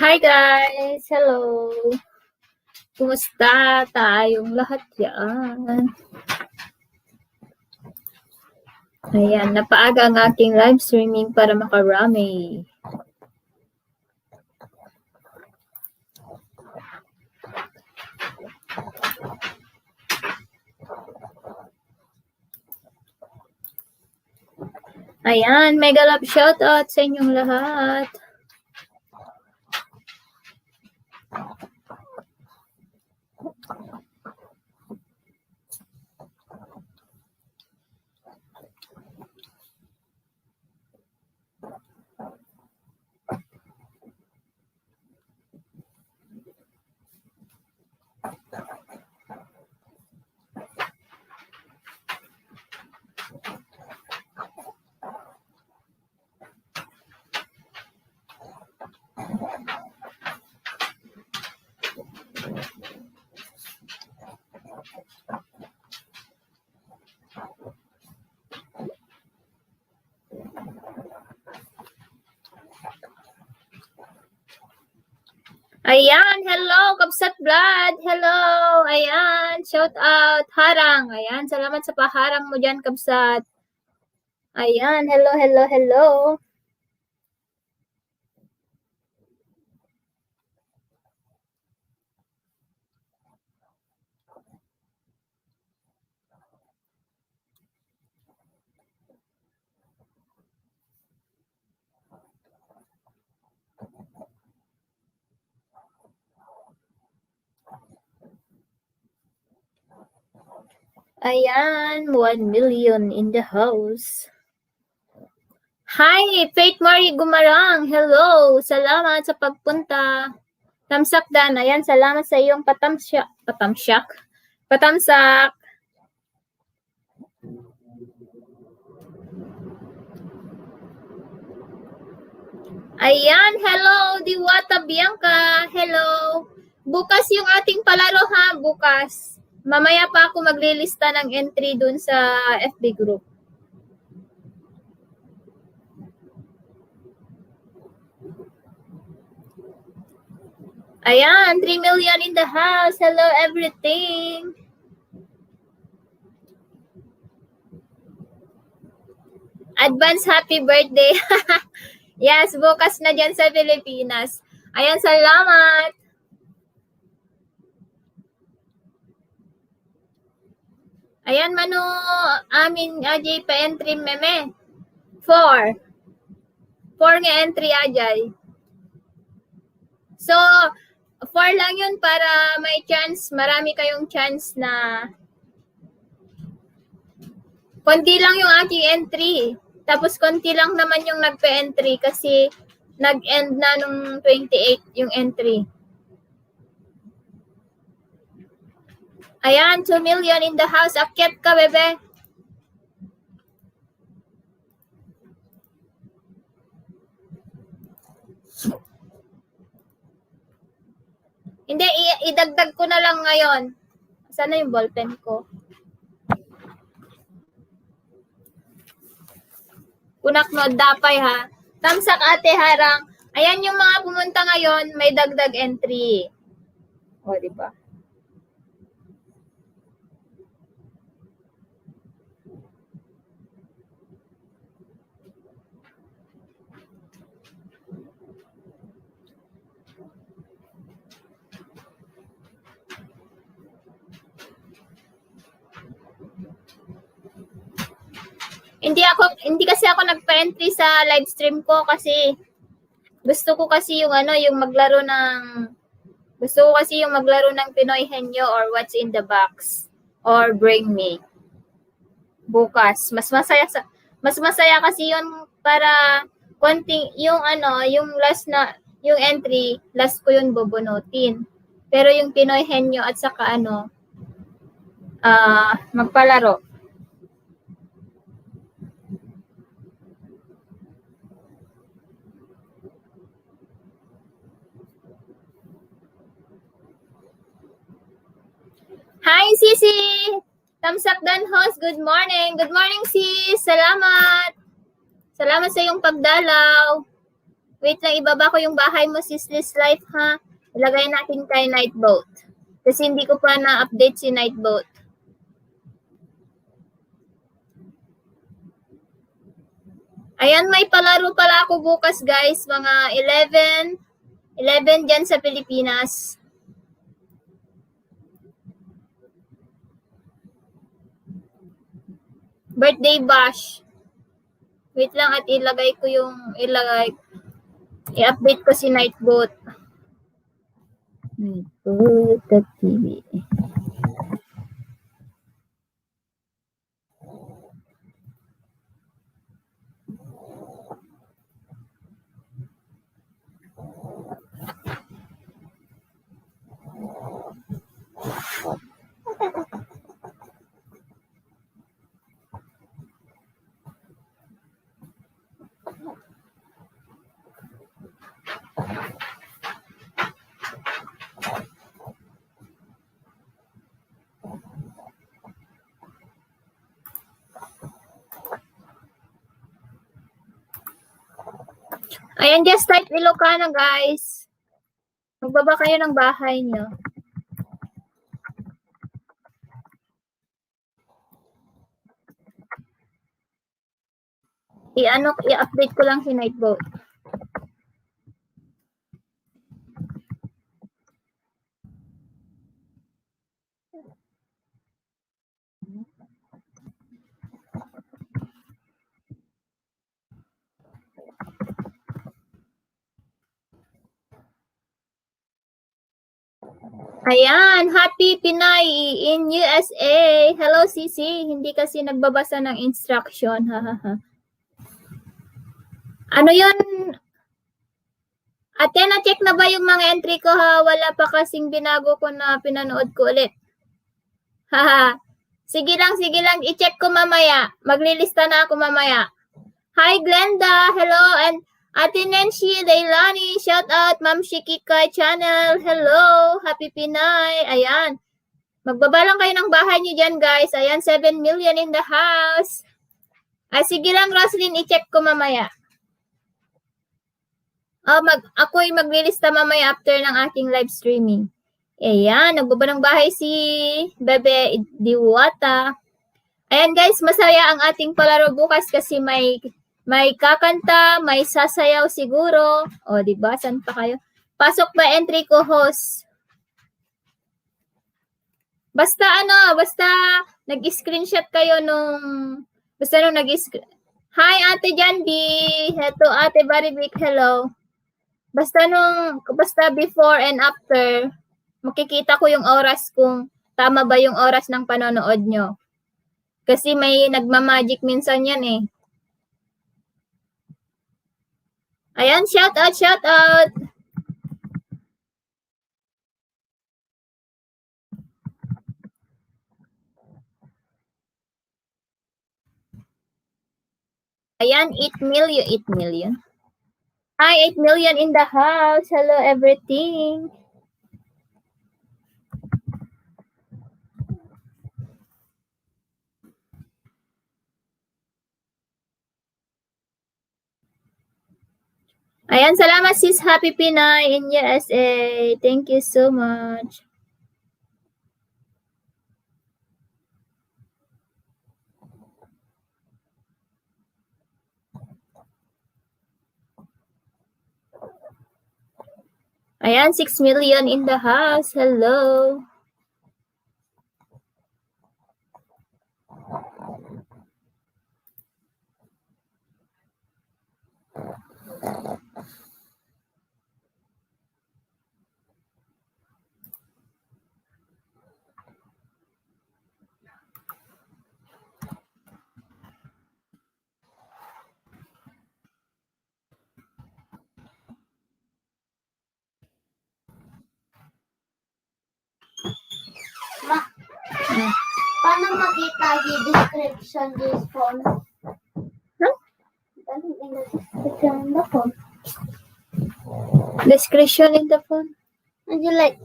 Hi guys! Hello! Kumusta tayong lahat yan? Ayan, napaaga ang aking live streaming para makarami. Ayan, mega love shoutout sa inyong lahat. Ayan, hello, Kabsat Blood. Hello, ayan, shout out, Harang. Ayan, salamat sa paharang mo dyan, Kabsat. Ayan, hello, hello, hello. Ayan, 1 million in the house. Hi, Faith Marie Gumarang. Hello, salamat sa pagpunta. Tamsak Dan, ayan, salamat sa iyong patamsak. Ayan, hello, Diwata Bianca. Hello. Bukas yung ating palaro ha, bukas. Mamaya pa ako maglilista ng entry dun sa FB group. Ayan, 3 million in the house. Hello, everything. Advance happy birthday. Yes, bukas na dyan sa Pilipinas. Ayan, salamat. Ayan, Manu, amin, Ajay, pa-entry meme. 4 nga entry, Ajay. So, 4 lang yun para may chance, marami kayong chance na konti lang yung aking entry. Tapos konti lang naman yung nagpa-entry kasi nag-end na nung 28 yung entry. Ayan, 2 million in the house. Akyat ka, bebe. Hindi, idagdag ko na lang ngayon. Sana yung ballpen ko? Kunak no, dapay ha. Tamsak ate harang. Ayan yung mga pumunta ngayon, may dagdag entry. O, di ba? Hindi kasi ako nagpa-entry sa live stream ko kasi gusto ko kasi yung maglaro ng Pinoy Henyo or What's in the Box or Bring Me. Bukas. Mas masaya kasi yun para konting yung yung entry, last ko yun bubunutin. Pero yung Pinoy Henyo at saka magpalaro. Hi, Sisi! Thumbs up Dan host. Good morning. Good morning, sis. Salamat. Salamat sa iyong pagdalaw. Wait lang, ibaba ko yung bahay mo, Sisless Life, ha? Ilagay natin kay Nightboat. Kasi hindi ko pa na-update si Nightboat. Ayan, may palaro pala ako bukas, guys. Mga 11 dyan sa Pilipinas. Birthday bash. Wait lang at i-update ko si Nightboat. Nightboat.tv. Ayan, just type Ilocano, guys. Magbaba kayo ng bahay niyo. I-update ko lang si Nightboat. Ayan, Happy Pinay in USA. Hello, Sisi. Hindi kasi nagbabasa ng instruction. Ano yun? Ate, na-check na ba yung mga entry ko, ha? Wala pa kasing binago ko na pinanood ko ulit. Haha. Sige lang. I-check ko mamaya. Maglilista na ako mamaya. Hi, Glenda. Hello. And Ate Nancy Leilani. Shout out. Ma'am Shikika Channel. Hello. Happy Pinay. Ayan. Magbaba lang kayo ng bahay niyo dyan, guys. Ayan, 7 million in the house. Sige lang, Roslyn. I-check ko mamaya. Ako'y maglilista mamaya after ng aking live streaming. Ayan, nagbaba ng bahay si Bebe Diwata. Ayan, guys, masaya ang ating palaro bukas kasi may kakanta, may sasayaw siguro. O, diba? Saan pa kayo? Pasok ba entry ko, host? Basta nag-screenshot kayo Hi, Ate Jandy. Heto, Ate Baribik. Hello. Basta before and after, makikita ko yung oras kung tama ba yung oras ng panonood nyo. Kasi may nagmamagic minsan yan eh. Ayan, shout out. Ayan, 8 million. Hi, 8 million in the house. Hello, everything. Ayan, salamat sis Happy Pinay in USA. Thank you so much. Ayan, 6 million in the house. Hello. Paano makita yung description this phone? Huh? Description in the phone. Description in the phone. And you like,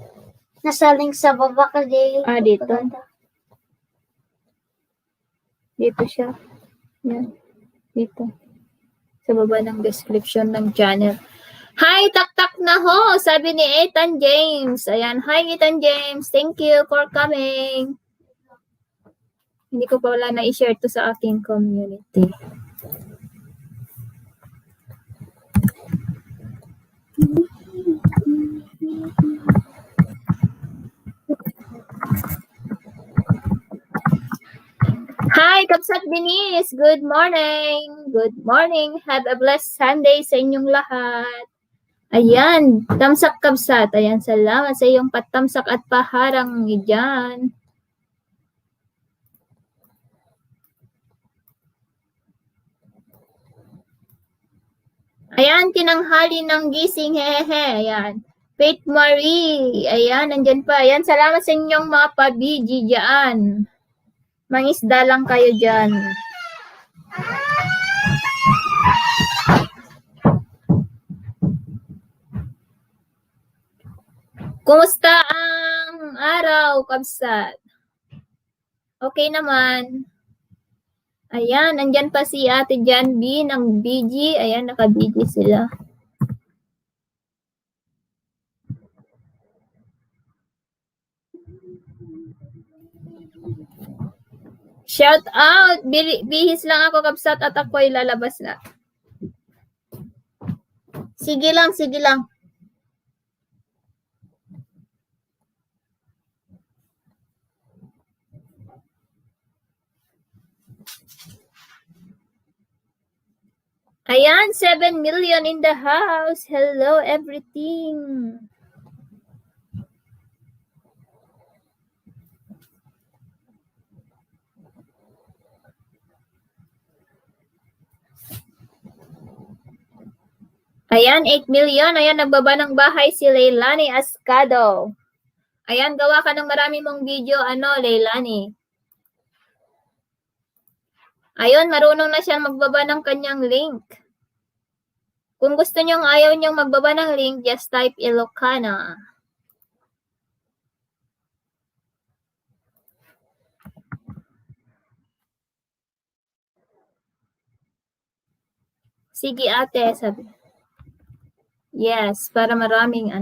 nasa link sa baba kasi. Dito. Dito siya. Yan. Dito. Sa baba ng description ng channel. Hi, tak-tak na ho, sabi ni Ethan James. Ayan, hi Ethan James. Thank you for coming. Hindi ko pa wala na i-share to sa aking community. Hi, Kapsat Denise. Good morning. Good morning. Have a blessed Sunday sa inyong lahat. Ayan, tamsak Kapsat. Ayan, salamat sa iyong patamsak at paharang dyan. Ayan, tinanghali ng gising. Hehehe. Ayan. Faith Marie. Ayan, nandyan pa. Ayan, salamat sa inyong mga pabiji dyan. Mangisda lang kayo dyan. Kumusta ang araw, Kapsat? Okay naman. Ayan, nandyan pa si Ate Jan B ng BG. Ayan, naka-BG sila. Shout out! Bihis lang ako, Kapsat, at ako'y lalabas na. Sige lang, sige lang. Ayan, 7 million in the house. Hello, everything. Ayan, 8 million. Ayan, nagbaba ng bahay si Leilani Ascado. Ayan, gawa ka ng marami mong video, Leilani. Ayun, marunong na siya magbaba ng kanyang link. Kung gusto nyong ayaw nyong magbaba ng link, just type Ilocana. Sige ate, sabi. Yes, para maraming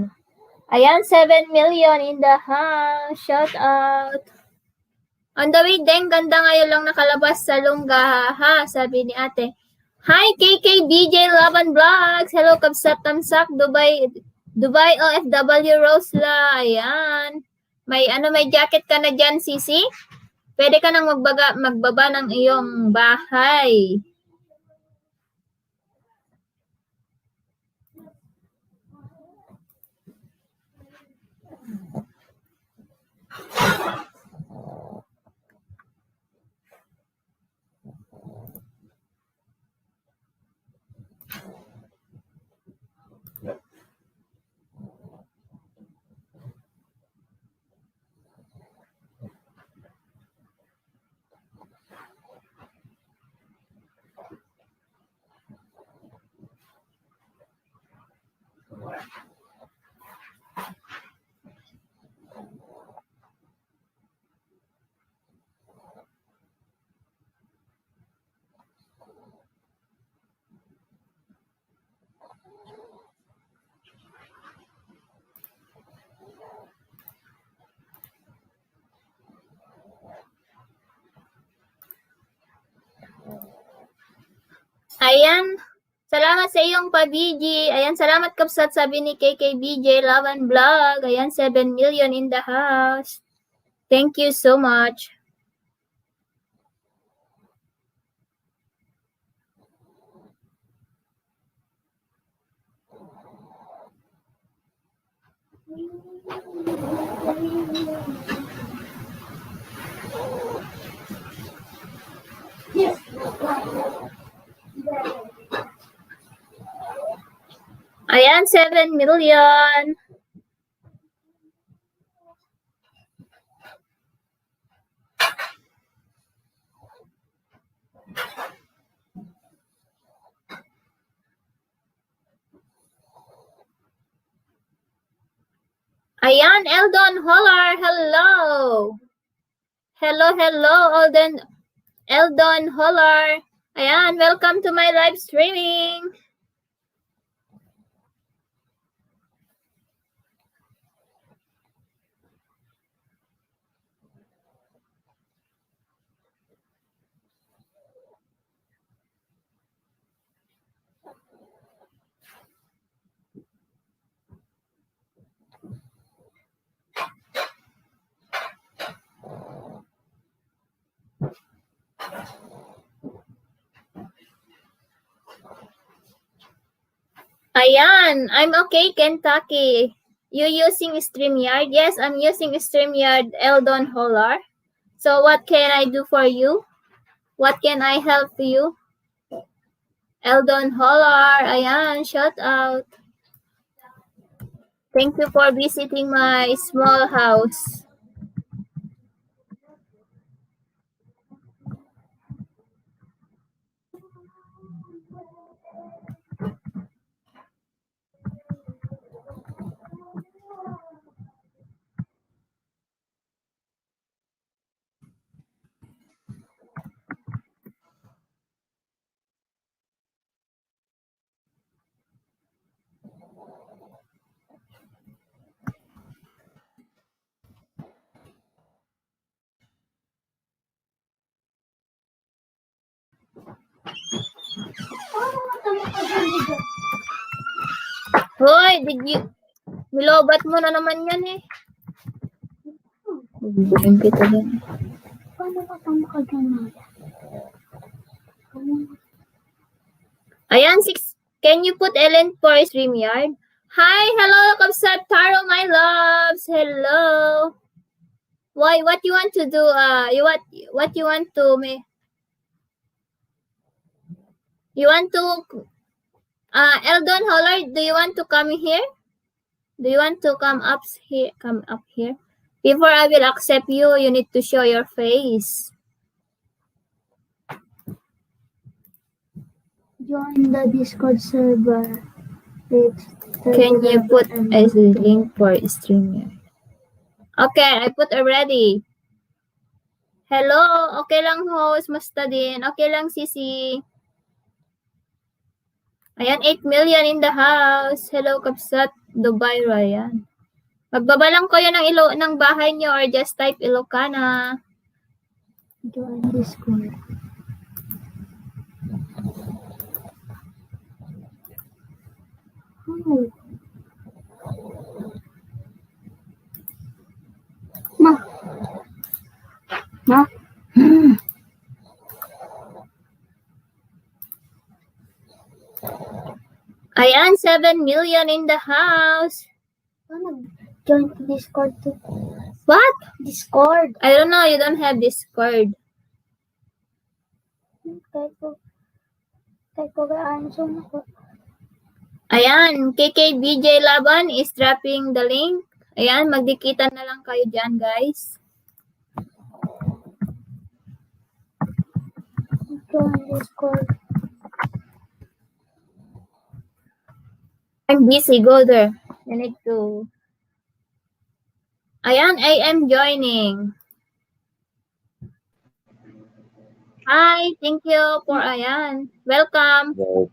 Ayan, 7 million in the house. Shout out. On the way, Deng, ganda ngayon lang nakalabas sa lungga, ha? Sabi ni ate. Hi, KKBJ Laban Vlogs. Hello, Kapsat Tamsak, Dubai OFW Rosela. Ayan. May jacket ka na dyan, Sisi? Pwede ka nang magbaba ng iyong bahay. Ayan. Salamat sa iyong pabiji. Ayan, salamat Kapsat, sabi ni KKBJ Laban Vlog. Ayan, 7 million in the house. Thank you so much. Ayan, 7 million. Ayan, Eldon Holler, hello. Hello, Eldon Holler. Ayan, welcome to my live streaming. Ayan, I'm okay, Kentucky. You using StreamYard? Yes, I'm using StreamYard, Eldon Holar. So what can I do for you? What can I help you? Eldon Holar, ayan, shout out. Thank you for visiting my small house. Hoy, nilobat mo na naman yan eh. Bubuhin kita din. Paano ka pa makaganyan? Ayan, 6. Can you put Ellen for StreamYard? Hi, hello, Kapsat Taro, my loves. Hello. Why? What you want to do? What you want to me? You want to? Eldon Holler, do you want to come here? Do you want to come up here? Come up here. Before I will accept you, you need to show your face. Join the Discord server. Can you put a link for StreamYard? Okay, I put already. Hello, okay lang host, basta din. Okay lang Sisi. Ayan, 8 million in the house. Hello, Kapsat, Dubai, Ryan. Magbaba lang kayo ng bahay nyo or just type Ilocana. Join Discord. Oh. Ma. Ayan, 7 million in the house. Join Discord too. What? Discord. I don't know, you don't have Discord. Kahit ko kayaan so ako. Ayan, KKBJ Laban is dropping the link. Ayan, magdikitan na lang kayo dyan, guys. Join Discord. I'm busy, go there. You need to... Ayan, I am joining. Hi, thank you for ayan. Welcome. Hello.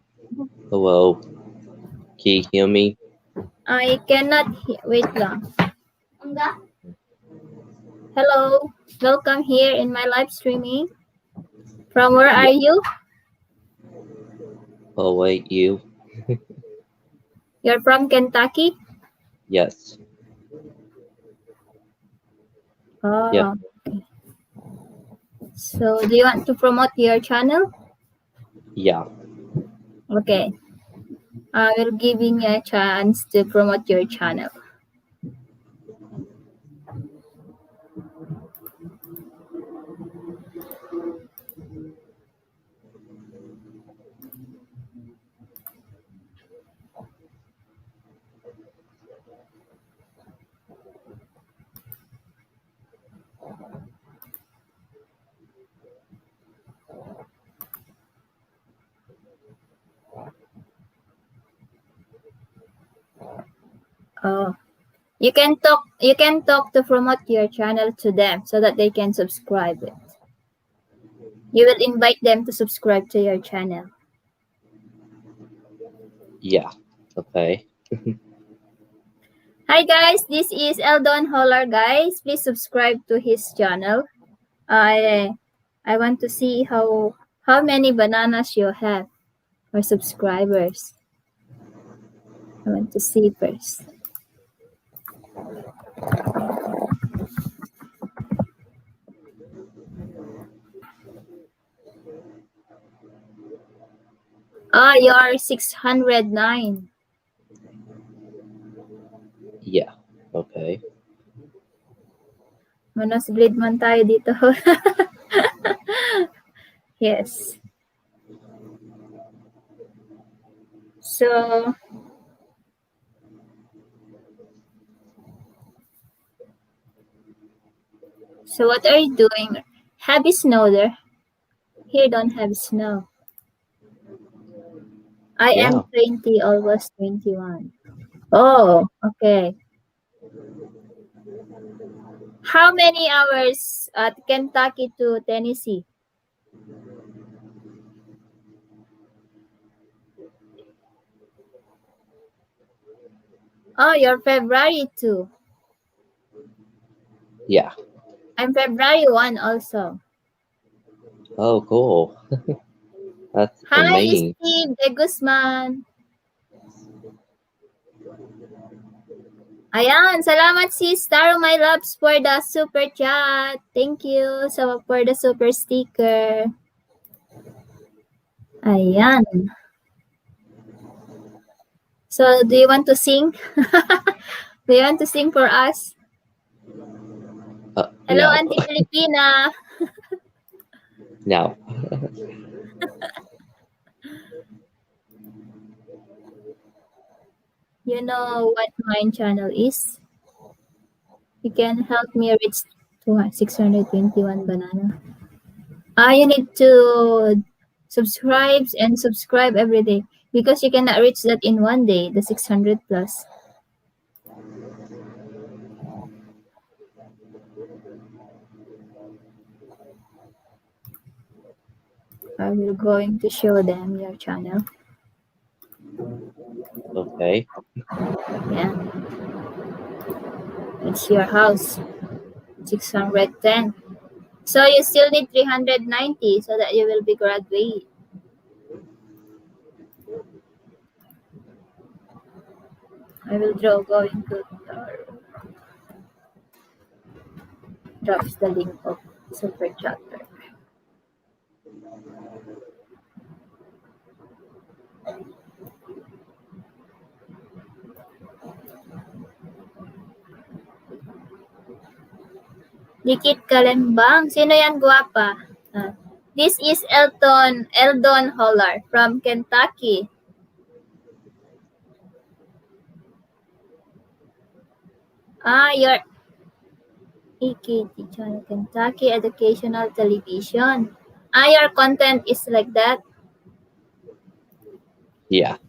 Hello. Can you hear me? I cannot wait lang. Hello, welcome here in my live streaming. From where are you? Oh, wait, you? You're from Kentucky? Yes. Oh, Yeah. okay. So, do you want to promote your channel? Yeah. Okay. I will giving you a chance to promote your channel. Oh. You can talk to promote your channel to them so that they can subscribe it. You will invite them to subscribe to your channel. Yeah. Okay. Hi guys, this is Eldon Holler, guys. Please subscribe to his channel. I want to see how many bananas you have or subscribers. I want to see first. You are 609. Yeah. Okay. Manosbleed man tayo dito. Yes. So, what are you doing? Have snow there? Here don't have snow. I am 20, almost 21. Oh, okay. How many hours at Kentucky to Tennessee? Oh, you're February 2. Yeah. I'm February 1 also. Oh, cool. That's Hi, amazing. Steve De Guzman. Ayan, salamat si Star My Loves for the super chat. Thank you for the super sticker. Ayan. So, do you want to sing? Do you want to sing for us? Hello, No. Auntie Filipina. No. You know what my channel is? You can help me reach 621 banana. You need to subscribe every day because you cannot reach that in one day, the 600 plus. I will going to show them your channel. Okay. Yeah. It's your house. 610. So you still need 390 so that you will be graduate. I will going to drop the link of super chatter. Dikit Kalembang. Sino yan, guwapa? This is Eldon Hollar from Kentucky. Your EKT channel, Kentucky Educational Television. Your content is like that? Yeah.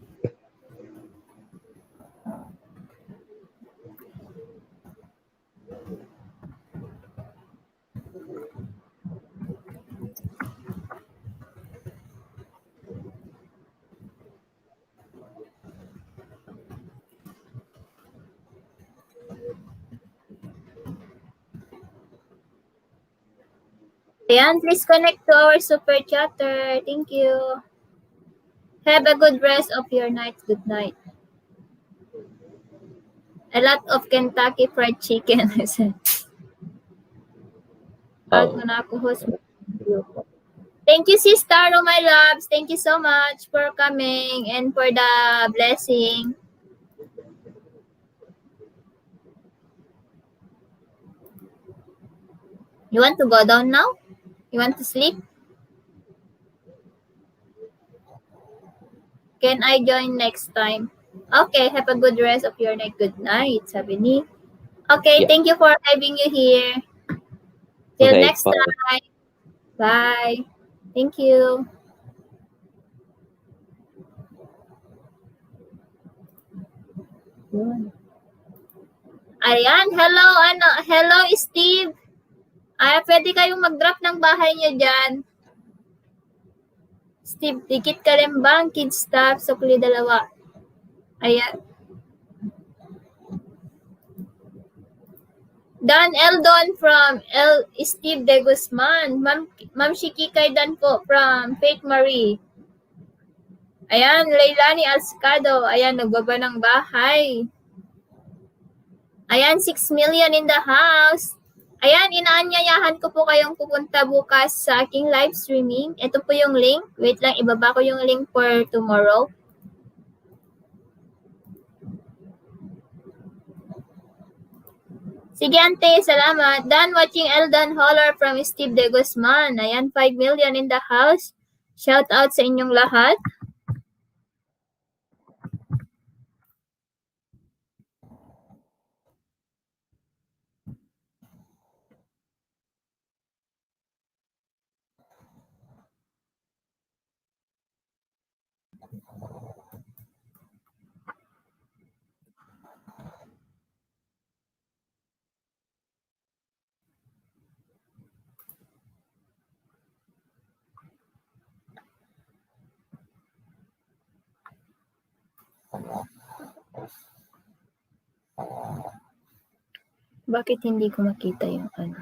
Ayan, please connect to our super chatter. Thank you. Have a good rest of your night. Good night. A lot of Kentucky Fried Chicken. Oh. Thank you, sister, my loves. Thank you so much for coming and for the blessing. You want to go down now? You want to sleep? Can I join next time? Okay, have a good rest of your night. Good night, sabi ni. Okay, Yeah. thank you for having you here. Till Okay, next bye. time. Bye. Thank you. Ayan, hello Steve. Pwede kayong mag-drop ng bahay niyo dyan. Steve, Dikit Kalembang, kids staff, sukli dalawa. Ayan. Dan Eldon from Steve De Guzman. Ma'am Shiki Kaidan po from Faith Marie. Ayan, Leilani Alscado. Ayan, nagbaba ng bahay. Ayan, 6 million in the house. Ayan, inaanyayahan ko po kayong pupunta bukas sa aking live streaming. Ito po yung link. Wait lang, ibaba ko yung link for tomorrow. Sige, ante, salamat. Done watching Eldon Holler from Steve De Guzman. Ayan, 5 million in the house. Shout out sa inyong lahat. Bakit hindi ko makita yung ano?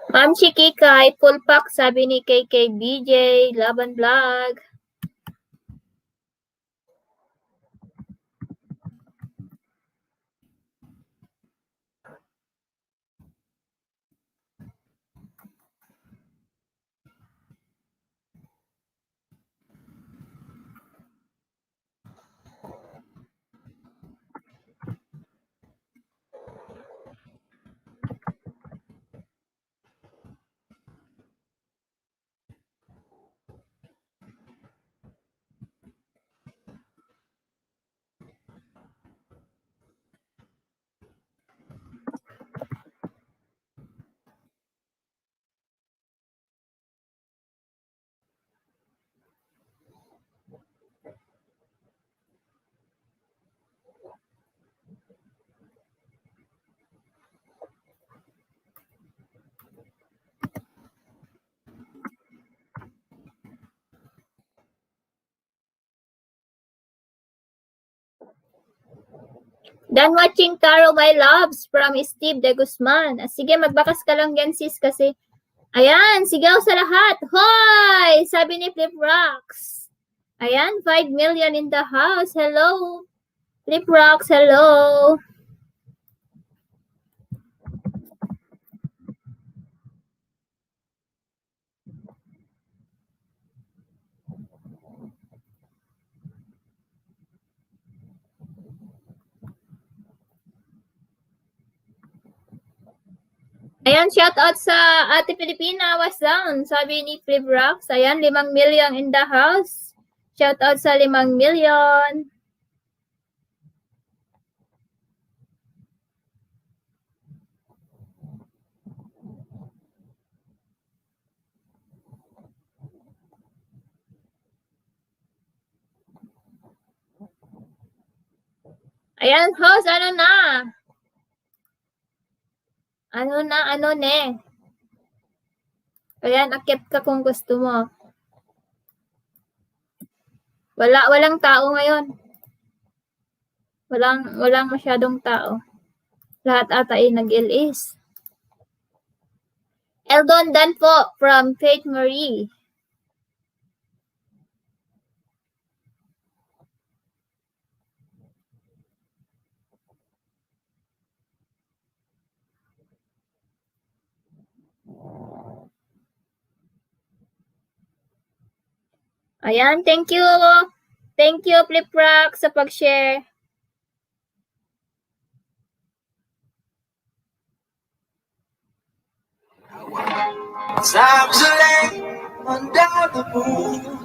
Ma'am Chikikay, full pack, sabi ni KKBJ, Laban Vlog. Done watching Taro My Loves from Steve De Guzman. Sige, magbakas ka lang yan, sis, kasi ayan, sigaw sa lahat. Hoy! Sabi ni Flip Rocks. Ayan, 5 million in the house. Hello. Flip Rocks, hello. Ayan, shout out sa Ate Pilipina, was down. Sabi ni Flip Rocks. Ayan, 5 million in the house. Shout out sa 5 million. Ayan, host, ano na? Ano ne? Ayan, akit ka kung gusto mo. Walang tao ngayon. Walang masyadong tao. Lahat ata ay nag-LS. Eldon Dan po from Faith Marie. Ayan, thank you. Thank you, Flip Rock, sa pag-share.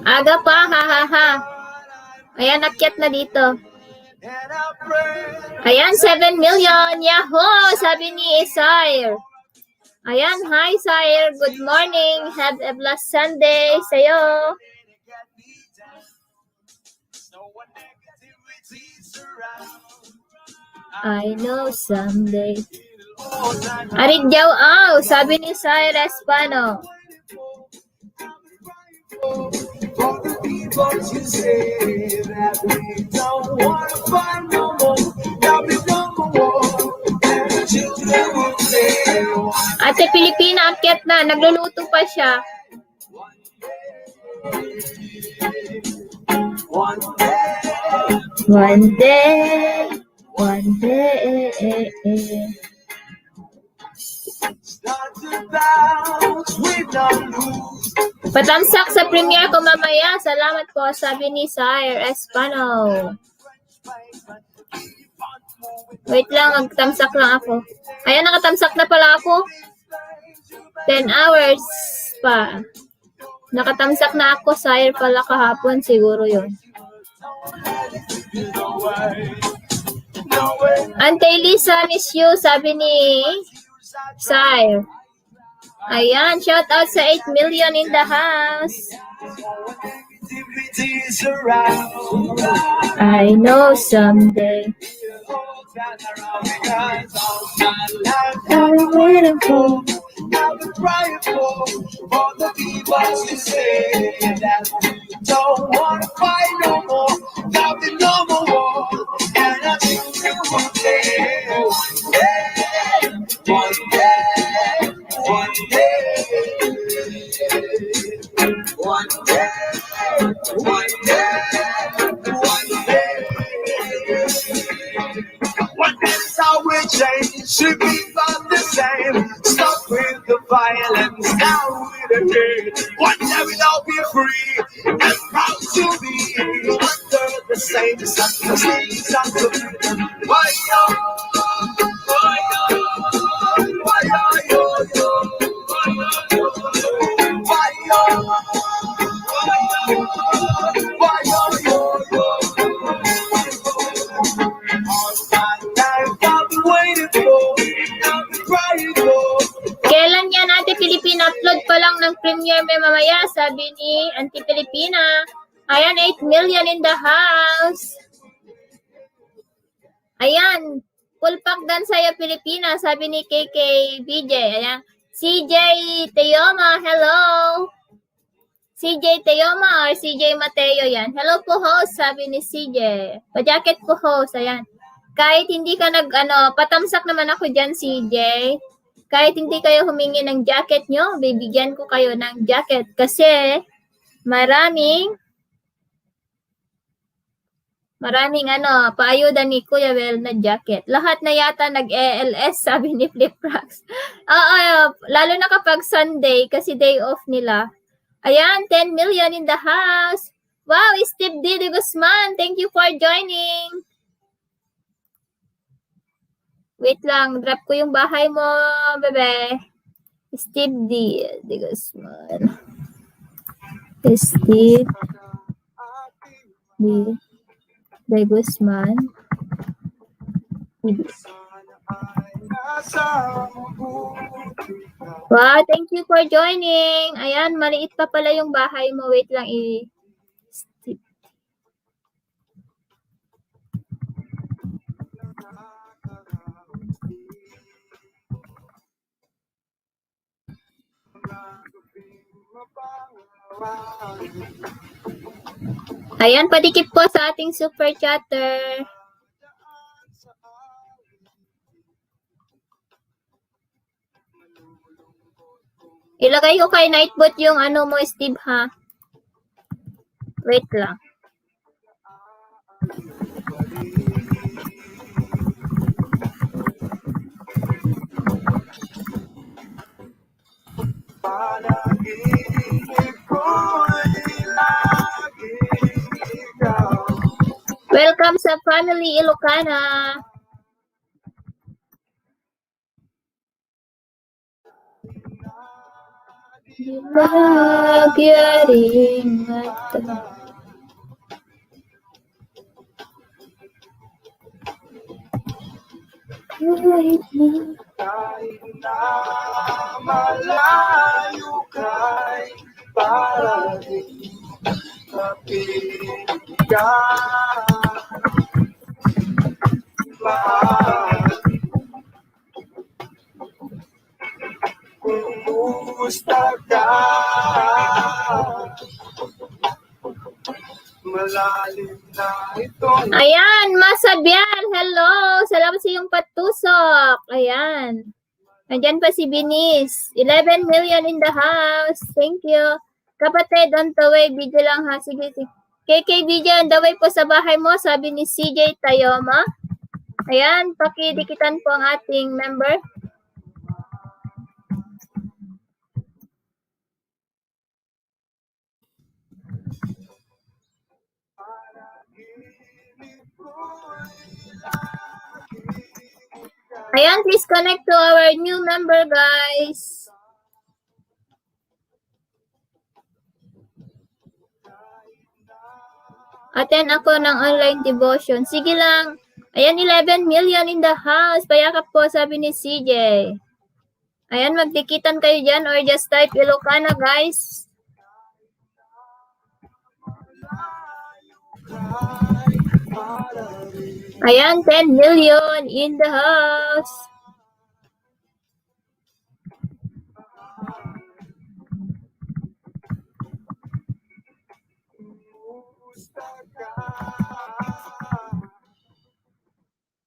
Aga pa, ha. Ayan, akyat na dito. Ayan, 7 million. Yahoo! Sabi ni Isire. Ayan, hi Sire. Good morning. Have a blessed Sunday sa'yo. I know someday. Arit Jaw Aw, sabi ni Sire Espano. Ate Pilipina, akyat na. Nagluluto pa siya. One day, one day. Patamsak sa premiere ko mamaya. Salamat po, sabi ni Sire Espano. Wait lang, magtamsak lang ako. Ayan, nakatamsak na pala ako. 10 hours pa. Nakatamsak na ako, Sire pala kahapon, siguro yun. Auntie Lisa, miss you, sabi ni Sire. Ayan, shout out sa 8 million in the house. I know someday I'm waiting for. I've been crying for the people to say that don't want to fight no more, got the number one, and I think you will say one day, one day, one day, one day, one day. One day's how we change, should be about the same. Stop with the violence, now with the hate. One day we'll all be free and proud to be under the same sun. Why yo, why yo, why yo, why yo, why yo. Kailan yan, Ate Pilipina? Upload pa lang ng premiere may mamaya, sabi ni Auntie Pilipina. Ayan, 8 million in the house. Ayan, full pack dan sa'yo, Pilipina, sabi ni KK BJ. Ayan, CJ Teoma, hello. CJ Teoma or CJ Mateo yan. Hello po, host, sabi ni CJ. Pa-jacket po, host, ayan. Kahit hindi ka patamsak naman ako dyan, CJ. Kahit hindi kayo humingi ng jacket nyo, bibigyan ko kayo ng jacket. Kasi maraming paayuda ni Kuya Well na jacket. Lahat na yata nag-ELS, sabi ni Flip Rocks. Lalo na kapag Sunday, kasi day off nila. Ayan, 10 million in the house. Wow, Steve D. De Guzman, thank you for joining. Wait lang, drop ko yung bahay mo, bebe. Steve D. De Guzman. Steve D. De Guzman. Wow, thank you for joining. Ayan, maliit pa pala yung bahay mo. Wait lang, Steve. Ayan, padikip po sa ating super chatter. Ilagay ko kay Nightbot yung mo, Steve, ha? Wait lang. Welcome sa Family Ilocana. Bagyaring mata. Kahit na malayo kay parating kapiling ka. Kumusta ka? Malalim na ito. Ayan, Masabian, hello. Salamat sa iyong patusok. Ayan. Nandyan pa si Binis. 11 million in the house. Thank you. Kapatid, on the way, video lang ha. Sige, sige. KK video on the way po sa bahay mo, sabi ni CJ Tayoma. Ayan, pakidikitan po ang ating member. Ayan, please connect to our new member, guys. Attend ako ng online devotion. Sige lang. Ayan, 11 million in the house. Payakap po, sabi ni CJ. Ayan, magdikitan kayo dyan or just type Ilocana, guys. Ayan, 10 million in the house.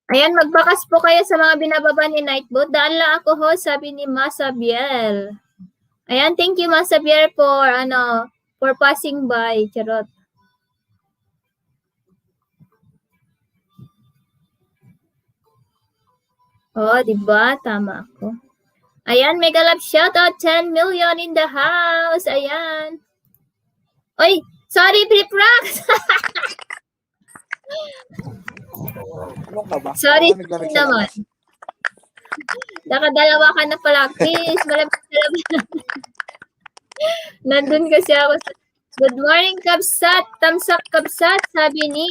Ayan, magbakas po kayo sa mga binababa ni Nightbot. Daan lang ako ho, sabi ni Masabiel. Ayan, thank you Masabiel for passing by. Charot. Oh, diba? Tama ako. Ayan, mega love shoutout. 10 million in the house. Ayan. Oy, sorry, Flip Rocks. Sorry naman. Nakadalawa ka na pala. Please, malamig. Nandun kasi ako sa... Good morning, Kabsat. Thumbs up, Kabsat. Sabi ni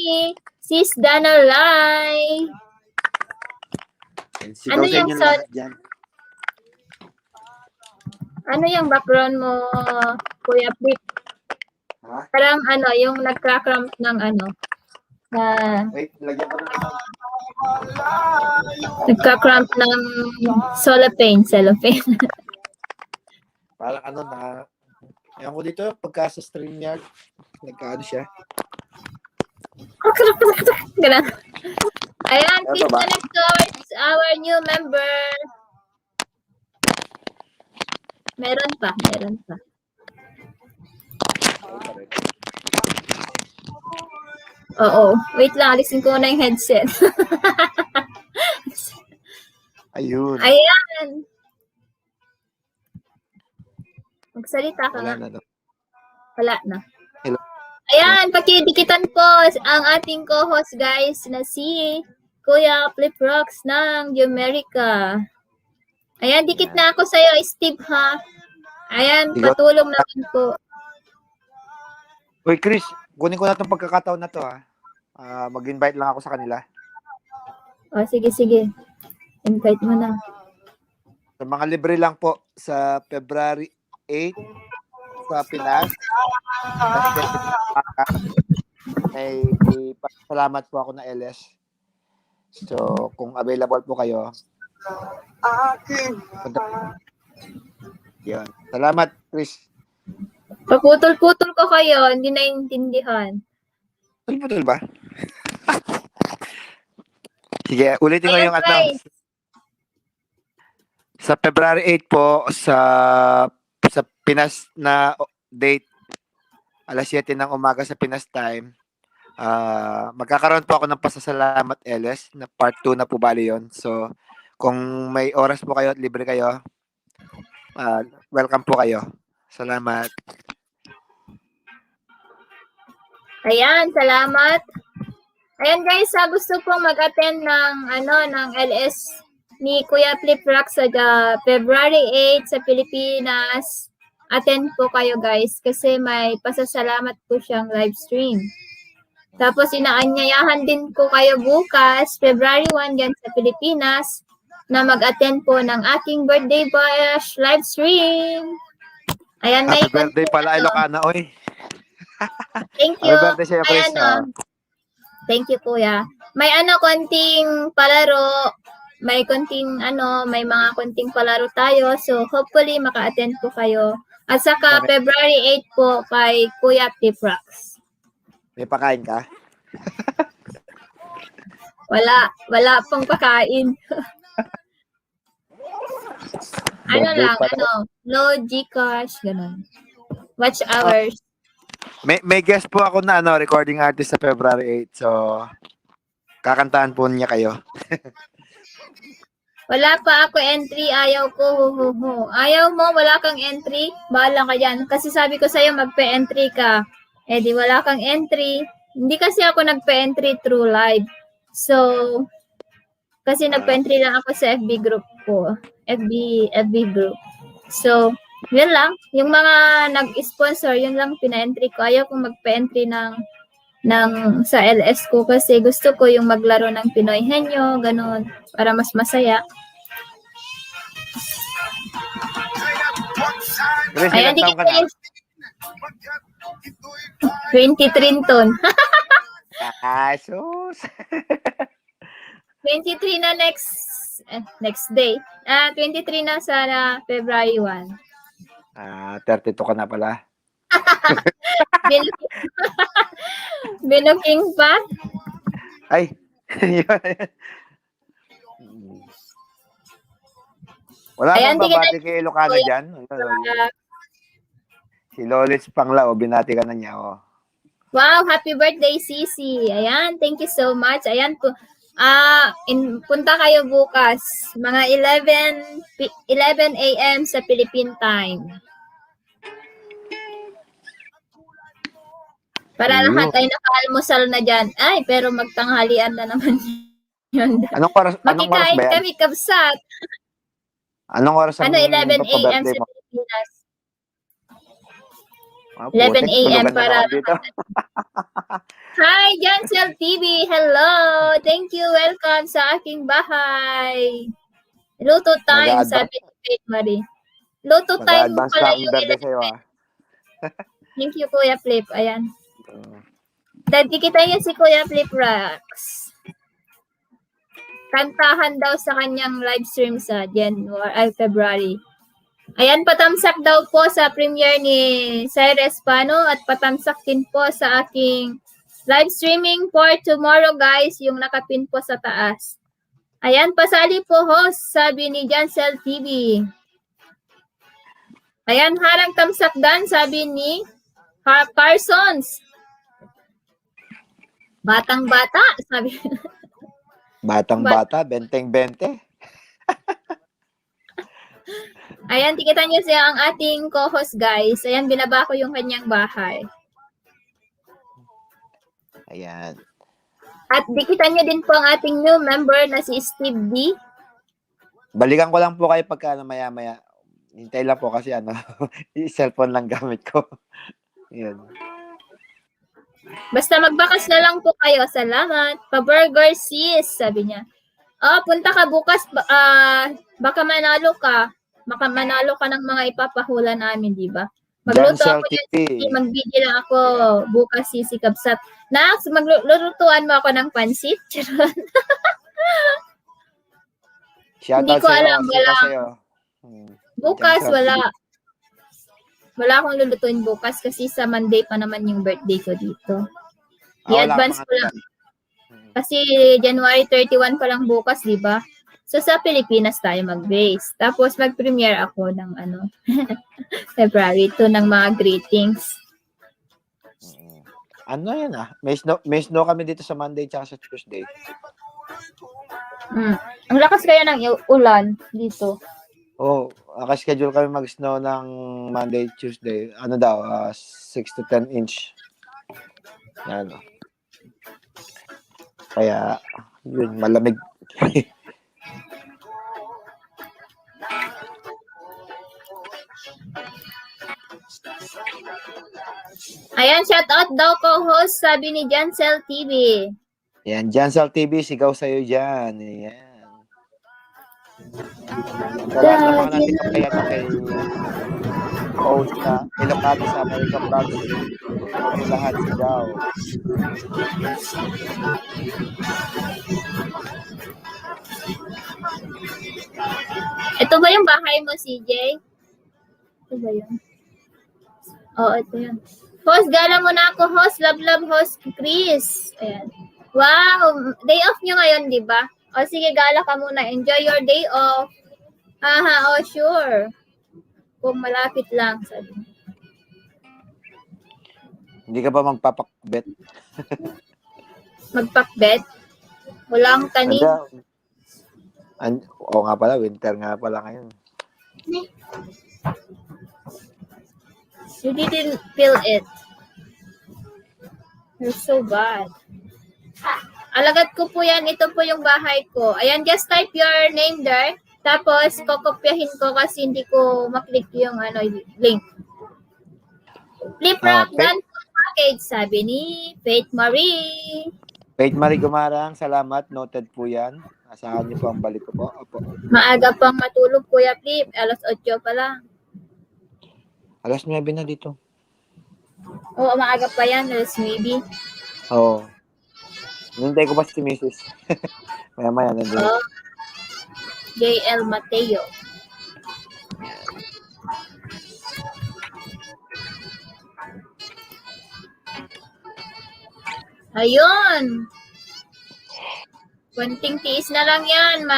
Sis Dana Lai. Ano yung sound? Ano yung background mo, Kuya Flip? Ha? Parang yung nagka-cramp ng Wait, lagyan ko na. nagka-cramp ng cellophane. Parang ewan ko dito, pagka sa StreamYard, nagkaano siya. Ganun. Ayan, Ano please ba? connect to our new member. Meron pa. Oo. Wait lang, alisin ko na yung headset. Ayun. Ayan. Magsalita ka Wala nga. na daw. Wala na. Hello. Ayan, pakidikitan po ang ating co-host guys na si Kuya Flip Rocks ng America. Ayan, dikit na ako sa'yo, Steve ha. Ayan, patulong naman po. Uy, Chris, kunin ko na itong pagkakataon na to ha. Mag-invite lang ako sa kanila. O, sige. Invite mo na. Sa mga libre lang po sa February 8 sa Pinas. May salamat po ako na LS. So, kung available po kayo. Yan. Salamat, Chris. Paputol-putol ko kayo, hindi naintindihan. Putol ba? Sige, ulitin ko Ayan, yung guys. Sa February 8 po, sa Pinas na date, alas 7 ng umaga sa Pinas time, magkakaroon po ako ng pasasalamat LS, na part 2 na po bali yun. So, kung may oras po kayo at libre kayo, welcome po kayo. Salamat. Ayan, salamat. Ayan guys, gusto pong mag-attend ng LS ni Kuya Flip Rocks sa February 8 sa Pilipinas. Attend po kayo guys kasi may pasasalamat po siyang live stream. Tapos inaanyayahan din po kayo bukas, February 1 yan sa Pilipinas, na mag-attend po ng aking birthday bash live stream. Ayan, Happy birthday pala, Ilocana, oy. Thank you. Happy birthday sa'yo, Chris. Thank you, Kuya. May konting palaro. May mga konting palaro tayo. So, hopefully, maka-attend po kayo. At saka, Okay. February 8 po kay Kuya Flip Rocks. May pakain ka? Wala pang pakain. Birthday pala. no Gcash, ganun. Watch hours. May guest po ako na recording artist sa February 8. So, kakantahan po niya kayo. Wala pa ako entry, ayaw ko. Ayaw mo, wala kang entry? Bahala ka dyan. Kasi sabi ko sa'yo, magpe-entry ka. Eh di wala kang entry. Hindi kasi ako nagpe-entry through live. So, kasi nagpe-entry lang ako sa FB group ko. FB group. So, yun lang. Yung mga nag-sponsor, yun lang pina-entry ko. Ayaw kong magpe-entry ng sa LS ko kasi gusto ko yung maglaro ng Pinoy Henyo, ganun, para mas masaya. Grace, Ayan, ilang taong ka na? 20 Trinton. Sus. 23 na next day. 23 na sa February 1. 32 ka na pala. Binuking pa. Ay. Wala Ayan, bang tingnan babati kay Ilocano dyan? Si Lolits Panglao, binati ka na niya. Oh. Wow, happy birthday, Sisi. Ayan, thank you so much. Ayan po. Punta kayo bukas, mga 11 a.m. sa Philippine time. Para Ayun. lahat ay nakaalmusal na dyan. Ay, pero magtanghalian na naman yun. Anong oras ba Makikain yan? kami, kabsat. Anong oras ang 11 a.m. birthday sa mo? Pilipinas. 11 putik, a.m. tulugan na para naman dito. Hi, Jansel TV. Hello. Thank you. Welcome sa aking bahay. Luto time, Mag-a-advance- sabi ni Faith Marie. Luto time Mag-advance pala na yung birthday sa'yo. Thank you, Kuya Flip. Ayan. Dati kita niya si Kuya Flip Rax. Kantahan daw sa kanyang live stream sa February. Ayan, patamsak daw po sa premiere ni Cyrus Pano at patamsak din po sa aking live streaming for tomorrow, guys, yung nakapin po sa taas. Ayan, pasali po host, sabi ni Jansel TV. Ayan, harang tamsak dan, sabi ni Parsons. Batang-bata, sabi. Batang-bata, benteng-bente. Ayan, tikita niyo siya ang ating co-host, guys. Ayan, binaba ko yung kanyang bahay. Ayan. At dikitan niyo din po ang ating new member na si Steve D. Balikan ko lang po kayo pagka maya-maya. Hintay lang po kasi yung cellphone lang gamit ko. Ayan. Basta magbakas na lang po kayo. Salamat. Pa-burger sis, sabi niya. Punta ka bukas. Baka manalo ka. Baka manalo ka ng mga ipapahula namin, di ba? Magluto Jansel ako TV. yan. Mag-video lang ako bukas, Sisi Kabsat. Nax, maglulutuan mo ako ng pansit. Shoutout Hindi ko sa'yo. alam, Sino wala. sa'yo? Bukas, Jansel wala. TV. Wala akong lulutuin bukas kasi sa Monday pa naman yung birthday ko dito. Wala I-advance akong ko lang. Kasi January 31 pa lang bukas, di ba? So sa Pilipinas tayo mag-base. Tapos mag-premiere ako ng February 2 ng mga greetings. Ano yan May snow kami dito sa Monday tsaka sa Tuesday. Ang lakas kaya ng ulan dito. Naka-schedule kami mag-snow ng Monday, Tuesday. 6 to 10 inch. Yan. Kaya, yun, malamig. Ayan, shout out daw co-host, sabi ni Jansel TV. Yan, Jansel TV, sigaw sa'yo dyan. Yan. Sa lahat ng mga nandito kay host na Ilocano sa American Vlogs. Yung lahat sigaw. Ito ba yung bahay mo, CJ? Ito ba yun? Oo, ito yun. Host, gala mo na ako, host. Love, host, Chris. Ayan. Wow! Day off nyo ngayon, di ba? O sige, gala ka muna. Enjoy your day off. Sure. Kung malapit lang, sabi. Hindi ka ba magpapakbet? Magpakbet? Walang tanim. Oo nga pala, winter nga pala ngayon. You didn't feel it. You're so bad. Alagad ko po yan. Ito po yung bahay ko. Ayan, just type your name there. Tapos, kokopyahin ko kasi hindi ko maklik yung link. Flip Rock Faith- Dance Package, sabi ni Faith Marie. Faith Marie Gumarang, salamat. Noted po yan. Asahan niyo po ang balik ko po. Opo. Maaga pang matulog, Kuya Flip. Alas 8 pa lang. Alas 9 na dito. Oo, maaga pa yan. Alas maybe. Oo. Nintay ko pa si Mrs. Maya-maya nandun. Oh. JL Mateo. Ayun. Kunting tiis na lang yan.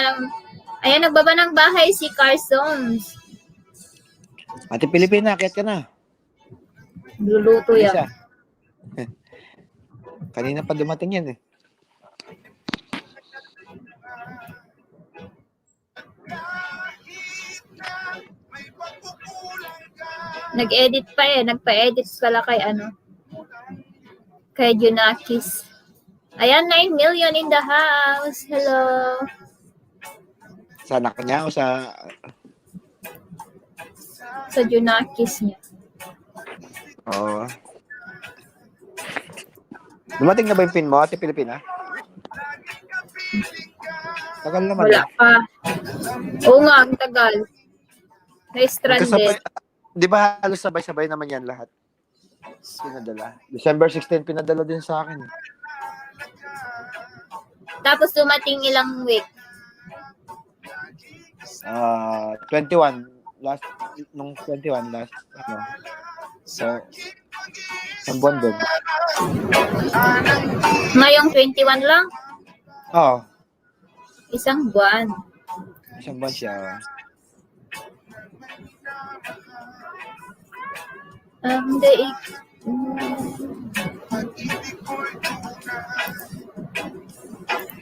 Ayan, nagbaba ng bahay si Carson. Ate Pilipina, akit ka na. Luluto yan. Isa. Kanina pa dumating yan eh. Nag-edit pa eh. Nagpa-edit pala kay Junakis. Ayan, 9 million in the house. Hello. Sa anak niya o sa... Sa Junakis niya. Oo. Dumating na ba yung pin mo, Ate Pilipina? Tagal naman. Wala pa. Oo nga, ang tagal. Na-stranded. Di ba halos sabay-sabay naman yan lahat? Pinadala. December 16, pinadala din sa akin. Tapos dumating ilang week. 21. Nung 21, last. So, isang buwan din. Ngayong 21 lang? Oo. Isang buwan. Isang buwan siya. Daig.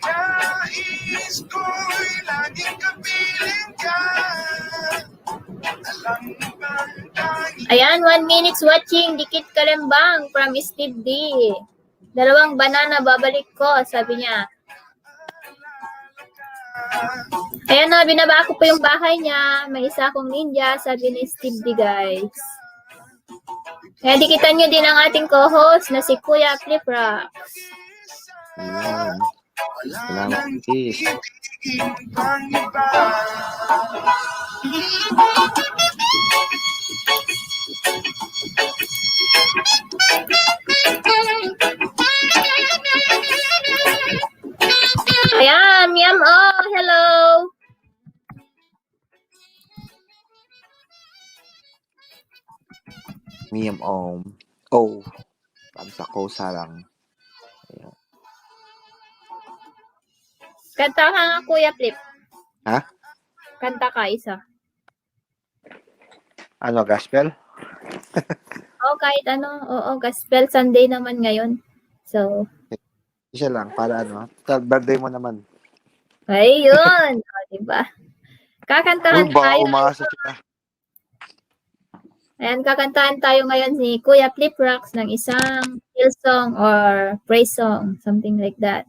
Nais ko'y laging kapiling ka. Alam mo bang tanging Ayan, 1 minutes watching. Dikit Kalembang from Steve D. 2 banana babalik ko, sabi niya. Ayan na, binaba ko po yung bahay niya. May isa akong ninja, sabi ni Steve D, guys. Kaya dikitan nyo din ang ating co-host na si Kuya Flip Rocks. Ayan. Salamat, sis. pang iba. Ayan, Miam, oh, hello. Miyam Oh. Pamsa ko sarang. Ayan. Kanta ka nga, Kuya Flip. Ha? Kanta ka, isa. Ano, gospel? Kahit ano. Oo, Gospel Sunday naman ngayon. So, Isa lang, para ano. Birthday mo naman. ayun. Diba? Kakantahan tayo. Umasa siya. Ayan, kakantahan tayo ngayon ni Kuya Flip Rocks ng isang hill song or praise song. Something like that.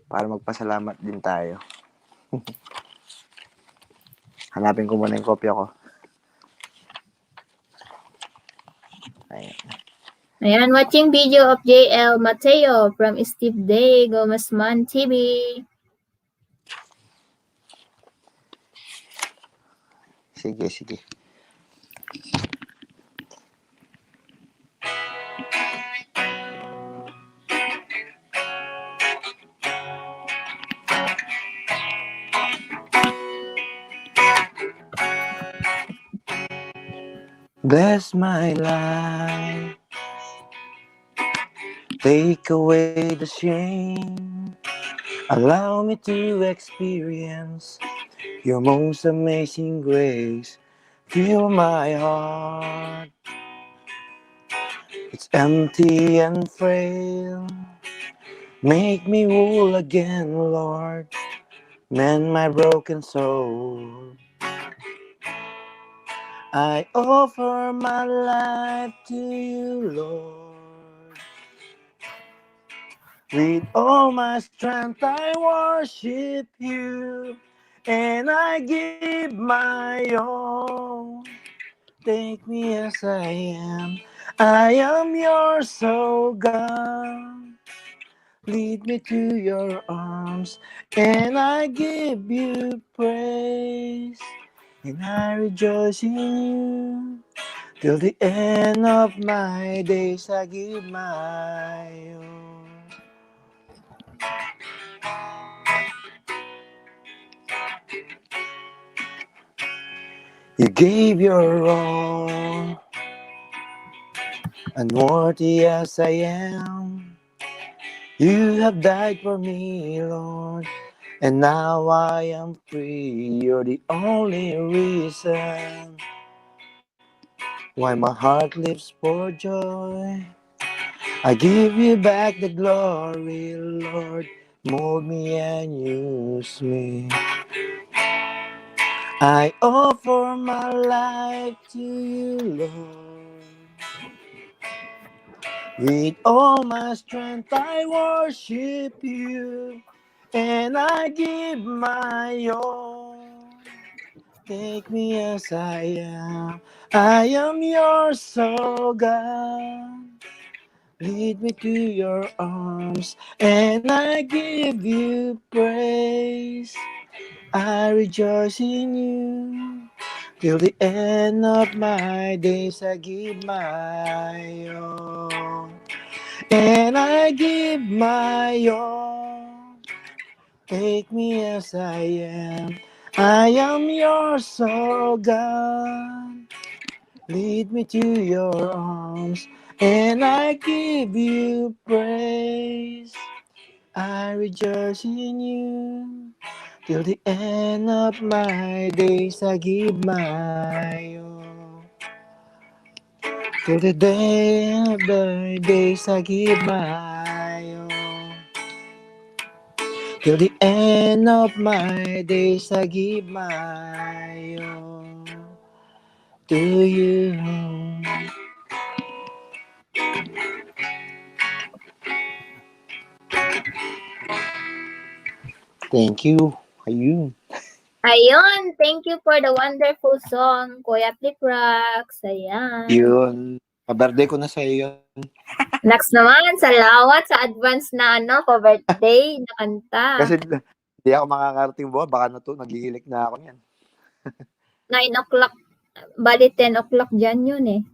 Para magpasalamat din tayo. Hanapin ko muna yung kopya ko. Ayan. Ayan, watching video of JL Mateo from Steve Day, Gomasman TV. Sige. Bless my life. Take away the shame. Allow me to experience your most amazing grace. Fill my heart It's empty and frail. Make me whole again, Lord. Mend my broken soul. I offer my life to you, Lord. With all my strength I worship you, and I give my all. Take me as I am yours, oh God. Lead me to your arms, and I give you praise, and I rejoice in you. Till the end of my days, I give my all. You gave your all, unworthy as I am. You have died for me, Lord, and now I am free. You're the only reason why my heart leaps for joy. I give you back the glory, Lord. Mold me and use me. I offer my life to you, Lord. With all my strength I worship you, and I give my all. Take me as I am yours, oh God. Lead me to your arms, and I give you praise. I rejoice in you. Till the end of my days, I give my all. And I give my all. Take me as I am. I am yours, oh God. Lead me to your arms, and I give you praise. I rejoice in you. Till the end of my days, I give my all. Till the end of the days, I give my all. Till the end of my days, I give my all to you. Thank you. Ayun. Ayun, thank you for the wonderful song, Kuya Flip Rocks. Ayan. Yun. Pa-birthday ko na sa iyo. Next naman, salamat sa advance na pa-birthday na kanta. Kasi hindi ako makakarating buwan. Baka nagigilik na ako niyan. 9 o'clock, bali 10 o'clock dyan yun eh.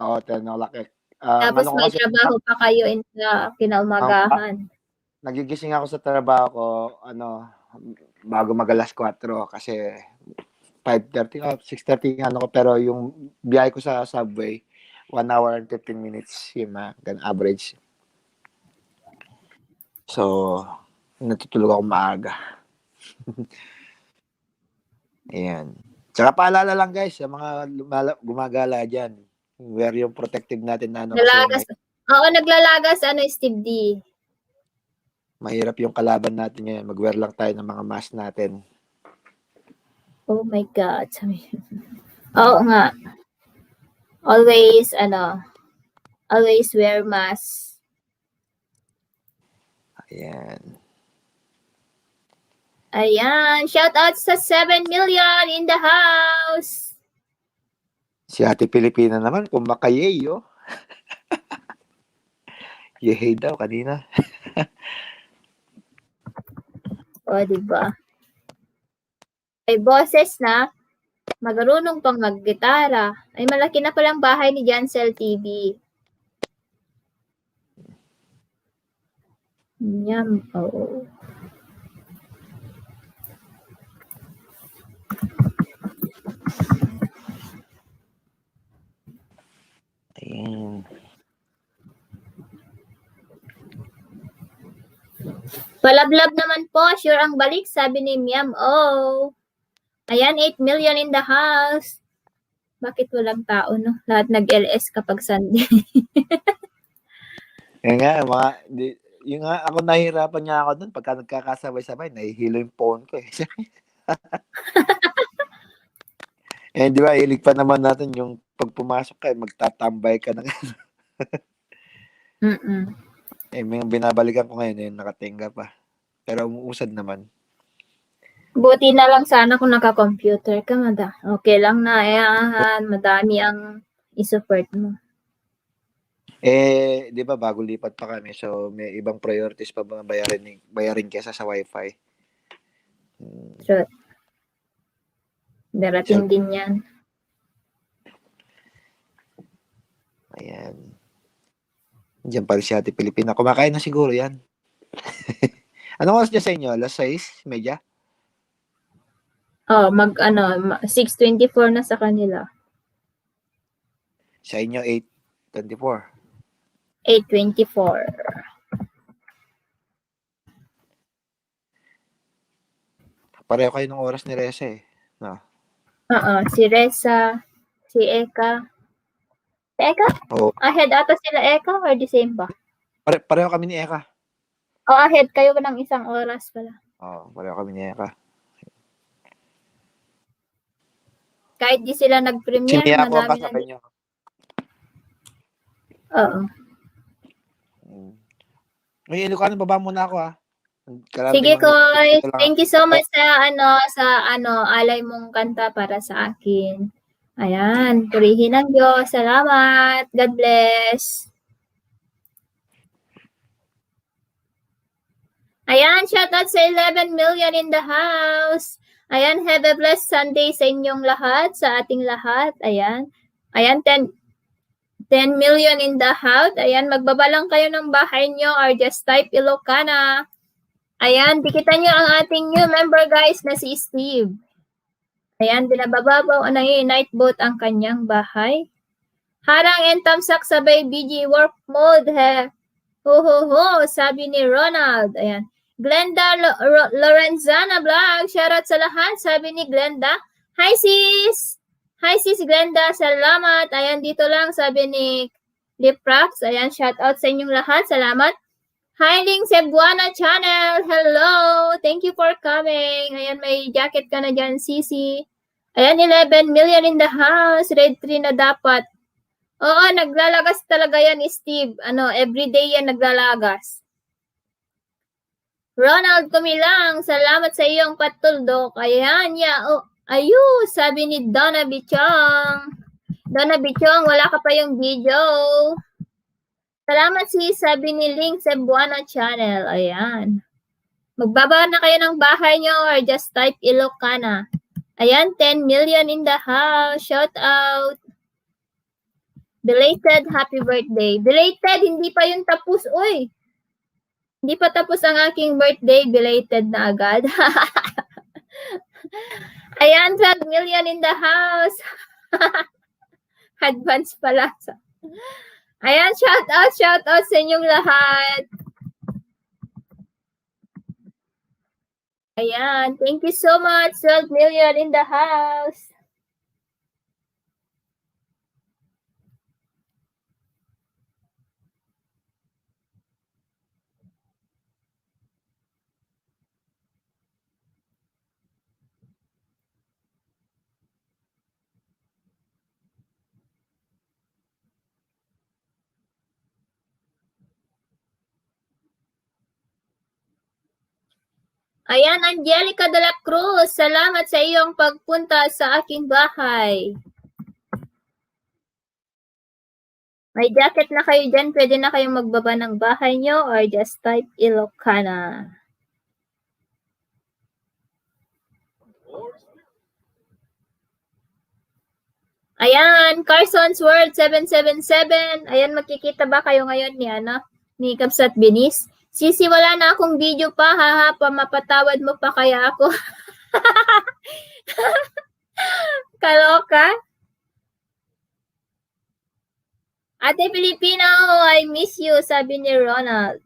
Oo, 10 o'clock eh. Tapos ano ko may kasi, trabaho pa kayo kinaumagahan. nagigising ako sa trabaho ko, bago mag-alas 4 kasi 5:30 o 6:30 ko, pero yung biyahe ko sa subway 1 hour and 15 minutes yung average. So, natutulog ako maaga. Ayan. Tsaka paalala lang guys, sa mga gumagala dyan, wear yung protective natin na Naglalagas Steve D. Mahirap yung kalaban natin ngayon. Mag-wear lang tayo ng mga mask natin. Oh my God. Oo nga. Always, always wear mask. Ayan. Ayan. Shout out sa 7 million in the house. Si Ate Pilipina naman, kumakayay, oh. Yehey daw kanina. O, diba? Ay, boses na. Magarunong pang maggitara. Ay, malaki na palang bahay ni Jancel TV. Yum. Oo. Ayan. Palablab naman po. Sure ang balik, sabi ni Miam. Oh. Ayan, 8 million in the house. Bakit walang tao, no? Lahat nag-LS kapag Sunday. Yan nga, yung nga, ako nahihirapan nga ako dun pagka nagkakasabay-sabay, nahihilo yung phone ko eh. Eh, di ba, hilig pa naman natin yung pag pumasok ka, magtatambay ka na. Mm-mm. Eh, may binabalikan ko ngayon, nakatingga pa. Pero umuusad naman. Buti na lang sana kung naka-computer ka, okay lang na, madami ang isupport mo. Eh, di ba, bago lipat pa kami, so may ibang priorities pa ba bayarin kesa sa wifi. Sure. Darating din yan. Ayan. Diyan pa rin si Ate Pilipina. Kumakain na siguro yan. Anong oras niya sa inyo? Alas 6? Media? Oh, 6:24 na sa kanila. Sa inyo, 8:24. 8:24. Pareho kayo ng oras ni Reza eh. No? Si Reza, si Eka. Si Eka? Oo. Ahead ata sila Eka or the same ba? Pareho kami ni Eka. Ahead kayo ba ng isang oras pala? Oo, pareho kami ni Eka. Kahit di sila nag-premiere, Siniya ko ang madami na kasabay din. nyo. Oo. Ngayon, Ilocano, baba muna ako ha. Sige, Koy. Thank you so much sa alay mong kanta para sa akin. Ayan, purihin ng Diyos. Salamat. God bless. Ayan, shoutout sa 11 million in the house. Ayan, have a blessed Sunday sa inyong lahat, sa ating lahat. Ayan. Ayan, 10 million in the house. Ayan, magbaba lang kayo ng bahay nyo or just type Ilocana. Ayan, dikitan nyo ang ating new member guys na si Steve. Ayan, binabababaw na night boat ang kanyang bahay. Harang and tamsak sabay BG work mode he. Ho, sabi ni Ronald. Ayan. Glenda Lorenzana Vlog. Shoutout sa lahat, sabi ni Glenda. Hi sis! Hi sis Glenda, salamat. Ayan, dito lang, sabi ni Liprax. Ayan, shoutout sa inyong lahat, salamat. Hi Ling Cebuana Channel. Hello. Thank you for coming. Ayan, may jacket ka na dyan, Sisi. Ayan, 11 million in the house. Red 3 na dapat. Oo, naglalagas talaga yan, Steve. Everyday yan naglalagas. Ronald Kumilang, salamat sa iyong patuldok. Ayan, sabi ni Donna Bichong. Donna Bichong, wala ka pa yung video. Salamat sabi ni Ling Cebuana Channel. Ayan. Magbaba na kayo ng bahay nyo or just type Ilocana. Ayan, 10 million in the house. Shout out. Belated happy birthday. Belated, hindi pa yun tapos. Uy, hindi pa tapos ang aking birthday. Belated na agad. Ayan, 12 million in the house. Advance pala. Ayan, shout out sa inyong lahat. Ayan, thank you so much. 12 million in the house. Ayan, Angelica de la Cruz, salamat sa iyong pagpunta sa aking bahay. May jacket na kayo dyan, pwede na kayong magbaba ng bahay nyo or just type Ilocana. Ayan, Carson's World 777. Ayan, makikita ba kayo ngayon ni Kapsat Binis? Sisi, wala na akong video pa, mapatawad mo pa kaya ako. Kaloka? Ate Pilipino, I miss you, sabi ni Ronald.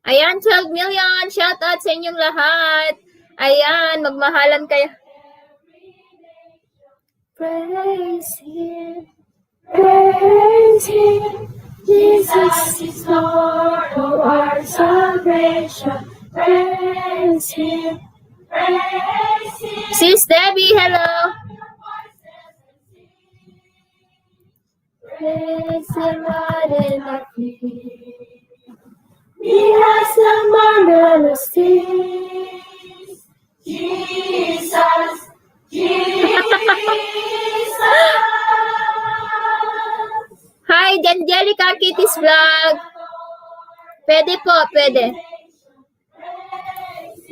Ayan, 12 million. Shout out sa inyong lahat. Ayan, magmahalan kayo. Praise Him, praise Him. Jesus is Lord of our salvation. Praise Him, praise Him. Sis Debbie, hello. Praise Him, Lord, in our feet. He has done marvelous things. Jesus, Jesus. Hi, Angelica Kitty's Vlog. Pwede po, pwede. Praise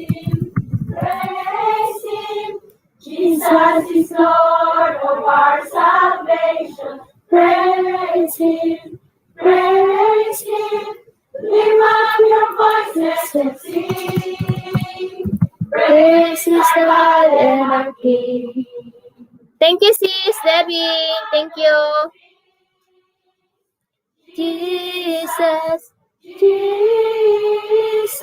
Him. Jesus is Lord of our salvation. Praise Him. Praise Him. Lift up your voices and sing. Praise His God and our King. Thank you, sis Debbie. Thank you. Jesus, Jesus.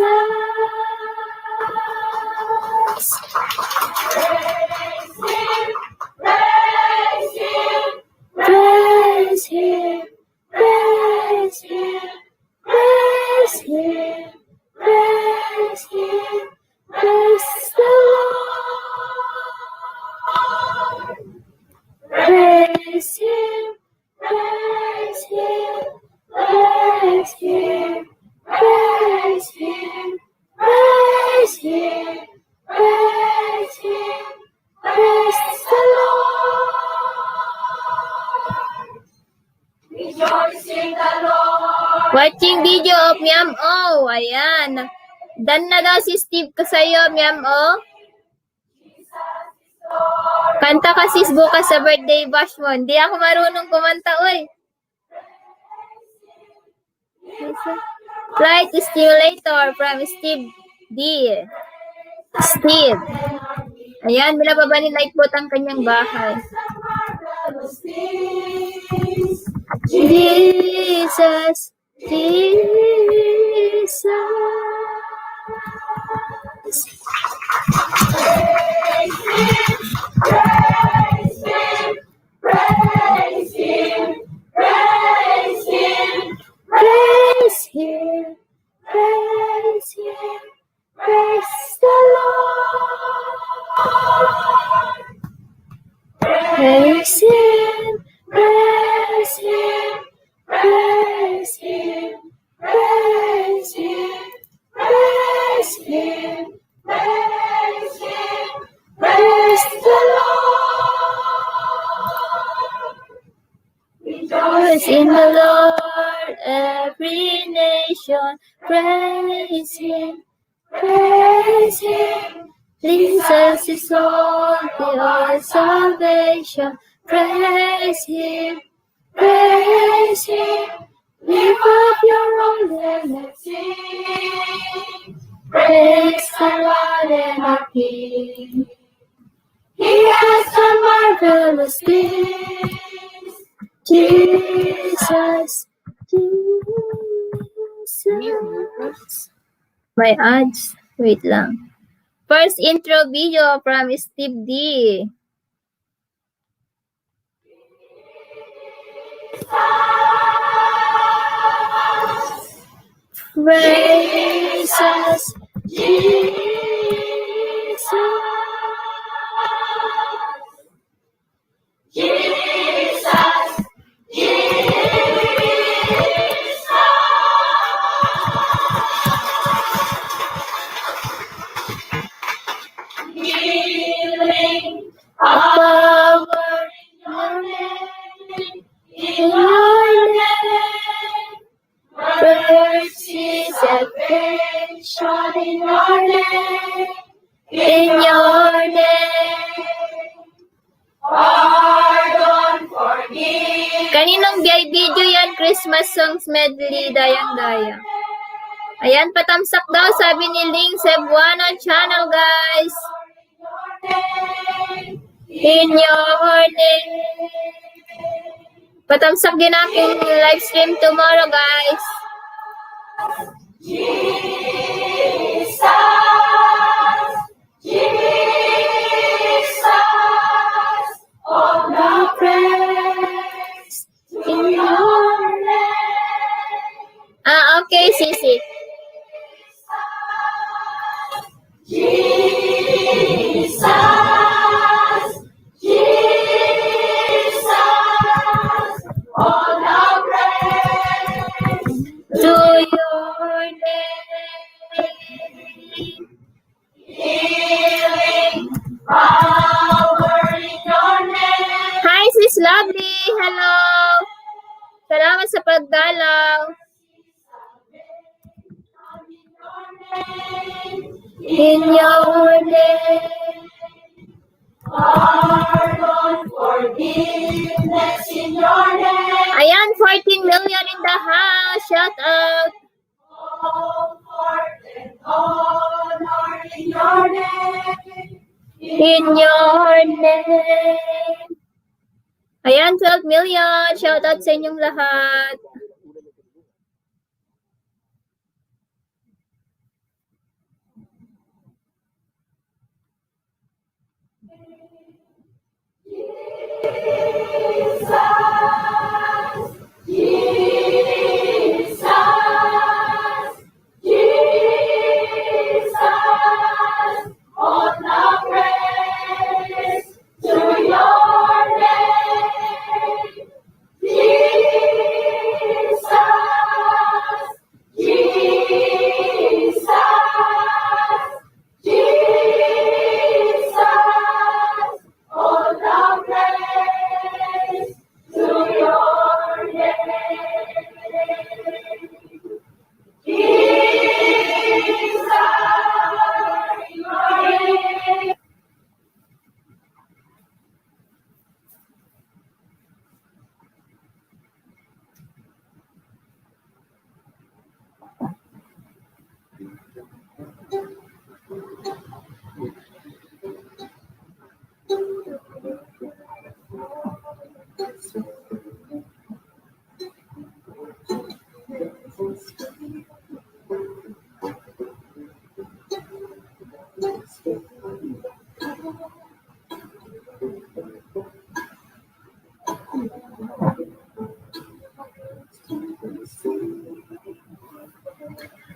Praise Him, praise Him, praise Him, praise Him, praise Him, praise the Lord. Praise Him, praise Him, praise Him, praise Him, praise Him, praise Him, praise the Lord. Rejoice in the Lord. Watching video of Miam O. Ayan. Dan na daw si Steve ko sa'yo, Miam O. Kanta ka sis bukas sa birthday bash mo. Hindi ako marunong kumanta, oy. Flight Stimulator from Steve D. Steve. Ayan, binababa ni Lightfoot ang kanyang bahay. Jesus, Jesus. Praise Him, praise Him, praise Him, praise Him, praise Him, praise the Lord. Praise Him, praise Him, praise Him, praise Him, praise Him, praise Him, praise the Lord. Rejoice in the Lord, every nation. Praise Him, praise Him. Jesus is all the our salvation. Praise Him, praise Him. Lift up your own and let's sing. Praise the Lord and our King. He has done marvelous things. Jesus, Jesus. My ads. Wait lang. First intro video from Steve D. Praise us, Jesus. Jesus, healing, power, your name, in your name, mercy, salvation in your name, in your name, pardon, forgive. Kaninong video yan? Christmas songs medley, dayang-dayang. Ayan, patamsak daw, sabi ni Ling Cebuano channel, guys. In your name. Patamsak din aking live stream tomorrow, guys. Jesus, Jesus. Sis Lovely, hello! Salamat sa pagdalaw. In your name, ayan, 14 million in the house. Shout out. In your name. Ayan, 12 million. Shout out sa inyong lahat.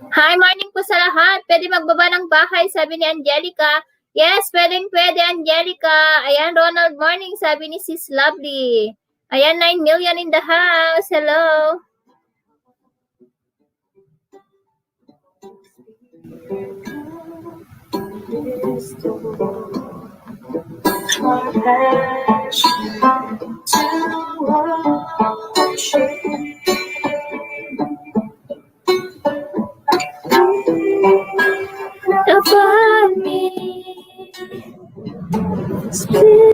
Hi, morning po sa lahat. Pwede magbaba ng bahay, sabi ni Angelica. Yes, pwede, Angelica. Ayan, Ronald, morning, sabi ni Sis Lovely. Ayan, 9 million in the house. Hello. Upon me, Spirit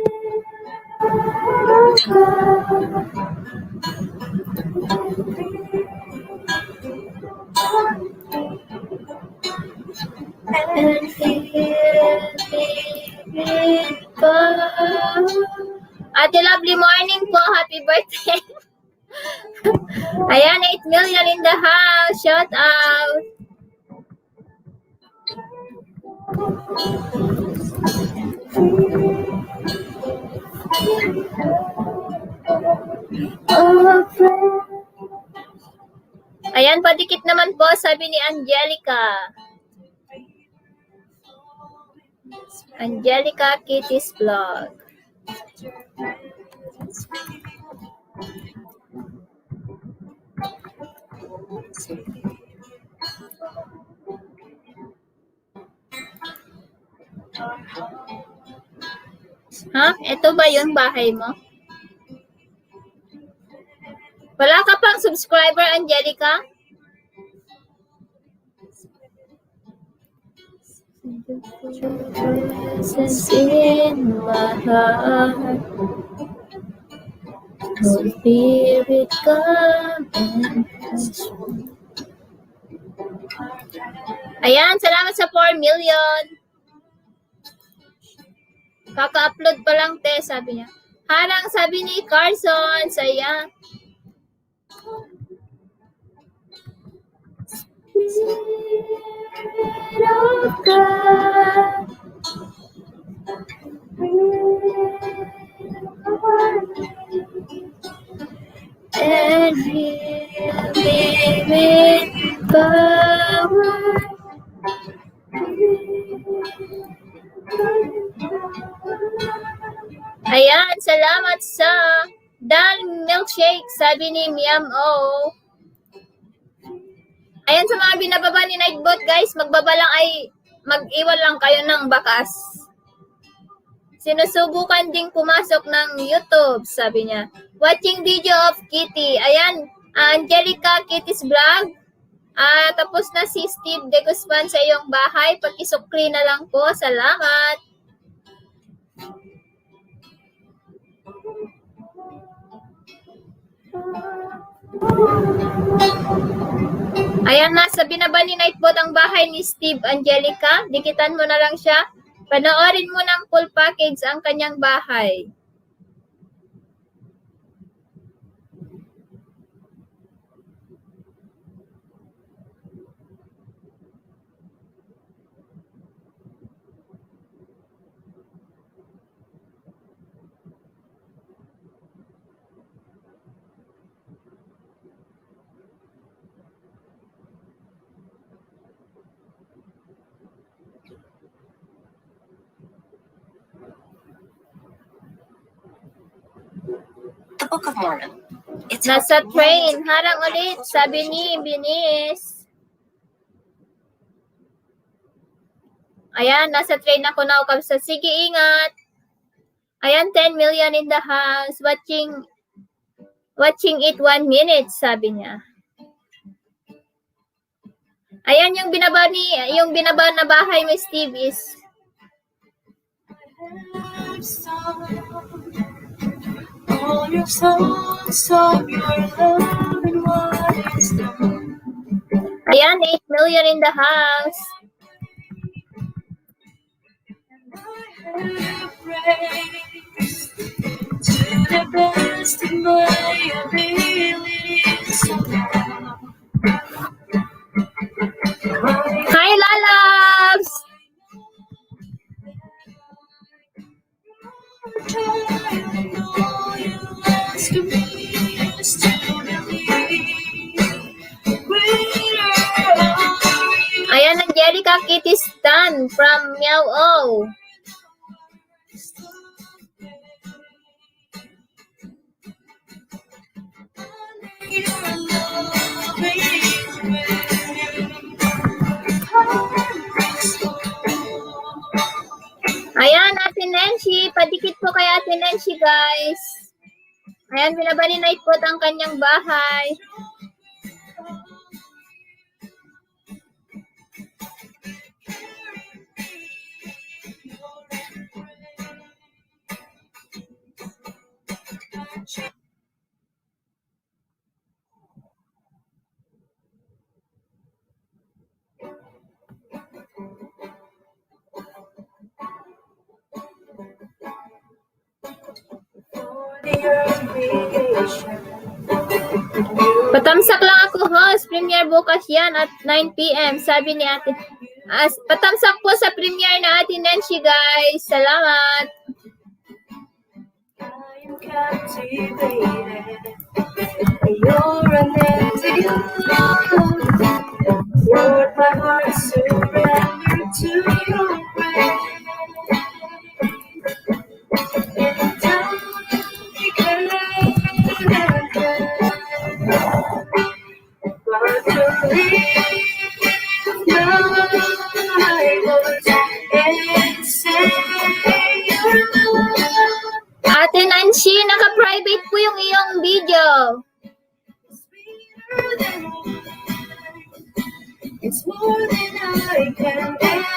of God. And fill me with power. Ate Lovely, morning po. Happy birthday. Ayan, 8 million in the house. Shout out. Ayan, padikit naman po, sabi ni Angelica. Angelica Kitty's Vlog. Ha? Ito ba yung bahay mo? Wala ka pang subscriber, Angelica? Presence in my heart. Holy Spirit, come and touch me. Ayan, salamat sa 4 million. Kaka-upload pa lang, te, sabi niya. Harang, sabi ni Carson, saya. Spirit of God. And heal me with power. Ayan, salamat sa Dal Milkshake, sabi ni Miam O. Ayan, sa mga binababa ni Nightbot, guys, magbaba lang ay mag-iwan lang kayo ng bakas. sinusubukan ding pumasok ng YouTube, sabi niya. Watching video of Kitty. Ayan, Angelica Kitty's vlog. Tapos na si Steve De Guzman sa iyong bahay. Pag-isukli na lang po. Salamat. Ayan, nasa Binabani Nightbot ang bahay ni Steve, Angelica. Dikitan mo na lang siya. Panoorin mo ng full package ang kanyang bahay. The Book of Mormon. It's Nasa train, harang ulit, sabi ni Binis. Ayan, nasa train ako na ukap sa. Sige, ingat. Ayan, 10 million in the house. Watching it 1 minute, sabi niya. Ayan, yung binaba na bahay ni Steve is all your songs of your love and what is done. ayan, 8 million in the house. I praise to the best of my abilities somehow. Hi, Lalabs! Ayan, Angelica Kitty Stan from Meow O. Ayan, Ate Nancy. Padikit po kay Ate Nancy, guys. Ayan, Binabani Nightbot ang kanyang bahay. Patamsak lang ako, host. Premiere bukas yan at 9 p.m. Sabi ni Ate. Patamsak po sa premiere na Ate Nancy, guys. Salamat. I'm captivated. You're an empty love. Lord, my heart surrendered to your grace. Ate Nancy, naka-private po yung iyong video.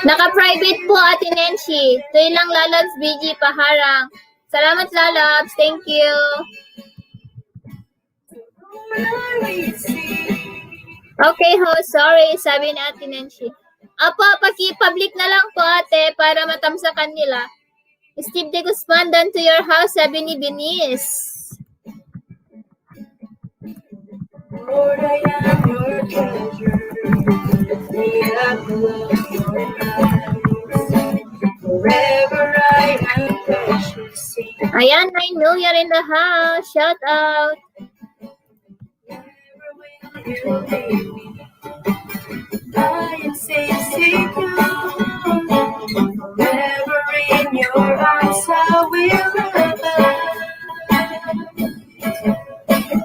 Naka-private po, Ate Nancy. Ito lang Lalabs BG paharang. Salamat, Lalabs. Thank you. Okay, ho. Sorry, sabi ni Ate Nancy. Apo, paki-public na lang po, ate, para matamsakan nila. Steve De Guzman, down to your house, sabi ni Benice. Lord, I am your treasure, the apple of your eyes. Forever I am precious. Ayan, 9 million in the house. Shout out. Never will you leave me. I am safe, secure. Forever in your arms I will abide.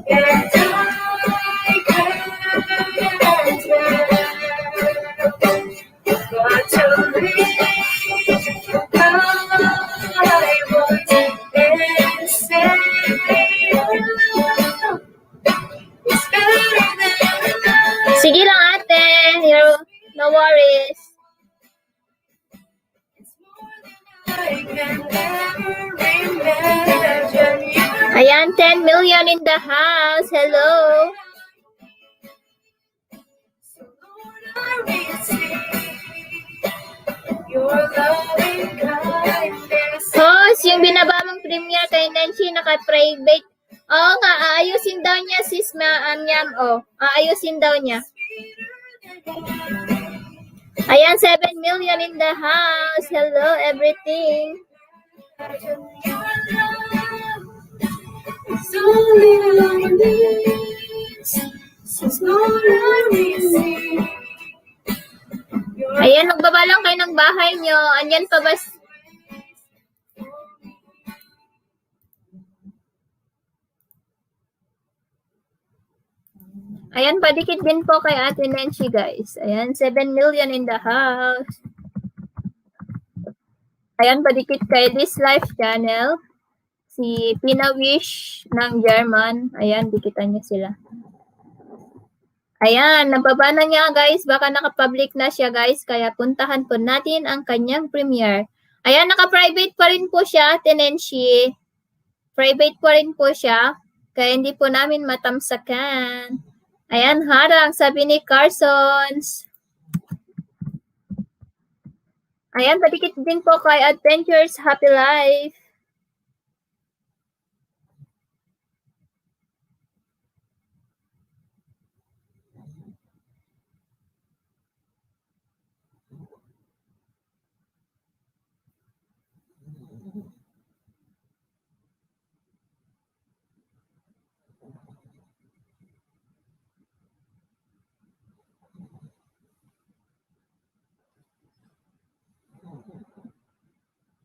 And I can't bear but to live can never imagine you. Ayan, 10 million in the house. Hello. So Lord, I receive your loving kindness. Host, yung binaba mong premiere kay Nancy, naka-private. Oo nga, aayusin daw niya sis Ma'am. Aayusin daw niya. Ayan, 7 million in the house. Hello, everything. Your love is only I need. Since Lord, I receive your Ayan, magbaba lang kayo ng bahay nyo. Andyan pa ba? Ayan, padikit din po kay Ate Nancy, guys. Ayan, 7 million in the house. Ayan, padikit kay This Life Channel. Si Pina Wish ng German. Ayan, dikitan niyo sila. Ayan, nababa na niya, guys. Baka naka-public na siya, guys. Kaya puntahan po natin ang kanyang premiere. Ayan, naka-private pa rin po siya, Ate Nancy. Private pa rin po siya. Kaya hindi po namin matamsakan. Ayan, harang, sabi ni Carsons. Ayan, padikit din po kay Adventures Happy Life.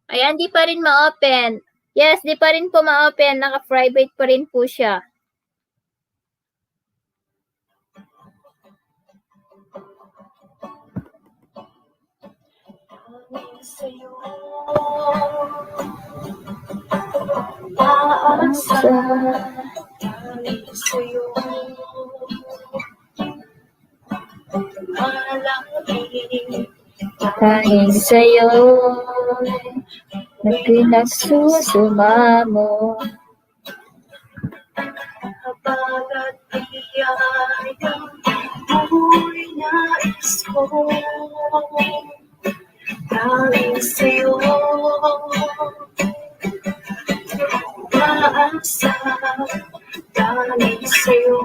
Ayan, di pa rin ma-open. Yes, di pa rin po ma-open. Naka-private pa rin po siya. sa'yo. Aasa galing sa'yo. Malaki Kahit sa'yo, na pinagsusumamo. Habagat biyayang ako'y nais ko. Galing sa'yo, umaasa, galing sa'yo.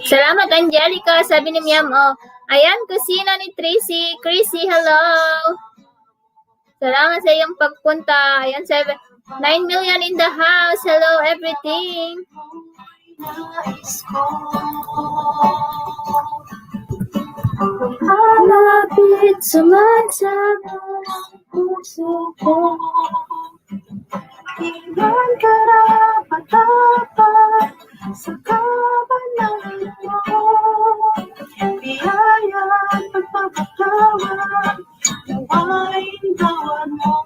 Salamat, Angelica. Sabi ni Miam, oh. Ayan, kusina ni Tracy. Chrissy, hello. Salamat sa iyong pagpunta. Ayan, 9 million in the house. Hello, everything. Malapit sumasama ang puso ko. Ilan karapat-dapat sa kabanan mo. Biyaya at pagpapatawad, nawain gawan mo.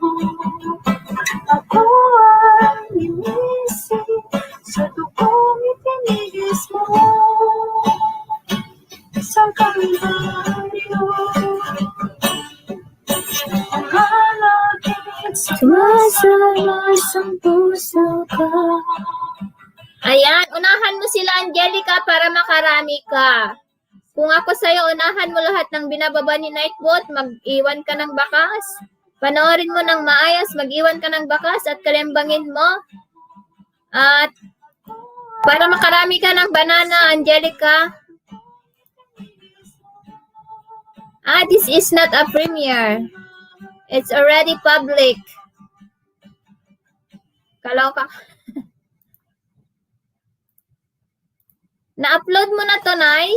Ako ang inisip sa dugong itinigis mo. Sa Kalbaryo, ang halagit sumasama sa puso ko. Ayan, unahan mo sila, Angelica, para makarami ka. Kung ako sa'yo, unahan mo lahat ng binababa ni Nightbot, mag-iwan ka ng bakas. Panoorin mo ng maayos, mag-iwan ka ng bakas at kalimbangin mo. At para makarami ka ng banana, Angelica. This is not a premiere. It's already public. Kaloka. Na-upload mo na to, Nay?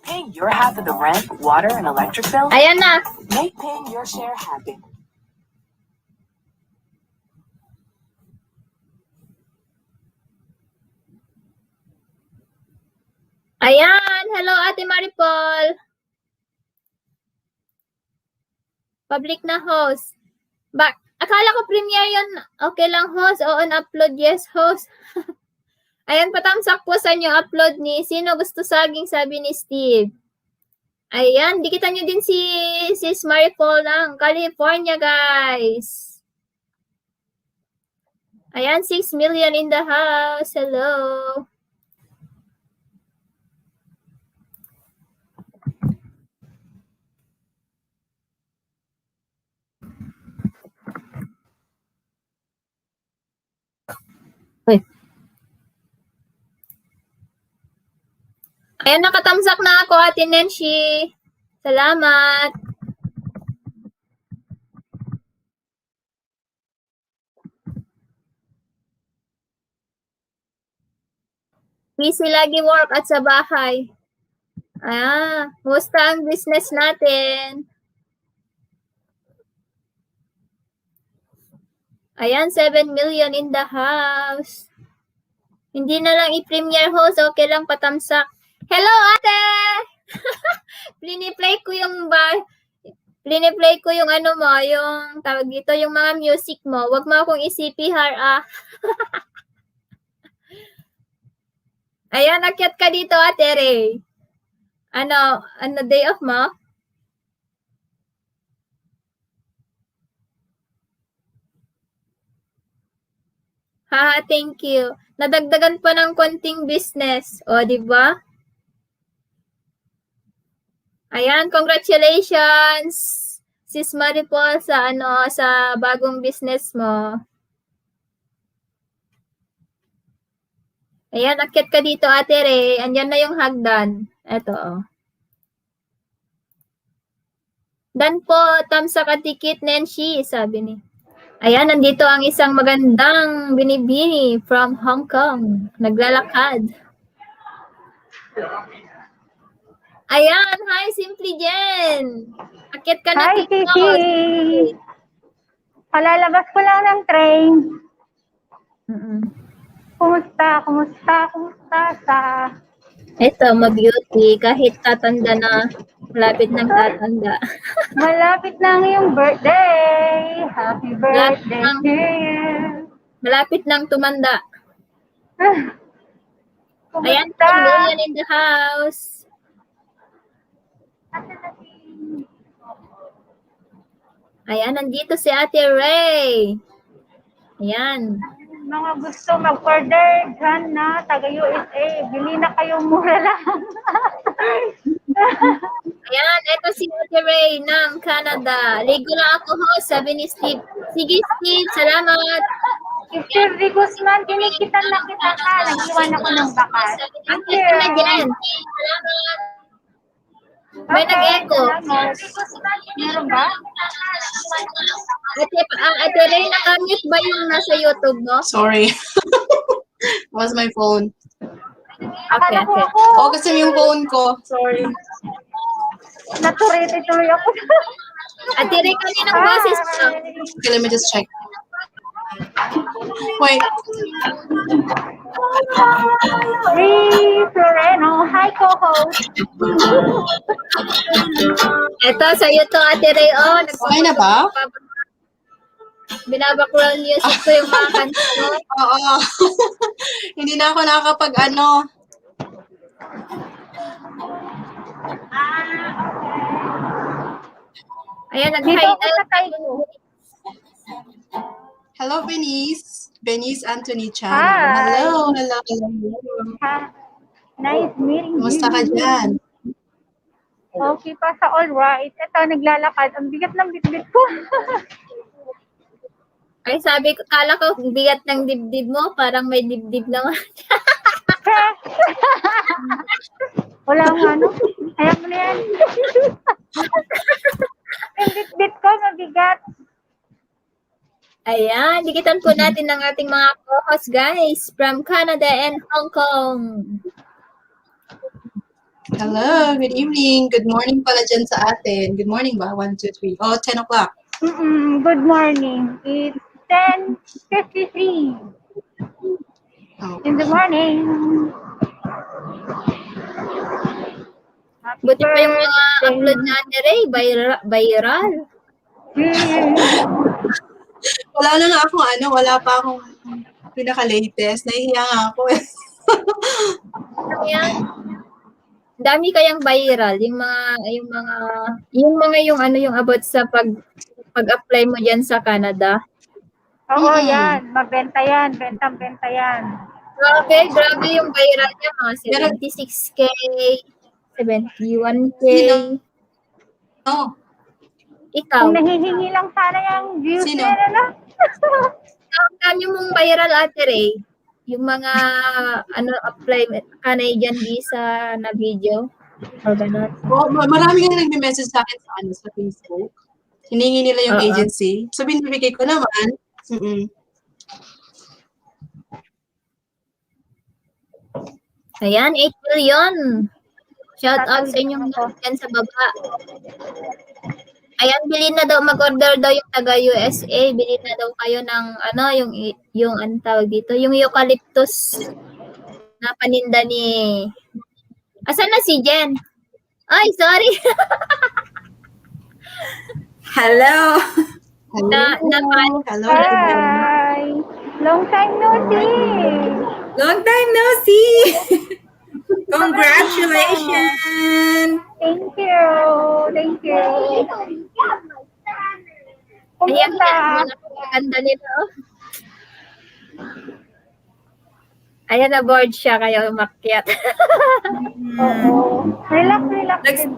Paying your half of the rent, water, and electric bill? Ayan na. Make paying your share happen. Ayan. Hello, Ate Maripol. Public na host. Akala ko premiere yun. Okay lang, host. Oo, upload. Yes, host. Ayan, patamsak po sa inyo upload ni Sino Gusto Saging, sabi ni Steve. Ayan, dikitan nyo din si Maripol ng California, guys. Ayan, 6 million in the house. Hello. Uy. Ayan, nakatamsak na ako, Ate Nenshi. Salamat. Busy lagi work at sa bahay. Musta ang business natin? Ayan, 7 million in the house. Hindi na lang i-premiere host, okay lang patamsak. Hello, ate! Pliniplay ko yung ano mo, yung tawag dito, yung mga music mo. Huwag mo akong i-CPR, ah. Ayan, akyat ka dito, Ate Ray. Ano day off mo? Thank you. Nadagdagan pa ng konting business. O, di ba? Ayan, congratulations, Sis Maripol, sa bagong business mo. Ayan, akyat ka dito, Ate Ray. Andyan na yung hagdan. Eto, oh. Dan po, tamsak at tikit, Nenshi, sabi ni. Ayan, nandito ang isang magandang binibini from Hong Kong. Naglalakad. Ayan, hi, Simply Jen. Akyat ka na Hi, dito. Kiki. Palalabas ko lang ng train. Kumusta sa... Ito, mag-beauty. Kahit tatanda na, malapit ng tatanda. Malapit na yung birthday. Happy birthday to you. Malapit nang tumanda. Ayan, Kumusta? 10 million in the house. Ayan, nandito si Ate Ray. Ayan. Mga gusto mag-order dyan na taga-USA. Bili na kayo, mura lang. Ayan, ito si Ate Ray ng Canada. Ligo lang ako, host, sabi ni Steve. Sige, Steve, salamat. Steve D. Guzman, kinikitan na kita ka. Nag-iwan ako ng bakas. Thank you. Ito na dyan. Salamat. May nag-echo. Meron ba? Ate Ray, nakamute ba yung nasa YouTube, no? Sorry. That was my phone. Okay, okay. Oh, kasi yung phone ko. Sorry. Naturity-tuloy ako. Ate Ray, kaninang boses mo? Okay, let me just check. Wait. Ray Floreno, hi co-host. Ito, sa'yo to, Ate Ray. Oh, Okay na ba? Binabackground music ko yung mga kanta mo. Oo. Hindi na ako nakakapag-ano. Ayan, Dito nag-hi ako sa tayo. Hello, Benice. Benice Anthony Chan. Hi. Hello. Nice meeting you. Kumusta ka dyan? Okay pa sa all right. Ito, naglalakad. Ang bigat ng bitbit ko. Ay, sabi ko, kala ko, bigat ng dibdib mo, parang may dibdib naman. Wala nga, ano? Kaya mo na yan. Yung bitbit ko, mabigat. Ayan, dikitan po natin ng ating mga co-hosts, guys, from Canada and Hong Kong. Hello. Good evening. Good morning pala dyan sa atin. Good morning ba? 1, 2, 3. Oh, 10 o'clock. Good morning. It's 10:53 Oh. in the morning. Happy Buti pa yung mga birthday. upload natin, Ray, viral. Wala na nga akong wala pa akong pinaka-latest. Nahihiya nga ako eh. Ano yan? Dami kayang viral yung about sa pag-apply mo diyan sa Canada. Oo, Mm-mm. yan. Mabenta yan. Bentang-benta yan. Grabe yung viral niya, mga Pero- 76K, 71K. Sino? Oh, Ikaw, Kung nahihingi lang sana yung views Sino? niya, ano? ang dami mong viral, Ate Ray. Yung mga apply Canadian visa na video. O ganun. marami nga nagme-message sa akin sa Facebook. Hiningi nila yung Oo. agency. So, binibigay ko naman. Mm-mm. Ayan, 8 million. Shout out sa inyong lahat dyan sa baba. Ayan, bilhin na daw, mag-order daw yung taga-USA. Bilhin na daw kayo ng, yung ano tawag dito, yung eucalyptus na paninda ni... Asan na si Jen? Ay, sorry. Hello. Hello. Hi! Long time no see! Long time no see. Congratulations. Thank you! Thank you! Ayan, Kumusta? maganda nila. Oh. Ayan, na-board siya, kaya umakyat. Oo. Relax din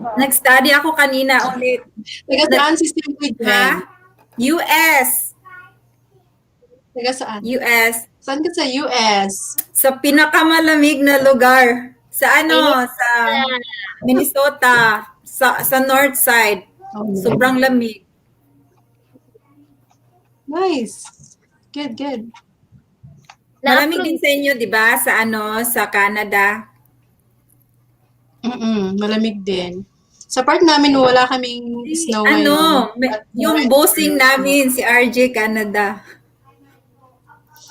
ba? Nag-study ako kanina ulit. Taga saan si Steve Ha? US. Taga saan? US. Saan ka sa US? Sa pinakamalamig na lugar. Sa sa Minnesota. Sa north side. Sobrang lamig. Nice. Good. Malamig din sa inyo, di ba? Sa sa Canada. Malamig din. Sa part namin, wala kaming snow Yung bossing namin, si RJ Canada.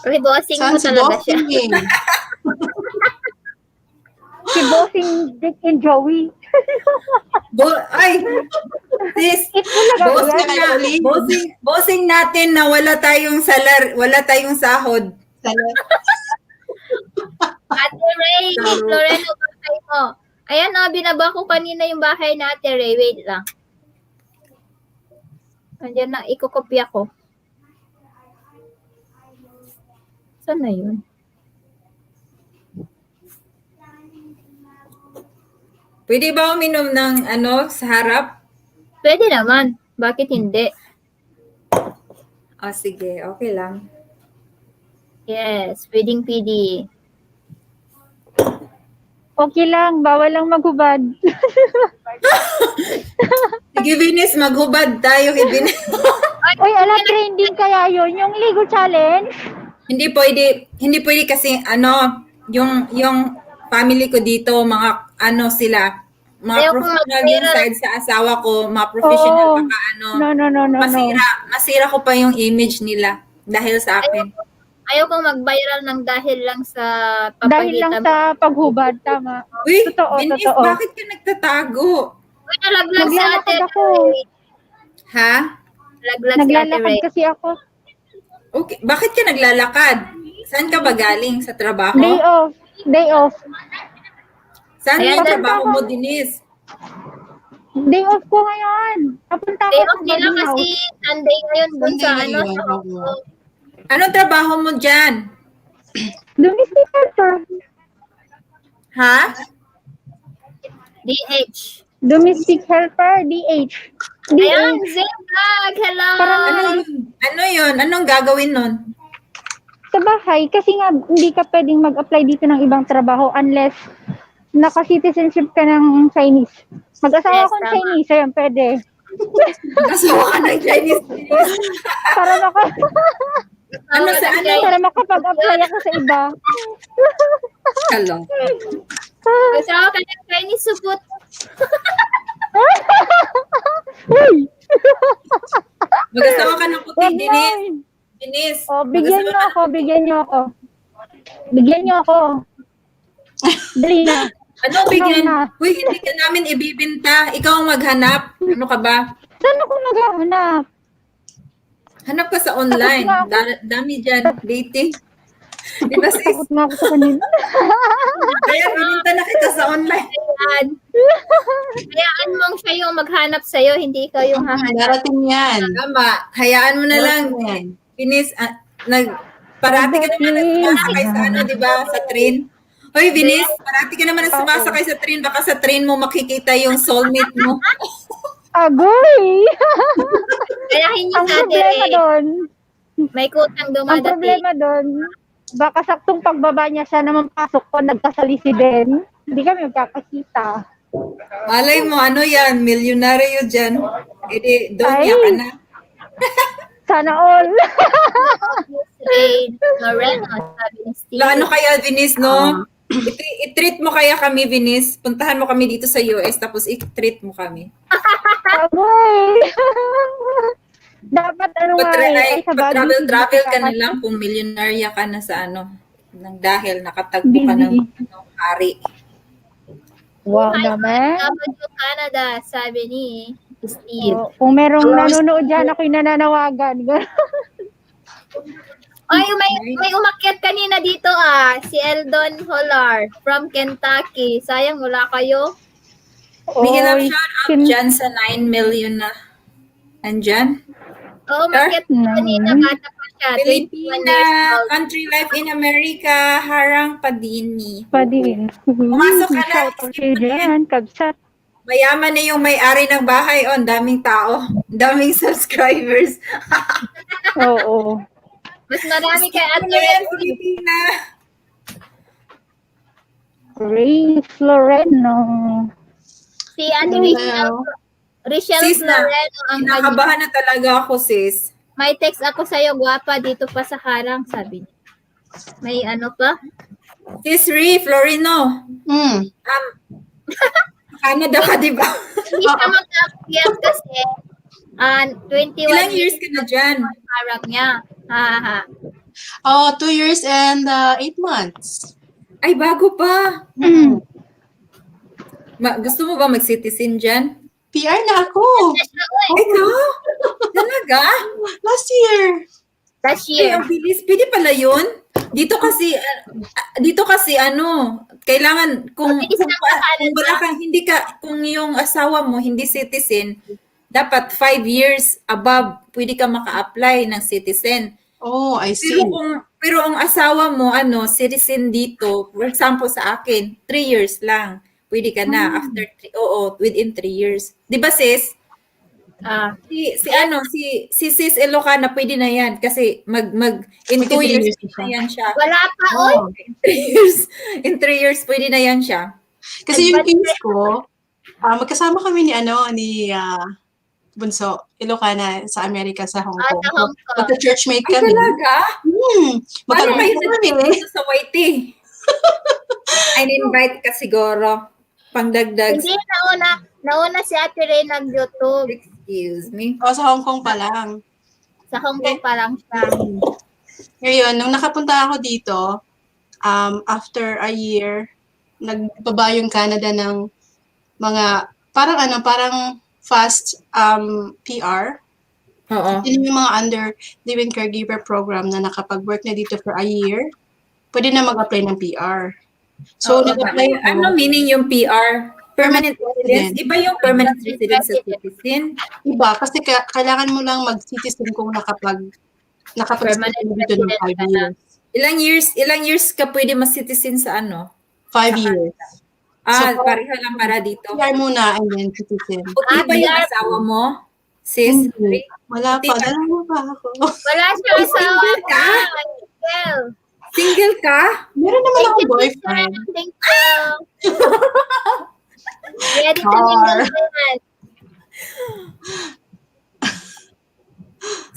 Bossing Saan mo si talaga siya. Bossing? Si Bossing Dick and Joey. Sis, Bossing na kayo ulit. bossing natin na wala tayong sahod. Ate Ray, Loreno, bahay mo. Ayan, binaba ko kanina yung bahay na Ate Ray. Wait lang. Andiyan na, ikukopya ko. Saan na yun? Pwede ba uminom ng sa harap? Pwede naman. Bakit hindi? Sige. Okay lang. Yes, pwedeng-pwede. Okay lang, bawal lang maghubad. Sige, Venus, maghubad tayo kay Venus. Uy, trending kaya yun? Yung Ligo Challenge? Hindi pwede kasi yung family ko dito, mga sila, mga Ayaw kong professional mag-viral. yung side sa asawa ko, mga professional, Oo. baka No. masira ko pa yung image nila dahil sa akin. Ayaw kong mag-viral ng dahil lang sa Dahil lang sa paghubad, tama. Uy, Totoo, Venus, totoo. bakit ka nagtatago? Uy, nalaglag sa Ate Naglalakad ako. Ray. Ha? Nalaglag sa Ate Naglalakad Ray. kasi ako. Okay, bakit ka naglalakad? Saan ka ba galing? Sa trabaho? Day off. Saan Ayan, yung trabaho mo, Denise? Day off ko ngayon. Papunta ako Day sa off nila boarding kasi house. Sunday ngayon dun sa Sunday ngayon, sa Hong oo. Kong. Anong trabaho mo dyan? Domestic helper. Ha? DH. Domestic helper, DH. Ayan, DH. Zebag, hello! Ano yun? Anong gagawin nun? Sa bahay, kasi nga hindi ka pwedeng mag-apply dito ng ibang trabaho unless naka-citizenship ka ng Chinese. Mag-asawa Yes, akong tama. Chinese, ayun, pwede. Kasawa ka ng Chinese. Para Ano? makapag-apply ako sa iba. Hello. Kasama ka ng Chinese supot. Uy! Mag-asawa ka ng puti, Wag Denise. na. Denise. Oh, bigyan niyo ako. Bigyan niyo ako. Dali na. Ano bigyan? Ano na? Uy, hindi ka namin ibibinta. Ikaw ang maghanap. Ano ka ba? Saan ako maghahanap? Hanap ka sa online. Tapos Dami dyan. Dating. Di ba sis? Takot nga ako sa kanila. Kaya bininta na kita sa online. Ayan. Hayaan mong siya yung maghanap sa'yo, hindi ikaw yung hahanap. Darating yan. Tama. Hayaan mo na lang. Darating yan. Vinis, parati ka naman na sumasakay sa ano, di ba? Sa train. Hoy, Vinis, parati ka naman na sumasakay sa train. Baka sa train mo makikita yung soulmate mo. Agoy! Kayahin niyo Ang sa problema atin. doon, May kutang ang dumadating. problema doon, baka saktong pagbaba niya siya naman pasok ko, nagkasalisi din. Hindi kami magkakakita. Malay mo, ano yan? Milyonaryo dyan. E di, doon Ay. niya ka na. Sana all. Rain Moreno, sabi ni Steve. Ano kaya, Vinis, no? I-treat mo kaya kami, Vinis. Puntahan mo kami dito sa US, tapos i-treat mo kami. Agoy! Dapat ano nga eh, ay sa Baguio. Travel ka na lang kung milyonarya ka na sa ano. Nang dahil nakatagpo ka ng hari. Wow naman. Baguio, Canada, sabi ni Steve. Oh, kung merong nanonood dyan, ako'y nananawagan. Ay, may umakyat kanina dito si Eldon Hollar from Kentucky. Sayang wala kayo. Bigyan lang Oy, shout out dyan sa 9 million na. Andyan? Oo, umakyat kanina, bata pa siya. 21 Filipina, years old. Country Life in America, Harang Padini. pa din. Pumasok ka na. Shout out kayo dyan, kabsat. Mayaman na yung may-ari ng bahay. Oh, ang daming tao. Ang daming subscribers. Oo. Mas marami kay Ate Ayan, Ren. Filipina. Ray Floreno. Si Ate Richelle Sis na, Floreno ang kinakabahan na talaga ako, sis. may text ako sa'yo, guwapa, dito pa sa harang, sabi niya. May ano pa? Sis Ri, Florino. Canada ka, di ba? Hindi siya mag-akyat kasi 21 Ilang years ka na dyan? harang niya. Ha. Oh, 2 years and 8 months. Ay, bago pa. Gusto mo ba mag-citizen dyan? PR na ako. Ikaw? Talaga? Last year. Last Ay, year. ang bilis. Pwede pala yun? Dito kasi ano, kailangan kung wala kang, hindi ka, kung yung asawa mo hindi citizen, dapat 5 years above pwede ka maka-apply ng citizen. Oh, I see. Pero ang asawa mo ano, citizen dito, for example sa akin, 3 years lang. Pwede ka na after within 3 years. 'Di ba sis? Si Sis Ilocana pwede na 'yan kasi in 2 years na 'yan siya. Wala pa, In 3 years pwede na 'yan siya. Kasi yung case ko, magkasama kami ni Bunso, Ilocana sa Amerika, sa Hong Kong. Sa Hong Kong. Magka-churchmate Ay, kami. talaga? Paano kayo kami. dito sa Whitey? I invite ka siguro. Pangdagdag. Hindi, nauna si Ate Ray nag-YouTube. Excuse me. Sa Hong Kong pa lang. Sa Hong Kong pa lang siya. Ngayon, nung nakapunta ako dito, after a year, nagbaba yung Canada ng mga, parang fast PR. Oo. Yun yung mga under live-in caregiver program na nakapag-work na dito for a year, pwede na mag-apply ng PR. So, nag-apply ako. Ano meaning yung PR? Permanent residence? Iba yung permanent residence sa citizen? Iba, kasi kailangan mo lang mag-citizen kung nakapag-citizen dito ng 5 years. Ilang years ka pwede mas-citizen sa ano? 5 years. So, pareho lang para dito. PR muna and then citizen. Puti ba yung asawa mo? Sis? Wala pa. Dalawa pa ako. Wala siya asawa. Single ka? Single ka? Meron naman akong boyfriend. Thank you. Ready to mingle naman.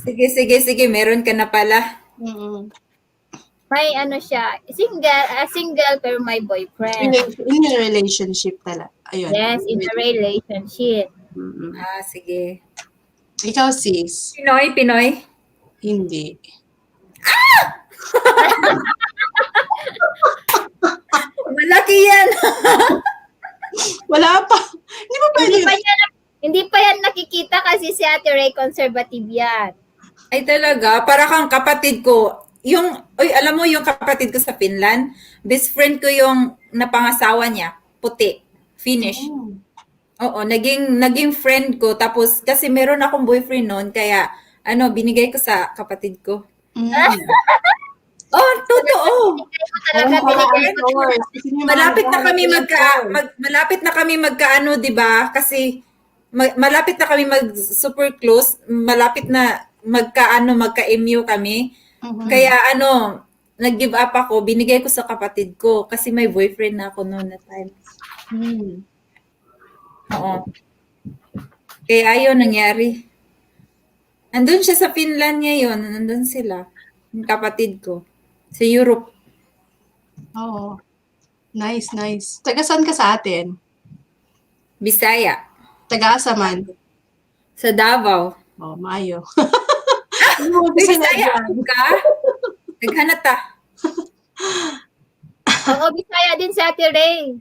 Sige. Meron ka na pala. May ano siya, single pero may boyfriend. In a relationship talaga. Ayun. Yes, in a relationship. Sige. Ikaw, sis? Pinoy? Hindi. Malaki yan. Wala pa. Hindi pa pwede. Hindi pa yan nakikita kasi si Ate Ray conservative yan. Ay talaga, para kang kapatid ko. alam mo yung kapatid ko sa Finland, best friend ko yung napangasawa niya, puti, Finnish. Oo, naging friend ko. Tapos, kasi meron akong boyfriend noon, kaya, binigay ko sa kapatid ko. Oh, totoo. Malapit na kami magkaano, 'di ba? Kasi malapit na kami mag super close, malapit na magka-MU kami. Kaya nag-give up ako, binigay ko sa kapatid ko kasi may boyfriend na ako noon na time. Oo. Kaya ayun nangyari. Andun siya sa Finland ngayon, nandun sila, yung kapatid ko. Sa Europe. Oo. Nice. Taga saan ka sa atin? Bisaya. Taga-asa man? Sa Davao. Oh, maayo. Bisaya ka? Naghanata. Oo, Bisaya din sa Ate Ray.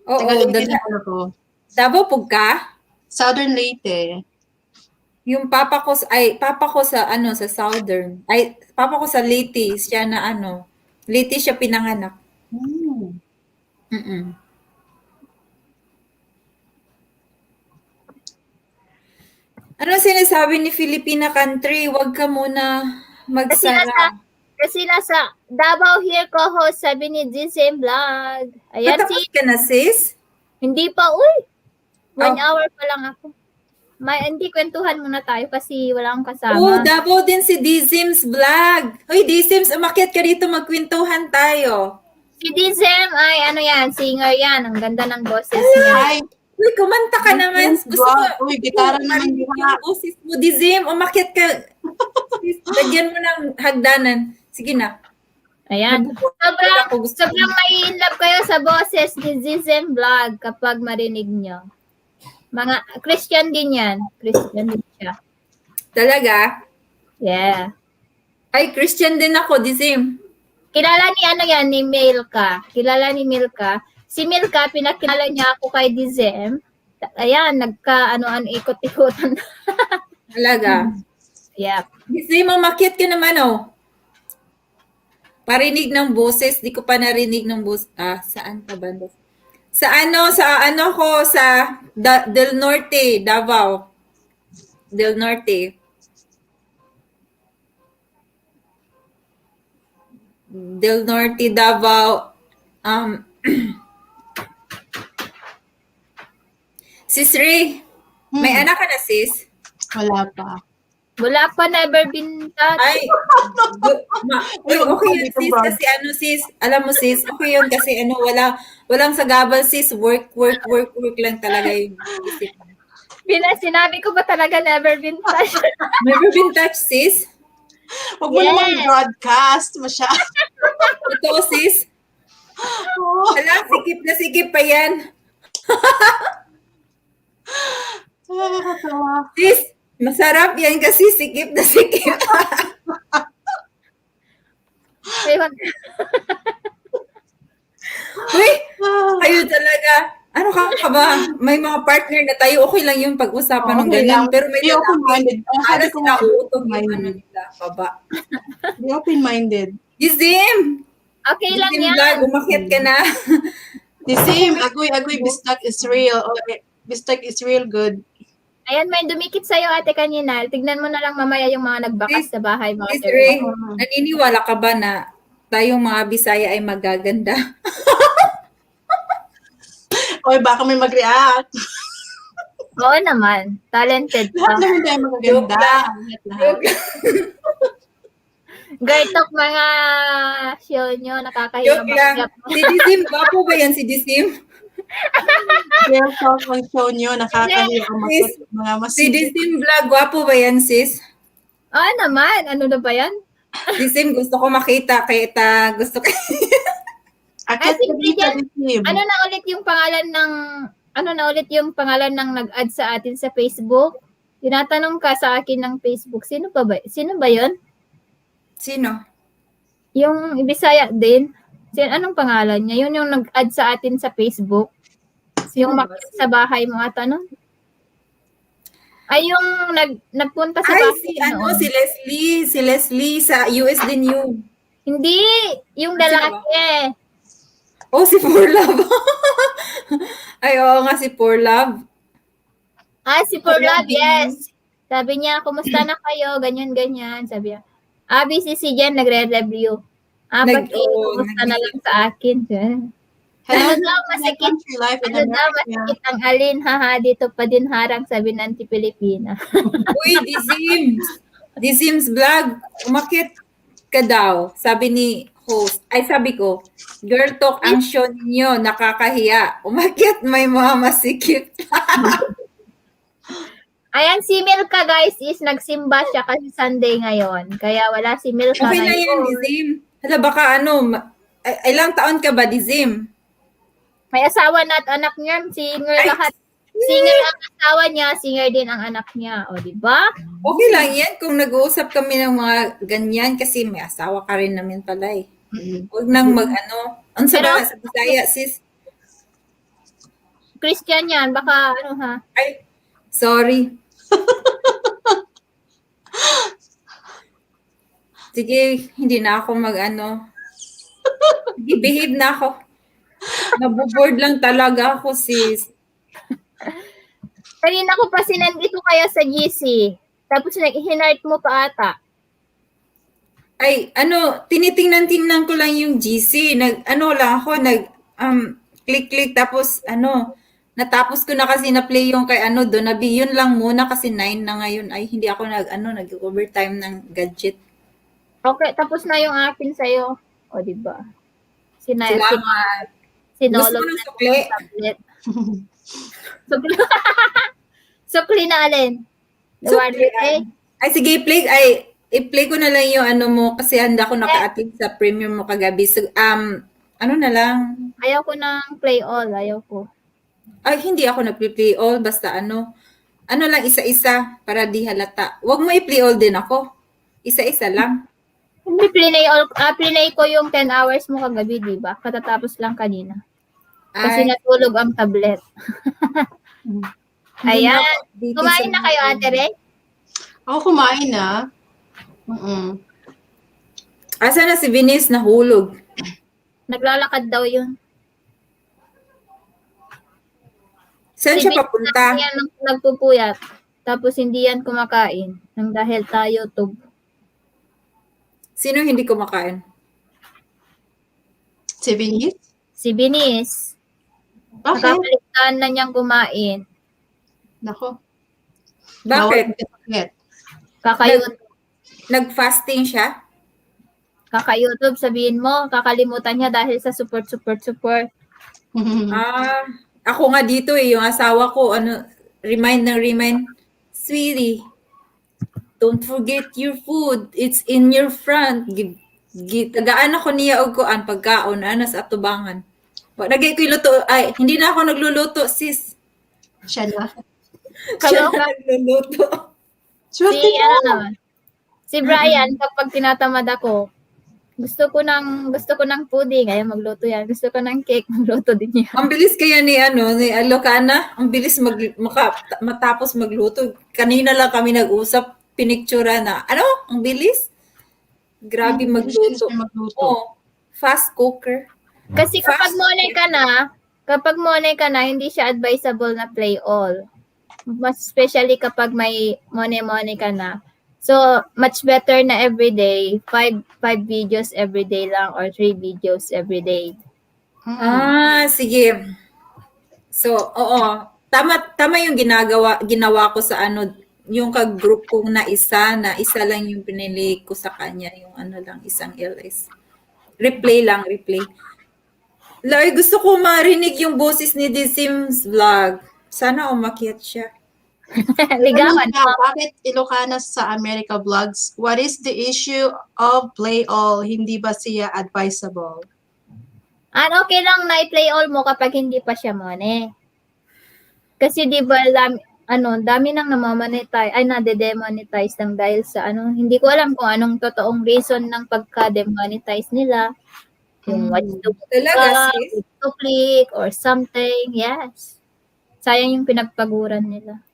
Oo, ako. Davao po ka? Southern Leyte. Yung papa ko sa sa Southern. Papa ko sa Leyte, siya na Leyte siya pinanganak. Ano sinasabi ni Filipina Country? Huwag ka muna magsara. Kasi nasa Davao here co-host, sabi ni Gisem Vlog. Ayan, Matapos ka na, sis? Hindi pa, 1 hour pa lang ako. Hindi kwentuhan muna tayo kasi wala akong kasama. Oh, Davao din si Dizim's Vlog. Hoy, Dizim's, umakyat ka dito, magkwentuhan tayo. Si Dizem ay singer yan. Ang ganda ng boses niya. Uy, kumanta ka naman. Gusto ko. Uy, gitara naman yung boses mo, Dizim, umakyat ka. Lagyan mo ng hagdanan. Sige na. Ayan. Sobrang may in love kayo sa boses ni Dizem Vlog kapag marinig nyo. Mga Christian din yan. Christian din siya. Talaga? Yeah. Ay, Christian din ako, Dizim. Kilala ni Milka. Kilala ni Milka. Si Milka, pinakilala niya ako kay Dizem. Ayan, ikot-ikotan. Talaga? Yep. Dizem, umakyat ka naman, Parinig ng boses. Di ko pa narinig ng boses. Saan ka ba? Sa Del Norte, Davao. Del Norte. Del Norte, Davao. Sis Ray, may anak ka na, sis? Wala pa. Wala pa, never been touched. Ay, okay yun, sis, kasi sis, alam mo, sis, okay yun, kasi walang sagabal, sis, work lang talaga yung isip. Sinabi ko ba talaga never been touched? Never been touched, sis? Huwag mo naman broadcast masyado. Ito, sis. Alam, sikip pa yan. Sis, masarap yan kasi sikip na sikip. Uy, kayo talaga. Ano ka ba? May mga partner na tayo, okay lang yung pag-usapan ng ganyan. Pero may open-minded. Para sila uutog yung nila, baba. Be open-minded. Dizim! Okay lang yan. Vlog, umakyat ka na. Dizim, agoy, bistak is real. Bistak is real good. Ayan, may dumikit sa'yo, ate, kanina. Tignan mo na lang mamaya yung mga nagbakas sa bahay. Sis Ray, naniniwala ka ba na tayong mga Bisaya ay magaganda? Oy, baka may mag-react. Oo naman. Talented pa. Lahat naman tayo magaganda. Lahat. Gertok, mga show nyo, nakakahiya. Joke lang. Si Dizim, gwapo ba yan si Dizim? Gertok, ang show nyo, nakakahiya. Mga Si Dizim Vlog, gwapo ba yan, sis? Naman. Ano na ba yan? Dizim, gusto ko makita. Kaya gusto ko. Ano na ulit yung pangalan ng nag-add sa atin sa Facebook? Tinatanong ka sa akin ng Facebook, sino ba 'yon? Sino? Yung Bisaya din. Anong pangalan niya? Yun yung nag-add sa atin sa Facebook. Yung makita sa bahay mo at ano? Ay, yung nagpunta sa Ay, bahay si ano, noon. si Leslie sa US din yun. Hindi, yung Sino ba? lalaki. Oh, si For Love. Ay, oo nga, si For Love. Ah, si For For Love Love, din yes. Sabi niya, kumusta na kayo? Ganyan. Sabi niya, busy si Jen, nagre-review. Ba't kumusta na lang sa akin? Ano daw, masakit. Country life in Ano daw, America. masakit ang alin, haha, dito pa din harang, sabi ng Pilipina. Uy, di Sims vlog, umakit ka daw, sabi ni host. Ay, sabi ko, girl talk ang show ninyo, nakakahiya. Umakit, may mga masikip. Ayan, si Milka, guys, is nagsimba siya kasi Sunday ngayon. Kaya wala si Milka Okay na yan, ngayon. Dizim. Hala, baka ilang taon ka ba, Dizim? May asawa na at anak niya, singer lahat. Singer ang asawa niya, singer din ang anak niya. O, di ba? Okay lang yan kung nag-uusap kami ng mga ganyan kasi may asawa ka rin namin pala eh. Huwag nang Ang sabi sa Bisaya, sis. Christian yan, baka ha. Ay, sorry. Sige, hindi na ako Sige, behave na ako. Naboboard lang talaga ako, sis. Kanina ko pa sinandito kaya sa GC. Tapos hinart mo pa ata. Ay, tinitingnan ko lang yung GC. Click, tapos natapos ko na kasi na-play yung kay Donabi. Yun lang muna kasi 9 na ngayon. Ay, hindi ako nag-overtime ng gadget. Okay, tapos na yung akin sa'yo. O, diba? Salamat. Sinolog Gusto mo ng sukli? Sukli na alin? Ay, sige, i-play ko na lang yung mo kasi handa ko naka-attend sa premium mo kagabi. So, na lang? Ayaw ko ng play all. Ayaw ko. Ay, hindi ako nag-play all. Basta lang, isa-isa para di halata. Huwag mo i-play all din ako. Isa-isa lang. Hindi, plinay ko yung 10 hours mo kagabi, di ba? Katatapos lang kanina. Kasi natulog ang tablet. Ayan. Kumain na kayo, Ate Rey? Ako kumain na. Asa na si Venice nahulog? Naglalakad daw yun. Saan siya papunta? Yan nagpupuyat. Tapos hindi yan kumakain. Nang dahil tayo tub. Sino hindi kumakain? Si Venice? Si Venice. Okay. Nakakaligtaan na niyang kumain. Nako. Bakit? Kaka-YouTube. Nag-fasting siya? Kaka-YouTube, sabihin mo, kakalimutan niya dahil sa support. Ako nga dito yung asawa ko, remind, sweetie, don't forget your food. It's in your front. Tagaan ako niya og kuan pagkaon sa atubangan. Nagay ko luto. Ay, hindi na ako nagluluto, sis. Siya na. Siya na nagluluto. Si Brian, kapag tinatamad ako, gusto ko ng pudding, ay magluto yan. Gusto ko ng cake, magluto din yan. Ang bilis kaya ni Alocana, ang bilis matapos magluto. Kanina lang kami nag-usap, pinictura na. Ang bilis? Grabe magluto. Oh, fast cooker. Kasi kapag monay ka na, hindi siya advisable na play all. Mas especially kapag may money ka na. So, much better na everyday, 5 videos everyday lang or 3 videos everyday. Sige. So, oo. Tama yung ginawa ko sa yung kag-group kong na isa lang yung pinili ko sa kanya, yung isang LS. Replay. Lord, gusto ko marinig yung boses ni Dizim's vlog. Sana umakyat siya. Ligawan. Bakit Ilocana sa America Vlogs? What is the issue of play all? Hindi ba siya advisable? Okay lang na i-play all mo kapag hindi pa siya money. Kasi di ba dami nang namamonetize, nade-demonetize lang dahil sa hindi ko alam kung anong totoong reason ng pagka-demonetize nila. Yung watch to click or something. Yes. Sayang yung pinagpaguran nila.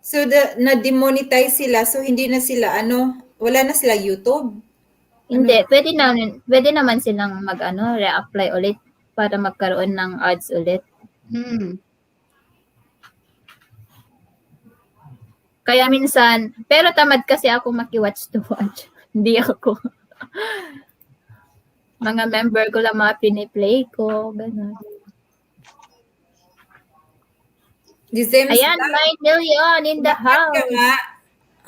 So, na-demonetize sila. So, hindi na sila, wala na sila YouTube. Hindi, pwede naman silang re-apply ulit para magkaroon ng ads ulit. Kaya minsan, pero tamad kasi ako maki-watch to watch. Hindi ako. Mga member ko lang mga piniplay ko, gano'n. Ayan, 9 million in the house.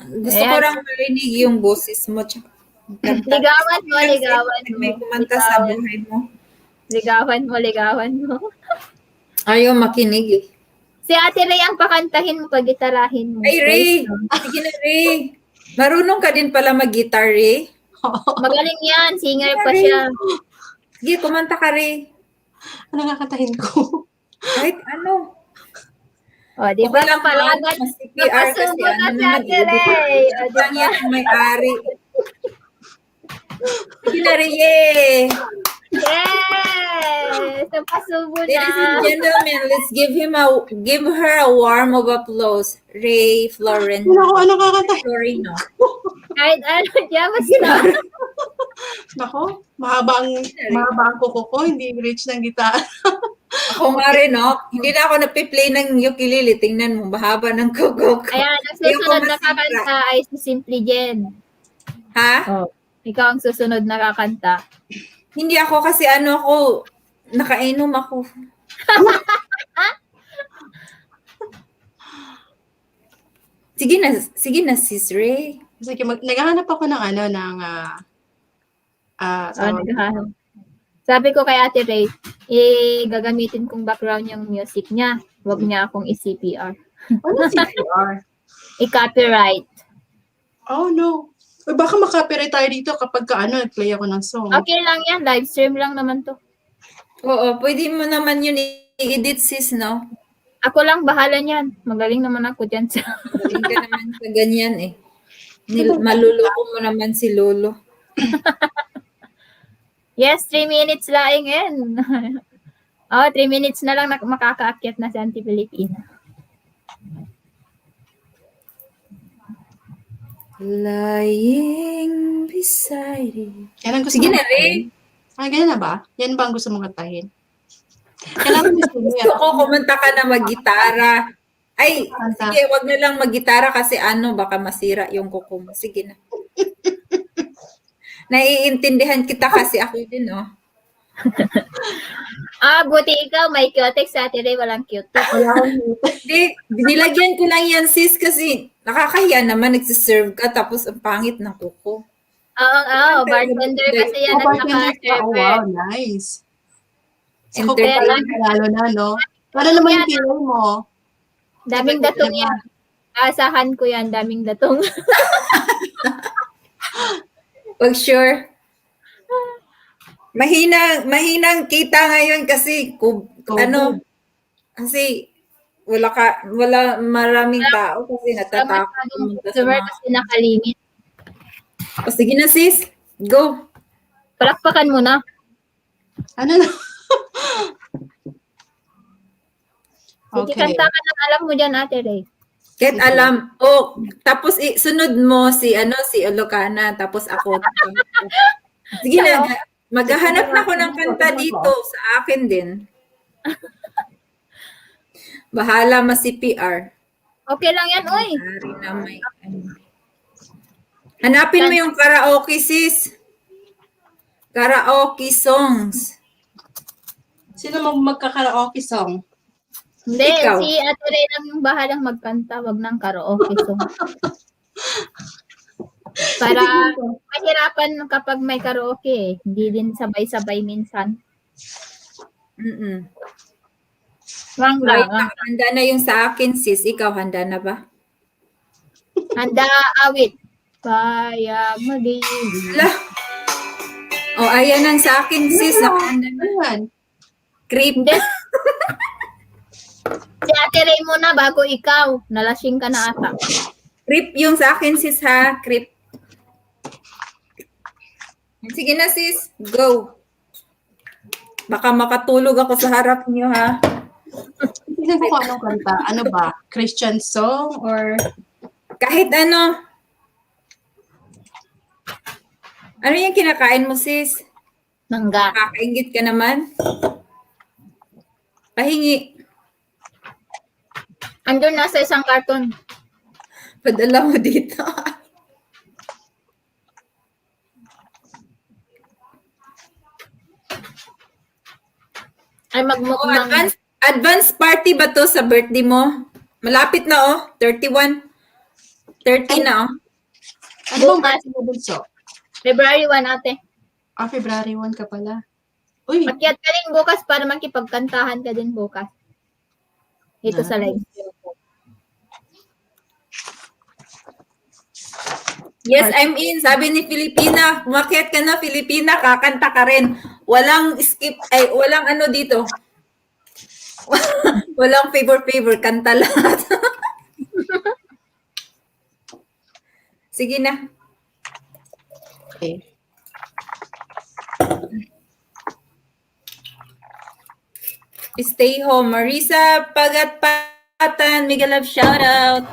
Gusto ko lang marinig yung boses mo. Ligawan mo. May kumanta sa buhay mo. Ligawan mo. Ayaw makinig eh. Si Ate Ray ang pakantahin mo, pagitarahin mo. Ay, Ray! Sige na, Ray! Marunong ka din pala mag-guitar, Ray? Magaling yan. Singer pa siya. Sige, kumanta ka, Ray. Ano nga kantahin ko? Kahit ano. O, di ba? Napalagan. Napasubo na si Ate Ray. O, di ba? May-ari. Sige na, Ray, yay! Yes! Napasubo na. Ladies and gentlemen, let's give her a warm of applause. Ray Florence. Ano kakanta? Florino. Kahit ano dyan, basta. Nako, mahaba ang kuko ko, hindi reach ng gitara. Ako nga rin, no? Hindi na ako napiplay ng ukulele. Tingnan mo, mahaba ng kuko ko. Ayan, ang susunod na kakanta ay si Simply Jen. Ha? Oh, ikaw ang susunod na kakanta. Hindi ako kasi nakainom ako. Sige na, Sis Ray. Sige, naghahanap ako ng Naghahanap. Sabi ko kay Ate Ray, gagamitin kong background yung music niya. Huwag niya akong i-CPR. Ano CPR? I-copyright. Oh, no. Baka makapiright tayo dito kapag nag-play ako ng song. Okay lang yan. Live stream lang naman to. Oo, pwede mo naman yun i-edit, sis, no? Ako lang bahala niyan. Magaling naman ako dyan. Magaling ka naman sa ganyan eh. Maluloko mo naman si Lolo. Yes, 3 minutes laing in. 3 minutes na lang makakaakyat na si Auntie Pilipina. Lying beside you. Yan ang gusto Sige mo na, Ray. Ganyan na ba? Yan ba ang gusto mong kantahin? Kailangan gusto ko kumanta ka na mag-gitara. Ay, sige, wag na lang mag-gitara kasi baka masira yung kuko mo. Sige na. Naiintindihan kita kasi ako din, oh. Buti ikaw, may cutex sa Ate Ray, walang cutex. Hindi, nilagyan ko lang yan, sis, kasi nakakahiya naman, nagsiserve ka, tapos ang pangit ng kuko. Oo, bartender kasi yan at naka-server. Wow, nice. Sa kuko Kaya lang, lalo na, no? Para naman yung pilay mo. daming datong yan. Asahan ko yan, daming datong. Wag sure. Mahinang kita ngayon kasi kasi wala maraming tao kasi natatakot pumunta sa mga. Kasi nakalimit. O sige na, sis. Go. Palakpakan mo na. Ano na? Sige, kanta ka ng alam mo dyan, Ate Ray. Kahit alam. Tapos sunod mo si Olocana, tapos ako. Sige na, maghahanap na ako ng kanta dito sa akin din. Bahala ma-CPR. Okay lang yan, oy. Hanapin mo yung karaoke, sis. Karaoke songs. Sino magka-karaoke song? Hindi, Ikaw. si Ate Ray lang yung bahalang magkanta, wag ng karaoke song. Para mahirapan kapag may karaoke, hindi din sabay-sabay minsan. Wang lang. Handa na yung sa akin, sis. Ikaw, handa na ba? Handa awit. Payag magiging. Ayan ang sa akin, sis. Nakahanda na. Creep. Si Ate Ray muna bago ikaw. Nalasing ka na ata. Creep yung sa akin, sis, ha? Creep. Sige na, sis. Go. Baka makatulog ako sa harap niyo, ha? Tignan ko kung anong kanta. Ano ba? Christian song or... Kahit ano. Ano yung kinakain mo, sis? Mangga. Nakakaingit ka naman. Pahingi. Andun na sa isang carton. Padala mo dito. Ay, magmukbang. Advance party ba to sa birthday mo? Malapit na oh. 31. 30 na oh. Ano bang birthday mo, Bunso? February 1, ate. February 1 ka pala. Uy. Makiat ka din bukas para makipagkantahan ka din bukas. Ito sa live. Yes, I'm in. Sabi ni Filipina, umakyat ka na, Filipina, kakanta ka rin. Walang skip, ay, walang ano dito. Walang favor, kanta lahat. Sige na. Okay. Stay home. Marisa Pagatpatan, mega love shoutout.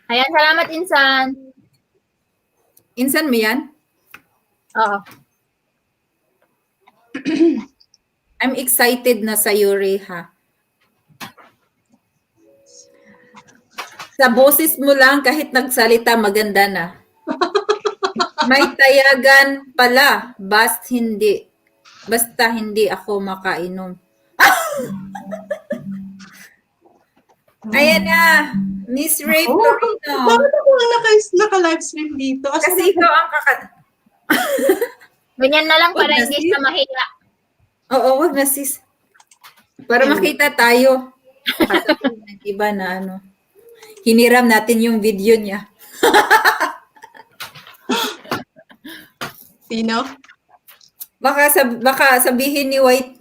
Ayan, salamat, Insan. Insan mo yan? Oo. I'm excited na sa Yuri, ha? Sa boses mo lang, kahit nagsalita, maganda na. May tayagan pala, basta hindi ako makainom. Ayan na, Miss Ray Florino. Bakit ako naka-livestream dito? Kasi ikaw ang Ganyan na lang para hindi siya mahiya. Oo, wag na sis. Para makita tayo. Ng iba na ano. Hiniram natin yung video niya. Sino? Baka sabihin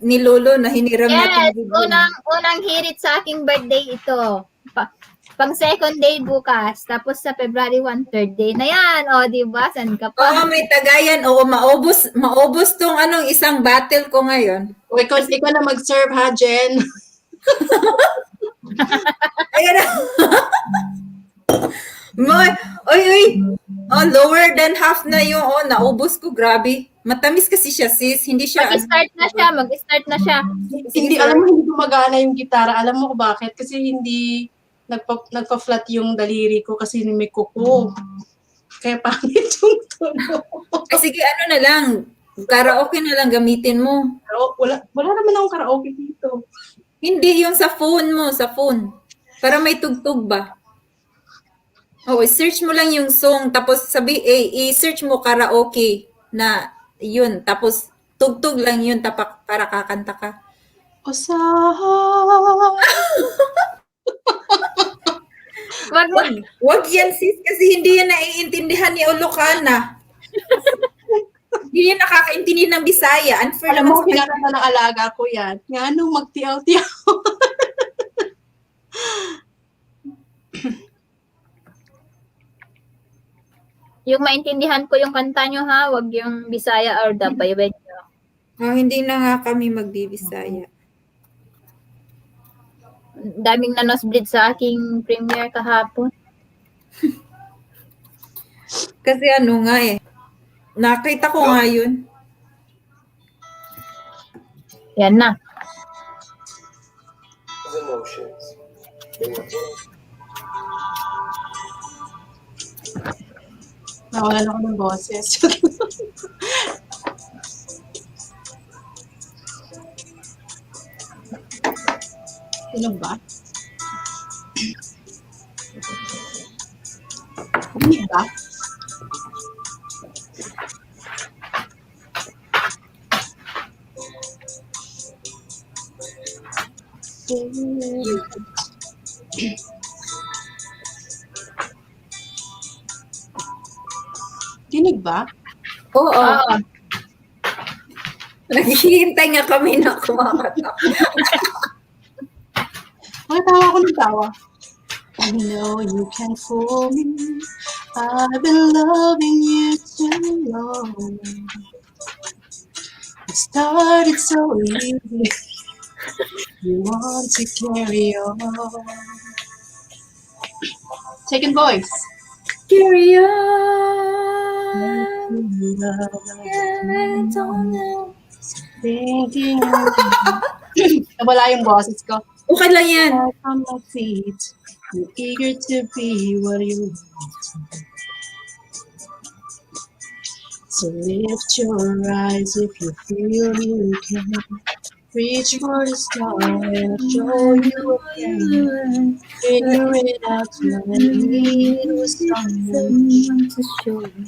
ni Lolo na hiniram natin yung video. Unang hirit sa aking birthday ito. Pang second day bukas. Tapos sa February 1, third day na yan. O, diba? San ka pa? Oo, may tagayan. Oo, maubos tong isang battle ko ngayon. O, ikaw na mag-serve ha, Jen. Ayan na. Oy. Oh, lower than half na yung, naubos ko. Grabe. Matamis kasi siya, sis. Hindi siya. Mag-start na siya. Hindi, alam mo, hindi gumagana yung gitara. Alam mo ko bakit? Kasi hindi nagpa-flat yung daliri ko kasi may kuko. Kaya pangit yung tunog. Sige, ano na lang. Karaoke na lang gamitin mo. Wala naman akong karaoke dito. Hindi, yung sa phone mo, sa phone. Para may tugtog ba? Oo, search mo lang yung song, tapos i-search mo karaoke na yun. Tapos tugtog lang yun para kakanta ka. Wag yan sis, kasi hindi yan naiintindihan ni Olocana. Hindi yan nakakaintindi ng Bisaya. Unfair Alam mo, naman sa pinakanta ng alaga ko yan. Nga nung magtiyaw-tiyaw. Yung maintindihan ko yung kanta nyo ha, wag yung Bisaya or Dabayben nyo. hindi na nga kami magbibisaya. Daming nanosbleed sa aking premiere kahapon. Kasi nakita ko nga yun. Yan na. Nawalan ako ng boses. Sino ba? Hindi ba? Dinig ba? Oo. Naghihintay nga kami na kumakatak. Tawa ako ng tawa. I know you can fool me. I've been loving you too long. It started so easy. You want to carry on. Second voice. Carry on. I don't know. Thinking. Nawala yung boses ko. Okay lang yan. On my feet. I'm eager to be what you want. So lift your eyes if you feel you can. Reach for the star and I'll show you again. Figure it out, let me with someone to show you.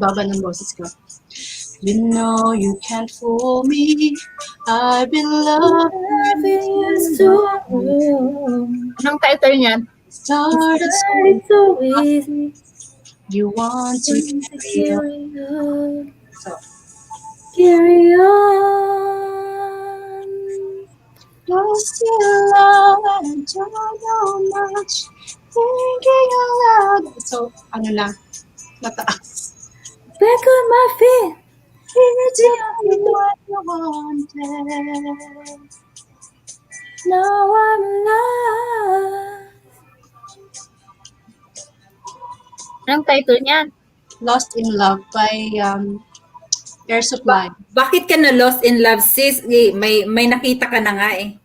Baba ng boses ko. You know you can't fool me. I've been loving you so well. Anong title niyan? Started so easy. You want to carry on. So, carry on. Lost in love and don't know much. Thinking aloud. So, ano na? Mataas. Back on my feet. Here to me what you wanted. Now I'm lost. Anong title niyan? Lost in Love by Air Supply. Bakit ka na lost in love, sis? Eh, may nakita ka na nga eh.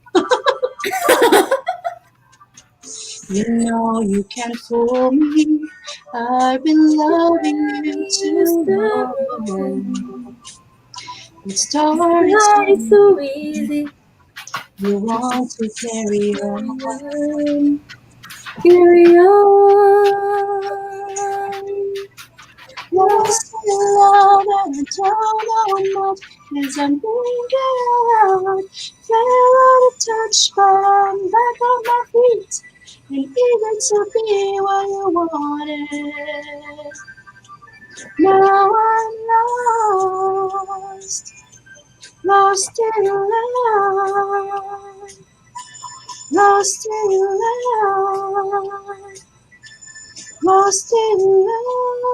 You know you can't fool me. I've been loving you too long. It started so easy. You want to carry on. Carry on. Lost in love and I don't know much. Cause I'm thinking aloud. Fell out of touch, but I'm back on my feet. And eager to be what you wanted. Now I'm lost. Lost in love. Lost in love. Lost in love.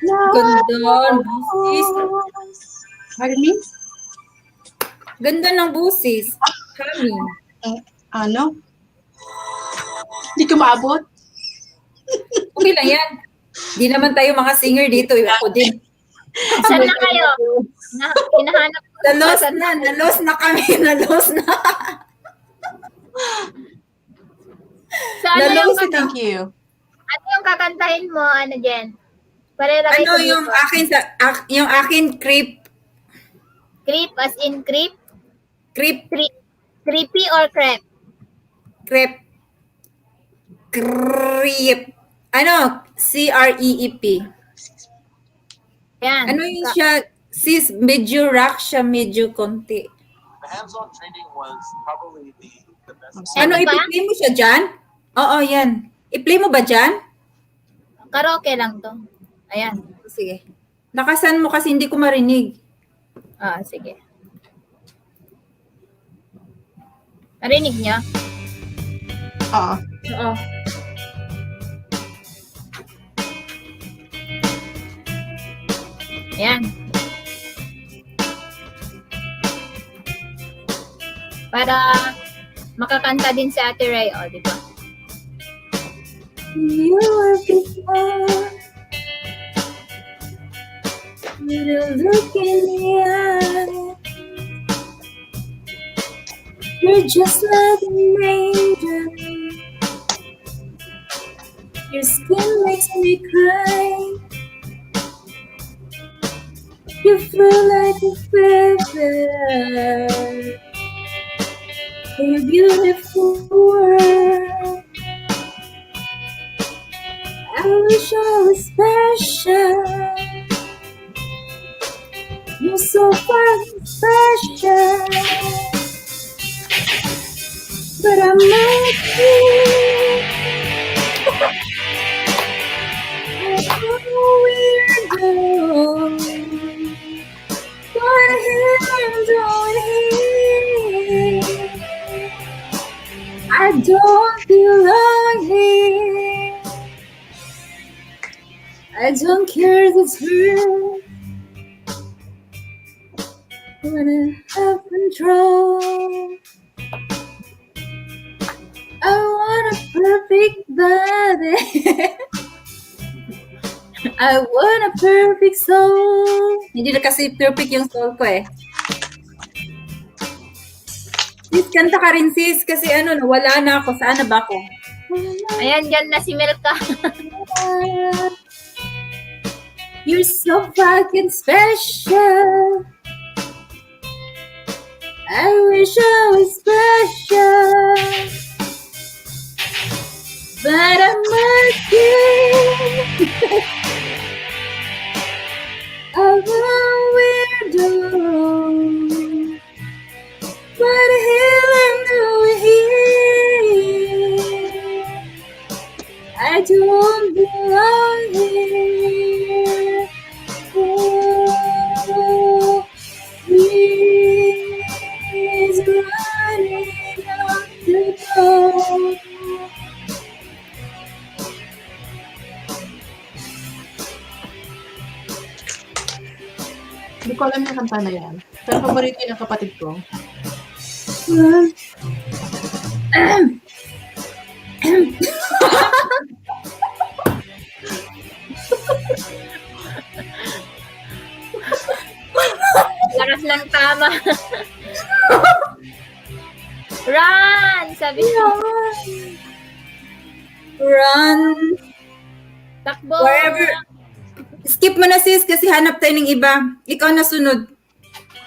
Now Ganda ng busis. Pardon me? Ganda ng busis. Kami. Ano? Hindi ko maabot. Okay lang yan. Di naman tayo mga singer dito. Ako din. Saan na kayo? Hinahanap ko. Nalos na kami. Nalos na. So, ano yung, Thank you. ano yung kakantahin mo, ano Jen? Parelagay Ano ko yung dito. akin, yung akin creep. Creep as in creep? Creep. Creepy or crepe? Creep. Creep. Ano? C-R-E-E-P. Yan. Ano yung siya? Sis, medyo rock siya, medyo konti. The hands-on training was probably the best. Ano, Ano ba? i-play mo siya dyan? Oo, yan. I-play mo ba dyan? Karaoke lang to. Ayan. Sige. Lakasan mo kasi hindi ko marinig. Ah, sige. Narinig niya? Oo. Oo. Ayan. Para makakanta din si Ate Ray, o, di ba? You were before. You look in the eye. You're just like an angel. Your skin makes me cry. You feel like a feather in a beautiful world. I wish I was special. You're so fucking special. But I'm not you. I'm a weirdo. Got a hand on here. I don't belong here. I don't care if it's real. wanna have control. I want a perfect body. I want a perfect soul. Hindi na kasi perfect yung soul ko eh. Sis, kanta ka rin sis. Kasi ano, nawala na ako. Saan na ba ako? Ayan, dyan na si Melka. You're so fucking special. I wish I was special. But I'm working. I'm a weirdo. What the hell am I doing here? I don't belong here. Oh, he's running out the door. Hindi ko alam yung kanta na yan. Pero paborito yun ng kapatid ko. Lakas lang tama. Run! Sabi niya. Run. Takbo. Wherever. Skip mo na sis kasi hanap tayo ng iba. Ikaw na sunod.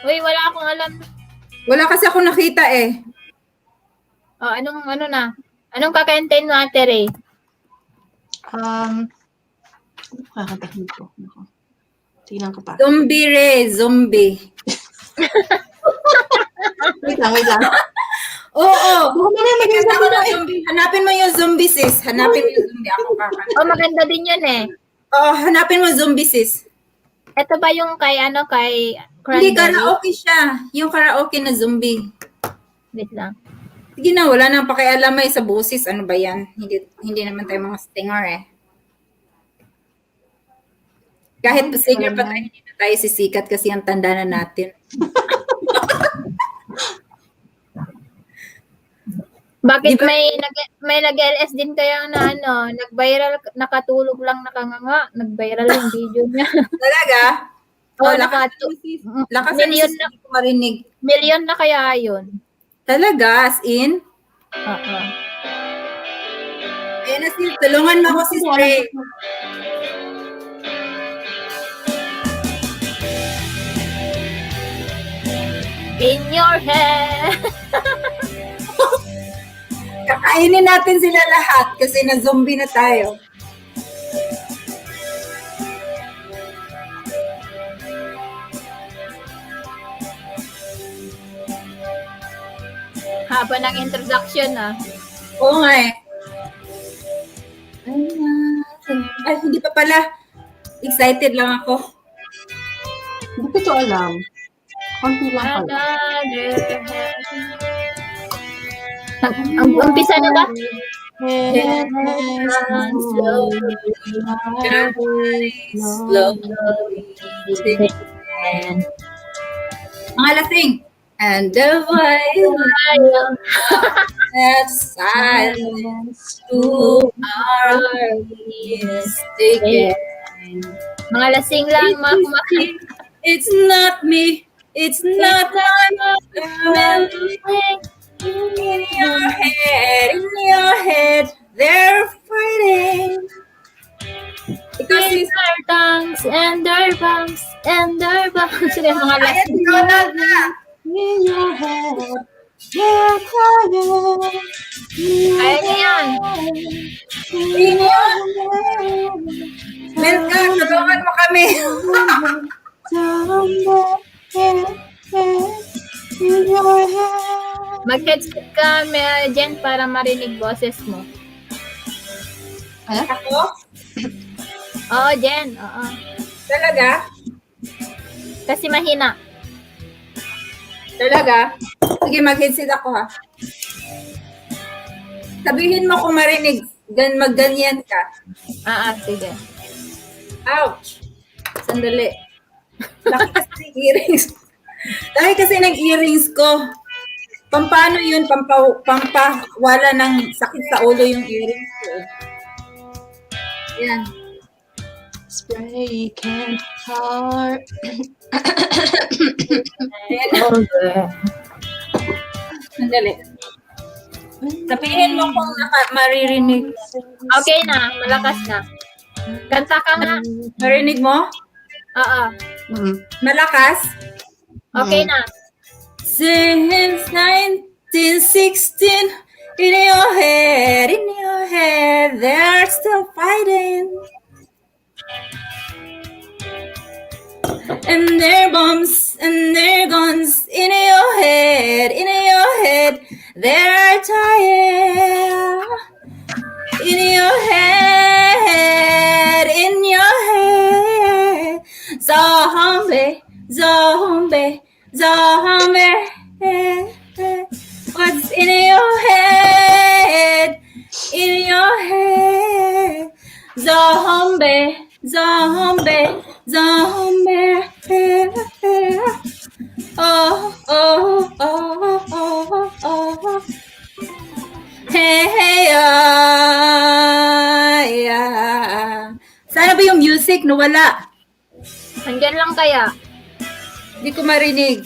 Uy, wala akong alam. Wala kasi ako nakita eh. Oh, ano na? Anong kakantayin mo, Ate Ray? Ano kakantahin ko? Nako. Tingnan ko pa. Zombie Ray, zombie. Wait lang. Oo. Hanapin mo yung zombie sis. Hanapin mo yung zombie. Ako kakanta. Oh, maganda din yun eh. Oh, hanapin mo zombie sis. Ito ba yung kay Hindi, karaoke siya. Yung karaoke na zombie. Wait lang. Sige na, wala nang pakialam may sa boses. Ano ba yan? Hindi naman tayo mga stinger eh. Kahit singer pa tayo, hindi na tayo sisikat kasi ang tanda na natin. Bakit may nag-LS din kaya na nag-viral, nakatulog lang nakanganga, nag-viral yung video niya. Talaga? Oh, lakas million na, marinig. Million na kaya yun. Talaga? As in? Oo. Ayan na sis, tulungan mo ako sis Ray. In your head. Kakainin natin sila lahat kasi na-zombie na tayo. Haba ng introduction Oo nga eh. Ay, hindi pa pala. Excited lang ako. Hindi ko ito alam. Konti lang pala. Ang umpisa na ba? Mga lasing. And the while that silence to our mistaken. Mga lasing lang, mga kumakain. It's not me. It's not my memory. In your head, they're fighting. Between our tongues and their bumps and their bumps. Sila yung mga lasing. In your head, they're crying. Kaya niya yan. In your head. Melka, tulungan mo kami. In your head. Mag-headset ka, Jen, para marinig boses mo. Ako? Oo, Jen. Oo. Talaga? Kasi mahina. Talaga? Sige, mag-headset ako ha. Sabihin mo kung marinig, magganyan ka. Sige. Ouch! Sandali. Laki kasi ng earrings. Dahil kasi ng earrings ko. Pampano yun? Pampawala ng sakit sa ulo yung earrings ko. Yan. Spray can heart. Sandali. Sabihin mo kung maririnig. Okay na, malakas na. Kanta ka nga. Marinig mo? Oo. Malakas? Okay na. Since 1916, in your head, they're still fighting. And their bombs and their guns in your head, they're tired. In your head, zombie, zombie, zombie. What's in your head? In your head, zombie, zombie, zombie. Oh, oh, oh, oh, oh. Hey, hey, yeah. Sana ba yung music nawala? Hanggang lang kaya. Hindi ko marinig.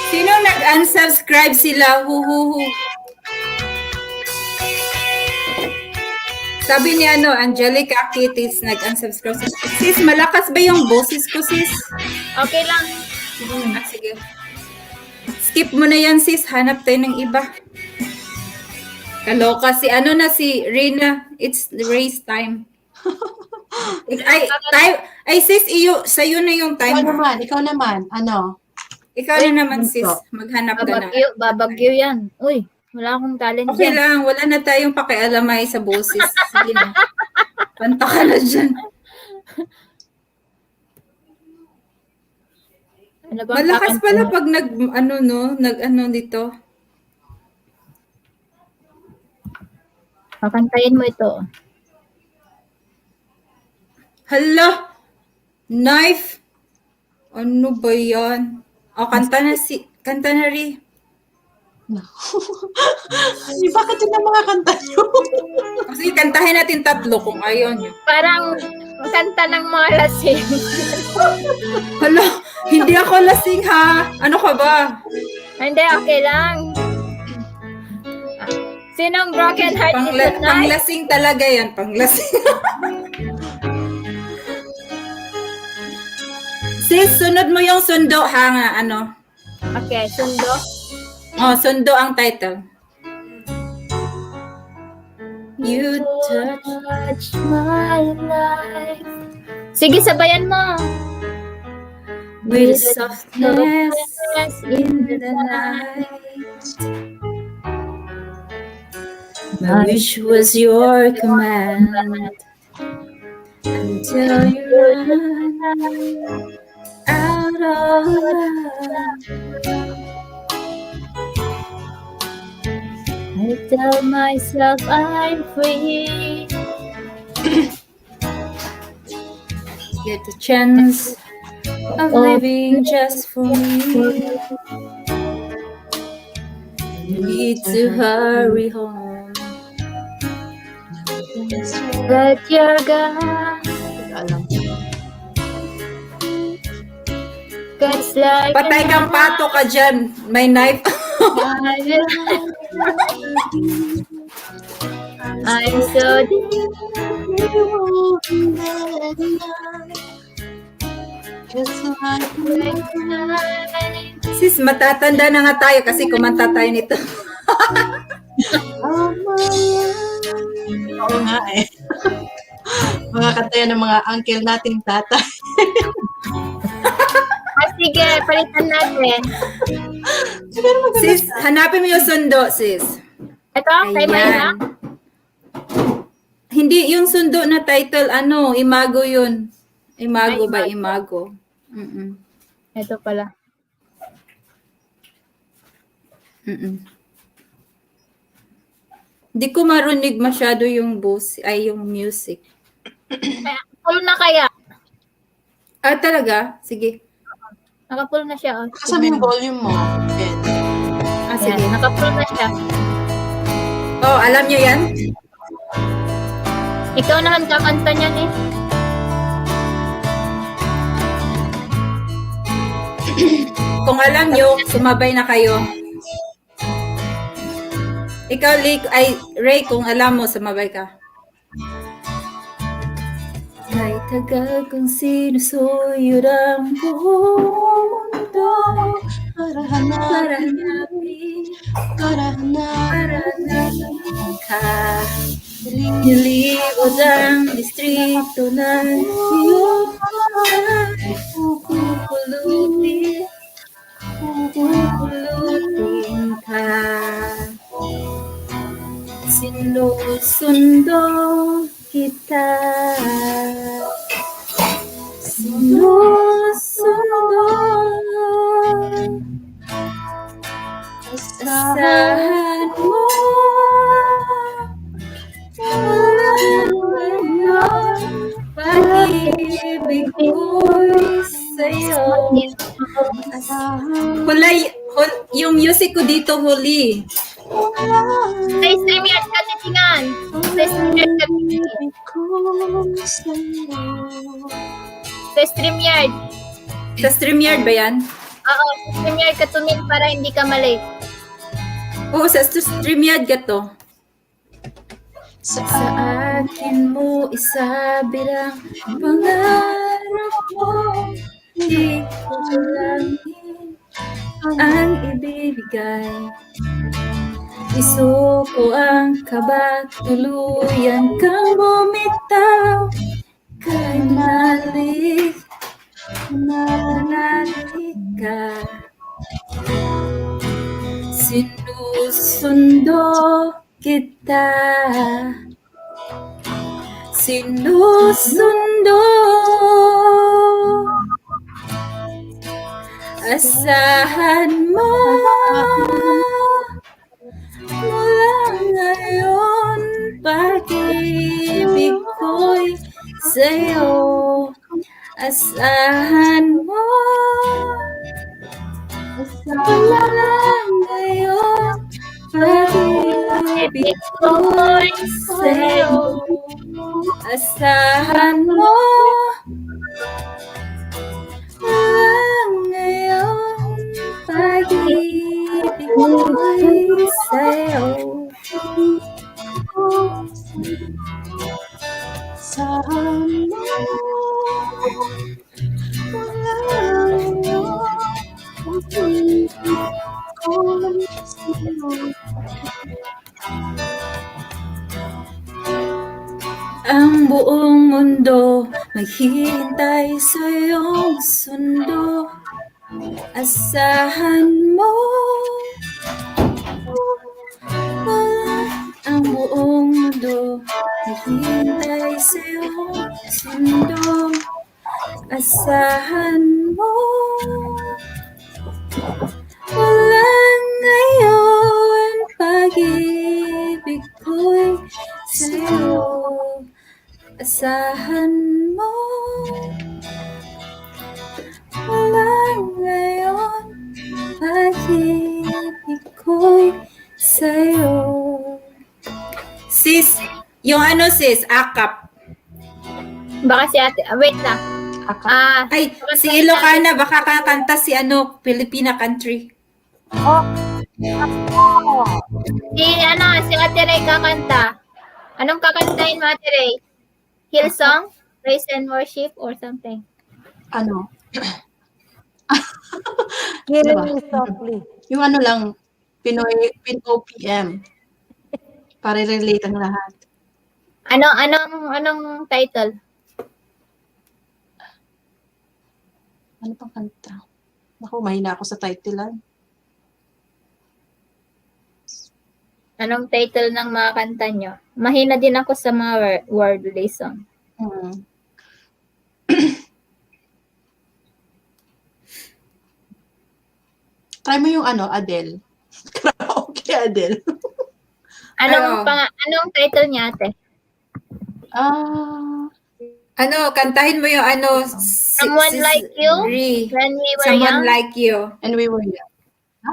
Sino nag-unsubscribe sila? Huhuhu. Sabi ni Angelica Kitties nag-unsubscribe. Sis, malakas ba yung boses ko, sis? Okay lang. Sige. Skip mo na yan, sis. Hanap tayo ng iba. Kaloka si Rina. It's the race time. Ay, sis, sa'yo na yung time. Ikaw naman. Ano? Ikaw na naman, sis. Maghanap ka na. Babagyo yan. Uy, wala akong talent Okay dyan. lang. Wala na tayong pakialamay sa boses. Sige na. Kanta ka na dyan. Ano bang Malakas kakanta pala mo? pag dito. Kakantayin mo ito. Hala! Knife! Ano ba yan? Kanta na rin. Bakit yun ang mga kanta nyo? Kasi kantahin natin 3 kung ayaw nyo. Parang kanta ng mga lasing. Hala! Hindi ako lasing ha! Ano ka ba? Hindi, okay lang. Sinong broken heart is tonight? Panglasing talaga yan. Panglasing. Sis, sunod mo yung sundo ha, Okay, sundo. Sundo ang title. You touch my life. Sige, sabayan mo. with softness in the night. My wish was your command until you run out of love. I tell myself I'm free. Get the chance of living just for me. You need to hurry home. But you're gone. Cause like Patay kang pato ka dyan. May knife. I'm so deep. Sis, matatanda na nga tayo kasi kumanta tayo nito. Oo nga eh. Mga kanta yan ng mga uncle nating tatay. Sige, palitan natin. Sis, hanapin mo yung sundo, sis. Ito, kay Mayra. Hindi, yung sundo na title, Imago yun. Imago Ay, by Imago. Imago. Mm-mm. Ito pala. Mm-mm. Hindi ko marinig masyado yung yung music. Full na kaya? Ah, talaga? Sige. Naka-full na siya. Oh. Kasama yung volume mo. Ben. Ah, Ayan, sige. naka-full na siya. Oh, alam nyo yan? Ikaw naman kakanta niyan eh. Kung alam nyo, sumabay na kayo. Ikaw, Ray, kung alam mo, sumabay ka. Ay tagal kong sinusuyod ang buong mundo Para hanapin, para para hanapin ka. Nilibot ang distrito ng iyong pupulutin ka. Sinusundo kita. Sinusundo. Asahan mo. Pag-ibig ko'y sa'yo. Yung music ko dito, huli. Sa StreamYard ka titingan. Sa StreamYard ka titingan. Sa StreamYard. Sa StreamYard ba yan? Oo, sa StreamYard ka tumingin para hindi ka malate. Oo, sa StreamYard ka to. Sa akin mo isabilang pangarap mo, di ko langin ang ibibigay. Isuko ang kaba, tuluyan kang bumitaw, kay manalik ka. Sinusundo kita. Sinusundo. Asahan mo. Mula ngayon, pag-ibig ko'y sa'yo. Asahan mo. Mula ngayon, pag-ibig ko'y sa'yo. Asahan mo. Mula ngayon, pag-ibig ko'y sa'yo. Asahan mo. Wala ngayon, pag-ibig ko'y sa'yo. Ang buong mundo maghihintay sa iyong sundo. Asahan mo. Ang buong mundo maghihintay sa iyong sundo. Asahan mo. Wala ngayon, pag-ibig ko'y sa'yo. Asahan mo. Wala ngayon, pag-ibig ko'y sa'yo. Sis, yung sis, akap. Baka si ate, wait lang. Ay, si Ilocana, baka kakanta si Filipina country. Si Ate Ray kakanta. Anong kakantahin mo, Ate Ray? Hillsong? Praise and worship or something? Ano? Hear Diba? me softly. Yung lang, Pinoy PM. Para relate ang lahat. Anong title? Ano pang kanta? Naku, mahina ako sa titlean. Anong title ng mga kanta nyo? Mahina din ako sa mga wordless song. Try mo yung Adele. Karaoke Adele. Anong title niya, ate? Kantahin mo yung Someone Like You? When We Were Someone Young? Like You. And we were young.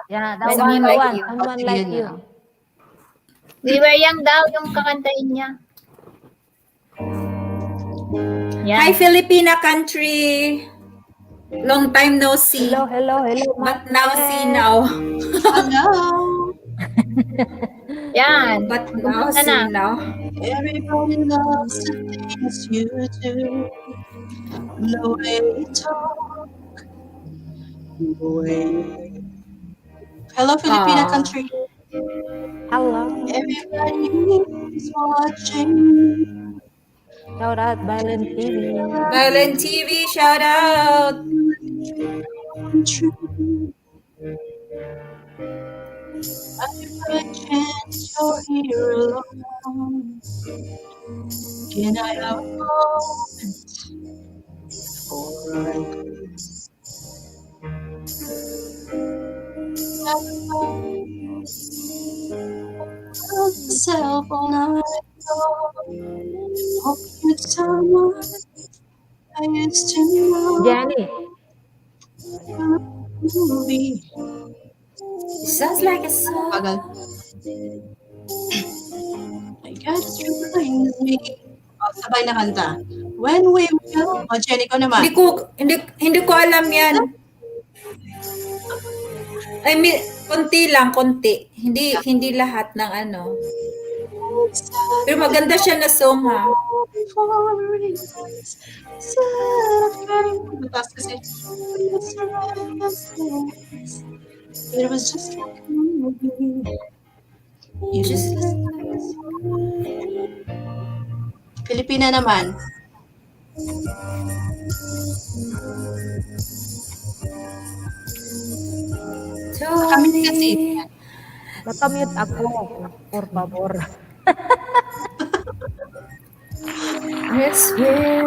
Yeah, that Someone one, Like one. You. Someone like you. We Were Young daw yung kakantahin niya. Hi, Filipina country. Long time no see. Hello. But now see now. Hello. Yan. But now Kumusta see na? now. Everybody loves the things you do. The way you talk. The way you... Hello, Filipina country. Hello. Everybody is watching. Shout out Violent TV. Violent TV, shout out. I chance you're here alone. Can I have a moment before I go? Myself all night long. Hope you're someone I used to know. Jenny. Movie. Sounds like a song. Bagal. I guess it reminds me. Sabay na kanta. When we will. Jenny ko naman. Hindi ko alam yan. I mean, konti lang, konti. Hindi lahat ng Pero maganda siya na song, ha? Tapos kasi, it was just like a movie. It was just like a song. Pilipina naman. Kami kasi. Nakamute ako. Por favor. Yes, yeah.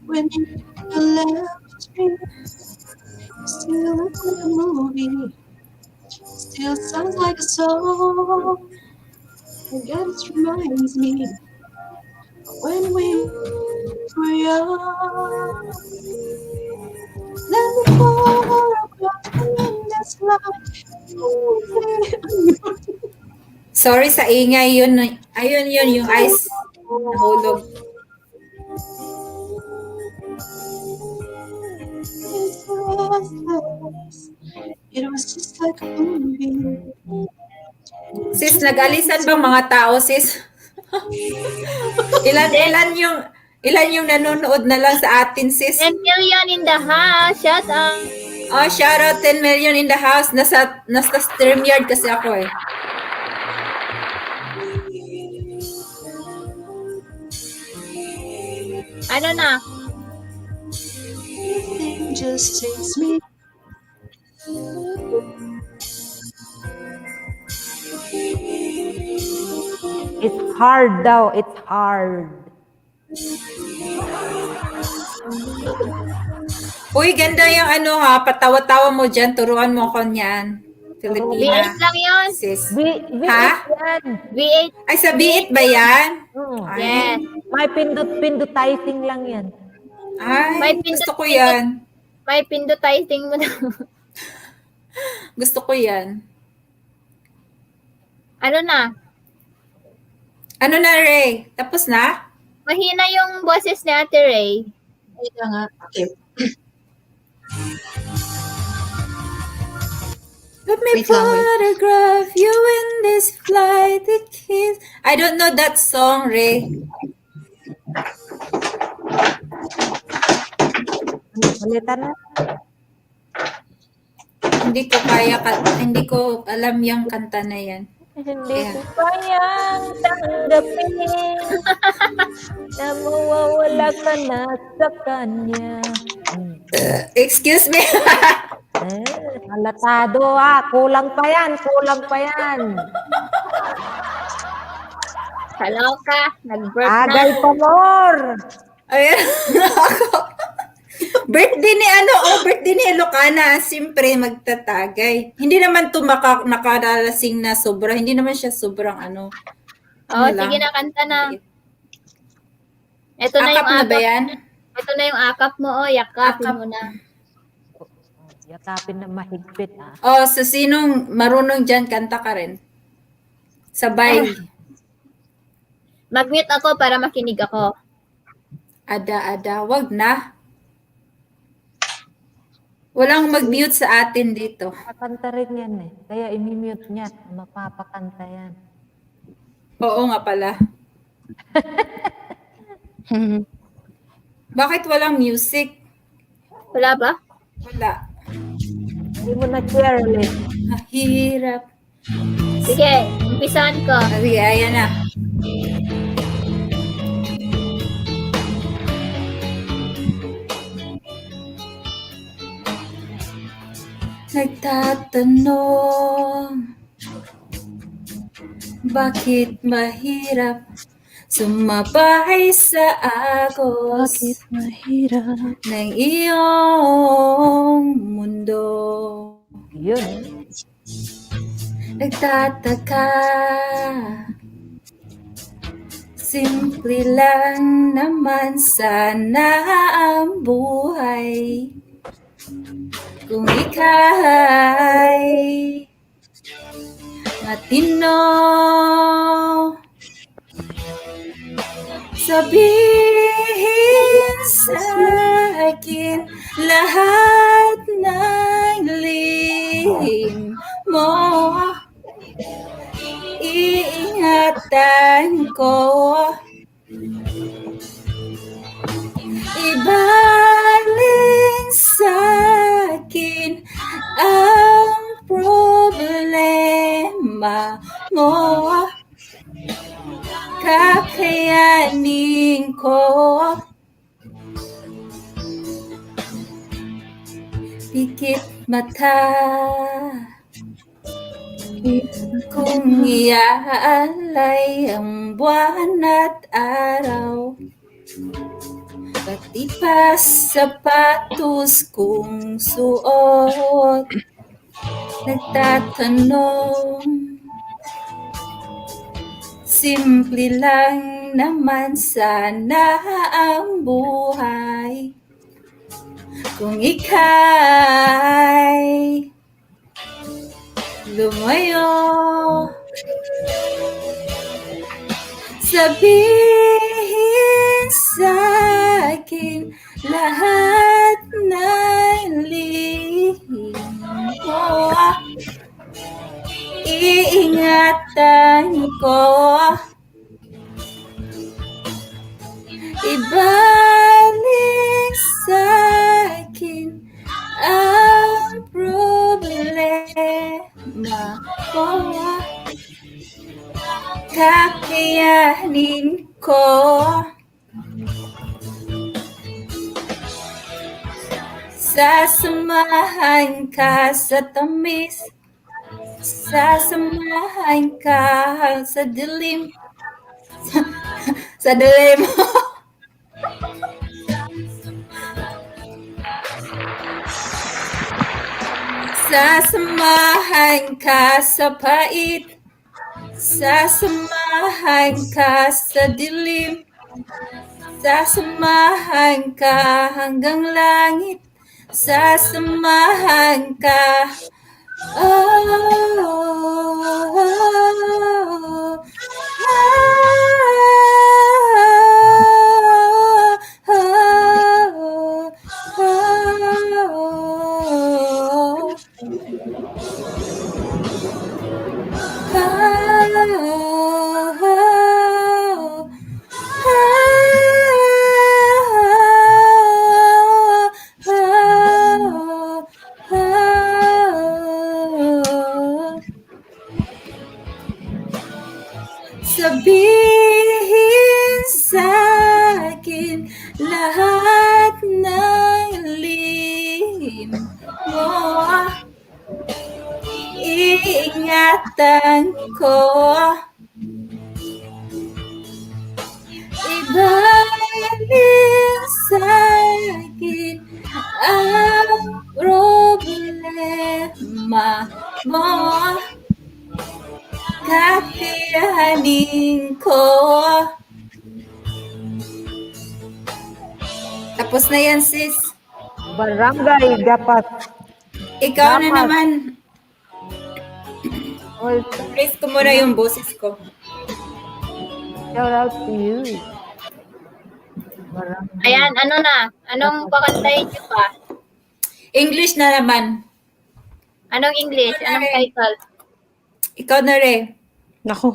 When you left me, still like a movie, still sounds like a song. I guess it reminds me when we were young. Let me fall in this life. Sorry sa ingay yun. Ayun yun, yung ice nahulog. It was just like a movie. Sis, nag-alisan bang mga tao, sis? Ilan yung nanonood na lang sa atin, sis? 10 million in the house. Shout out. Oh, shout out 10 million in the house. Nasa StreamYard kasi ako eh. Ano na? It just takes me. It's hard daw. It's hard. Uy, ganda yung patawa-tawa mo dyan. Turuan mo ko niyan. Filipina. V8 lang yun. Sis. V8 Ha? yan. V8. Ay, sa B8 ba yan? Yes. May pindot-pindotising lang yan. Ay, May gusto ko yan. May pindotizing mo na. Gusto ko yan. Ano na? Ano na, Ray? Tapos na? Mahina yung boses ni Ate Ray. Wait lang nga. Okay. Let me photograph you in this flight. I don't know that song, Ray. Ulitan na. Hindi ko alam yung kanta na yan. Hindi ko kayang tanggapin na mawawala ka na sa kanya. Excuse me. Halatado Kulang pa yan. Kaloka, nag-birth na. Agay pa more. Ayan, ako. Birthday ni birthday ni Ilocana, siyempre magtatagay. Hindi naman to nakaralasing na sobra, hindi naman siya sobrang Oh, sige na, kanta na. Ito na Akap yung na ba akap. yan? Ito na yung akap mo, yakapin mo na. Yakapin na mahigpit Oh, so sinong marunong dyan, kanta ka rin. Sabay. Mag-mute ako para makinig ako. Ada, wag na. Walang mag-mute sa atin dito. Kakanta rin yan eh. Kaya imi-mute niya. Mapapakanta yan. Oo nga pala. Bakit walang music? Wala ba? Wala. Hindi mo na-share ulit. Mahirap. Sige, umpisahan ko. Sige, ayan na. Nagtatanong, bakit mahirap sumabay sa agos? Bakit mahirap? Ng iyong mundo? Yun. Nagtataka, simple lang naman sana ang buhay. Kung ika'y matino, sabihin sa akin lahat ng lihim mo. Iingatan ko, ibaling sa akin ang problema mo. Kakayanin ko. Pikit mata, kung iaalay ang buwan at araw, pati pa sapatos kong suot. Nagtatanong, simple lang naman sana ang buhay. Kung ika'y lumayo, sabihin sa akin lahat ng lihim mo. Iingatan ko, ibalik sa akin ang problema ko. Kakayanin ko. Sasamahan ka sa tamis, sasamahan ka sa dilim, sa dilim. Sasamahan ka sa pait, sasamahan ka sa dilim, sasamahan ka hanggang langit, sasamahan ka. Sabihin sa akin lahat ng lihim mo. Iingatan ko, Dahil sa'kin ang problema mo, kakayanin ko. Tapos na yan, sis. Barangay dapat. Ikaw na Dapat. naman. Well, Praise ko muna yung boses ko. shout out to you. Barangay. Ayan, ano na? Anong kakantahin nyo pa? English na naman. Anong English? Anong title? Ikaw na rin. Naku.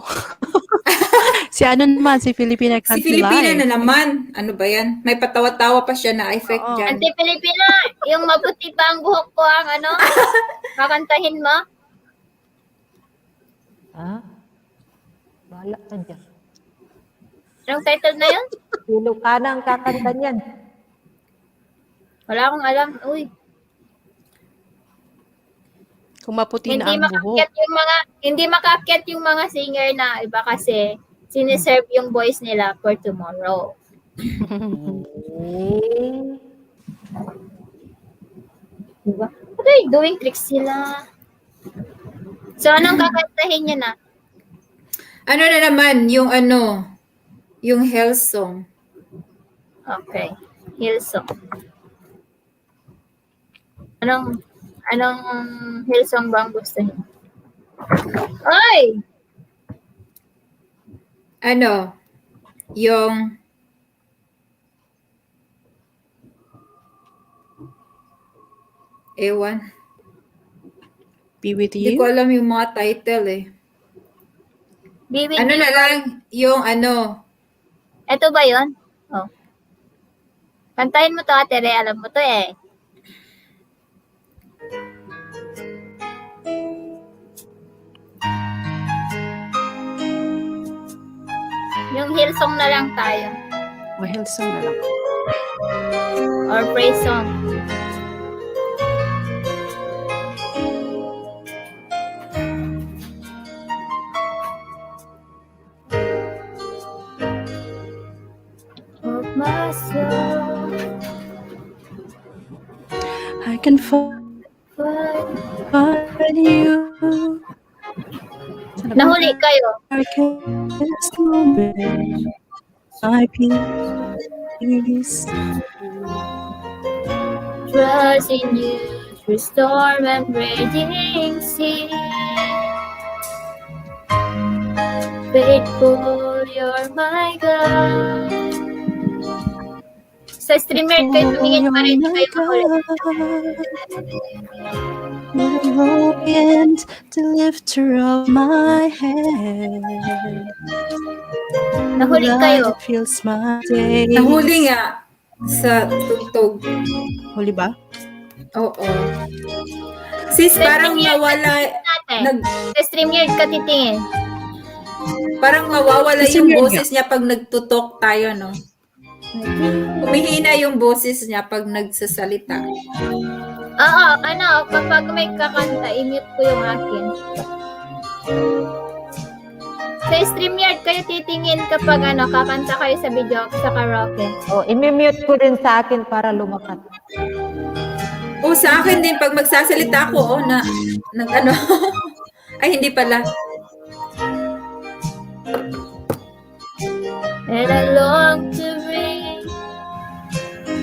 Si ano naman, si Filipina Si Can't Filipina Lie. na naman. Ano ba yan? May patawa-tawa pa siya na effect Oo. dyan. Ante Pilipina, yung mabuti pa ang buhok ko ang ano? Kakantahin mo? Ha? Bahala ka dyan. Anong title na yun? Sino ka na ang kakanta niyan? Wala akong alam. Uy, Kung maputi na hindi ang buhok. makaakyat yung mga singer na iba kasi siniserve yung voice nila for tomorrow. Diba? What are you doing? Tricks sila. So, anong kakantahin nyo na? Ano na naman, yung ano, yung health song. Okay. Hillsong. Anong Hillsong ba ang gusto niyo? Ay! Ano, yung ewan. Be with Hindi you. ko alam yung mga title eh. Be with Ano you. na lang, yung ano, Ito ba yun? Oh. Kantahin mo to, Ate Re. Alam mo to eh. Yung Hillsong na lang tayo. Mahal song na lang. Or praise song. Of my soul, I can find you. nahuli kayo. Darkest moment, my peace. Trust in you through storm and raging sea. Faithful, you're my God. Sa streamer kayo tumingin pa rin kayo makulit. And the lifter of my head. Nahuli kayo. Light fills my days. nahuli nga sa tugtog. Huli ba? Oo. Sis, parang nawala, nag, Sa StreamYard ka titingin. parang mawawala Kasi yung yun boses niya pag nagtutok tayo, no? Humihina yung boses niya pag nagsasalita. Oo, ano, kapag may kakanta, i-mute ko yung akin. Sa StreamYard kayo titingin kapag ano, kakanta kayo sa video, sa karaoke. O, imi-mute ko din sa akin para lumakat. O, sa akin din, pag magsasalita ako, nag ano, ay hindi pala. And I long to bring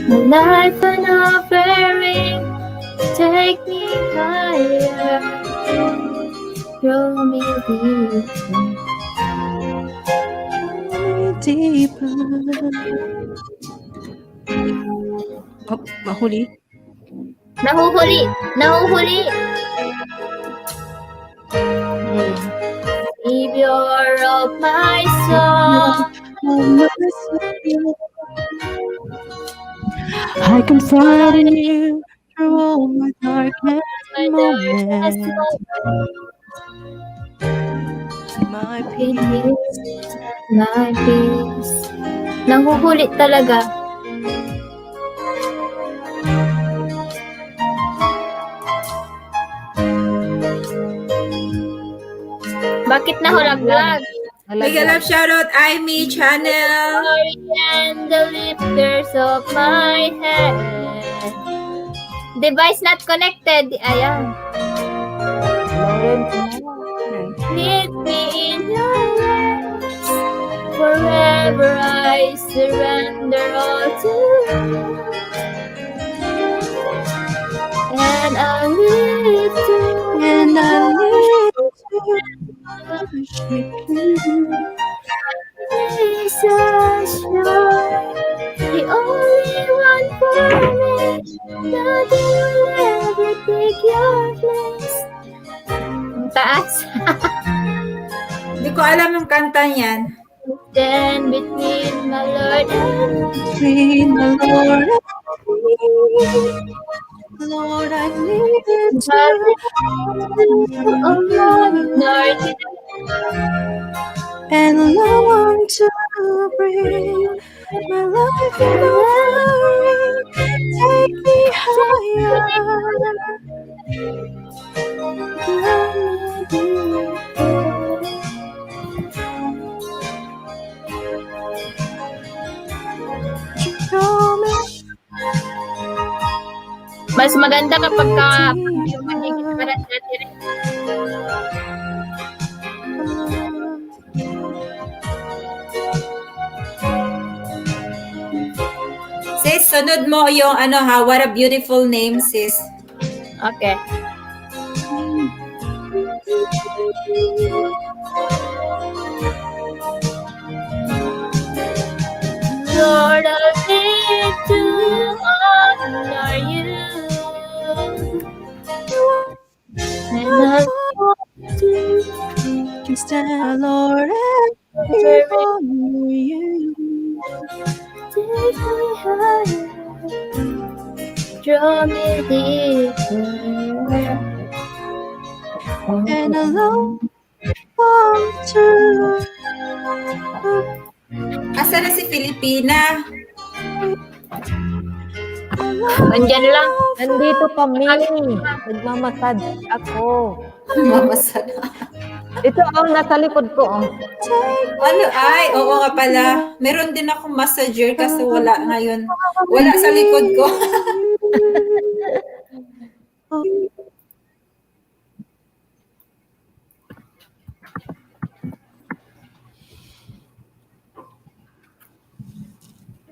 a life an offering. Take me higher, throw me Deeper. Oh, mahuli. Nahuhuli. Savior of my soul. I confide in you through all my darkest My darkest moments. My peace, my peace. Nahuhuli talaga. Bakit nahulaglag? Mega love shoutout, Amy Channel. Glory and the lifters of my head. Device not connected. Ayan. Lead me in your ways. Forever I surrender all to you. And I live to Jesus, you're the only one for me. Nothing will ever take your place. Ang taas. Hindi ko alam yung kanta niyan. Stand between my Lord and Between the Lord and me, Lord, I need oh Lord, Lord, and no one to bring my life in offering. Take me higher. Show me mas maganda kapag yung manigit para sa atin. Sis, sunod mo yung what a beautiful name, sis. Okay. Lord, I need to honor you. And I want to just tell Lord and honor you. take me higher. Draw me deeper. And alone to Asa na si Filipina? Andyan lang. Nandito kami. Nagmamasad ako. Mamasad. Ito ang nasa likod ko. Oh. Ano ay? Oo nga pala. Meron din akong massager kasi wala ngayon. Wala sa likod ko.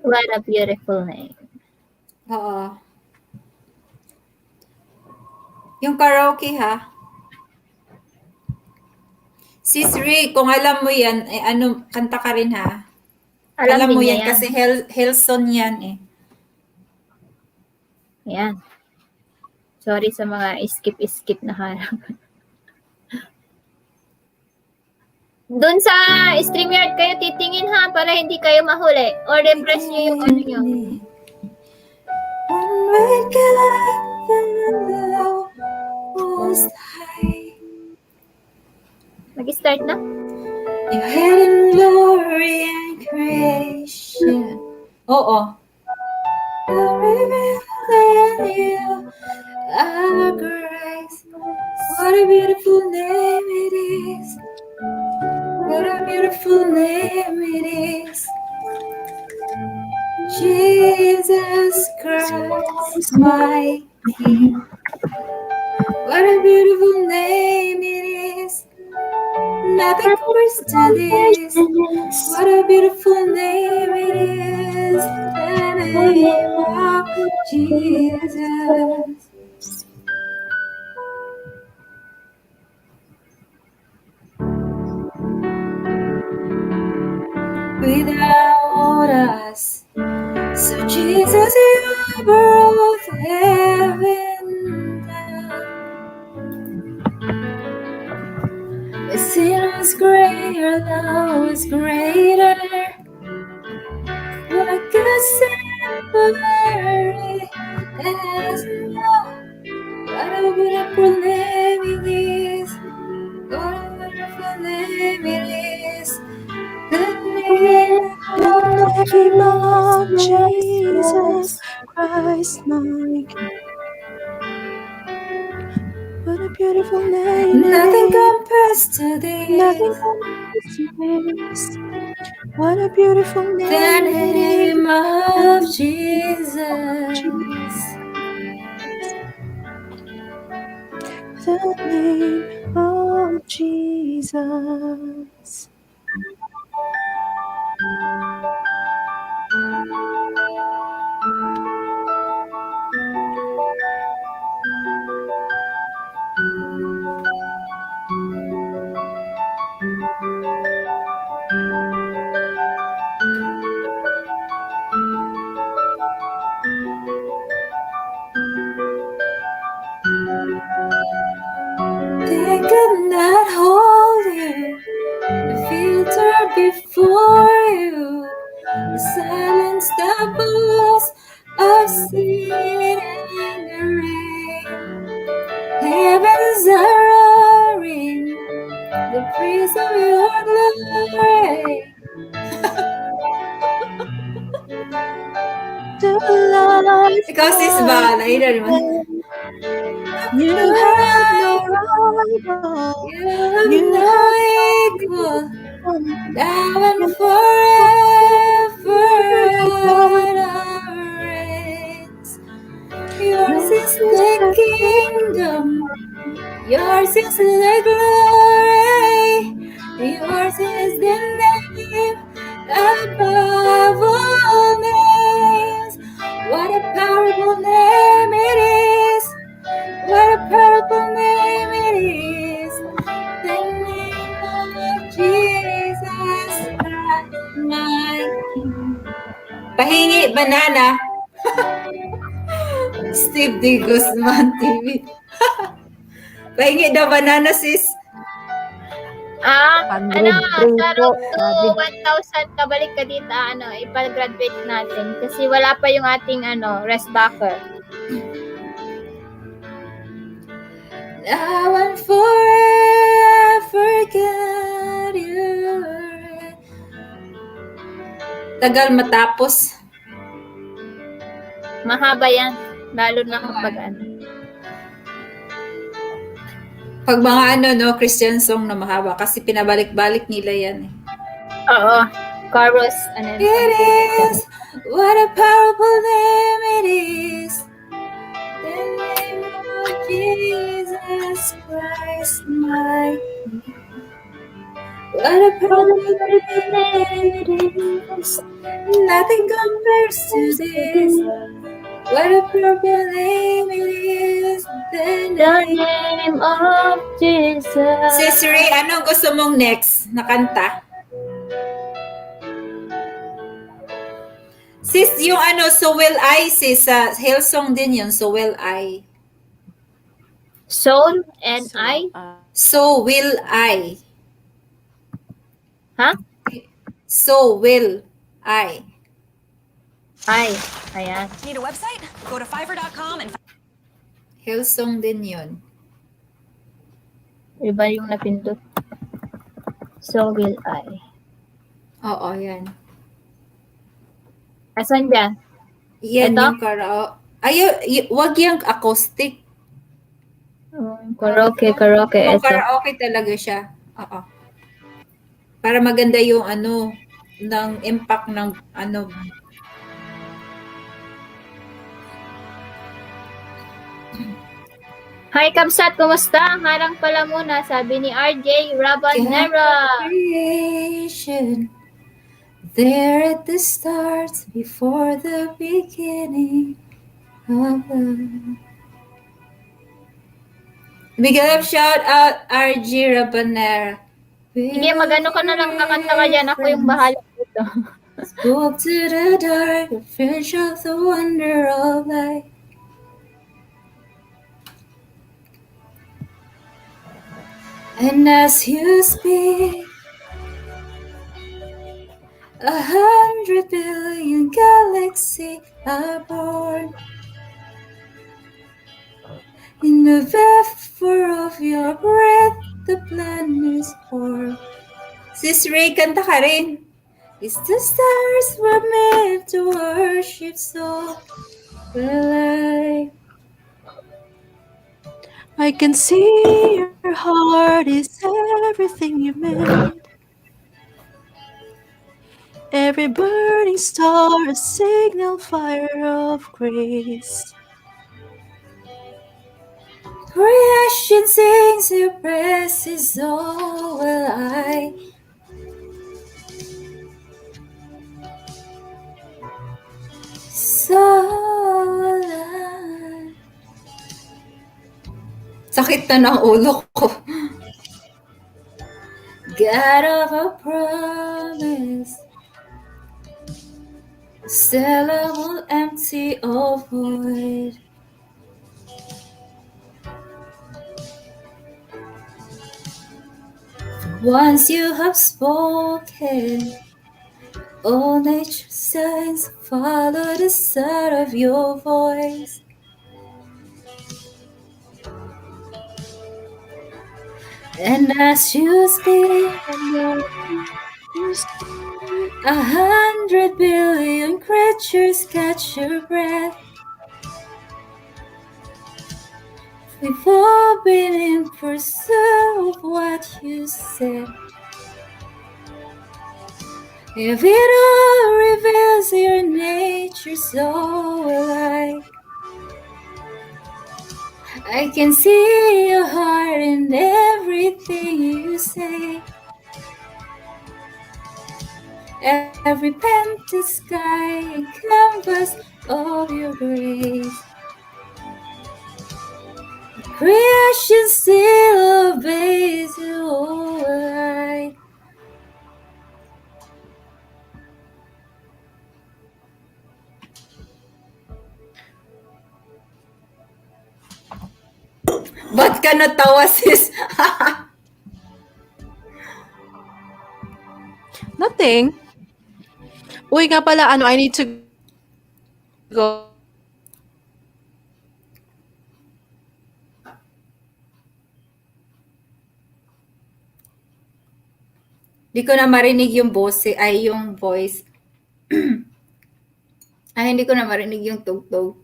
What a beautiful name. Oo. Yung karaoke ha. Sis Ray, kung alam mo yan, kanta ka rin ha. Alam mo yan, kasi Helson yan eh. Yan. Sorry sa mga skip na harap. Doon sa StreamYard kayo titingin ha, para hindi kayo mahuli. Or refresh nyo yung ano nyo. Mag-start na? Your head in glory and creation. Oo. You are grace. What a beautiful name it is. What a beautiful name it is. Jesus Christ, my King. What a beautiful name it is. Nothing compares to this. What a beautiful name it is. The name of Jesus. Without us, so Jesus, you brought heaven down. Your sin was greater, love was greater. What could separate us now? What a beautiful name it is. What a beautiful name it is. The name of Jesus Christ, my King. What a beautiful name. Nothing compares to Nothing this. compares to this. What a beautiful The name. name of Jesus. The name of Jesus. They could not hold you. The filter before you. The silence that pulls of sin and the rain. Heavens are roaring. The praise of your glory. The life Ikaw sis ba? Naina naman. you have no rival. You have You no have equal. no Now and forever, God reigns. Yours is the kingdom. Yours is the glory. Yours is the name above all names. What a powerful name it is. What a powerful name it is. The name of Jesus Christ, my King. Pahingi, banana. Steve D. Guzman TV. Pahingi daw banana, sis. Ano, 103 sa po. road to 1,000 kabalik ka dito, ipag-graduate natin. Kasi wala pa yung ating, rest backer. Now and forever, God, you reign. Tagal matapos. Mahaba yan. Lalo na kapag Pag mga Christian song na mahaba kasi pinabalik-balik nila yan. Oo. Chorus, It is, what a powerful name it is. The name of Jesus Christ, my King. What a powerful name it is. Nothing compares to this. What a powerful name it is. The name of Jesus. Sis Ray, anong gusto mong next na kanta? Sis, yung So Will I, sis, Hillsong din yun, So Will I. Soul and I? So Will I. Ha? So Will I. Ay, ayan. Need a website? Go to Fiverr.com and Hillsong din yun. Iba yung napindot. So will I. Oo, yan. Asan dyan? Yan Ito? yung karaoke. Wag yung acoustic. Karaoke. Yung Ito. karaoke talaga siya. Oo. Para maganda yung ng impact ng Hi, Kamsat. Kumusta? Harang pala muna, sabi ni RJ Rabanera. Creation, there at the start, before the beginning of the... Bigyan shout out RJ Rabanera. Sige, magano ka na lang kakanta ka dyan. Ako yung bahala dito. Spoke to the dark, a fringe of the wonder of light. And as you speak, 100 billion galaxies are born. In the vapor of your breath, the planets form. Sis Ray, kanta ka rin. It's the stars were meant to worship, so will I. I can see your heart is everything you meant. Every burning star, a signal fire of grace. Creation sings your praises, oh will I. So alive. Sakit na ng ulo ko. God of a promise, sellable, empty, or void. Once you have spoken, all nature signs follow the sound of your voice. And as you speak, 100 billion creatures catch your breath. We've all been in pursuit of what you said. If it all reveals your nature so alike, I can see your heart in everything you say. Every pen to sky and canvas of your grace. Creation still obeys you all alike. Ba't ka natawa, sis? Nothing. Uy, nga pala, I need to go. Hindi ko na marinig yung voice, yung voice. Hindi ko na marinig yung tugtog.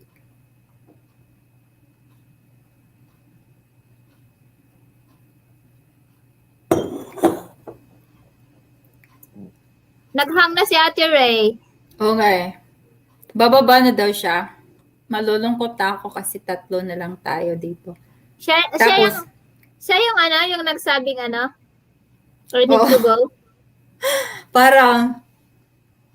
Naghang na si Ate Ray. Oo nga eh. Bababa na daw siya. Malulungkot ako kasi 3 na lang tayo dito. Siya yung nagsabing ready to go. Parang,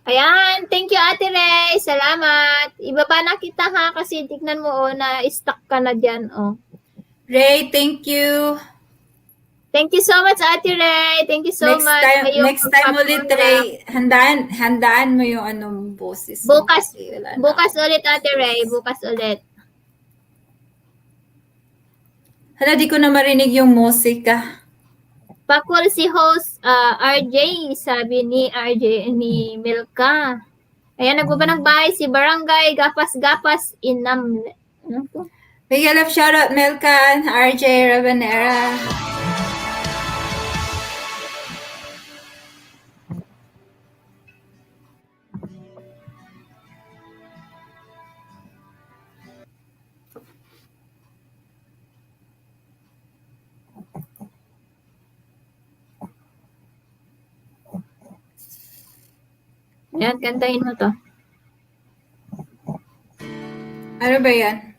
ayan, thank you Ate Ray. Salamat. Ibaba na kita ha kasi tignan mo na-stuck ka na dyan. Ray, thank you. Thank you so much Ate Ray. Thank you so much. Next time ulit, Ray. Handaan mo yung boses. Bukas ulit Ate Ray. Bukas ulit. Hala, di ko na marinig yung musika. Pakul si host RJ, sabi ni RJ ni Milka. Ayan, nagbaba ng bahay si Barangay Gapas-Gapas Inam. Ano po? Big love shoutout Milka, RJ Rabanera. Ayan, kantahin mo to. Ano ba yan?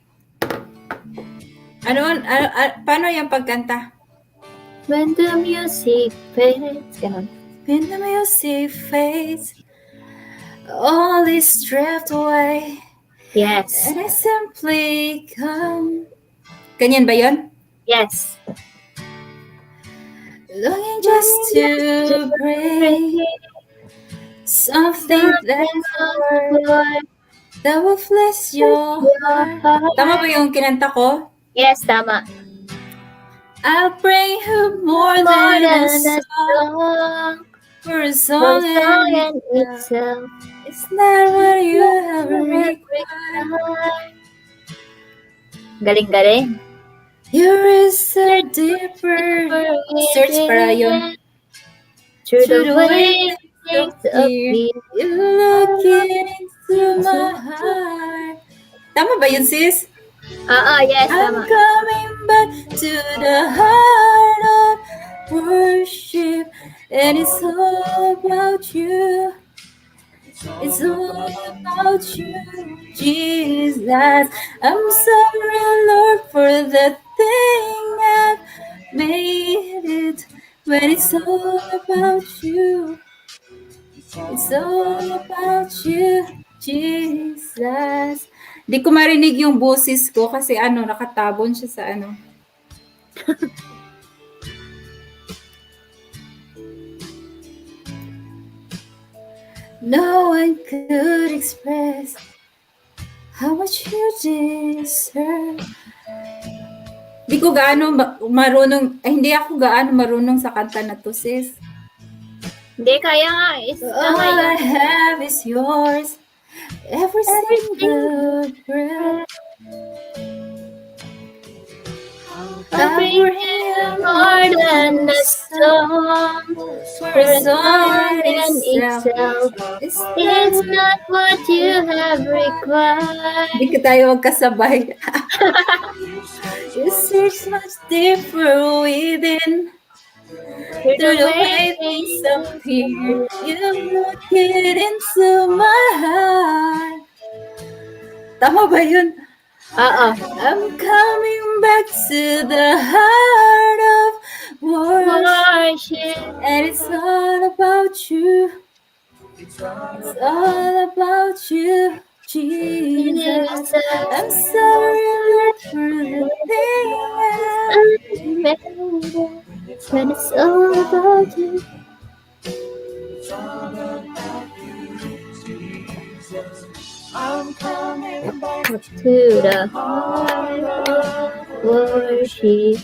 Paano yung pagkanta? When the music fades. Ganon. When the music fades, all is stripped away. Yes. And I simply come. Ganyan ba yun? Yes. Longing just to breathe. Something that will bless your heart. Tama ba yung kinanta ko? Yes, tama. I'll bring you more than a song. For a song and itself. It's not what you have required. Galing-galing. You're a deeper search para yun. Through the waves of me. You're looking into my heart. Tama ba yun, sis? Yes, I'm tama. coming back to the heart of worship, and it's all about you. It's all about you, Jesus. I'm sorry, Lord, for the thing I've made it. When it's all about you, it's all about you, Jesus. Di ko marinig yung boses ko kasi nakatabon siya sa No one could express how much you deserve. Hindi ko gaano hindi ako gaano marunong sa kanta na to, sis. Hindi, kaya nga. All I have is yours. Every single breath. Comprehend more than the song. For a song in itself. It's not what you have required. Hindi ka tayo magkasabay. You search much deeper within. Through the way things appear, you look it into my heart. Tama ba yun? I'm coming back to the heart of worship, and it's all about you. It's all about you, Jesus. I'm sorry, Lord, for the thing I made. When it's all about you. I'm coming back to the heart of worship.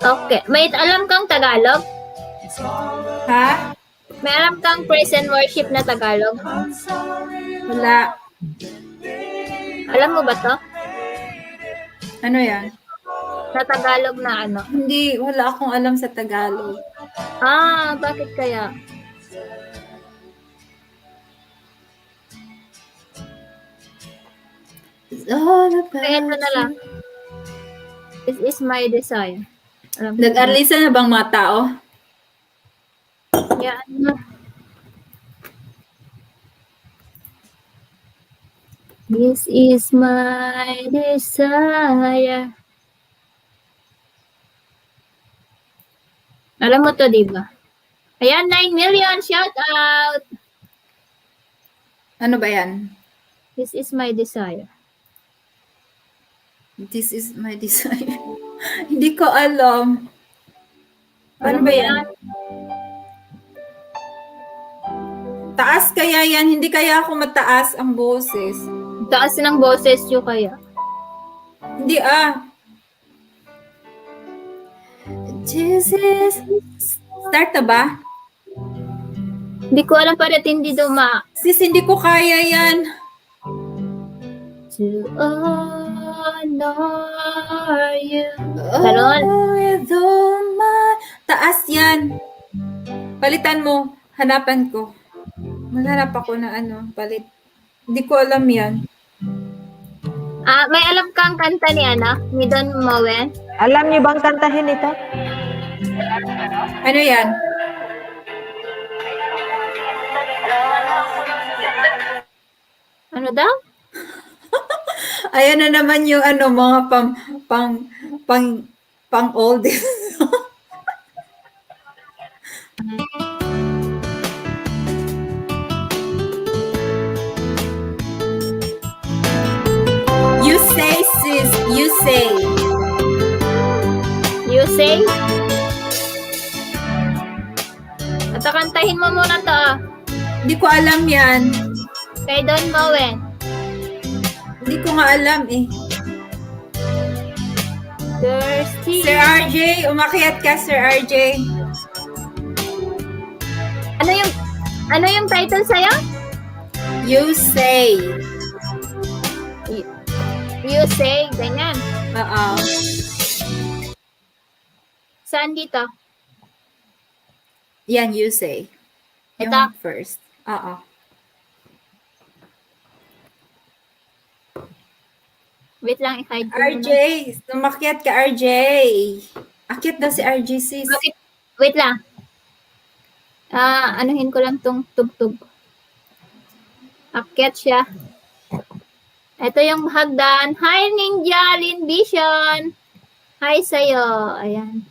Okay. May alam kang Tagalog? Ha? May alam kang praise and worship na Tagalog? Wala. Alam mo ba to? Ano yan? Sa Tagalog na ano? Hindi, wala akong alam sa Tagalog. Bakit kaya? It's all about Kaya ito na lang. This is my desire. Nag-arlisa na bang mga tao? Yeah. This is my desire. Alam mo to, di ba? Ayan, 9 million. Shout out. Ano ba yan? This is my desire. This is my desire. Hindi ko alam. Ano ba yan? Taas kaya yan? Hindi kaya ako mataas ang boses. Taas ng boses yung kaya. Hindi Jesus. Start na ba? Hindi ko alam para hindi duma. Sis, hindi ko kaya yan. To honor you. Ganon. Taas yan. Palitan mo. Hanapan ko. Maghanap ako na palit. Hindi ko alam yan. May alam kang kanta ni ni Don Moen? Alam niyo bang kantahin ito? Ano yan? Ano daw? Ayan na naman yung mga pang oldies. You say, sis. You say. You say? At kantahin mo muna to. Hindi ko alam yan. Kay Don Moen. Hindi ko nga alam eh. Thirsty. Sir RJ, umakyat ka, Sir RJ. Ano yung title sa'yo? You say. You say, ganyan. Oo. Saan dito? Yan, you say. Yung Ito? first. Oo. Wait lang, i-hide ko RJ, muna. tumakyat ka, RJ. Akyat daw si RJ, sis. Bakit? Wait lang. Anuhin ko lang tong tugtog. Akyat siya. Ito yung hagdan. Hi, Ninja Lin Vision. Hi sa'yo. Ayan.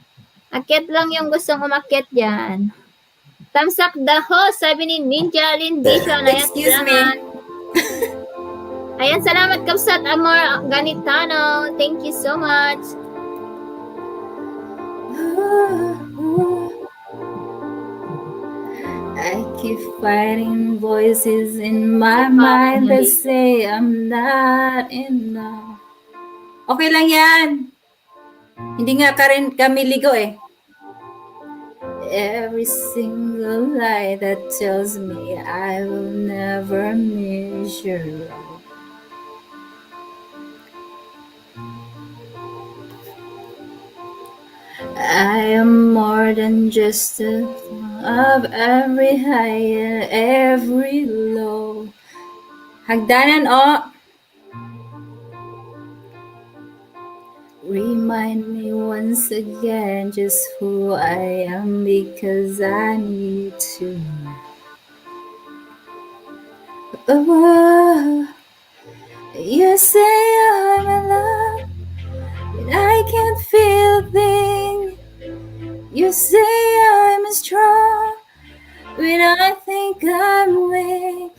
Akyat lang yung gustong umakyat dyan. Thumbs up the host, sabi ni Ninja Lin Vision. Ayan, Excuse me. salamat. Ayan, salamat Kapsat Amor Ganitano. Thank you so much. I keep fighting voices in my mind that say I'm not enough. Okay lang yan. Hindi nga kami ligo eh. Every single lie that tells me I will never miss your love. I am more than just a of every high and every low. Hagdanan o. Remind me once again just who I am because I need to. Oh, you say I'm in love, but I can't feel a thing. You say I'm strong when I think I'm weak.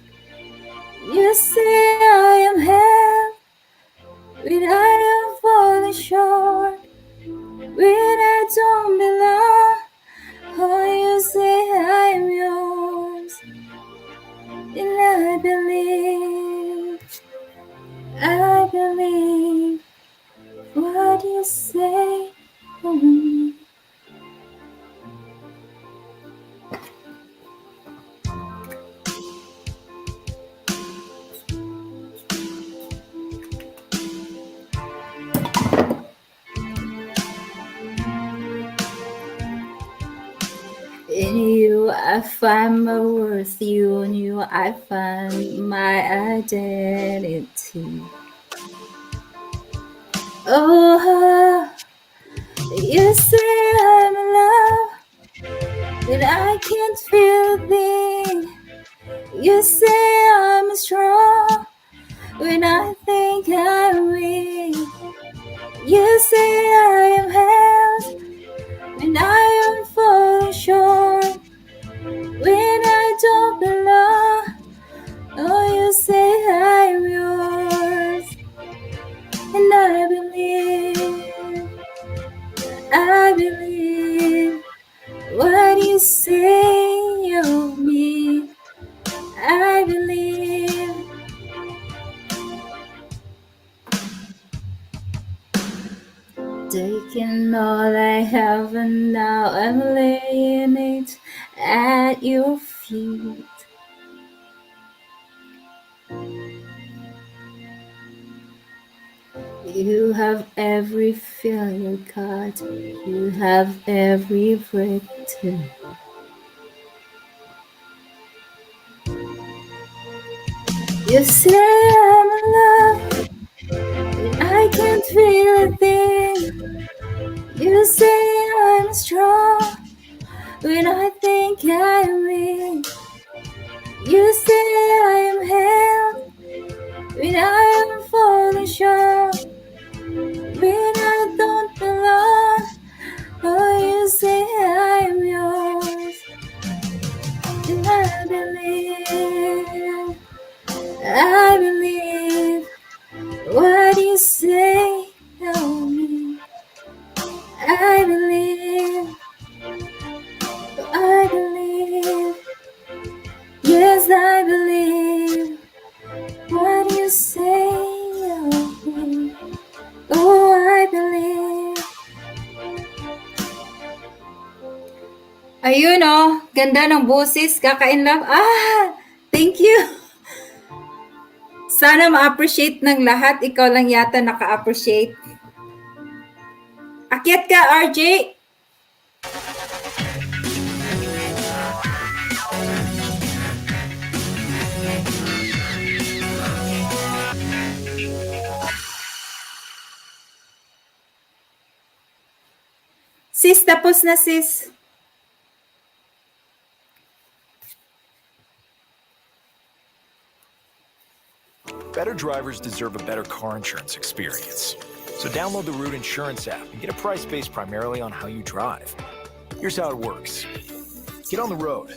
You say I am held when I am falling short, when I don't belong. Oh, you say I'm yours, and I believe what you say. In you I find my worth, you in you I find my identity. Oh, you say I'm in love, but I can't feel a thing. You say I'm strong when I think I'm weak. You say I am held when I am falling short, when I don't belong. Oh, you say I'm yours, and I believe what you say of me. I believe. Taking all I have and now I'm laying it at your feet. You have every failure, God. You have every breakthrough. You say I'm in love, but I can't feel a thing. You say I'm strong when I think I'm weak. You say I am held when I am falling short, when I don't belong. Oh, you say I'm yours, and I believe what you say of me. I believe, yes, I believe what you say of me. Oh, I believe. Ayun oh, ganda ng boses, kaka-inlove. Thank you. Sana ma-appreciate ng lahat. Ikaw lang yata naka-appreciate. Akyat ka, RJ. Sis, tapos na sis. Better drivers deserve a better car insurance experience. So download the Root Insurance app and get a price based primarily on how you drive. Here's how it works. Get on the road.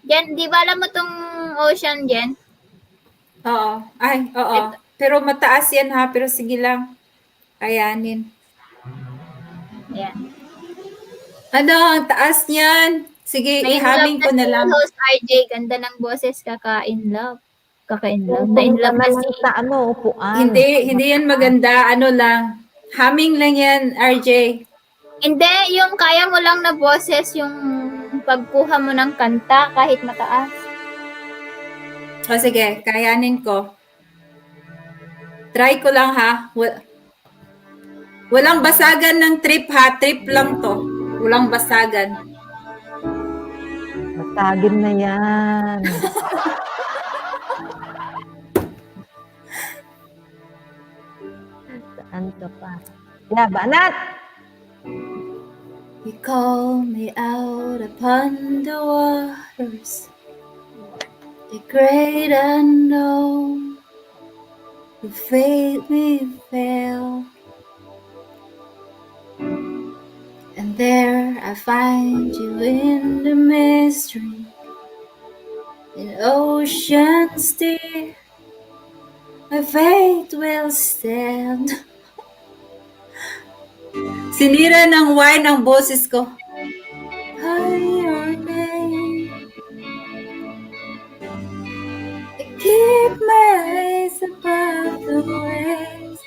Jen, di ba alam mo tong ocean, Jen? Oo. Ay, oo. Pero mataas yan ha, pero sige lang. Kayanin. Ayan. Ano, ang taas niyan. Sige, ihaming ko na lang. Host RJ, ganda ng boses, kaka-in love. Kaka-in love. Na-in love na si... Sa ano, upuan. Hindi yan maganda. Ano lang. Humming lang yan, RJ. Hindi, yung kaya mo lang na boses, yung pagkuha mo ng kanta kahit mataas. O sige, kayanin ko. Try ko lang ha. Walang basagan ng trip ha. Trip lang to. Walang basagan. Basagin na yan. Saan ka pa? Yeah, banat! You call me out upon the waters, the great unknown. You fade me fail, and there I find you in the mystery, in oceans deep. My faith will stand. Sinira ng wine ang boses ko. Your name. I keep my eyes above the waves.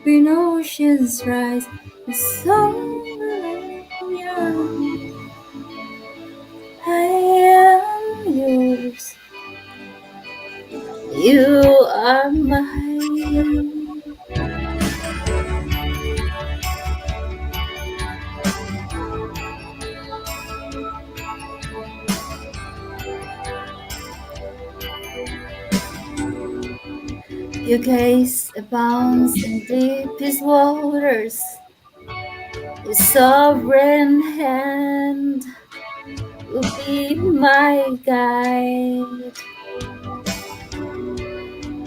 When oceans rise, my soul will yearn. I am yours. You are mine. Your gaze abounds in deepest waters. Your sovereign hand will be my guide.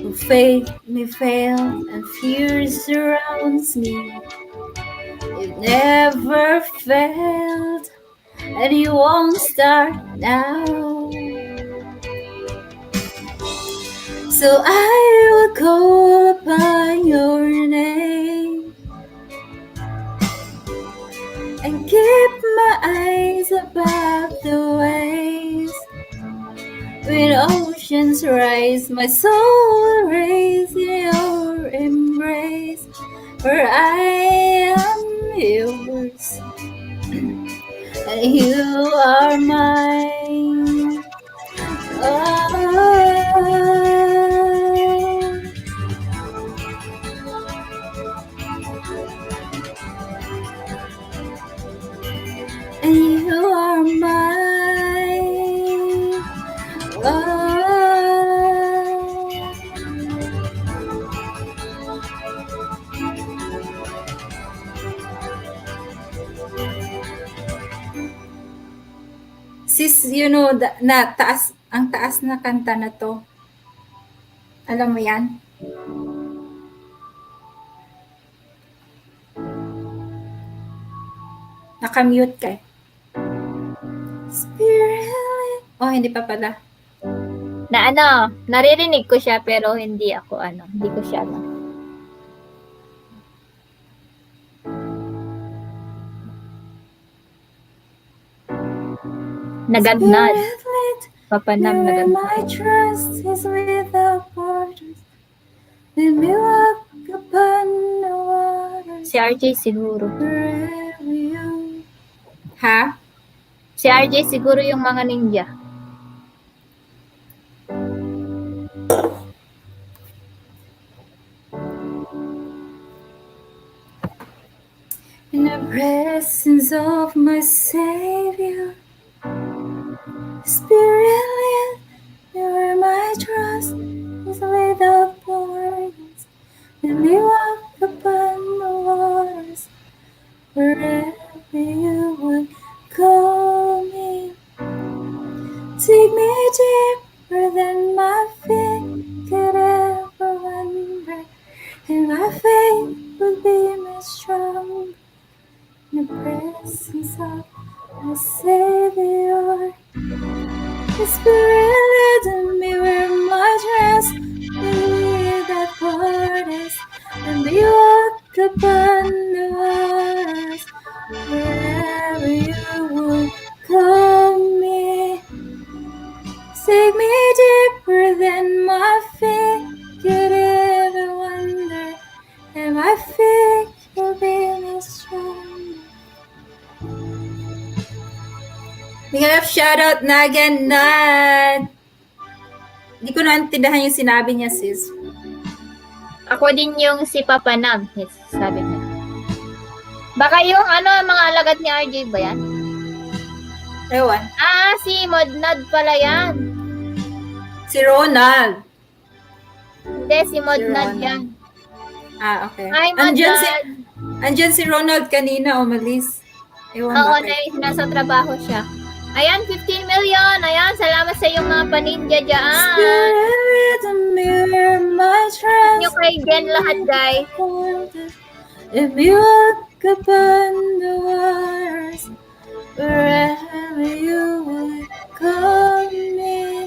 Will faith may fail and fear surrounds me. You never failed, and you won't start now. So I will call upon your name and keep my eyes above the waves. When oceans rise, my soul will raise in your embrace, for I am yours and you are mine. And you are mine. Sis, you know, na taas, ang taas na kanta na to. Alam mo yan? Nakamute ka eh. Spirit. Oh, hindi pa pala. Na ano, naririnig ko siya pero hindi ako hindi ko siya Nagagnad. Papanam Where nagagnad. my trust is without borders. Let me walk upon the waters. Si RJ siguro. Wherever you. Ha? Si RJ siguro yung mga ninja. In the presence of my Savior, Spirit live, you are my trust, is without borders. Let me walk upon the waters, wherever you would call me. Take me deeper than my feet could ever wander, and my faith will be made strong in the presence of my Savior. The Spirit led me where my trust without borders, and we walk upon the waters, wherever you would call me. Take me deeper than my feet could ever wander, and my faith will be made strong. We have shoutout na again, Nat. Hindi ko naintindihan yung sinabi niya, sis. Ako din yung si Papa Nam. Yes, sabi niya. Baka yung mga alagad ni RJ ba yan? Ewan. Si Modnad pala yan. Si Ronald. Hindi, si Modnad Ronald. yan. Okay. Hi, Modnad. Andyan si Ronald kanina, umalis. Ewan Oo, bakit. nasa trabaho siya. Ayan, 15 million. Ayan, salamat sa iyong mga paninja dyan. Spirit the mirror, my trust. Yung kay Jen lahat, guys. If you walk upon the waters, wherever you would call me,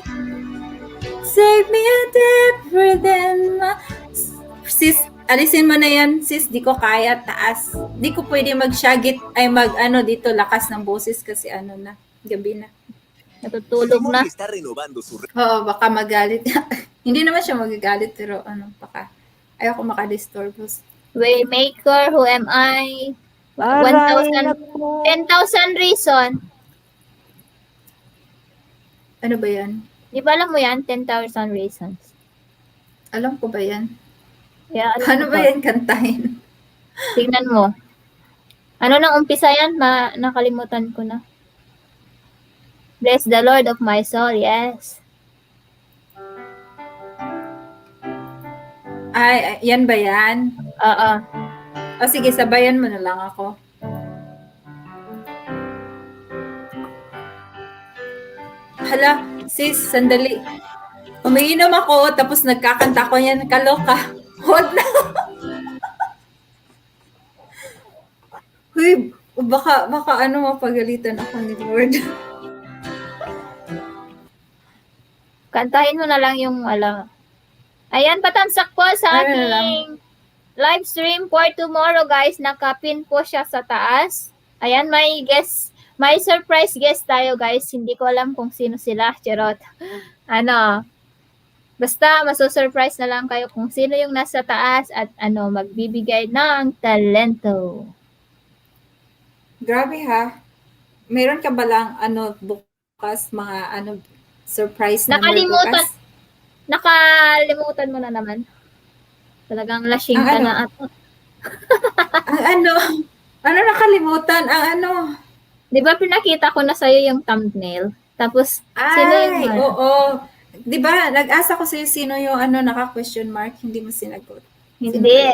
save me deeper than my... Sis, alisin mo na yan, sis. Di ko kaya, taas. Di ko pwede mag-shagit, dito, lakas ng boses kasi na, gabi na. Natutulog na. Oo, baka magalit. Hindi naman siya magagalit, pero baka ayoko makadisturb. Waymaker, who am I? 10,000 reason. Ano ba yan? Di ba alam mo yan? 10,000 reasons. Alam ko ba yan? Yeah, Ano ba yan kantahin? Tingnan mo. Ano nang umpisa yan? Nakalimutan ko na. Bless the Lord of my soul, yes. Ay, yan ba yan? Oo. Sige, sabayan mo na lang ako. Hala, sis, sandali. Umiinom ako, tapos nagkakanta ko yan, kaloka. Hold na. Huy, baka mapagalitan ako ni Lord. Kantahin mo na lang yung Ayan, patamsak po sa ating live stream for tomorrow, guys. Nakapin po siya sa taas. Ayan, may surprise guest tayo, guys. Hindi ko alam kung sino sila. Charot. Basta, masusurprise na lang kayo kung sino yung nasa taas at magbibigay ng talento. Grabe ha. Meron ka ba lang bukas mga surprise na bukas? Nakalimutan mo na naman. Talagang lasing ka na ato. Ang nakalimutan? Di ba pinakita ko na sa'yo yung thumbnail? Tapos, sino yung oo. Di ba, nag-asa ko sa'yo sino yung naka-question mark, hindi mo sinagot. Hindi.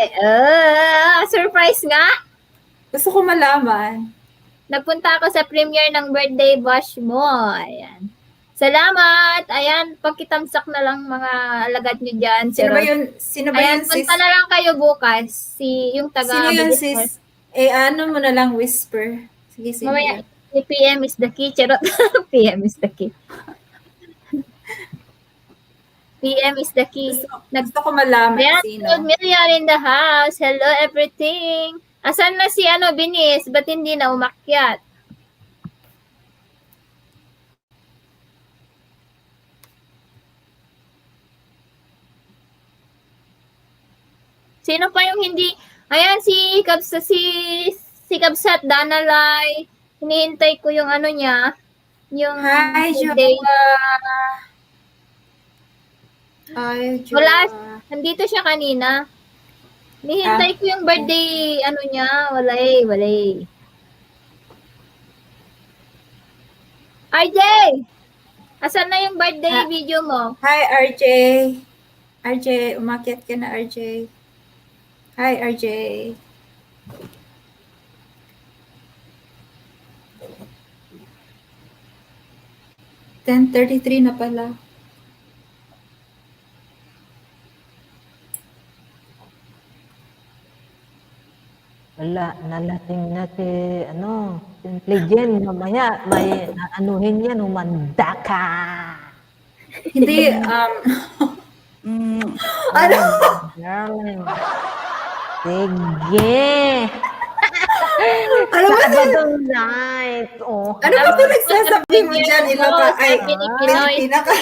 Surprise nga. Gusto ko malaman. Nagpunta ako sa premiere ng birthday bash mo. Ayan. Salamat! Ayan, pagkitamsak na lang mga alagad nyo dyan. Sino ba yun, sis? Punta na lang kayo bukas. Yung taga... Sino yun, sis? Mo na lang whisper. Sige, sino mamaya, PM is the key. Charot. PM is the key. PM is the key. Gusto ko malaman sino. 12 million in the house. Hello, everything. Asan na si Binis? Ba't hindi na umakyat? Sino pa yung hindi? Ayan, si Kabsat Danalay. Hinihintay ko yung niya. Yung hi, birthday. Ay, Wala. Nandito siya kanina. Nihintay ko yung birthday, ano niya, wala eh. RJ! Asan na yung birthday video mo? Hi, RJ. RJ, umakyat ka na, RJ. Hi, RJ. $10:33 na pala. Wala, nalasing na si, Simply Jen. Mamaya, may anuhin yan, humanda ka. Hindi, ano? Darling. Sige. Ano ba Sabadong night. Oh. Ano ba pinagsasabi mo dyan, Iloka? Ay, Pilipino ka.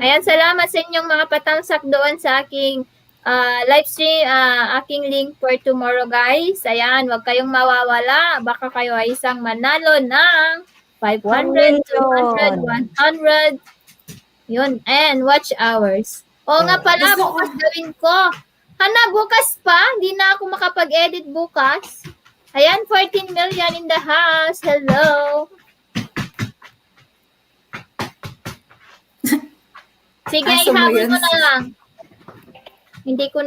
Ayan, salamat sa inyong mga patamsak doon sa aking live stream, aking link for tomorrow, guys. Ayan, wag kayong mawawala. Baka kayo ay isang manalo ng 500, 200, 100. Yun, and watch hours. Oo nga pala, bukas gawin ko. Hana, bukas pa? Hindi na ako makapag-edit bukas. Ayan, 14 million in the house. Hello. Sige, ihabol ko na lang. Hindi ko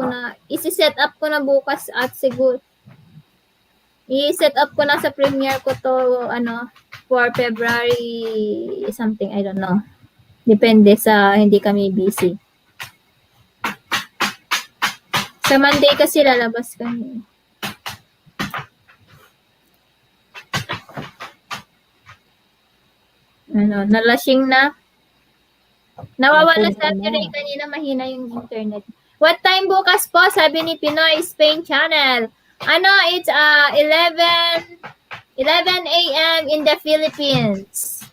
na, isi-set up ko na bukas at siguro, i-set up ko na sa Premiere ko to, for February something, I don't know. Depende sa hindi kami busy. Sa Monday kasi lalabas kami. Nalasing na. Nawawala sa atin kanina, mahina yung internet. What time bukas po? Sabi ni Pinoy Spain Channel. It's 11 a.m. in the Philippines.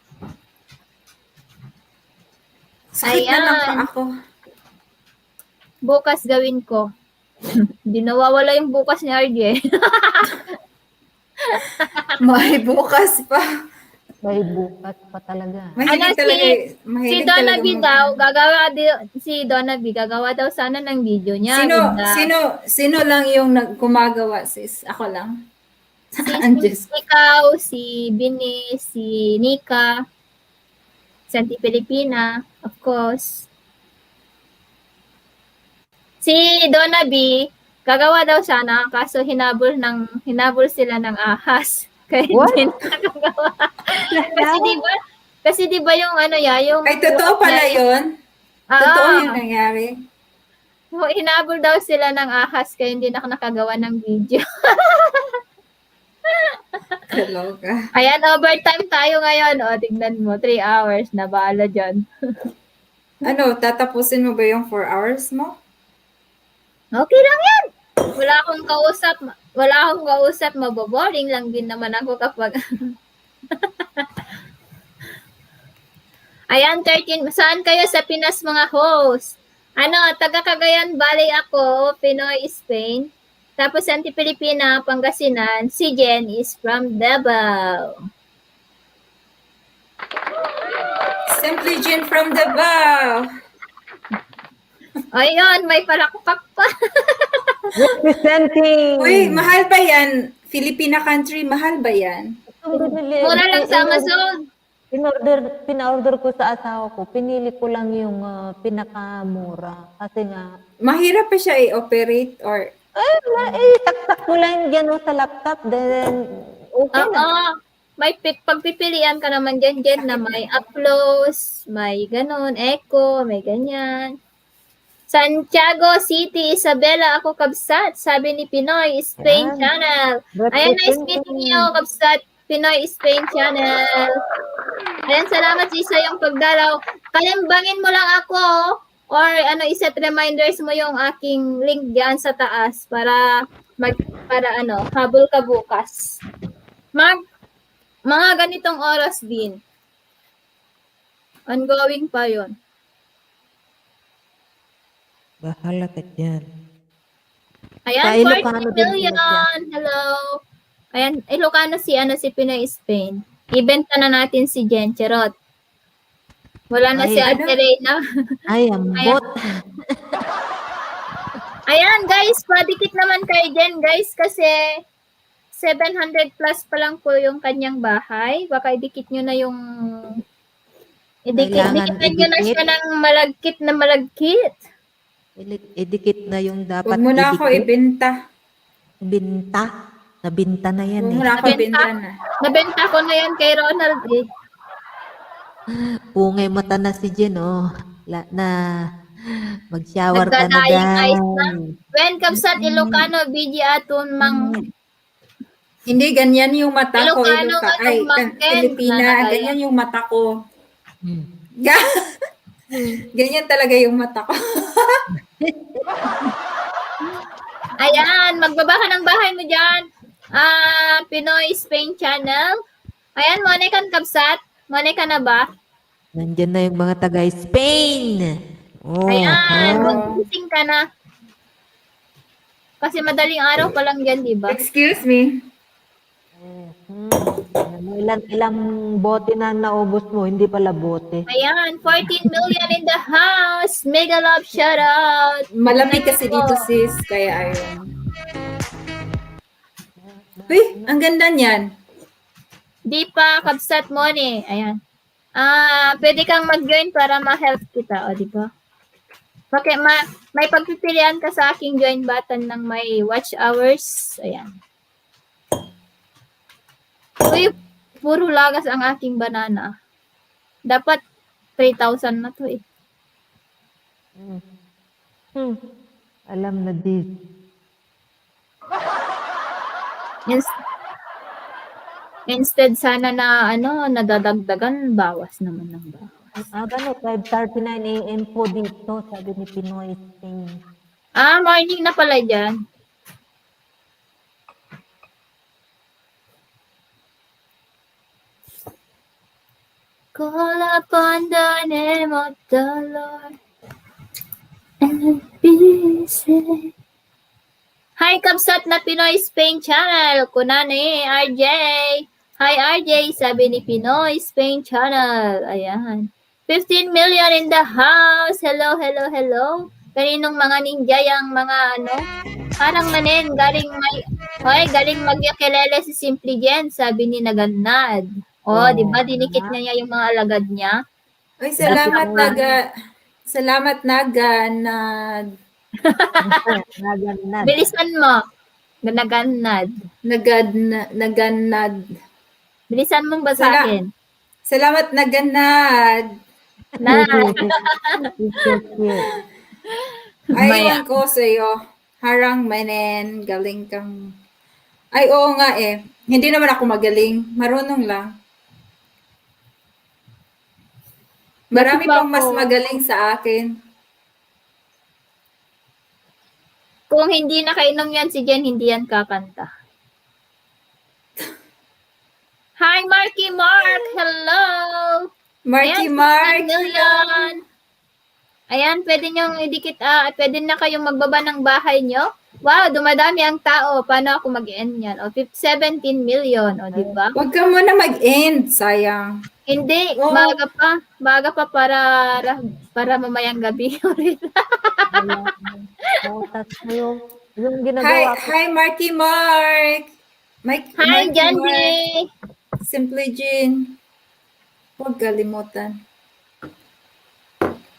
Sakit na lang pa ako. Bukas gawin ko. Hindi nawawala yung bukas ni RJ. May bukas pa. May bukas pa talaga. Si Donna B daw, si Donna B, gagawa daw sana ng video niya. Sino lang yung gumagawa, sis? Ako lang. Ikaw, si Bini, si Nika, Santi Pilipina, of course. Si Donna B, gagawa daw sana, kaso hinabol sila ng ahas. Kaya hindi nakagawa. Kasi di ba yung yung... Ay, totoo pala yun? Totoo yung nangyari? Hinabol daw sila ng ahas, kaya hindi nakagawa ng video. Hello ka. Ayan, overtime tayo ngayon. Tignan mo, 3 hours na bahala dyan. Tatapusin mo ba yung 4 hours mo? Okay lang yan. Wala akong kausap, maboboring lang din naman ako kapag... Ayan, 13. Saan kayo sa Pinas, mga host? Taga Cagayan Valley ako, Pinoy, Spain. Tapos Santi Pilipina, Pangasinan. Si Jen is from Davao. Simply Jen from Davao. Ayun, may palakpak pa. Representing. Uy, mahal ba yan? Filipina country, mahal ba yan? Mura lang sa Amazon. Pina-order ko sa asawa ko. Pinili ko lang yung pinakamura. Kasi nga... Mahirap pa siya i-operate or... taktak mo lang dyan sa laptop. Then, okay na. May pagpipilian ka naman dyan na may uploads, may ganon, echo, may ganyan. Santiago City, Isabela, ako kabsat. Sabi ni Pinoy Spain Channel. Ayan, nice meeting you, kabsat. Pinoy Spain Channel. Ayan, salamat sa yung pagdalaw. Kalimbangin mo lang ako or iset reminders mo yung aking link diyan sa taas para habol ka bukas. Mga ganitong oras din. Ongoing pa yon. Bahala ka dyan. Ayan, 40 million. Hello. Ayan, Ilocano si Pinoy Spain. Ibenta na natin si Jen Cherot. Wala na si Ate Reyna. Ay, ambot. Ayan, guys, padikit naman kayo dyan, guys, kasi 700 plus pa lang po yung kanyang bahay. Baka idikit nyo na yung... Kailangan Dikitan nyo na siya idikit. ng malagkit na malagkit. Idikit na yung dapat Huwag mo na ako idikit. ibenta. Binta. Nabinta na yan Huwag mo eh. na ako ibenta na. Nabenta ko na yan kay Ronald eh. Pungay mata na si Jen, oh. Na mag-shower ka na Nagdadayang eyes na. dyan. When kapsat Ilocano, BG aton mang Hindi, ganyan yung mata ko. Ilocano nga Ay, tong mangken. Pilipina, Nanagaya. ganyan yung mata ko. Hmm. Ganyan talaga yung mata ko. Ayan, magbaba ka ng bahay mo dyan. Pinoy Spain Channel. Ayan, monay kan kapsat. Monay ka na ba? Nandyan na yung mga taga Spain. Oh, Ayan, oh. mag-gising ka na. Kasi madaling araw pa lang yan, di ba? Excuse me. Ilang bote na naubos mo, hindi pala bote. Ayan, 14 million in the house. Mega love shoutout. Malamig kasi dito, sis. Kaya ayun. Uy, ang ganda niyan. Di pa, kapsat money. Ayan. Pwede kang mag-join para ma-help kita, o di ba? Okay, may pagpipilian ka sa aking join button ng may watch hours. Ayan. Uy, puro lagas ang aking banana. Dapat 3,000 na to eh. Alam na this. Instead sana na nadadagdagan, bawas naman ng bawas. Gano, 5:39 a.m. po dito, sabi ni Pinoy Spain. Morning na pala dyan. Call upon the name of the Lord and be saved. Hi, Kapsat na Pinoy Spain Channel. Kunani, RJ. Hi, RJ, sabi ni Pinoy Spain Channel. Ayan. 15 million in the house. Hello, hello, hello. Kaninong mga ninja yung mga parang manin, galing magyakilele si Simply Jen, sabi ni Naganad. Di ba dinikit niya yung mga alagad niya? Uy, salamat Naganad. Naganad. Bilisan mo. Naganad. Naganad. Bilisan mong basahin. Salamat Naganad. Ay, ewan ko sa'yo. Harang manen, galing kang... Ay, oo nga eh. Hindi naman ako magaling. Marunong lang. Marami pang mas magaling sa akin. Kung hindi nakainom yan si Jen, hindi yan kakanta. Hi, Marky Mark! Hello! Marky Ayan, Mark! 15 million! Ayan, pwede nyong idikit, pwede na kayong magbaba ng bahay nyo. Wow, dumadami ang tao. Paano ako mag-end yan? 17 million, di ba? Huwag ka muna mag-end, sayang. Hindi, maaga pa para mamayang gabi. Yung ginagawa ko. Hi, Marky Mark! Hi, Jandy! Simply Jean. Huwag kalimutan.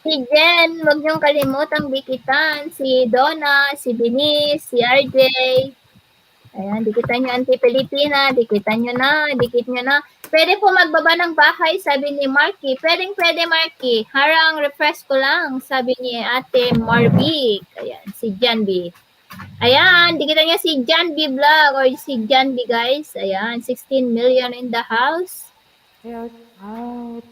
Si Jen, huwag niyong kalimutang dikitan. Si Donna, si Denise, si RJ. Ayan, dikitan niyo Auntie Pilipina. Dikitan niyo na, dikit niyo na. Pwede po magbaba ng bahay, sabi ni Marky. Pwede, Marky. Harang refresh ko lang, sabi ni Ate Marby. Ayan, si Janby. Ayan, dikitan niya si Janby Vlog or si Janby, guys. Ayan, 16 million in the house. Out.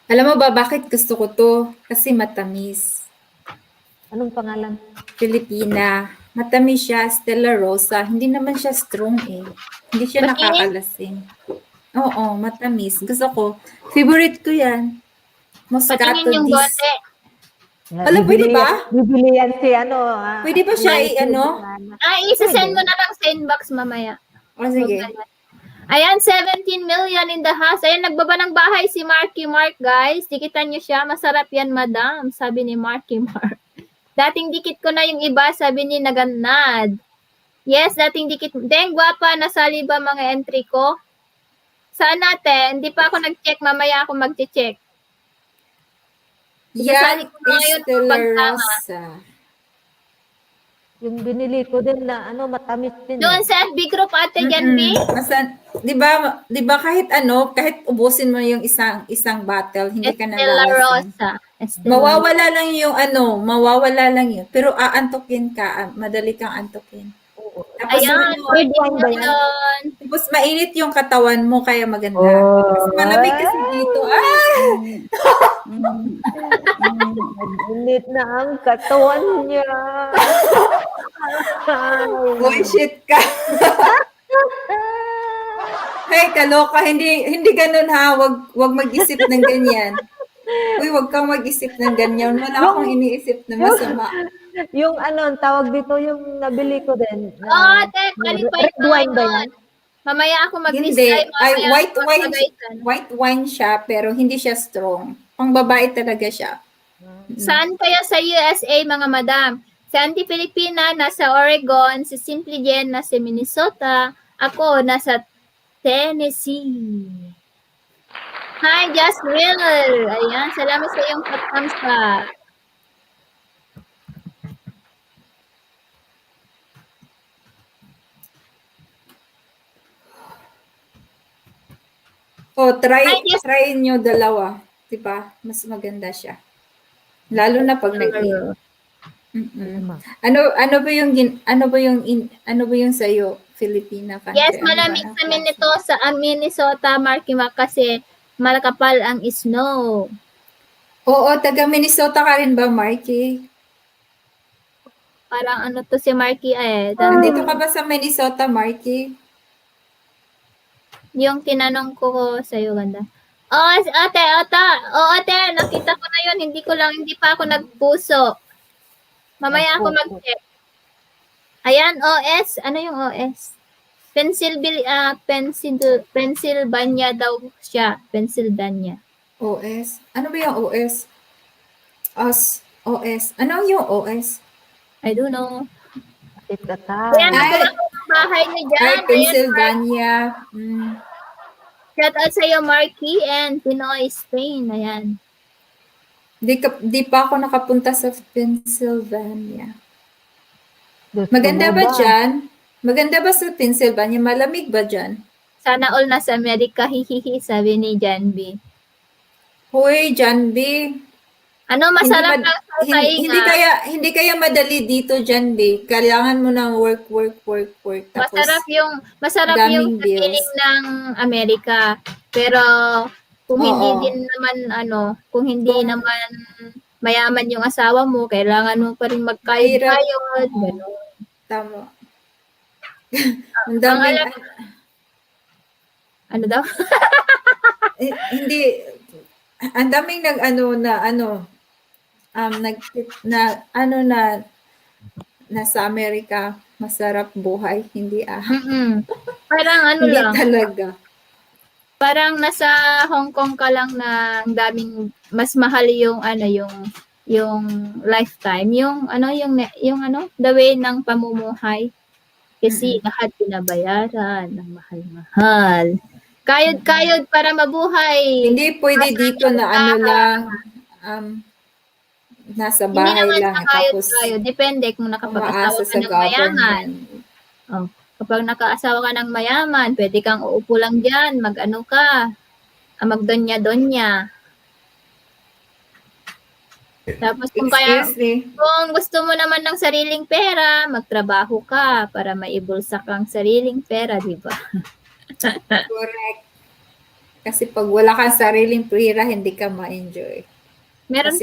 Alam mo ba bakit gusto ko to? Kasi matamis. Anong pangalan? Filipina. Matamis siya, Stella Rosa. Hindi naman siya strong eh. Hindi siya nakakalasing. Oo, matamis. Gusto ko. Favorite ko yan. Moscato Patingin yung bote. Alam, pwede ba? Bibili yan si Pwede ba siya isa-send mo na lang sa inbox mamaya. O sige. Ayan, 17 million in the house. Ayan, nagbaba ng bahay si Marky Mark, guys. Dikitan niyo siya. Masarap yan, madam. Sabi ni Marky Mark. Dating dikit ko na yung iba, sabi ni Naganad. Yes, dating dikit. Deng, gwapa. Nasali ba mga entry ko? Saan natin? Hindi pa ako nag-check. Mamaya ako mag-check. Yan Isasali ko na ngayon is de kung la pagtama. Rosa. Yung binili ko din na matamis din. Doon sa FB group, Ate Janby. Di ba kahit ubusin mo yung isang bottle, hindi ka na Estela lalasing. Rosa. Mawawala lang yun. Pero aantukin ka, madali kang antukin. Tapos, Ayan, pwede mo yun. Tapos mainit yung katawan mo, kaya maganda. Oh. Kasi malamig kasi dito. Init na ang katawan niya. Bullshit ka. Hey, kaloka, hindi ganun ha. Wag mag-isip ng ganyan. Uy, wag kang mag-isip ng ganyan. Wala akong iniisip na masama. Yung ang tawag dito, yung nabili ko din. Ate, qualify red wine ba yan? Mamaya ako Hindi. mag-decide. Ay, white wine siya, pero hindi siya strong. Pang babae talaga siya. Saan kaya sa USA, mga madam? Si Auntie Filipina, nasa Oregon. Si Simply Jen, nasa Minnesota. Ako, nasa Tennessee. Hi, Jasmine. Ayan, salamat sa iyong pagkamsa. Try nyo dalawa. Diba? Mas maganda siya. Lalo na pag nag-eat. Ano ba yung sa'yo, Filipina country? Yes, malamig sa Minnesota, Marky Mac, kasi malakapal ang snow. Oo, taga Minnesota ka rin ba, Marky? Parang to si Marky Nandito ka ba sa Minnesota, Marky? Yung tinanong ko sa'yo, ganda. Ate, nakita ko na yun. Hindi pa ako nagpuso. Mamaya ako mag-check. Ayan, OS. Ano yung OS? Pennsylvania daw siya. Pennsylvania. OS? Ano ba yung OS? OS. Ano yung OS? I don't know. Ayan, nagawa ko ng bahay niya dyan. Pennsylvania. Shout out sa'yo, Marky and Pinoy Spain. Ayan. Di pa ako nakapunta sa Pennsylvania. Maganda ba dyan? Maganda ba sa Pennsylvania? Malamig ba dyan? Sana all nasa Amerika, hihihi, sabi ni Janby. Hoy, Janby. Masarap lang sa sainga. Hindi kaya madali dito, Janby. Kailangan mo ng work. Tapos, masarap yung feeling ng Amerika. Pero, kung hindi naman mayaman yung asawa mo, kailangan mo pa rin magkayod. Tama. Ang dami. Ano daw? Hindi. Ang daming nasa Amerika, masarap buhay. Hindi Parang hindi lang. talaga. Parang nasa Hong Kong ka lang na ang daming mas mahal yung yung lifetime, yung the way ng pamumuhay. Kasi lahat pinabayaran ng mahal-mahal. Kayod para mabuhay. Hindi pwede dito na nasa bahay Hindi naman lang. sa kayod. Depende kung nakapag-asawa ka ng mayaman. Kapag nakaasawa ka ng mayaman, pwede kang uupo lang dyan, magdonya-donya. Tapos kung gusto mo naman ng sariling pera, magtrabaho ka para maibulsa kang sariling pera, di ba? Correct. Kasi pag wala kang sariling pera, hindi ka ma-enjoy. Meron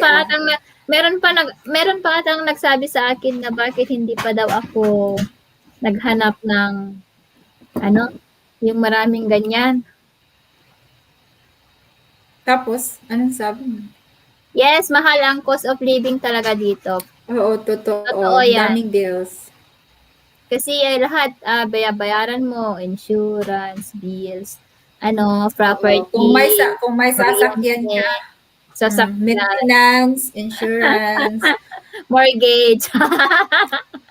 pa atang nagsabi sa akin na bakit hindi pa daw ako naghanap ng yung maraming ganyan. Tapos, anong sabi mo? Yes, mahal ang cost of living talaga dito. Oo, totoo. Totoo yan. Daming bills. Kasi lahat bayaran mo, insurance, bills, property, Kung may sasakyan kuryente, ka, sasakyan, maintenance, insurance. mortgage.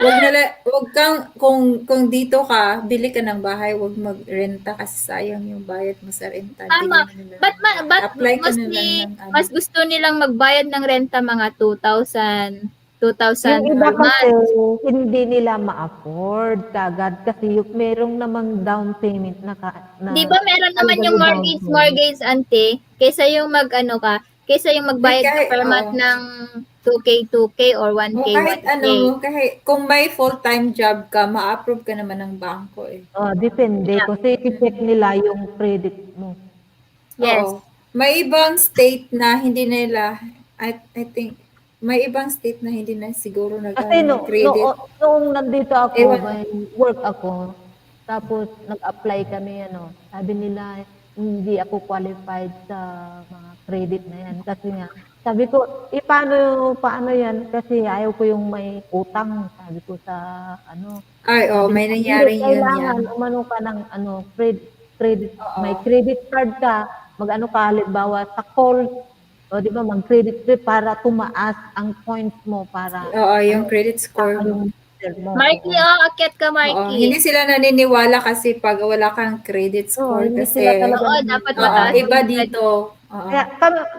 Wag kang kung dito ka, bili ka ng bahay, wag magrenta kasi sayang yung bayad mo sa renta. Tama. Bilhin mo na But lang. Apply ka na lang mostly, ng ano. mas gusto nilang magbayad ng renta mga 2,000 Yung iba per kasi month. hindi nila ma-afford kagad kasi yung merong namang down payment na Di ba meron naman yung mortgage, ante, kaysa yung kaysa yung magbayad ka per month ng 2K or 1K, kahit 1K. kahit kung may full-time job ka, ma-approve ka naman ng bangko eh. Depende kasi i-check nila yung credit mo. Yes. Oo. May ibang state na hindi nila, I think, may ibang state na hindi na siguro Kasi credit. noong nandito ako, Ewan. may work ako, tapos nag-apply kami, sabi nila, hindi ako qualified sa mga credit na yan. Kasi nga, sabi ko, paano yan? Kasi ayaw ko yung may utang, sabi ko sa, Ay, may nangyari yun yan. Kailangan umano ka ng, credit, may credit card ka, ka, halimbawa, sa call, di ba, mag-credit para tumaas ang points mo para yung credit score mo. Marky, akyat ka, Marky. Hindi sila naniniwala kasi pag wala kang credit score hindi kasi sila talaga dapat mataas. iba dito. Kaya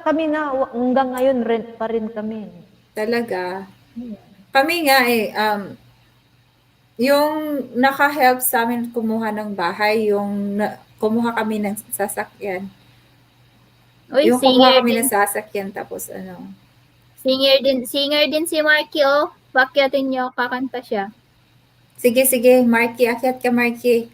kami na hanggang ngayon rent pa rin kami. Talaga. Kami nga yung naka-help sa amin kumuha ng bahay, kumuha kami ng sasakyan. Uy, Yung kumuha kami din. ng sasakyan tapos Singer din si Marky, Bakyatin niyo, kakanta siya. Sige, Marky, akyat ka, Marky.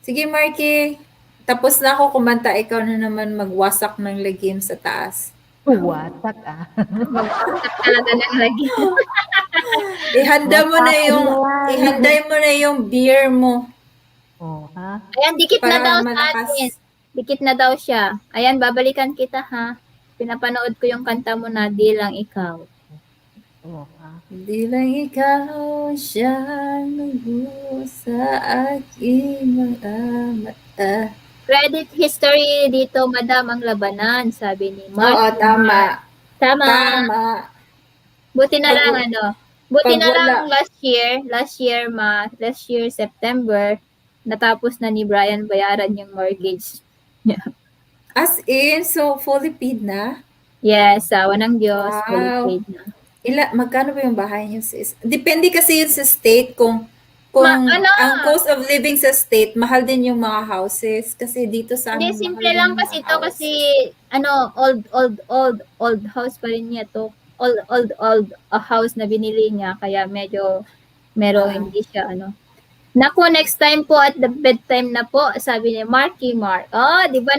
Sige, Marky. Tapos na ako kumanta, ikaw na naman magwasak ng lagim sa taas. Wasak Magwasak talaga ng lagim. Ihanda mo na yung beer mo. Ayan, dikit na Para daw malakas. sa atin. Dikit na daw siya. Ayan, babalikan kita, ha? Pinapanood ko yung kanta mo na Di Lang Ikaw. Di lang ikaw siya sa aking mga mata. Credit history dito, madam, ang labanan, sabi ni Mark. Oo, tama. Tama. Buti na lang, buti na lang last year, September, natapos na ni Brian bayaran yung mortgage. As in, so fully paid na? Yes, awa ng Diyos, Wow. fully paid na. Magkano ba yung bahay niyo? Depende kasi yun sa state kung ang cost of living sa state, mahal din yung mga houses. Kasi dito sa amin, Hindi, simple lang kasi ito kasi, old house pa rin niya to. Old house na binili niya, kaya medyo hindi siya, Naku, next time po at the bedtime na po, sabi niya, Marky. Di ba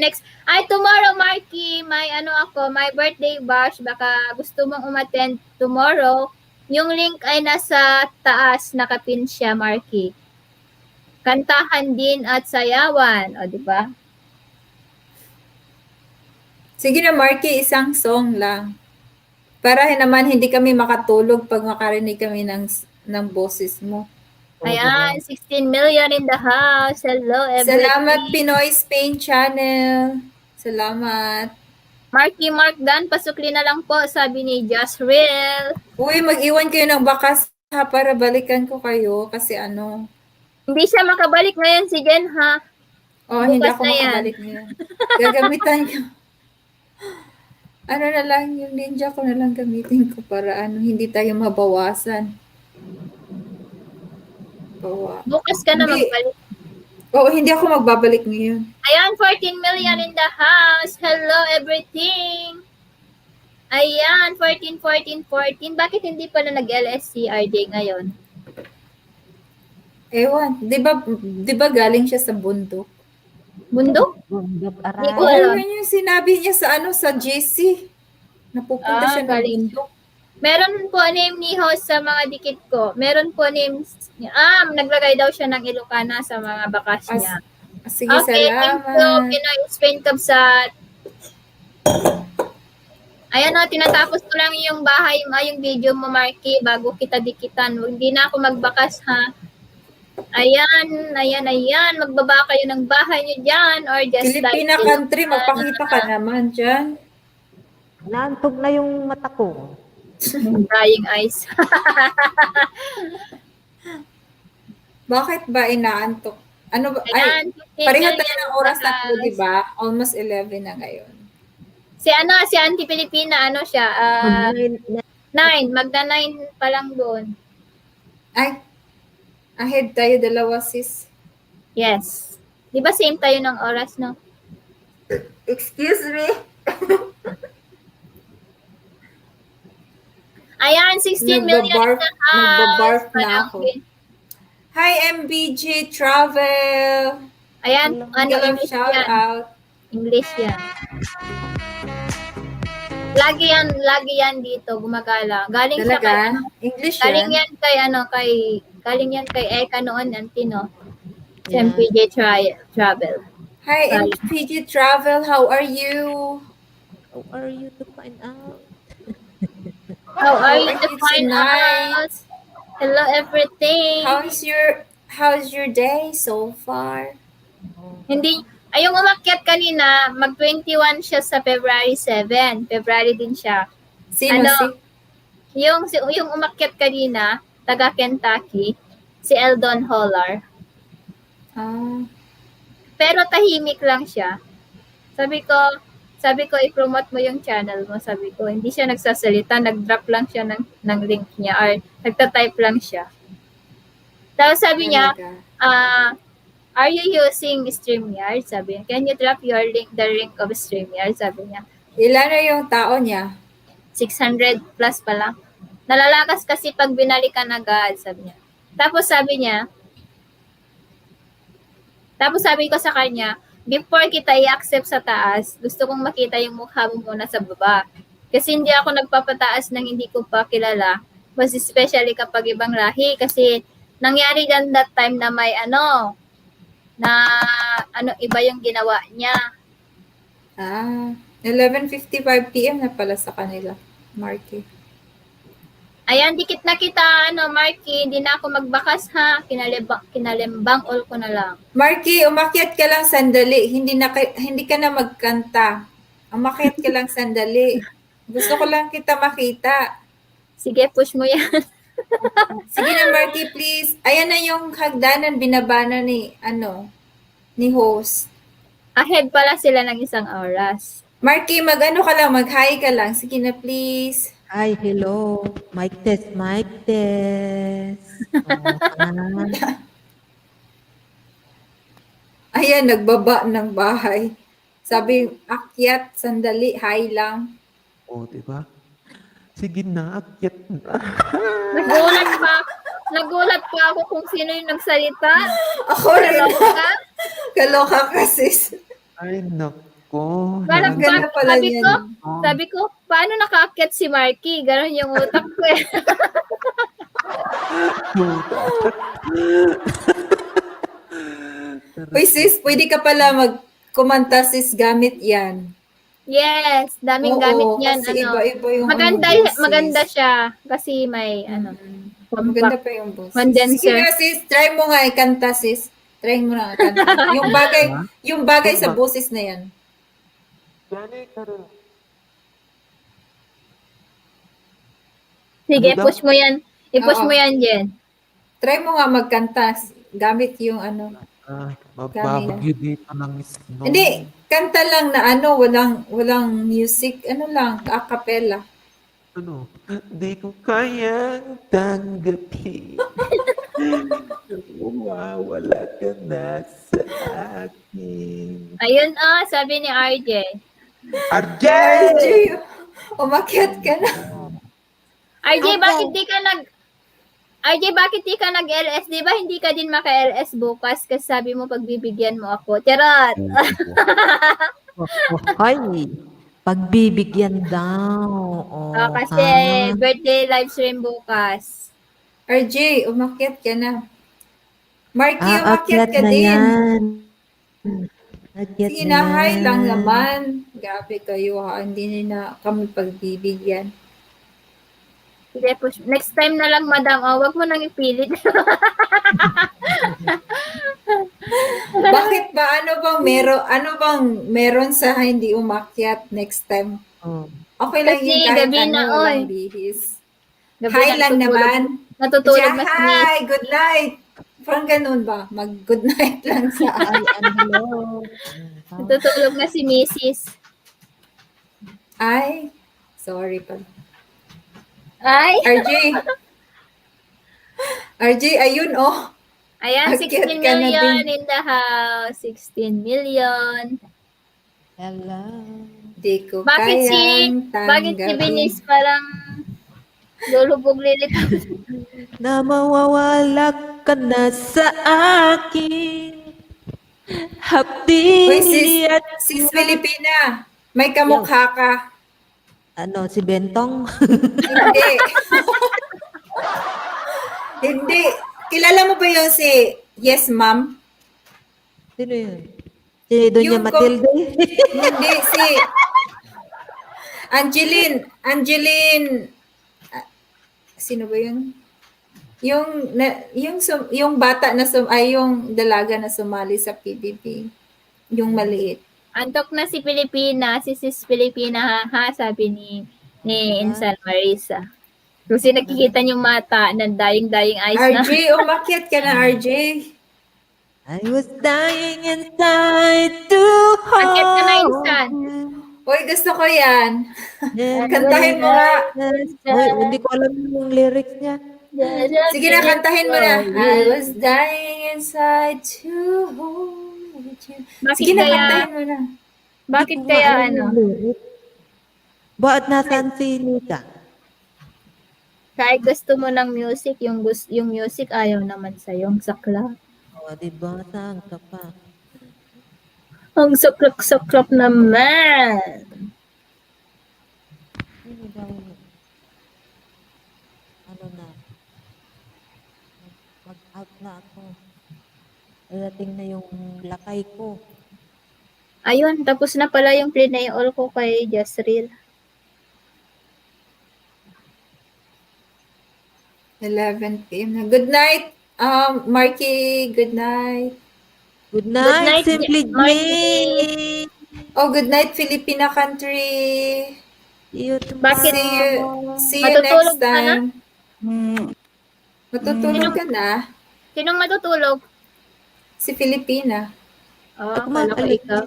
tomorrow, Marky, may my birthday bash, baka gusto mong umattend tomorrow. Yung link ay nasa taas, nakapin siya, Marky. Kantahan din at sayawan, di ba? Sige na, Marky, isang song lang. Para naman hindi kami makatulog pag makarinig kami ng boses mo. Ayan, 16 million in the house. Hello, everybody. Salamat, Pinoy Spain Channel. Salamat. Marky Mark Dan, pasukli na lang po, sabi ni Just Real. Uy, mag-iwan kayo ng bakas para balikan ko kayo kasi Hindi siya makabalik ngayon si Jen, ha? Hindi Bukas ako na yan. makabalik ngayon. Gagamitan ko. Na lang, yung ninja ko na lang gamitin ko para hindi tayo mabawasan. Bukas ka na magbalik. Hindi ako magbabalik ngayon. Ayan, 14 million in the house. Hello, everything. Ayan, 14. Bakit hindi pala nag-LSCRJ ngayon? Ewan, di ba galing siya sa bundok? Bundok? Bundok, Hindi ko alam. Yung sinabi niya sa JC. Napupunta siya ng galing. bundok. Meron po name ni host sa mga dikit ko. Meron po name, naglagay daw siya ng Ilocana sa mga bakas niya. Sige, okay, salamat. thank you, Pinoy Spain Cubsat. Ayan o, tinatapos ko lang yung bahay, yung video mo, Marky, bago kita dikitan. Hindi na ako magbakas, ha? Ayan. Magbaba kayo ng bahay nyo dyan or just Filipina like country, magpakita ka naman dyan. Naantog na yung mata ko. Drying eyes. Bakit ba inaantok? Ano ba? Ayan, Ay, pareho 15 tayo ng oras na po, di ba? Almost 11 na ngayon. si Auntie Pilipina, siya, 9, magda 9 pa lang doon. Ay, ahead tayo dalawa, sis. Yes. Di ba same tayo ng oras, no? Excuse me? Ayan, 16 million na Nagbabarf na ako. Hi, MBG Travel! Ayan, English shout yan. out. English yan. Lagi yan dito, gumagala. Galing siya Talaga? kay, English galing yan? galing yan kay Eka noon, Antino. Sa MPJ Travel. Hi, MPG Travel. How are you? How are you to find out? How are you to It's find night. out? Hello, everything. How's your day so far? Hindi, yung umakyat kanina, mag-21 siya sa February 7. February din siya. Sino Yung umakyat kanina, taga Kentucky, si Eldon Hollar. Pero tahimik lang siya. Sabi ko, i-promote mo yung channel mo. Sabi ko, hindi siya nagsasalita. Nag-drop lang siya ng link niya or nagta-type lang siya. Tapos sabi niya, are you using StreamYard? Sabi niya, can you drop the link of StreamYard? Sabi niya. Ilan na yung tao niya? 600 plus pa lang. Nalalakas kasi pag binalikan agad, sabi niya. Tapos sabi ko sa kanya, before kita i-accept sa taas, gusto kong makita yung mukha mo muna sa baba. Kasi hindi ako nagpapataas ng hindi ko pa kilala. Mas especially kapag ibang lahi. Kasi nangyari din that time na may iba yung ginawa niya. 11:55 PM na pala sa kanila, Marky. Ayan, dikit na kita, Marky. Hindi na ako magbakas, ha? Kinalimbang all ko na lang. Marky, umakyat ka lang sandali. Hindi ka na magkanta. Umakyat ka lang sandali. Gusto ko lang kita makita. Sige, push mo yan. Sige na, Marky, please. Ayan na yung hagdanan, binabana ni host. Ahead pala sila ng isang oras. Marky, mag-hi ka lang. Sige na, please. Hi, hello. Mic test. Ayan, nagbaba ng bahay. Sabi, akyat, sandali, hi lang. Diba? Sige na, akyat na. Nagulat pa ako kung sino yung nagsalita. Ako rin. Kaloka ka, sis. Ay, nako. Sabi ko, paano nakaakyat si Marky? Ganon yung utak ko eh. Uy, sis, pwede ka pala kumanta, sis, gamit yan. Yes, daming gamit niyan. Kasi iba-iba yung maganda siya. Kasi may, maganda pa yung boses. Condenser. Sige nga, sis, try mo nga ikanta, sis. Try mo na ikanta. yung bagay sa boses na yan. Sige, push mo yan. I-push mo yan, Jen. Try mo nga magkanta. Gamit yung Mababagyo dito ng snow. Hindi, kanta lang na walang music. A cappella. Di ko kayang tanggapin. Wala ka na sa akin. Ayun, sabi ni RJ. RJ! Umakyat ka na. RJ, bakit di ka nag-LS? Di ba hindi ka din maka-LS bukas kasi sabi mo pagbibigyan mo ako. Charot! Ay, pagbibigyan daw. Kasi birthday live stream bukas. RJ, umakyat ka na. Marky, umakyat Aakyat ka na din. yan. Akyat Sige na, hi lang naman. grabe kayo ha. Hindi na kami pagbibigyan. Sige po, next time na lang, madam. Oh, wag mo nang ipilit. Bakit ba? Ano bang meron sa hindi umakyat next time? Oh. Okay lang Kasi yun kahit gabi na, ano, oy. walang bihis. Gabi Hi na, lang naman. Natutulog na si Miss. Hi, good night. Parang ganun ba? Mag-good night lang sa Ay, hello. Natutulog na si Mrs. Ay, sorry pa. Ay! RJ, ayun oh. Ayan, Akyat 16 ka na million din. in the house. 16 million. Hello. Di ko Bakit si kayang Binis parang lulubog lilit? Na mawawala ka na sa akin. Hapdi Uy, at sis Filipina, may kamukha ka. ano, si Bentong? Hindi. Hindi. Kilala mo ba yung si Yes Ma'am? Sino yun? Si Doña Yung Matilde? Hindi, si Angeline, sino ba yun? Yung bata na yung dalaga na sumali sa PBB. Yung maliit. Antok na si Pilipina, si Sis Pilipina ha, sabi ni Insan Marisa. Kasi nakikita niyo mata ng dying eyes na. RJ, umakyat ka na, RJ. I was dying inside to hold. Akyat ka na, Insan. Uy, gusto ko yan. Kantahin mo nga. Uy, hindi ko alam yung lyrics niya. Sige na, kantahin mo na. I was dying inside to hold you. Sige na, kantahin mo na. Bakit kaya ano? Bakit nasan si Nika? Kahit gusto mo ng music, yung music ayaw naman sa yung sakla. O, diba? Saan ka pa? Ang saklap-saklap naman. Ano na? Mag-out na ako. Dating na yung lakay ko. Ayun, tapos na pala yung play-all ko kay Jasril. 11 p.m. na. Good night, Marky. Good night. Good night, Simply Marky. Oh, good night, Filipina country. See you Bakit? See you next Matutulog ka na? time. Matutulog ka na? Sinong matutulog? Si Filipina. Oh, kala ko ikaw.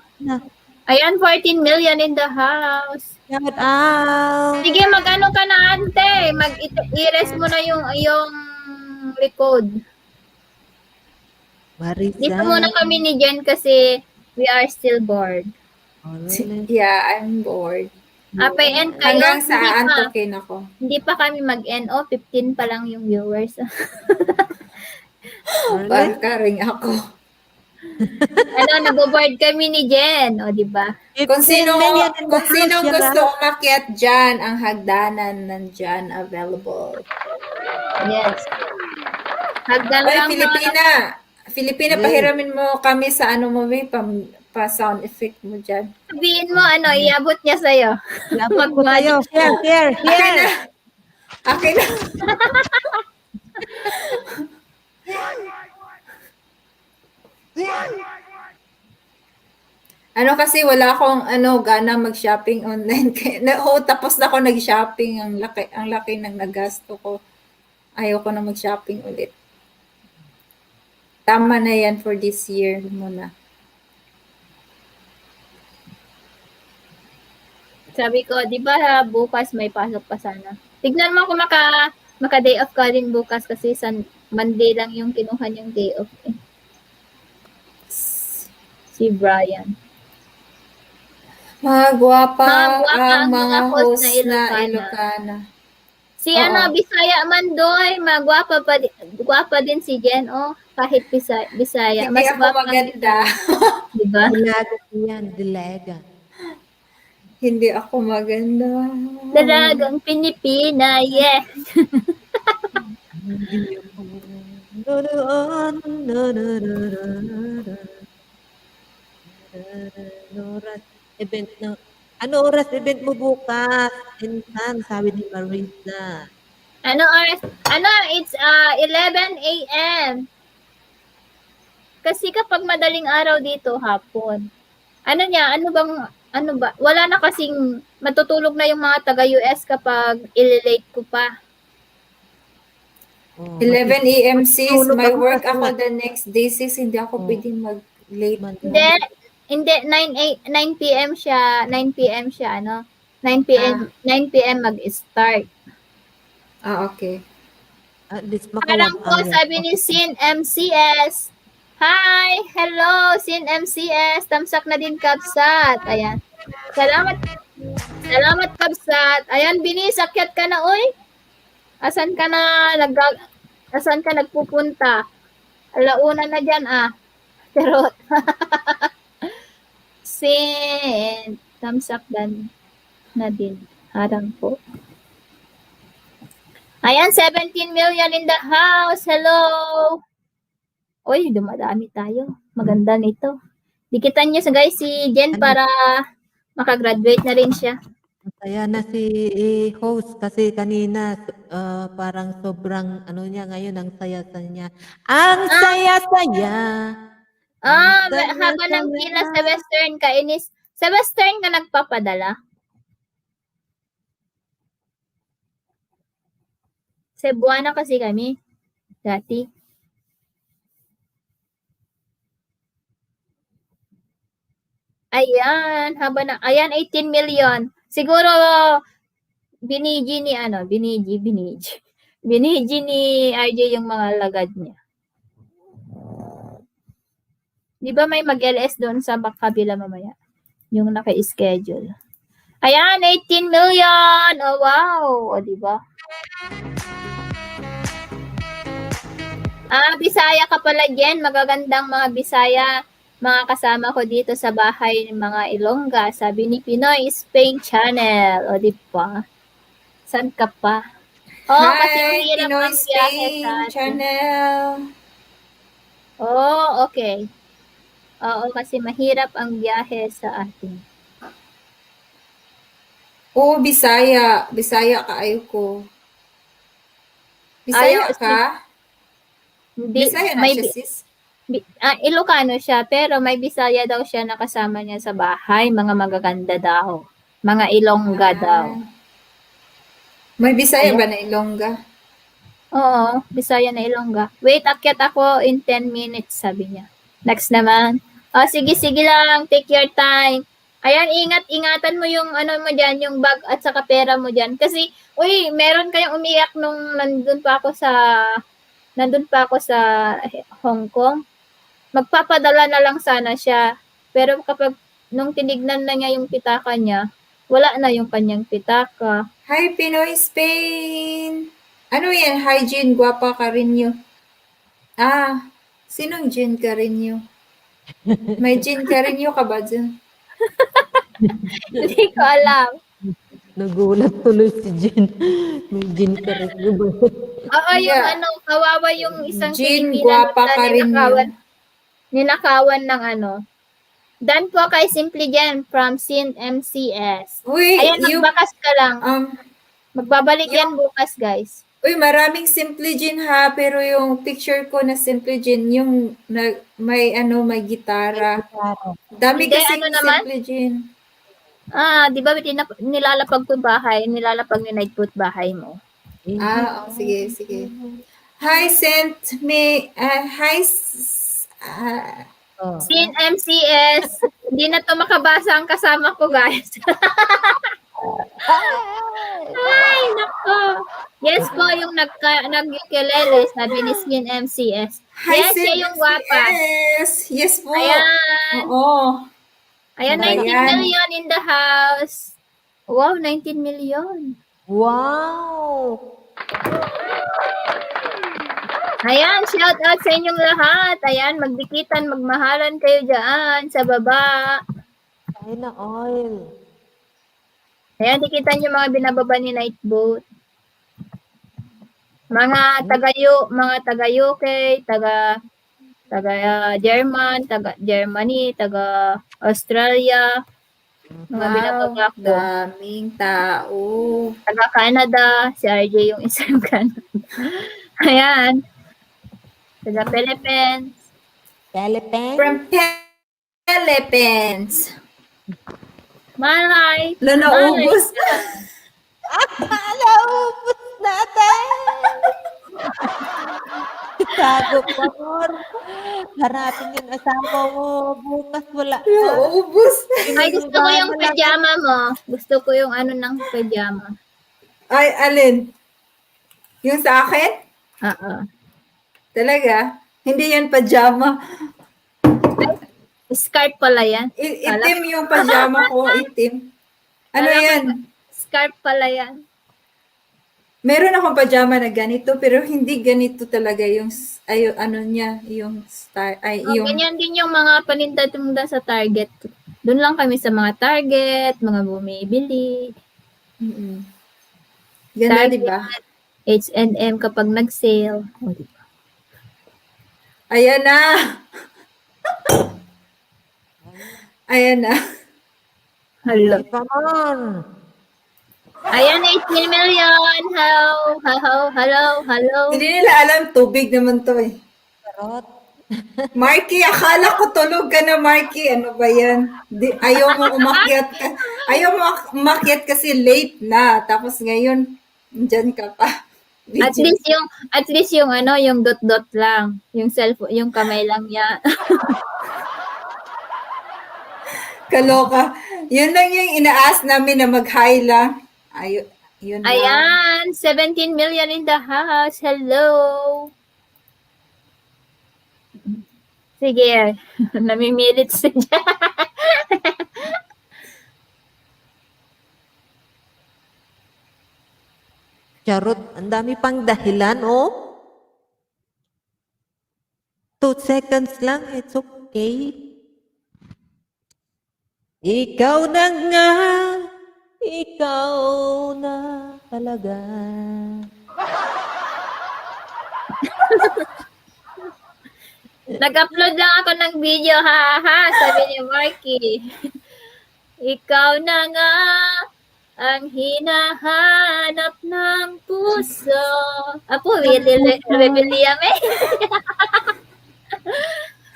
Ayan, 14 million in the house. Shout out. Sige, mag-ano ka na, ante. I-rest mo na yung record. Marisa. Dito muna kami ni Jen kasi we are still bored. Yeah, I'm bored. Apay-end kayo. Hanggang sa antokin ako. Hindi pa kami mag-end. 15 pa lang yung viewers. Baka ring ako. Nag-board kami ni Jen. O, di ba? Kung sinong gusto umakyat dyan, ang hagdanan nandyan available. Yes. Hagdan Oy, lang Filipina, pahiramin mo kami sa ano mo, may pa sound effect mo dyan. Sabihin mo, iabot niya sa'yo. Iabot ko tayo. Here. Akin na. Ano kasi wala akong gana mag-shopping online. Tapos na ako nag-shopping, ang laki ng nagasto ko. Ayaw ko na mag-shopping ulit. Tama na yan for this year muna. Sabi ko, di ba bukas may pasok pa sana? Tignan mo kung maka-day off ka din bukas kasi Monday lang yung kinuha niyang day off eh. Si Brian. Magwapa ang mga host na Ilocana. Si Bisaya man doy, gwapa din si Jen, kahit Bisaya. Hindi ako maganda. Diba? Dilaga yan, dilaga. Hindi ako maganda. Dalagang Pilipina, yeah. Event na Ano oras event mo bukas? Insan, sabi ni Marisa. Ano oras? Ano, it's 11 a.m. Kasi kapag madaling araw dito, hapon. Ano ba? Wala na kasing matutulog na yung mga taga-US kapag ililate ko pa. 11 a.m. sis, Tulog may ako work kasi ako the next day sis, hindi ako pwedeng mag-late. Hindi, 9 p.m. siya, 9 p.m. siya, ano? 9 p.m. mag-start. Okay. At least Parang po, sabi ni Sin MCS. Hi! Hello, Sin MCS. Tamsak na din, Kabsat. Ayan. Salamat, Kabsat. Ayan, Binis, akyat ka na, uy. Asan ka nagpupunta? Alauna na dyan, Pero, Sin, tamsak na din. Harang po. Ayan, 17 million in the house. Hello! Uy, dumadami tayo. Maganda nito. Dikitan niyo guys si Jen para makagraduate na rin siya. Masaya na si host kasi kanina parang sobrang ano niya ngayon ang saya-saya niya. Ang saya-saya. Haba ng pila sa Western ka. Sa Western ka nagpapadala? Cebuana kasi kami. Dati. Ayan, ayan 18 million. Siguro biniji ni RJ yung mga lagad niya. Di ba may mag-LS doon sa kabila mamaya? Yung naka-schedule. Ayan, 18 million! Oh, wow! O, di ba? Bisaya ka pala, Jen. Magagandang mga Bisaya. Mga kasama ko dito sa bahay ng mga Ilongga. Sabi ni Pinoy Spain Channel. O, di ba? Saan ka pa? Kasi mahirap Pinoy ang biyahe Spain sa atin. Channel. Okay. Oo, kasi mahirap ang biyahe sa atin. Oo, Bisaya. Bisaya ka ko. Bisaya ka? Bisaya na siya, sis? Ilocano siya, pero may Bisaya daw siya na kasama niya sa bahay. Mga magaganda daw. Mga Ilongga daw. May Bisaya ba na Ilongga? Oo, Bisaya na Ilongga. Wait, akyat ako in 10 minutes, sabi niya. Next naman. Sige lang. Take your time. Ayan, ingatan mo yung ano mo dyan, yung bag at saka pera mo dyan. Kasi, meron kayong umiyak nung nandun pa ako sa Hong Kong. Magpapadala na lang sana siya. Pero nung tinignan na niya yung pitaka niya, wala na yung kanyang pitaka. Hi, Pinoy Spain! Ano yan? Hi, Jean. Guwapa ka rin yun. Sinong Jean ka rin yun? May Jean ka rin yun ka ba dyan? Hindi ko alam. Nagulat tuloy si Jen. May Jen ka rin yun. Yung kawawa yung isang Jean, Pilipina guwapa ka rin yun. Ninakawan ng Dan po kay Simply Jen from Sin MCS. Ayan, magbakas ka lang. Magbabalik yan bukas, guys. Maraming Simply Jean ha, pero yung picture ko na Simply Jean, yung may gitara. Dami kasi Simply Jean. Di ba nilalapag ko bahay, nilalapag yung night put bahay mo. Sige. Hi, Sin MCS. Hindi na to makabasa ang kasama ko, guys. Ay, nako. Yes po, yung nag-ukulele, sabi ni Sin MCS. Yes, siya yung guwapa. Yes po. Ayan. Oo. Ayan, 19 million in the house. Wow, 19 million. Wow! Ayan, shout out sa inyong lahat. Ayan, magdikitan, magmahalan kayo dyan sa baba. China oil. Ayan, dikitan yung mga binababa ni Night Boat. Mga taga-UK, taga German, taga Germany, taga Australia. Mga Wow, binababa ko. daming tao. Taga Canada, si RJ yung isang Canada. Ayan. Taga Philippines. Philippines? From Philippines. Malay. Naubos. Naubos natin! Tago pa, Mor. Hanapin yung asawa mo. Bukas wala na. Naubos. Ay, gusto ko yung pajama mo. Gusto ko yung ano ng pajama. Ay, alin? Yung sa akin? Oo. Talaga? Hindi yan pajama. Scarf pala yan. Itim yung pajama ko, itim. Ano Kala ko yan? Scarf pala yan. Meron akong pajama na ganito, pero hindi ganito talaga yung, ano niya, yung style, Ganyan din yung mga paninda sa Target. Doon lang kami sa mga Target, mga bumibili. Ganda, di ba? H&M kapag nag-sale. O, diba? Ayan na! Ayan na. Hello. Come on! Ayan, 18 million. Hello, hello. Hindi nila alam, tubig naman to eh. Charot. Marky, akala ko tulog ka na, Marky. Ano ba yan? Ayaw mo umakyat ka. Ayaw mo umakyat kasi late na. Tapos ngayon, dyan ka pa. At least yung ano, yung dot lang. Yung cellphone, yung kamay lang niya. Kaloka. Yun lang yung inaas namin na mag-hi lang. Yun lang. Ayan, 17 million in the house. Hello. Sige, namimilit siya. Charot, ang dami pang dahilan, oh. 2 seconds lang, it's okay. Ikaw na nga, ikaw na talaga. Nag-upload lang ako ng video, ha, sabi ni Marky. Ikaw na nga ang hinahanap ng puso. Apo, rebellion eh.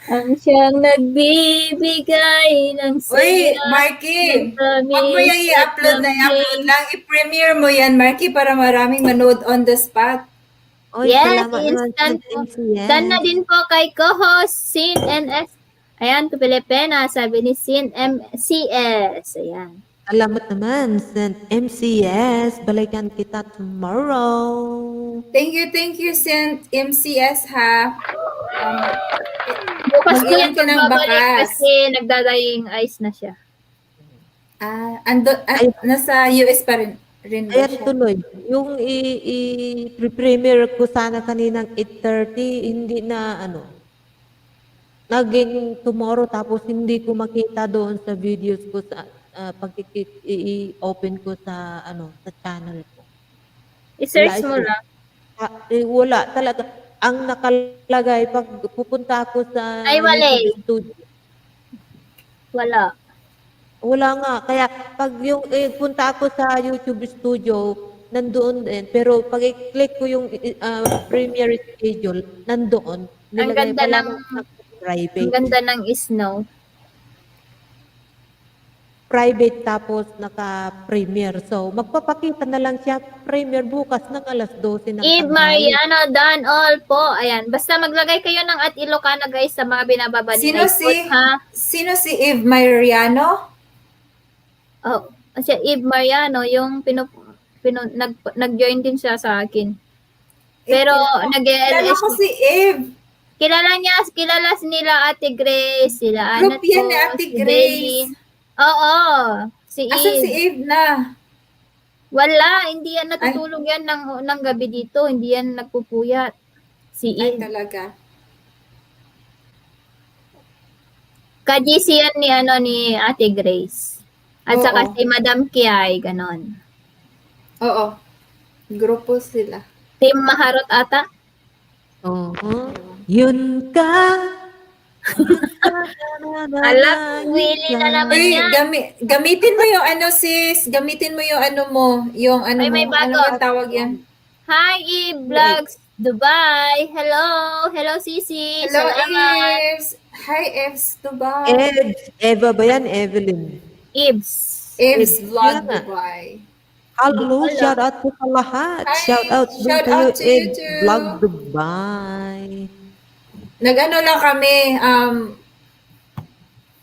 Ang siyang nagbibigay ng Uy, Marky, wag mo yan i-upload na i-upload lang. I-premiere mo yan, Marky, para maraming manood on the spot. Oy, Yes, salamat naman instant sa po. MCS. Send na din po kay co-host Sin NS. Ayan, to Pilipina, sabi ni Sin MCS. Ayan. Salamat naman sa MCS. Balikan kita tomorrow. Thank you, Saint MCS, ha. Bukas ko mag-iwan yan ka ng pagbabalik bakas. kasi nagdadaying ice na siya. Nasa US pa rin ba Ayan siya? tuloy. Yung i-premiere ko sana kaninang 8:30, hindi na ano. Naging tomorrow tapos hindi ko makita doon sa videos ko sa i-open ko sa sa channel ko. I-search mo lang. Wala talaga. Ang nakalagay pag pupunta ako sa Ay, wala YouTube studio. Wala. Wala nga. Kaya pag yung punta ako sa YouTube studio, nandoon din. Pero pag i-click ko yung premiere schedule, nandoon. Ang Nilagay ganda pala ng private. Ang ganda ng snow. Private tapos naka-premiere. So, magpapakita na lang siya premiere bukas ng alas 12 ng Eve tanghali. Mariana done all po. Ayan. Basta maglagay kayo ng at Ilocana guys sa mga binababa ni Nightfoot, ha? Sino si Eve Mariano? Oh, kasi Eve Mariano, yung nag-join din siya sa akin. Pero Kilala nag-LS. ko si Eve. Kilala nila Ate Grace, sila Group yan ni Anato, Ate si Grace. Belen. Oo, si Asan si Eve. Eve na? Wala, hindi yan natutulog yan ng gabi dito. Hindi yan nagpupuyat. Si Ay, Eve. talaga. Ka-GC yan ni Ate Grace. At Oo. saka si Madam Kiay, ganon. Oo. Grupo sila. Team Maharot ata? Oo. Yun ka, Alak, Willie na naman Uy, yan. gamitin mo yung ano, sis. Gamitin mo yung ano mo. Yung ano Ay, may mo. Ano bago. ba tawag yan? Hi, Eve Vlogs Dubai. Hello. Hello, Sisi. Hello, Salamat. Eves. Hi, Eves Dubai. Eva ba yan? Evelyn. Eves. Eves Vlog Yan na. Dubai. Hello, shout out po sa lahat. Hi, Shout out shout din out kayo, to you Ed too. Vlog Dubai. Nag-ano lang kami,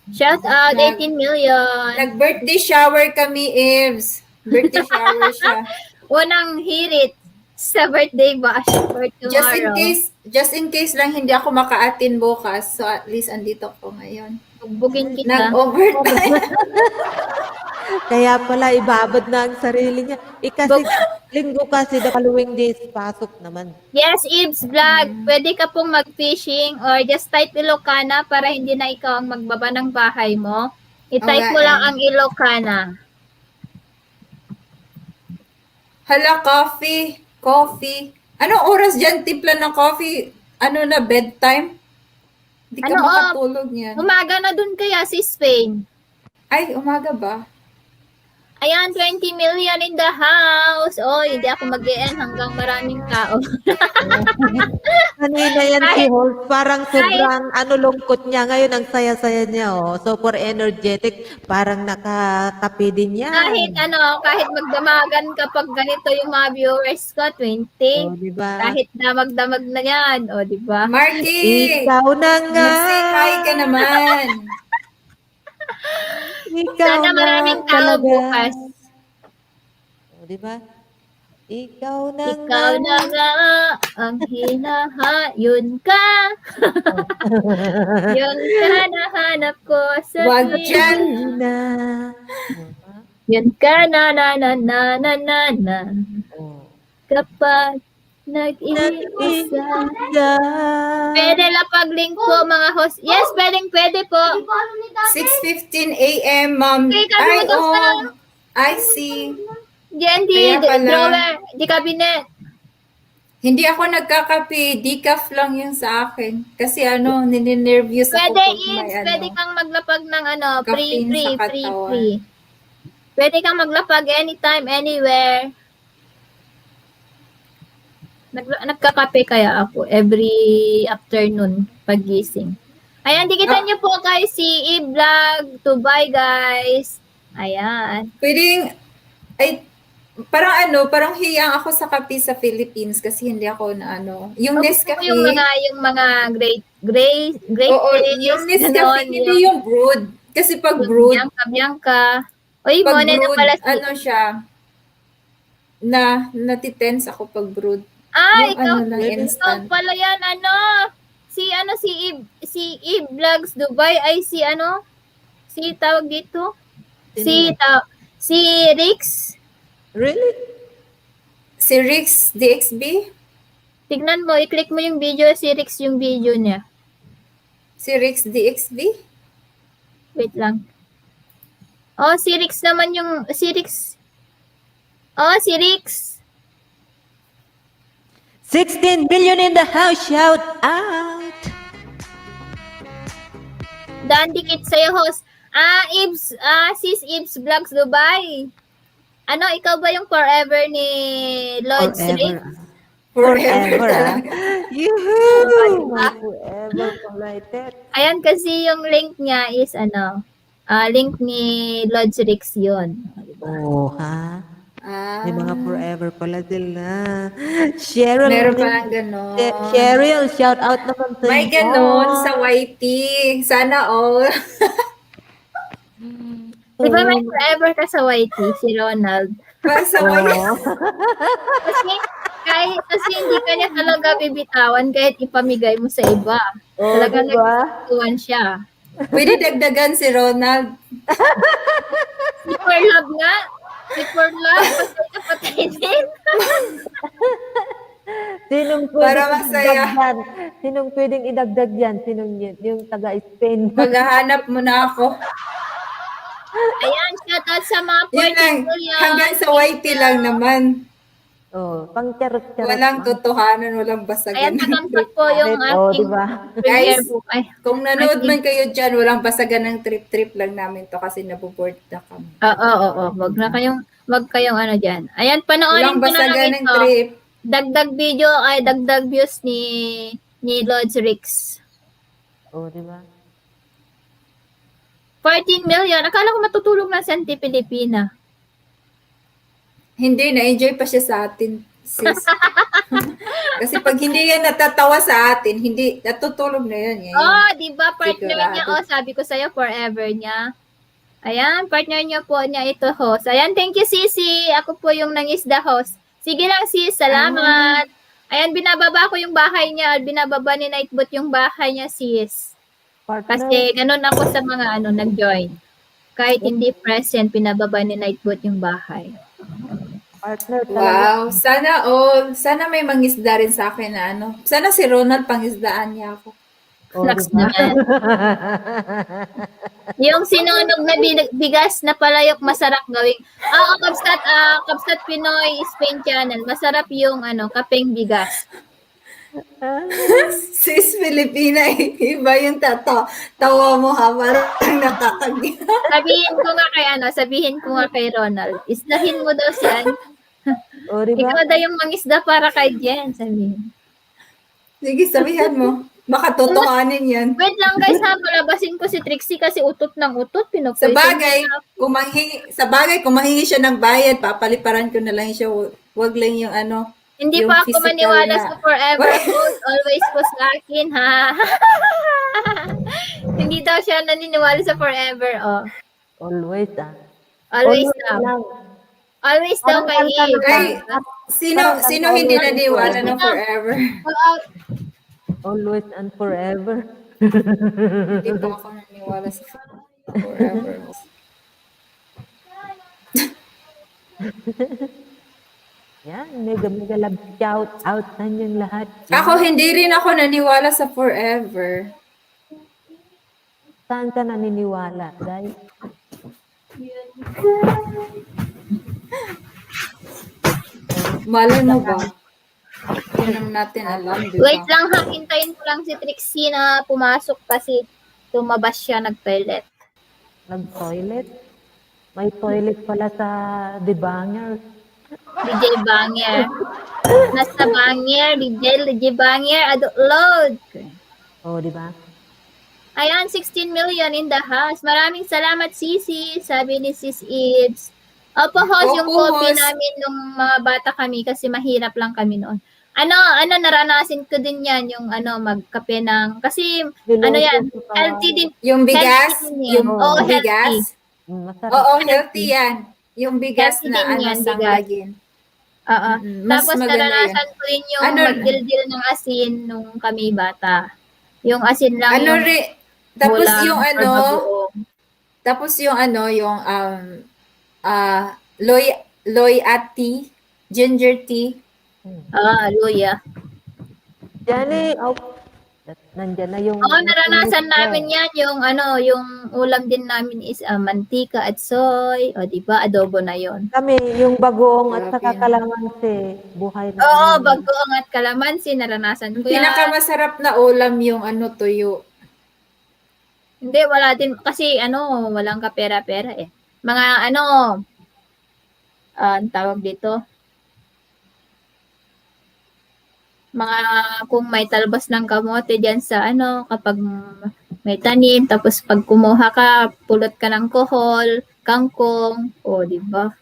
Shout out 18 million. nag-birthday shower kami, Eves. Birthday shower siya. Unang hirit sa birthday bash for tomorrow. Just in case lang hindi ako maka-attend bukas. So at least andito ko ngayon. Bugbugin kita. Nag-overtime. Kaya pala, ibabad na ang sarili niya. Kasi linggo kasi, the following days, pasok naman. Yes, Ibs Vlog. Pwede ka pong mag-fishing or just type Ilocana para hindi na ikaw ang magbaba ng bahay mo. I-type mo lang ang Ilocana. Hala, coffee. Coffee. Anong oras dyan timpla ng coffee? Ano na, bedtime? Hindi ka makatulog yan. Umaga na dun kaya si Spain. Ay, umaga ba? Ayan, 20 million in the house. Oh, hindi ako mag-e-end hanggang maraming tao. Kanina yan si Holt, parang sobrang lungkot niya. Ngayon, ang saya-saya niya, oh. Super energetic, parang nakakape din niya. Kahit magdamagan kapag ganito yung mga viewers ko, 20. Oh, diba? Kahit damag-damag na yan. O, diba? Marky! Ikaw na nga! Mag-say ka naman! Ikaw Sana maraming tao talaga. bukas. O, diba? Ikaw na Ikaw na nga ang hinahayon ka. Yung hinahanap ko sa Wag dyan. na. Yun ka na na na na na na na. Kapag nag-iisa. Pwede lapag-link po mga host. Yes, pwede po. 6:15 a.m., ma'am. Okay, Ay, kabutos ka lang. I see. GND, Kaya pala. drawer, di cabinet. Hindi ako nagkakape. Decaf lang yun sa akin. Kasi nininervyos ako Pwede, pag may pwede kang maglapag ng caffeine free. sa katawan. Pwede kang maglapag anytime, anywhere. Nagkakape kaya ako every afternoon pagising. Ayan, dikitan niyo po guys si i-vlog to buy guys. Ayan. Pwedeng, parang hiyang ako sa kape sa Philippines kasi hindi ako yung Nescafe. Yung mga great Oo, yung Nescafe, hindi yung brewed. Kasi pag brewed, Bianca. Oy, pag mone na brewed, pala siya, natitense ako pag brewed. Ikaw, lang, instant. pala yan, si Eve Vlogs Dubai ay si tawag dito? Si Rix. Really? Si Rix DXB? Tignan mo, i-click mo yung video, si Rix yung video niya. Si Rix DXB? Wait lang. Oh, si Rix naman si Rix. Oh, si Rix. 16 billion in the house, shout out! Dan dikit sa'yo, host. Sis Ibs Vlogs Dubai. Ikaw ba yung forever ni Lodge Rix? Forever. Yuhuu! Forever connected. Ayan, kasi yung link niya is link ni Lodge Rix yun. Oh, ha? May mga forever pala sila. Cheryl. Meron palang ganon. Cheryl, shout out naman sa May ganon sa YT. Sana all. Di ba may forever ka sa YT, si Ronald? Sa YT. Kasi hindi ka niya talaga bibitawan kahit ipamigay mo sa iba. Talaga nagtutuan siya. Pwede dagdagan si Ronald. Si For Love nga. Si For Love, patay din. Sinong pwedeng idagdag yan? Sinong yung taga-Spain? Maghahanap mo na ako. Ayan, shout out sa mga Yun lang. Hanggang sa YT lang naman. Oh, pang charot-charot Walang lang. totohanan, walang basagan Ayan, ng patampak po yung Oh, di ating ba? premiere Guys, book. Ay, kung nanood man kayo dyan, walang basagan ng trip-trip lang namin to kasi naboboard na kami. oo. Wag kayong ano dyan. Ayan, panoorin Walang ko na lang basagan ng ito. trip. Dagdag views ni Lods Rix. Oh, di ba? 14 million. Akala ko matutulog na si Auntie Pilipina. Hindi, na-enjoy pa siya sa atin, sis. Kasi pag hindi yan natatawa sa atin, hindi, natutulog na yan. Oh, di ba partner Sigurado. niya? Oh, sabi ko sa'yo, forever niya. Ayan, partner niya po niya ito, host. Ayan, thank you, Sisi. Ako po yung nangisda host. Sige lang, sis. Salamat. Ayan, binababa ko yung bahay niya. Binababa ni Nightbot yung bahay niya, sis. Kasi ganun ako sa mga nag-join. Kahit hindi present, pinababa ni Nightbot yung bahay. Partner Wow, sana may mangisda rin sa akin na Sana si Ronald pangisdaan niya ako. Oh, Relax diba? naman. Yung sinunog na bigas na palayok, masarap gawing. Kapsat Pinoy Spain Channel. Masarap yung kapeng bigas. Sis Filipina, iba yung tawa mo ha, parang nakakagya. Sabihin ko nga kay Ronald, isdahin mo daw siya. Oh, diba? Ikaw daw yung mangisda para kay Jen, sabihin. Sige, sabihan mo. Baka totohanin yan. Wait lang guys ha, palabasin ko si Trixie kasi utot ng utot. Sa bagay, kung manghingi siya ng bayad, papaliparan ko na lang siya. Wag lang yung Hindi yung pa ako physical maniwala na- sa forever gold. Always po sa akin, ha? Hindi daw siya naniniwala sa forever, oh. Always, Always Always daw. lang. Always daw kay Ay, sino hindi naniwala ng forever? Always and forever. Hindi pa ako naniwala sa forever. Yan, mega love shout out na yung lahat. Ako, hindi rin ako naniwala sa forever. Saan ka naniniwala, guys? Malay mo ba? Hindi naman natin alam, di ba? Wait lang ha, hintayin ko lang si Trixie na pumasok kasi tumabas siya nag-toilet. Nag-toilet? May toilet pala sa Debanger. DJ Banger. Nasa Banger, DJ Banger, load. Oh, di ba? Ayan, 16 million in the house. Maraming salamat, Sisi. Sabi ni Sis Ibs. Opo, host, yung Opo, coffee host. namin nung mga bata kami kasi mahirap lang kami noon. Naranasin ko din yan, yung magkape ng, kasi, yan, healthy din. Yung bigas? Healthy din yan. Yung Oo, bigas? Masarap. Oo, healthy yan. Yung bigas Healthy na din yan, bigas. sanglagin. Oo. Mas Tapos maganda naranasan ko rin yung Ano- magdildil ng asin nung kami bata. Yung asin lang yung Tapos walang yung or bagoong. tapos yung loy at tea, ginger tea. Luya. Yan nandyan na yung... Naranasan namin yan. Yung ulam din namin is mantika at soy. O, di ba? Adobo na yon. Kami, yung bagoong at Sarap saka yan. kalamansi. Buhay na. Oo, bagoong at kalamansi. Naranasan ko yan. Pinakamasarap na ulam yung tuyo. Hindi, wala din. Kasi, walang kapera-pera eh. Mga, ang tawag dito, kung may talbos ng kamote dyan sa kapag may tanim, tapos pag kumuha ka, pulot ka ng kohol, kangkong, di ba?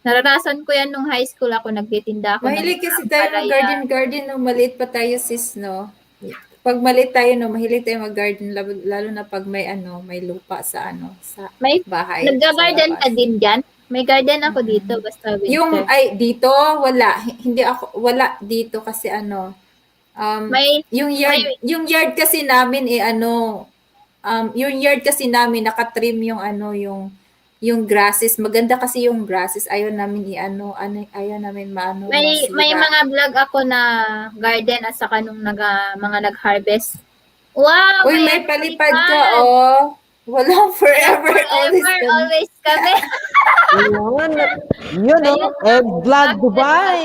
Naranasan ko yan nung high school ako, nagtitinda ako. Mahilig kasi tayo mag-garden nung maliit pa tayo, sis, no? Pag maliit tayo, no, mahilig tayo mag-garden, lalo na pag may lupa sa sa May bahay. nagga-garden sa ka labas. din dyan? May garden ako dito, basta winter. Dito, wala. Hindi ako, wala dito kasi yung yard kasi namin yung yard kasi namin nakatrim yung grasses. Maganda kasi yung grasses. Ayaw namin ayaw namin May masira. mga vlog ako na garden at saka nung mga nag-harvest. Wow! Uy, may palipad ka, oh. Walang forever, always Forever, kami. always kami. Yun. Yun, no? Vlog Dubai.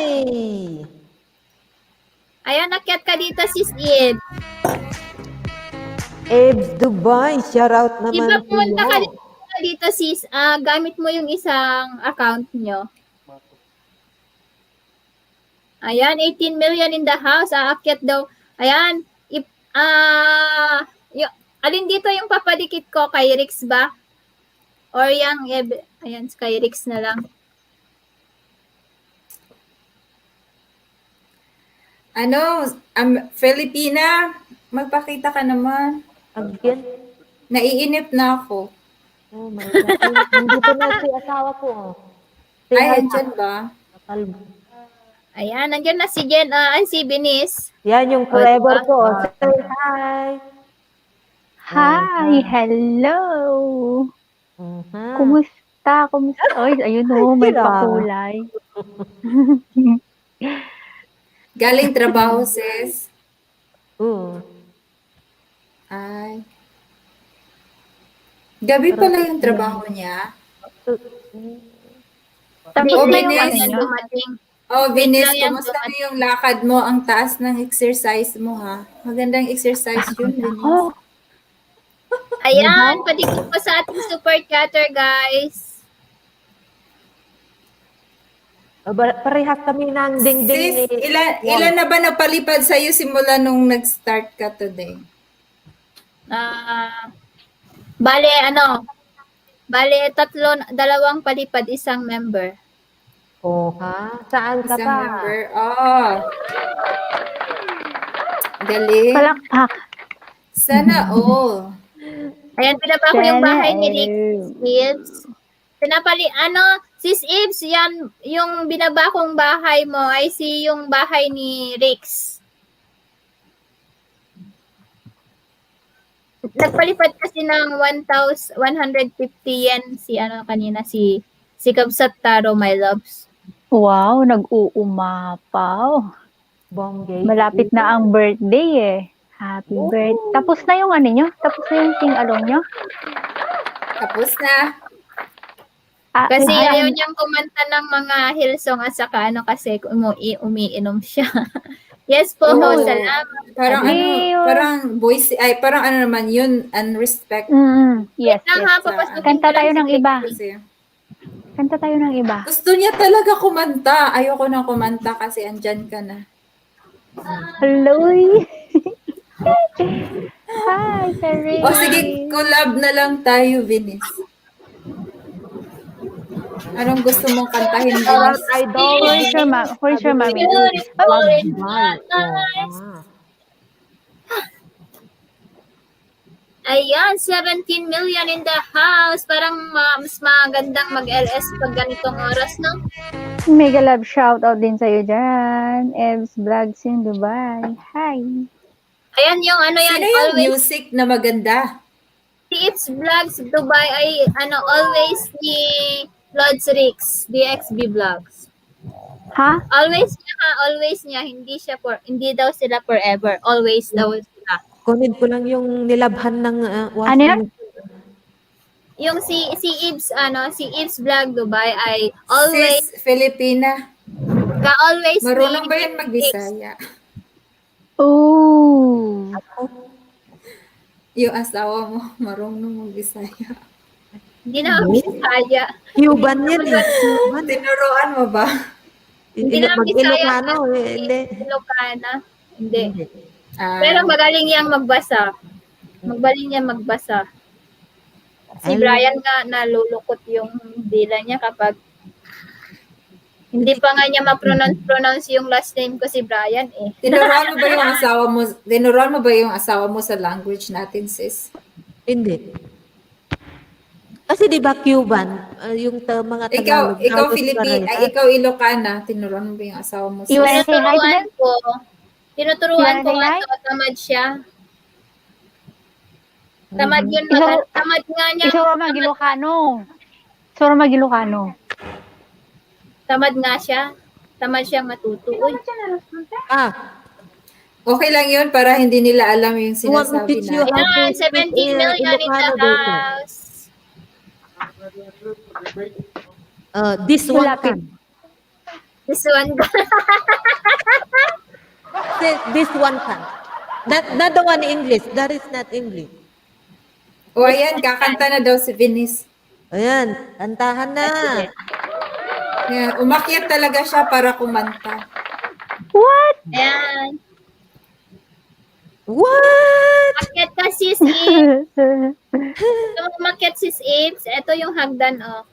Ayan, nakyat ka dito, sis Ed. Ebs Dubai. Shout out Di naman ba pumunta ka sa'yo. dito, sis? Gamit mo yung isang account nyo. Ayan, 18 million in the house. Aakyat daw. Ayan. Alin dito yung papadikit ko? Kay Rix ba? Or yung, ayan, kay Rix na lang. Filipina, magpakita ka naman. Again. Naiinip na ako. Oh my God. Nandito na si asawa ko. Oh. Say hi Ay, na. andyan ba? Kalbo. Ayan, nandiyan na si si Binis. Yan yung forever ko. Say hi. Hi, hello. Mhm. Kumusta? Ay, ayun oh, may Sila. pakulay. Galing trabaho, sis. Ay. Gabi pala yung trabaho niya. Tapos Oh, na yung Binis. ano, dumating. Oh, Wait Binis, lang yan, kumusta mo yung lakad mo? Ang taas ng exercise mo, ha? Magandang exercise yun, Binis. Oh, Ayan, padikit po sa ating super chatter, guys. Parehas kami ng ding-ding. Sis, ilan na ba napalipad sa'yo simula nung nag-start ka today? Bale, dalawang palipad, isang member. Oh, ha? Saan ka Isang pa? member. Oh. Galing. palakpak. Sana all. Ayan, pinaba ko yung bahay ni Rick, Hello. Ibs. Sis Ibs, yan, yung binaba kong bahay mo, I see yung bahay ni Rix. Nagpalipad kasi ng 1,150 yen kanina si Kabsat Taro, my loves. Wow, nag-uumapaw. Bonggay. Malapit na ang birthday eh. Happy birthday. Tapos na yung ano nyo? Tapos na yung sing-along nyo? Tapos na. Kasi ayaw niyang kumanta ng mga Hillsong at saka kasi umiinom siya. Yes po, salamat. Parang voice, parang naman yun, unrespect. Yes, Kanta tayo ng iba. Kanta tayo ng iba. Gusto niya talaga kumanta. Ayoko na kumanta kasi andyan ka na. Hello. Hi, Terry. O sige, collab na lang tayo, Vinis. Anong gusto mong kantahin, Vinis? Where's your mommy? Ayan, 17 million in the house. Parang mas magandang mag-LS pag ganitong oras, no? Mega love shoutout din sa'yo dyan. Evs Vlogs in Dubai. Hi. Ayan yung Sino yung music na maganda? Si It's Vlogs Dubai ay always ni Lods Rix, DXB Vlogs. Ha? Always niya, hindi daw sila forever. Always daw sila. Kunin ko lang yung nilabhan ng Ano yan? Yung si Ibs Vlog Dubai ay always Sis Filipina. always Marunong ba yan mag-Bisaya? Oh. Yung asawa mo, marunong mag-Bisaya. Hindi na Bisaya. Cuban yan eh. Tinuruan mo ba? Hindi na Bisaya. Ilocano eh. Hindi. Ilocana. Hindi. Pero magaling yang magbasa. Magaling yan magbasa. Si Brian nga nalulukot yung dila niya kapag hindi pa nga niya ma-pronounce yung last name ko si Brian eh. Tinuruan mo ba yung asawa mo sa language natin, sis? Hindi. Kasi di ba Cuban, yung mga Tagalog. Ikaw Filipina, ikaw Ilocana, tinuruan mo ba yung asawa mo? Tinuturuan ko nga tamad siya. Tamad yun, tamad nga niya. Isura Magilocano. Tamad nga siya. Tamad siyang matuto. Uy. Okay lang yun para hindi nila alam yung sinasabi teach you natin. how Ayan, 17 million in the house. This one Lapit. can. This one. This one can. Not the one in English. That is not English. O ayan, kakanta na daw si Venice. Ayan, kantahan na. Ayan, umakyat talaga siya para kumanta. What? Ayan. What? Makyat ka, sis Ibs. Kung makyat, sis Ibs, ito yung hagdan, oh.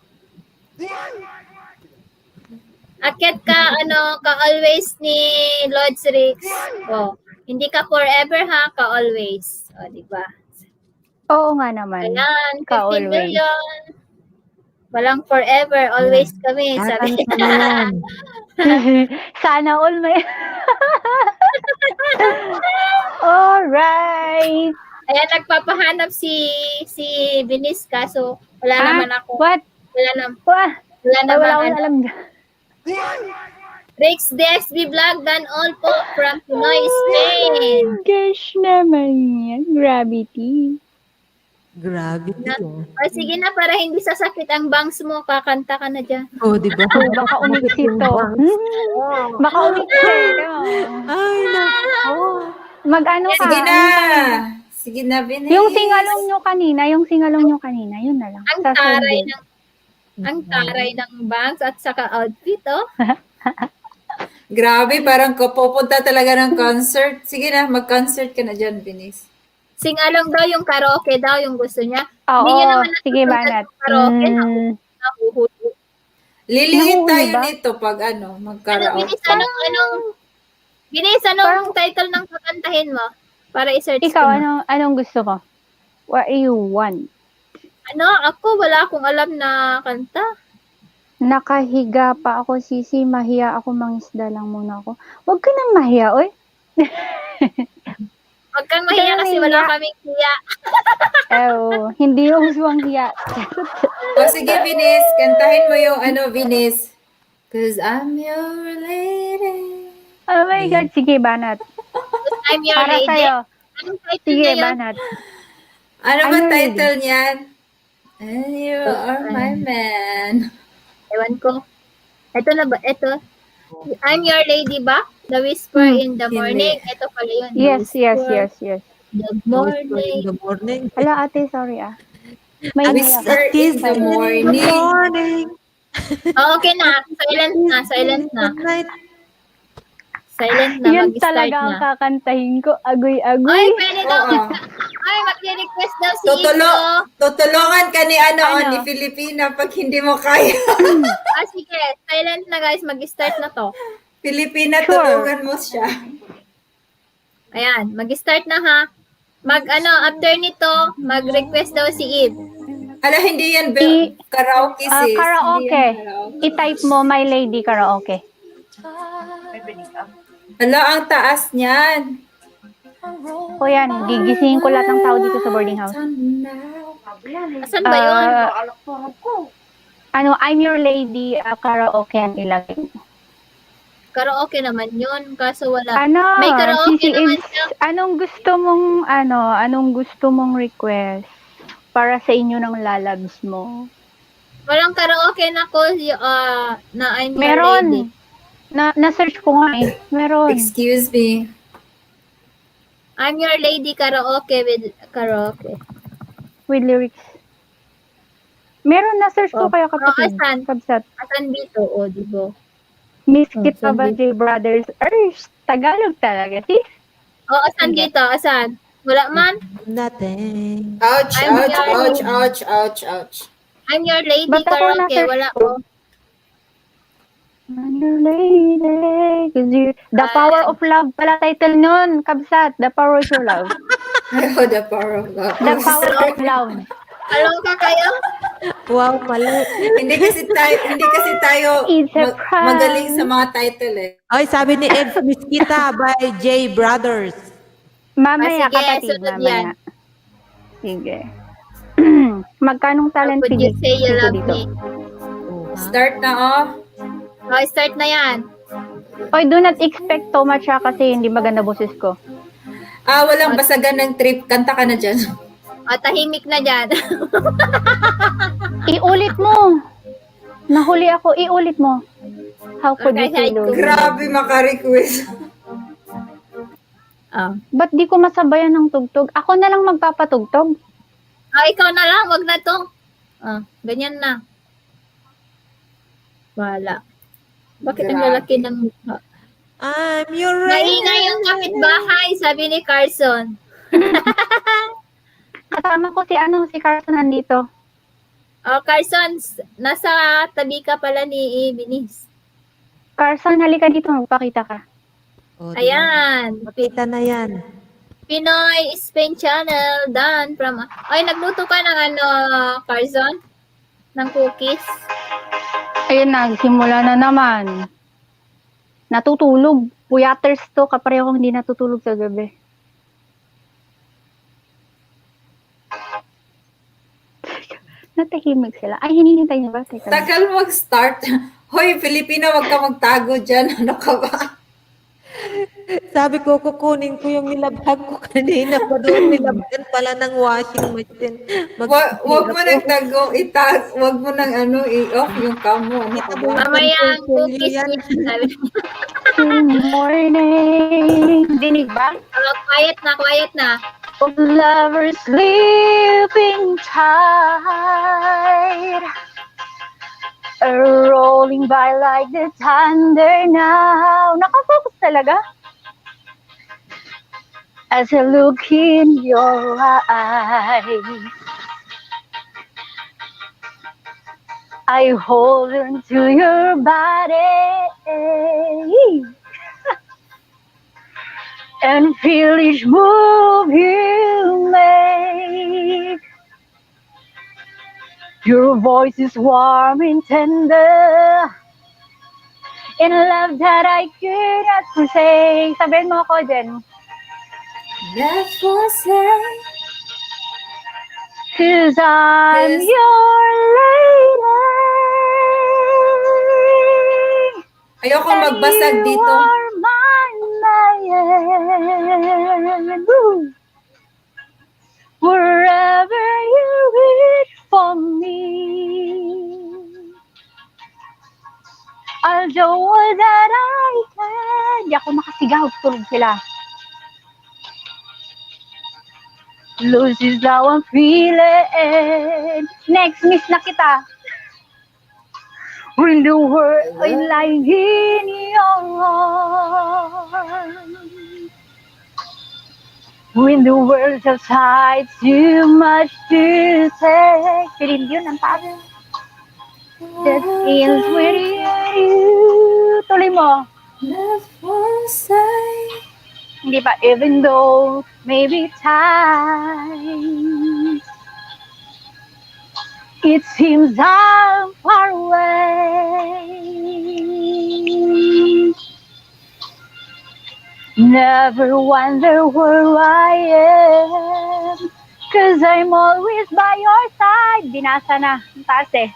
Akyat ka, ka-always ni Lord Rix. Oh. Hindi ka forever, ha? Ka-always. O, diba? Oo nga naman. Ayan, 15 Ka-always. million. Walang forever, always kami. Sabi Kakanta na yan. Sana all may... Alright. Ayan, nagpapahanap si Venice, kaso wala naman ako. What? Wala naman. Wala Wala wala naman. akong alam dyan. Rex DXB Vlog done all po from Pinoy, Spain. Gosh naman yan. Gravity. Grabe O sige na, para hindi sasakit ang bangs mo, kakanta ka na dyan. Oh, di ba? Baka umitsito. Baka umitsito. Ay, nako. Mag-ano ka? Sige na. Sige na, Venice. Yung singalong nyo kanina, yun na lang. Ang taray ng bangs at saka outfit, oh. Grabe, parang pupunta talaga ng concert. Sige na, mag-concert ka na dyan, Venice. Sing-along daw yung karaoke daw yung gusto niya. Oo, Hindi niya naman sige natutunan banat. yung karaoke. Nahuhuli. Lilihit Nahuli tayo ba? nito pag mag-karaoke. Binis, anong title ng kakantahin mo? Para i-search Ikaw, ko na. anong gusto mo? What you want? Ako, wala akong alam na kanta. Nakahiga pa ako, Sisi. Mahiya ako, mangisda lang muna ako. Huwag ka nang mahiya, oy. Huwag kang mahiya kasi wala kaming hiya. Hindi yung uswang hiya. O sige, Venice, kantahin mo yung Venice. Cause I'm your lady. Oh my God, sige, banat. I'm your Para lady. sa'yo. Anong title Sige, niya yun? banat. Ano I'm ba your title niyan? And you are my man. Ewan ko. Ito na ba? Ito. I'm your lady ba? The whisper in the morning. Ito pala yun. The Yes. whisper. The morning. In the morning. Ala, ate, sorry May Whisper in the morning. Oh, okay na. Silent na. Silent na. Silent na. Yan Mag-start talaga ang na. kakantahin ko. Agoy-agoy. Ay, pwede daw. Ay, mag-request daw si Ito. Tutulungan ka ni ni Filipina pag hindi mo kaya. Sige. Silent na guys. Mag-start na to. Filipina, tulungan mo siya. Ayan. Mag-start na ha. After nito, mag-request daw si Eve. Ala, hindi yan karaoke sis. Karaoke. Hindi yan karaoke. I-type mo, my lady karaoke. Ala, ang taas niyan. O yan, gigisingin ko lahat ng tao dito sa boarding house. Asan ba yun? I'm your lady karaoke ang ilagay. Karaoke naman yun. Kaso wala. May karaoke Sisi naman Ibs, siya. anong gusto mong request para sa inyo ng lalabs mo? Walang karaoke na ko na I'm your Meron. lady. Na-search ko nga eh. Meron. Excuse me. I'm your lady karaoke with karaoke. With lyrics. Meron na-search ko kayo kapatid. Asan? Kabsat. Asan dito? O, diba? Miss kita ba, J Brothers? Tagalog talaga, sis. O, asan dito? Asan? Wala man? Nothing. Ouch, I'm ouch, your- ouch, ouch, ouch, ouch. I'm your lady Ba't ako karaoke. na-search Wala ko? ko. I'm your lady. 'Cause The Power of Love pala title nun. Kabsat. The Power of Your Love. Oh, the power of love. The Power of Love. Alam ka kayo? Wow, mali. hindi kasi tayo It's a prank. magaling sa mga title eh. Ay, sabi ni Ed, Miss Kita by J Brothers. Mamaya, Sige, kapatid. sunod Mamaya. yan. Sige. Magkanong talent Would you say you dito love dito? me? Start na oh. O, start na yan. Oy, do not expect too much kasi hindi maganda boses ko. Walang basagan ng trip. Kanta ka na dyan. Tahimik na dyan. Iulit mo. Nahuli ako, iulit mo. How could you say no? Grabe maka-request. Ba't di ko masabayan ng tugtog? Ako na lang magpapatugtog. Ikaw na lang, wag na to. Ganyan na. Wala. Bakit ang lalaki ng mukha? I'm your Naingay yung kapitbahay, sabi ni Carson. Kasama ko si Carson nandito. Carson, nasa tabi ka pala ni Binis. Carson, halika dito, magpakita ka. Ayan. Makita na yan. Pinoy Spain Channel, done from... Ay, nagluto ka ng Carson? Ng cookies? Ayun, nagsimula na naman. Natutulog. Puyaters to, kapareho kong hindi natutulog sa gabi. Natahimik sila. Ay, hinihintay niyo ba? Teka lang. Tagal mag-start. Hoy, Filipina, wag ka magtago dyan. Ano ka ba? Sabi ko, kukunin ko yung nilabhan ko kanina pa doon. Nilabhan pala ng washing machine. Wag mo nang tago, wag mo nang i-off yung camo. Mamaya ang cookies niya. Good morning. Dinig ba? Quiet na. Of lovers sleeping tight, rolling by like the thunder now. Nakafocus talaga. As I look in your eyes, I hold on to your body and feel each move you make. Your voice is warm and tender, in a love that I cannot forsake. Sabihin mo ako din. Not forsake. 'Cause I'm your lady. Ayoko magbasag dito. You are my man. Wherever you wish for me, I'll do all that I can. Di ako makasigaw, tulog sila. Lose is how I'm feeling. Next, miss na kita. When the world is lying in your arms, when the world outside too much to say. Pirin yun ang tabi. That feels with you. Tuloy mo. Not forsake. Hindi pa, even though maybe times it seems I'm far away. Never wonder where I am, 'cause I'm always by your side. Binasa na, ang taas eh.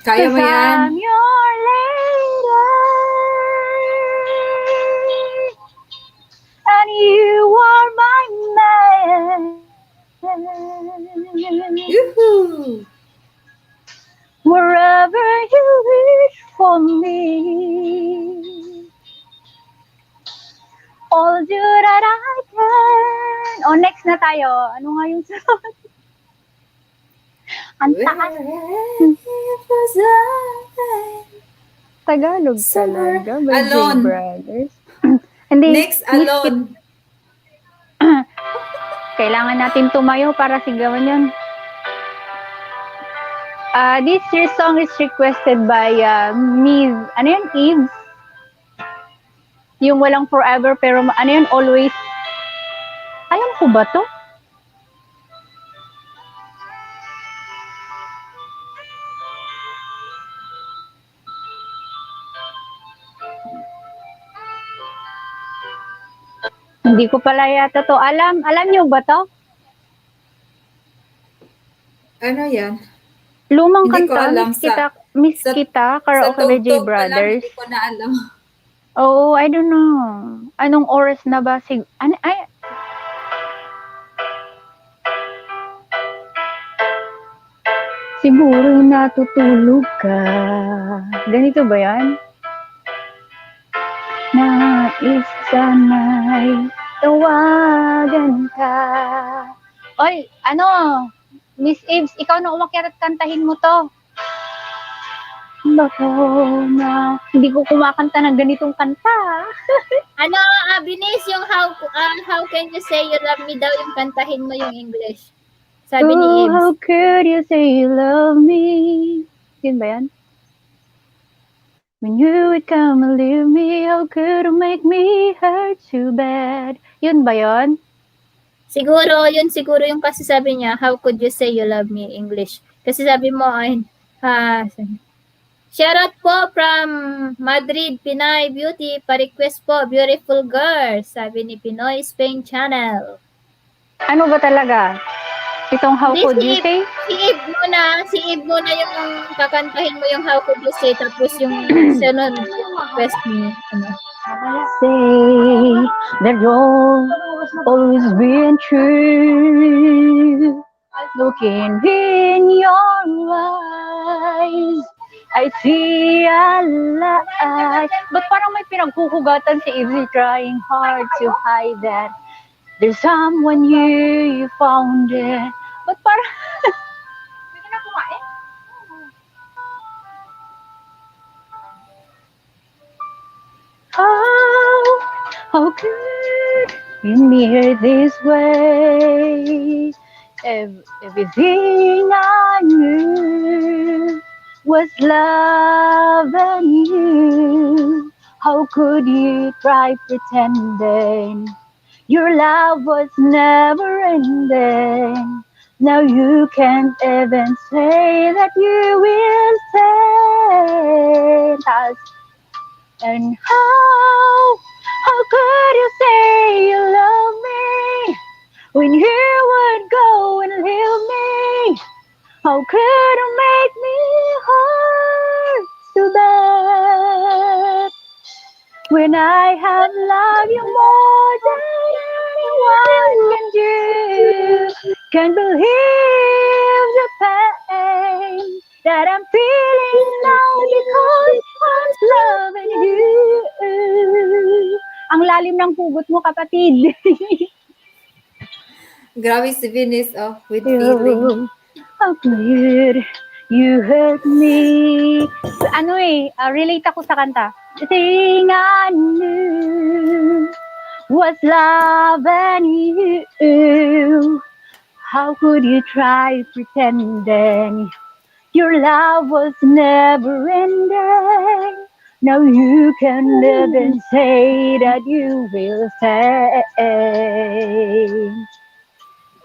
Kaya mo 'Cause yan. I'm your lady, and you are my man. Yoo-hoo! Wherever you wish for me, I'll do that I can. O, next na tayo. Ano nga yung sunod? Ang taas. Tagalog talaga. By Alone. J Brothers. Hindi. Next, alone. Kailangan natin tumayo para sigawan yun. This year's song is requested by Miss, ano yun, Eve? Yung walang forever, pero ano yun, always. Alam ko ba to? Hindi ko pala yata to alam. Alam niyo ba to? Ano yan? Lumang Hindi ko kanta, alam. Miss Sa, Kita, sa karaoke by J tugtog pa lang, Brothers. hindi ko na alam. Oh, I don't know. Anong oras na ba? Siguro natutulog ka. Ganito ba yan? Nais sana'y tawagan ka. Oy, ano? Miss Ibs, ikaw na umakyat at kantahin mo to. Bako na hindi ko kumakanta ng ganitong kanta. Ano, Binis, yung how can you say you love me daw, yung kantahin mo yung English. Sabi ni Oh, Ibs. how could you say you love me? Yun ba yan? When you would come and leave me, how could you make me hurt so bad? Yun ba yun? Siguro yung kasi sabi niya, how could you say you love me, English. Kasi sabi mo, shoutout po from Madrid, Pinay Beauty, pa-request po, beautiful girl, sabi ni Pinoy Spain Channel. Ano ba talaga? Itong how Hindi, could you say? Si Ib muna yung kakantahin mo yung how could you say, tapos yung sunod request ni, Say that you've always been true. Looking in your eyes, I see a light. But parang may pinaghuhugatan si Ivy, trying hard to hide that there's someone you found it. But parang hindi na kumain. How could you near this way? Everything I knew was love and you. How could you try pretending your love was never ending? Now you can't even say that you will stay. And how could you say you love me when you would go and leave me? How could you make me hurt so bad when I have loved you more than anyone can do? Can't believe the pain that I'm feeling now because I'm loving you. Ang lalim ng pugot mo, kapatid. Grabe si Venus, with feeling. How could you hurt me? Ano relate ako sa kanta. The thing I knew was love and you. How could you try pretending your love was never ending? Now you can live and say that you will stay.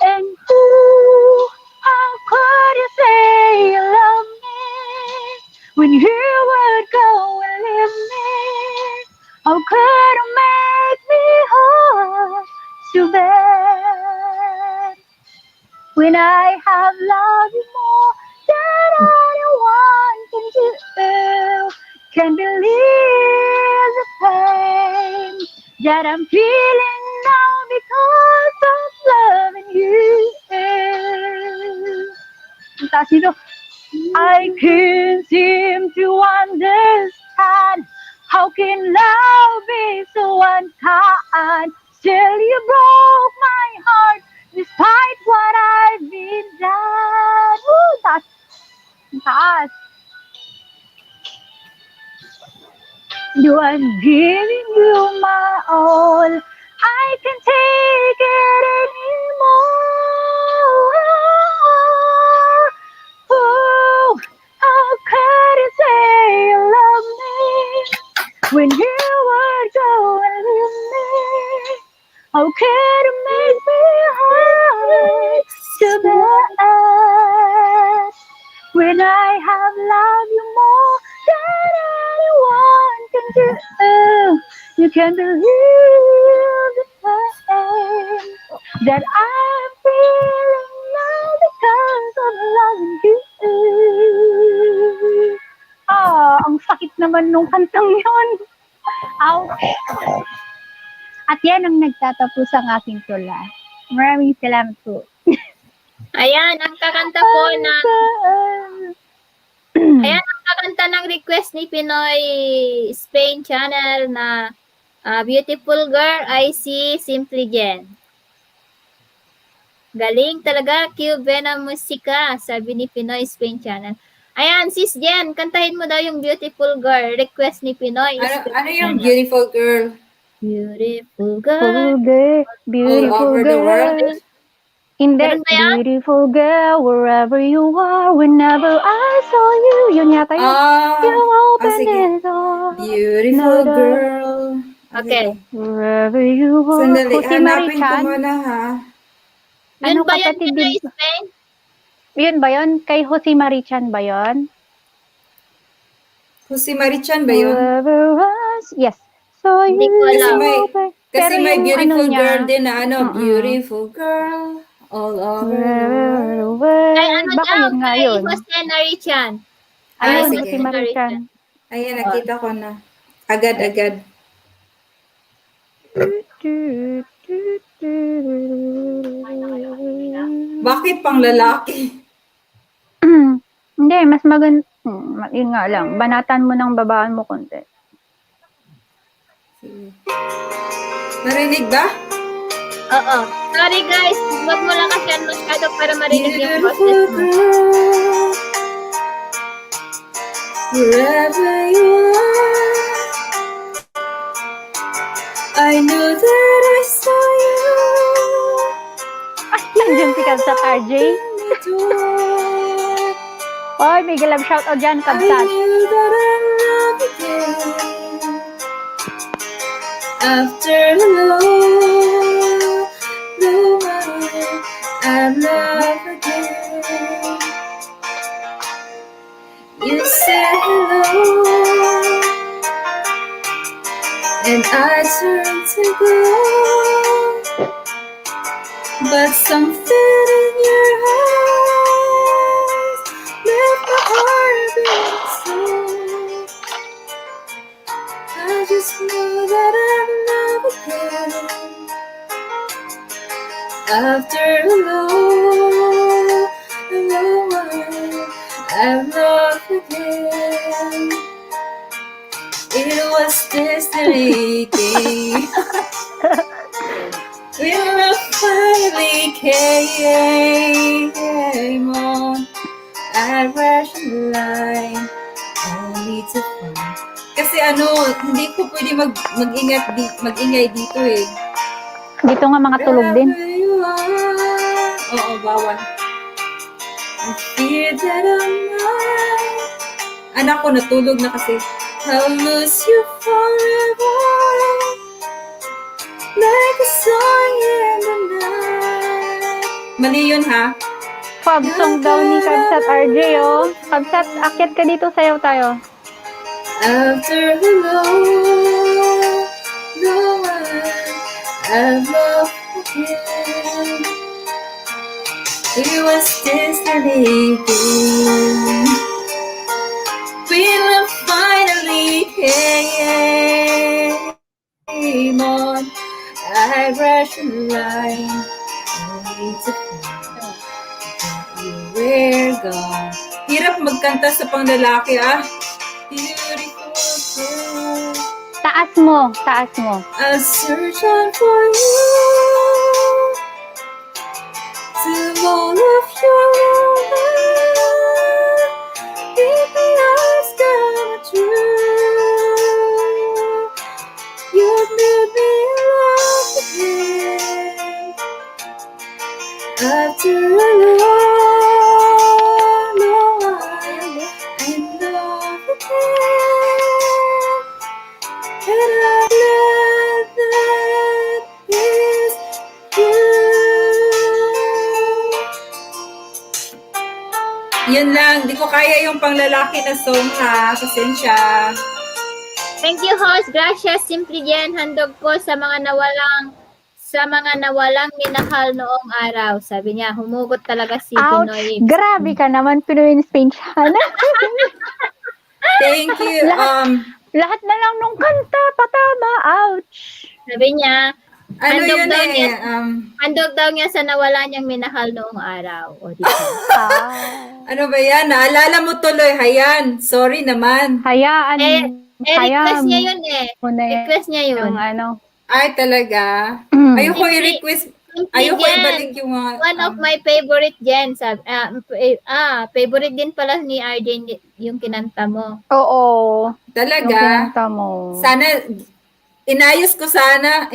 And how could you say you love me when you would go and leave me? How could you make me hurt so bad when I have loved you more than anyone can do? Can't believe the pain that I'm feeling now because of loving you. I can't seem to understand how can love be so unkind. Still you broke my heart despite what I've been done. Taas. Do I'm giving you my all? I can take it anymore. Oh, how could you say you love me when you would go and leave me? How could you make me hurt so bad when I have loved you more than anyone can do? You can't believe the pain that I'm feeling now because of loving you. naman nung kantang yun. Ouch. At yan ang nagtatapos ang aking tula. Maraming salamat po. Ayan, ang kakanta po na ayan ang kakanta ng request ni Pinoy Spain Channel na Beautiful Girl ay si Simply Jen. Galing talaga, Cube na musika, sabi ni Pinoy Spain Channel. Ayan, Sis Jen, kantahin mo daw yung Beautiful Girl, request ni Pinoy. Ano yung Beautiful Girl? Beautiful Beautiful girl. girl, beautiful All over the girl. world? Hindi, Meron ba yan? beautiful girl, wherever you are, whenever I saw you. Yun yata yun. You open sige. the door. Beautiful girl. Okay. Wherever you are. Sandali, Jose hanapin ko Marichan. muna ha. Yun Ano ba yan, kapatid Pinoy din? Spain? Yun ba yun? Kay Jose Marichan ba yun? Jose Marichan ba yun? Whoever was, yes. So Hindi ko alam. Kasi may yung beautiful ano niya, girl din na beautiful girl all over the world. Kay ano Baka daw, yun nga kay yun. Jose Marichan. Ayun, sige. Jose Marichan. Ayan, nakita ko na. Agad-agad. Bakit pang lalaki? Hindi, mas maganda. Yun nga lang, banatan mo ng babaan mo konti. Narinig ba? Oo. Sorry guys, wag mo lang kasi masyado para marinig yung boses mo. Wherever you are, I know that I saw you. Nandiyan si Kabsat RJ. Oy, may galab shoutout dyan, I Kabsat. knew that I love again. After the love, I love again. You said hello, and I turned to go, but something in your eyes left my heart beating slow. I just know that I'm in love again. After a long while, I'm love again. It was destiny. We were finally came on. I rushed the line only to find. Kasi hindi ko pwede mag-ingay dito eh. Dito nga mga tulog din. Wherever you are. Oo, bawal. I fear that I'm not. Anak ko natulog na kasi. I'll lose you forever. Like a song in the night. Mali yun ha? Pub song daw ni Kabsat RJ, oh. Kabsat, akyat ka dito, sayaw tayo. After the long I've loved again. It was destiny. When love finally came on, I rushed the line only to find you were gone. Hirap magkanta sa panglalaki Beautiful girl. Taas mo, taas mo. I search on for you till all of your love. Keep my eyes come true. You made me love again. After a long while, I love again. And I'm glad that is you. Yun lang, di ko kaya yung panglalaki na song ha. Pasensya. Thank you, host. Gracias, Simply Jen. Handog ko sa mga nawalang minahal noong araw. Sabi niya, humugot talaga si Ouch! Pinoy. Grabe ka naman, Pinoy Spain Channel. Thank you. Lahat na lang nung kanta, patama, ouch. Sabi niya, Ano handog yun daw eh, niya, handog daw niya sa nawala niyang minahal noong araw. O, di ba? ano ba yan? Naalala mo tuloy, Hayan. Sorry naman. Hayaan. Request niya yun eh. Request niya yun. Yung ano. Ay, talaga? Ayoko i-request. Ayoko Jen, ibalik yung mga... one of my favorite, Jen. Favorite din pala ni RJ yung kinanta mo. Oo. Talaga? Yung kinanta mo. Sana, inayos ko sana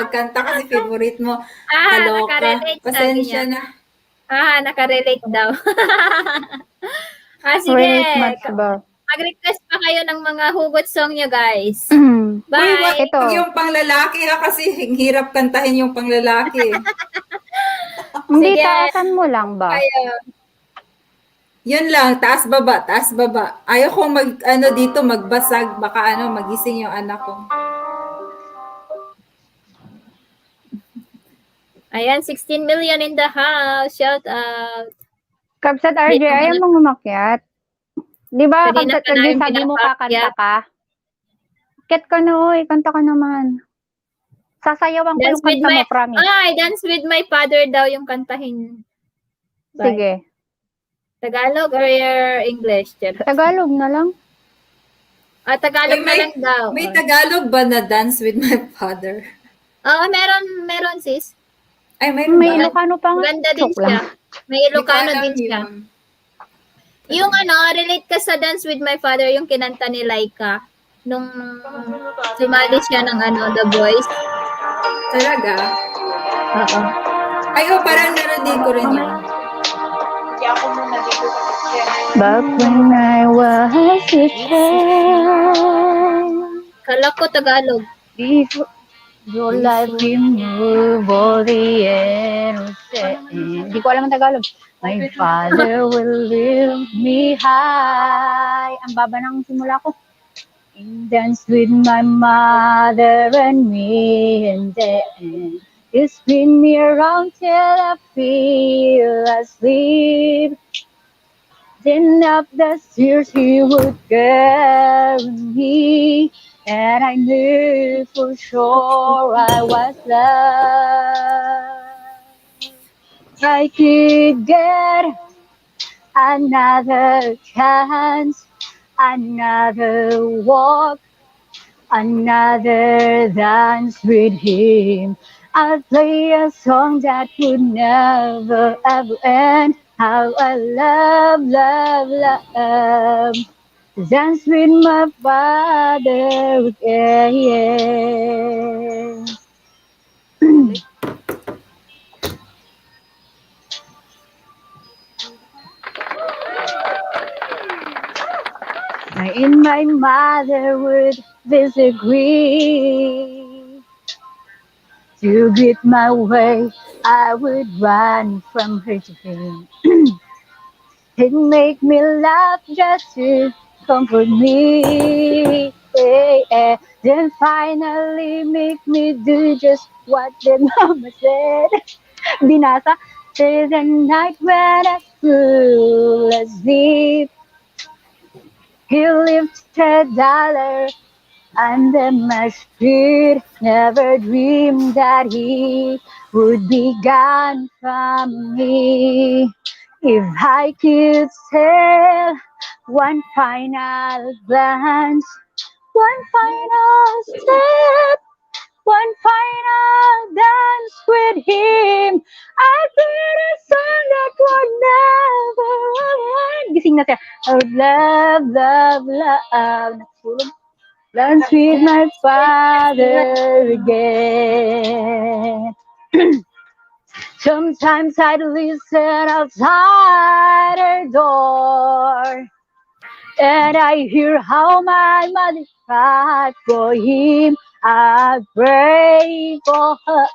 pagkanta kasi favorite mo. Kaloka. Nakarelate, sabi Pasensya niya. na. Nakarelate daw. Sige. Relate much ba? Mag-request pa kayo ng mga hugot song nyo, guys. Uy, wag Bye! yung panglalaki ha, kasi hirap kantahin yung panglalaki. Hindi, Sige. taasan mo lang ba? Yun lang, taas baba, taas baba. Ayaw ko dito magbasag, baka magising yung anak ko. Ayan, 16 million in the house. Shout out. Kabsat RJ, ayaw mong umakyat. Di ba, Kanina Kabsat pa RJ, namin sabi mo kakanta pinapakyat. ka? Ket ka na, oy. Kanta ka naman. Sasayawan ko Dance yung with kanta my, mo, promise. Dance with my father daw yung kantahin. Bye. Sige. Tagalog or your English? Tagalog na lang. Tagalog na lang daw. May Tagalog ba na Dance with My Father? Oo, meron sis. Ay, May Ilocano pa nga. Ganda din Joke siya. lang. May Ilocano din siya. Yung relate ka sa Dance with My Father, yung kinanta ni Laika, nung sumali siya ng The Voice. Talaga? Oo. Ay, parang narinig ko rin yun. Back when I was a child. Kala ko Tagalog. Before your life remove all the innocent. Hindi ko alam ang Tagalog. My father will lift me high. Ang baba ng simula ko. And dance with my mother and me, and then you spin me around till I feel asleep. Then up the stairs he would carry me, and I knew for sure I was loved. I could get another chance, another walk, another dance with him. I'll play a song that would never ever end. How I love, love, love to dance with my father again. I and my mother would disagree. To get my way, I would run from her to him. He'd make me laugh just to comfort me. Then finally make me do just what the mama said. Binasa. Till the night when I fell asleep, he lifted $1 under my feet. Never dreamed that he would be gone from me. If I could tell one final glance, one final step, one final dance with him, I'd play a song that would never end. Gising na siya. I would love, love, love. Natulog. Dance with my father again. Sometimes I'd listen outside her door, and I hear how my mother cried for him. I pray for her.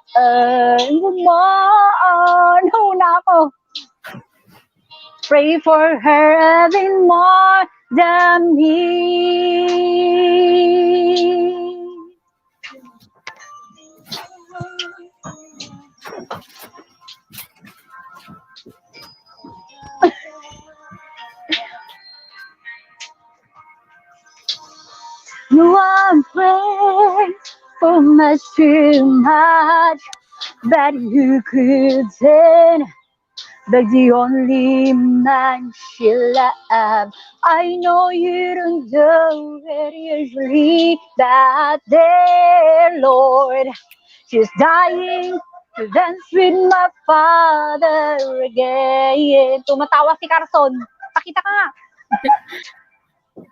Nauna ako. Pray for her even more than me. pray for much too much that you couldn't. But the only man she loved, I know you don't do it usually that there, Lord. She's dying to dance with my father again. Tumatawa si Carson. Pakita ka nga.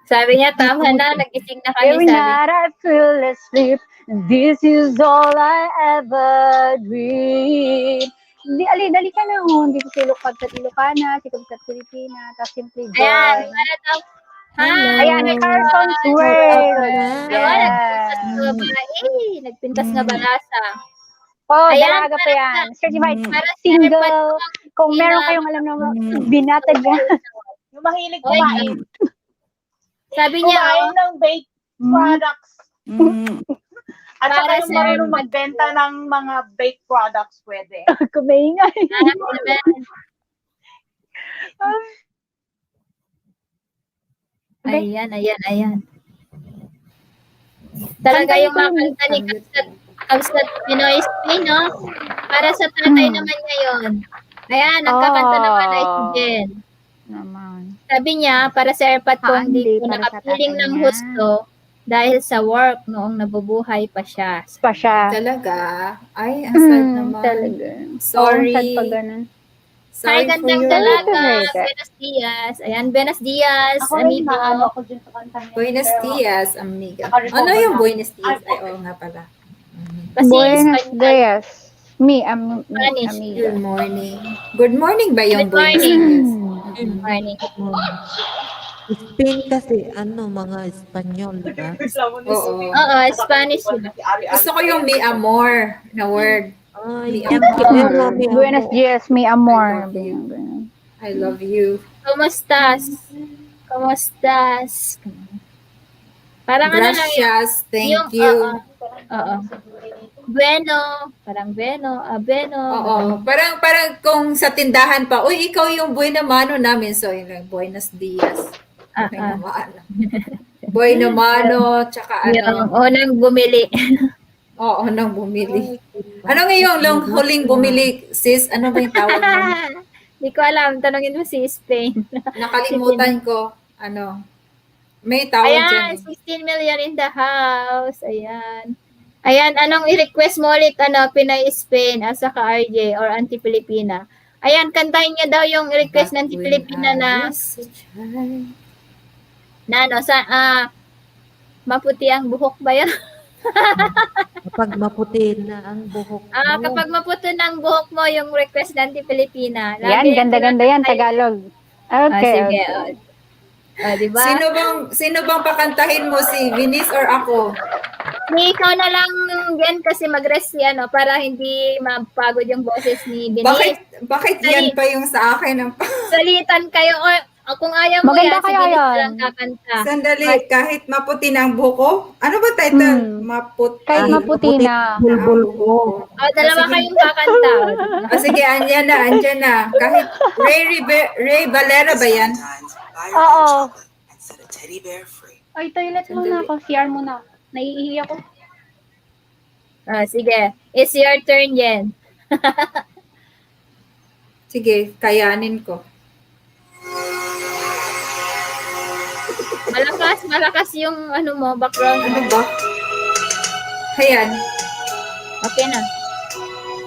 Sabi niya, tama na, nagising na kami, Every sabi. night I feel asleep. This is all I ever dream. Dali ka na ho. Dito si Lukad sa Ilocana, si Kabsat Pilipina, tapos Simply Joy. Ayan, para daw. Hi! Ayan, Carson's Way. Nagpintas nga balasa. Oh, Ayan, dalaga pa yan. Certified para single. Kung meron kayong alam na binatad yan. Yung mahilig Oy, kumain. Sabi niya, Kumain ng baked products. At saka Para yung sa- marunong magbenta ng mga baked products, pwede. Kumaingay. Ayan. Talaga yung mga kanta ni Kapsat Pinoy Spain, no? Para sa tatay naman niya yun. Ayan, nagkakanta naman ay si Jen. Naman. Sabi niya, para sa airpot ko, hindi Hindi, ko para sa nakapiling tatay ng niya. husto dahil sa work noong nabubuhay pa siya. Pa siya. Talaga? Ay, ang sad naman. Talaga. Sorry. Sad pa ganun. Hi, Sorry for gandang your... dalaga. Sorry. Buenos dias. Ayan, buenos dias, Ako rin amigo. maano ako dun sa kanta niya. Buenos Pero, dias, amiga. Naka-recover Ano yung na. Buenos dias? Ay, oo nga pala. Kasi Buenos Espanyol. dias. Me, Spanish. amiga. Good morning. Good morning ba yung Good Buenos morning. dias? Good morning. Spain kasi, mga Espanyol, diba? Oo. Oo, Spanish. Diba? Gusto ko yung mi amor na word. Ay, Mi Buenos dias, mi amor. I love you. Kumusta's? Kumusta's? Parang ano lang yun. Gracias. Thank Yung, you. Oo. Bueno. Parang bueno. Bueno. Oo. Parang kung sa tindahan pa, uy, ikaw yung buena mano namin. So, yun lang, buenos dias. Buena mano. Buena mano, tsaka Yung ano. unang bumili. Oo, nang bumili. Ano ngayong huling bumili, sis? Ano ba yung tawag mo? Hindi ko alam. Tanungin mo si Spain. Nakalimutan ko. Ano? May tawag Ayan, dyan. 16 million in the house. Ayan, anong i-request mo ulit, Pinoy Spain, saka RJ, or Anti-Pilipina? Ayan, kantahin niyo daw yung request ng Anti-Pilipina na, maputi ang buhok ba yan? Kapag maputi na ang buhok mo. Kapag maputi ng buhok mo, yung request ng Anti-Pilipina. Yan, ganda-ganda yan, Tagalog. Okay, Sige. okay. Diba? Sino bang pakantahin mo, si Venice or ako? Ikaw na lang yan kasi mag-rest para hindi mapagod yung boses ni Denise. Bakit yan pa yung sa akin? Salitan kayo o kung ayaw mo Maganda yan, si kaya Denise yan. lang kakanta. Sandali, kahit maputi na ang buko? Ano ba title? Kahit maputi na. Bulbul ko. Dalawa kayong kakanta. Sige, andyan na. Kahit Ray Valera ba yan? Oo. Ay, toilet muna ako. CR muna. Naiihi ako. Sige. It's your turn, Jen. Sige, kayanin ko. Malakas yung background mo. Ano ba? Ayan. Okay na.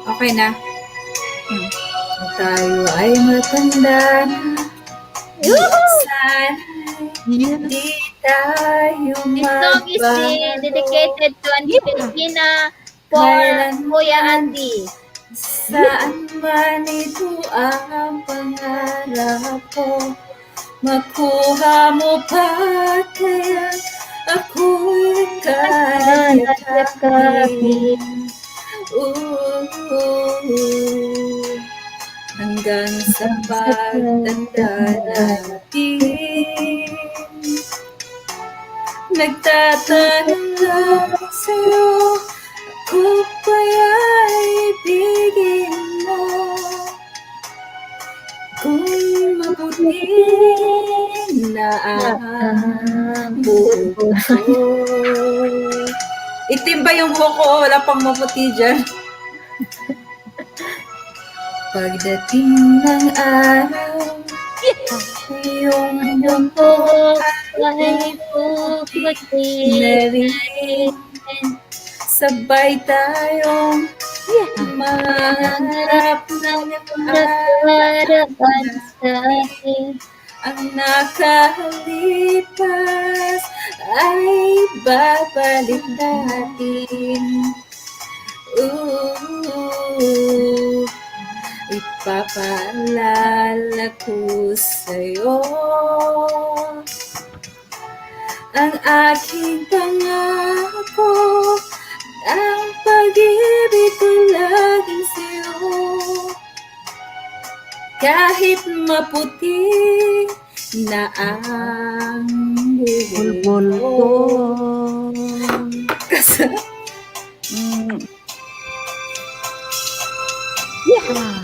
Okay na. Tayo ay matanda na. Sana hindi tayo This song is dedicated to Anti-Pilipina for Kuya Andy. Saan man ito ang pangarap ko, makuha mo pa kaya ako'y kayakapin. Hanggang sa pagtanda natin, nagtatanong lang sa'yo, ako ba'y ibigin mo? Kung mabuti na ang buhay ko, Itim ba yung buhok ko? Wala pang maputi dyan. Pagdating ng araw, yung buhok ay puputi. Sabay tayong mangarap ng Nakaraan sa akin. ang nakalipas ay babalik natin. Ipapaalala ko sa'yo ang aking pangako, ang pag-ibig ko laging sa'yo. Kahit maputi na ang Bulbul ko. Yeah.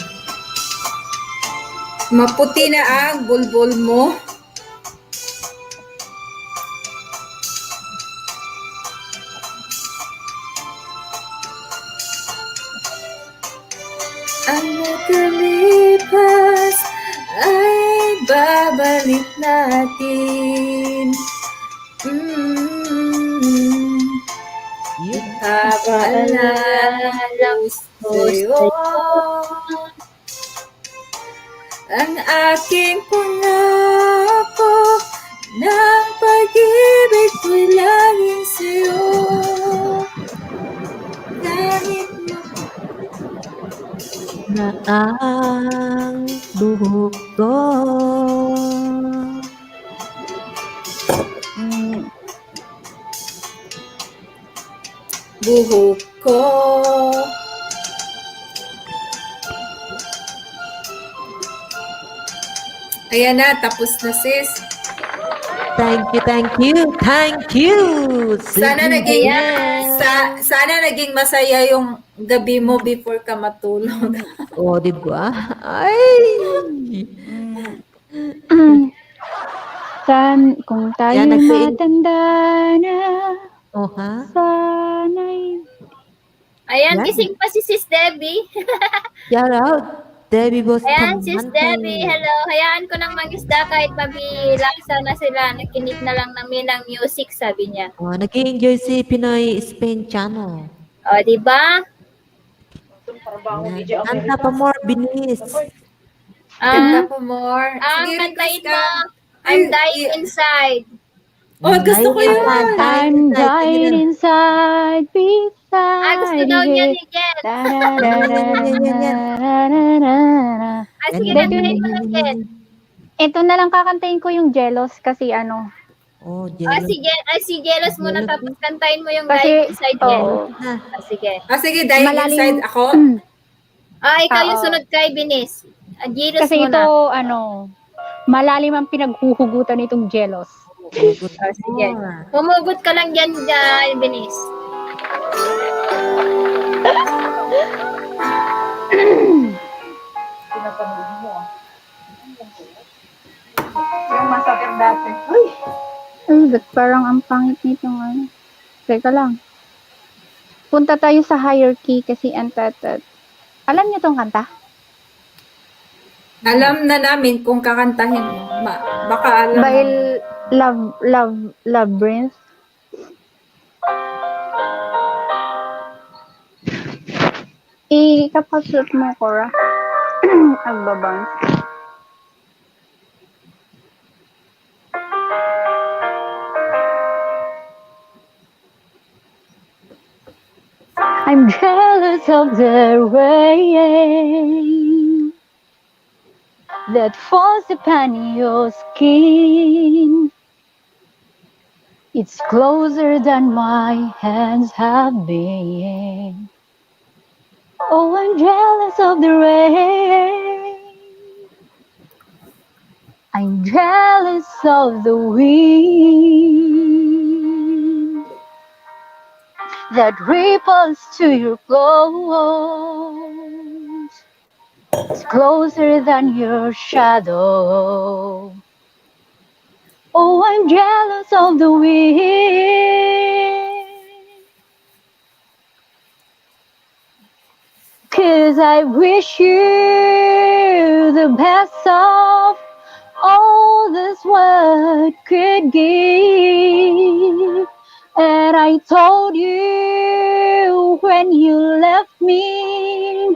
Maputi na ang bulbul mo. Ang nakalipas ay babalik natin. Ipapaalala ko sa'yo ang aking pangako ng pag-ibig ko'y laging sa'yo. Kahit Na ang buhok ko. buhok ko ayan na, tapos na sis. Thank you, thank you, thank you. Sana naging sana naging masaya yung gabi mo before ka matulog. Oh, di ba? Ay. Kung tayo Yan, matanda na, Oh, ha? sana'y Ayan, Yan. gising pa si Sis Debbie. Shout out. Debbie Ayan, Sis Bustamante. Debbie. Hello. Hayaan ko ng mag-isda kahit mabilasa na sila. Nakinig na lang namin ng music, sabi niya. Oh, nag-enjoy si Pinoy Spain Channel. O, di ba? Kanta pa more, binis. Kanta po more. Sige, Kantahin request mo. ka. I'm dying inside. Oh, gusto ko yun. I'm dying inside, beside Gusto daw niya ni Jen. Sige, kantahin mo lang, Jen. Ito na lang kakantahin ko yung Jealous kasi ano. Oh, Si Jealous muna, tapos kantahin mo yung Kasi, dying inside, Jen. oo. Sige. Sige, dying Malalim- inside ako. Ikaw yung Oo. sunod kay Binis. Jealous Kasi muna. ito, ano, malalim ang pinaghuhugutan nitong Jealous. Sige. Humugot ka lang dyan, Binis. Yung masakit dati. Ay, ba't parang ang pangit nitong ano. Teka lang. Punta tayo sa hierarchy kasi antatat. Alam niyo tong kanta? Alam na namin kung kakantahin mo. Baka alam. By Labyrinth. Ikapasot mo, Cora. Agbabang. I'm jealous of the rain that falls upon your skin. It's closer than my hands have been. Oh, I'm jealous of the rain. I'm jealous of the wind that ripples to your clothes. It's closer than your shadow. Oh, I'm jealous of the wind 'Cause I wish you the best of all this world could give. And I told you when you left me,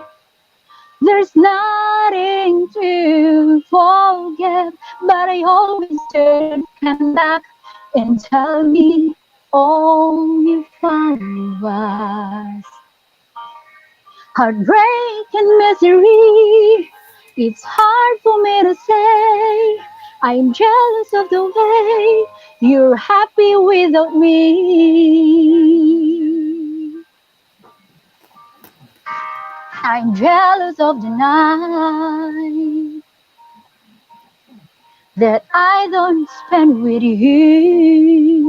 there's nothing to forget, but I always should come back and tell me all you found was heartbreak and misery. It's hard for me to say. I'm jealous of the way you're happy without me. I'm jealous of the night that I don't spend with you.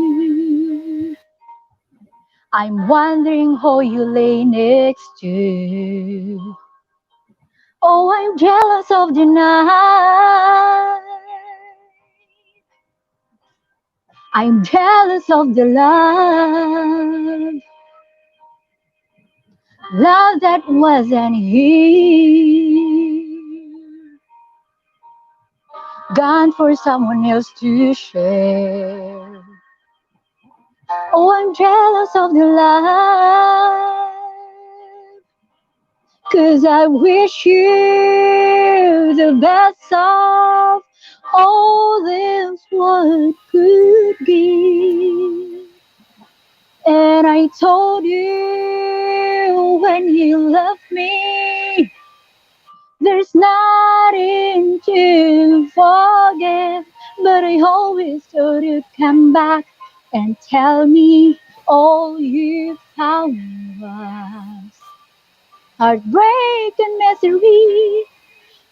I'm wondering who you lay next to. Oh, I'm jealous of the night. I'm jealous of the love that wasn't here, gone for someone else to share. Oh, I'm jealous of the love, 'cause I wish you the best of all this world could give. And I told you when you left me, there's nothing to forget, but I always thought you'd come back and tell me all you found was heartbreak and misery.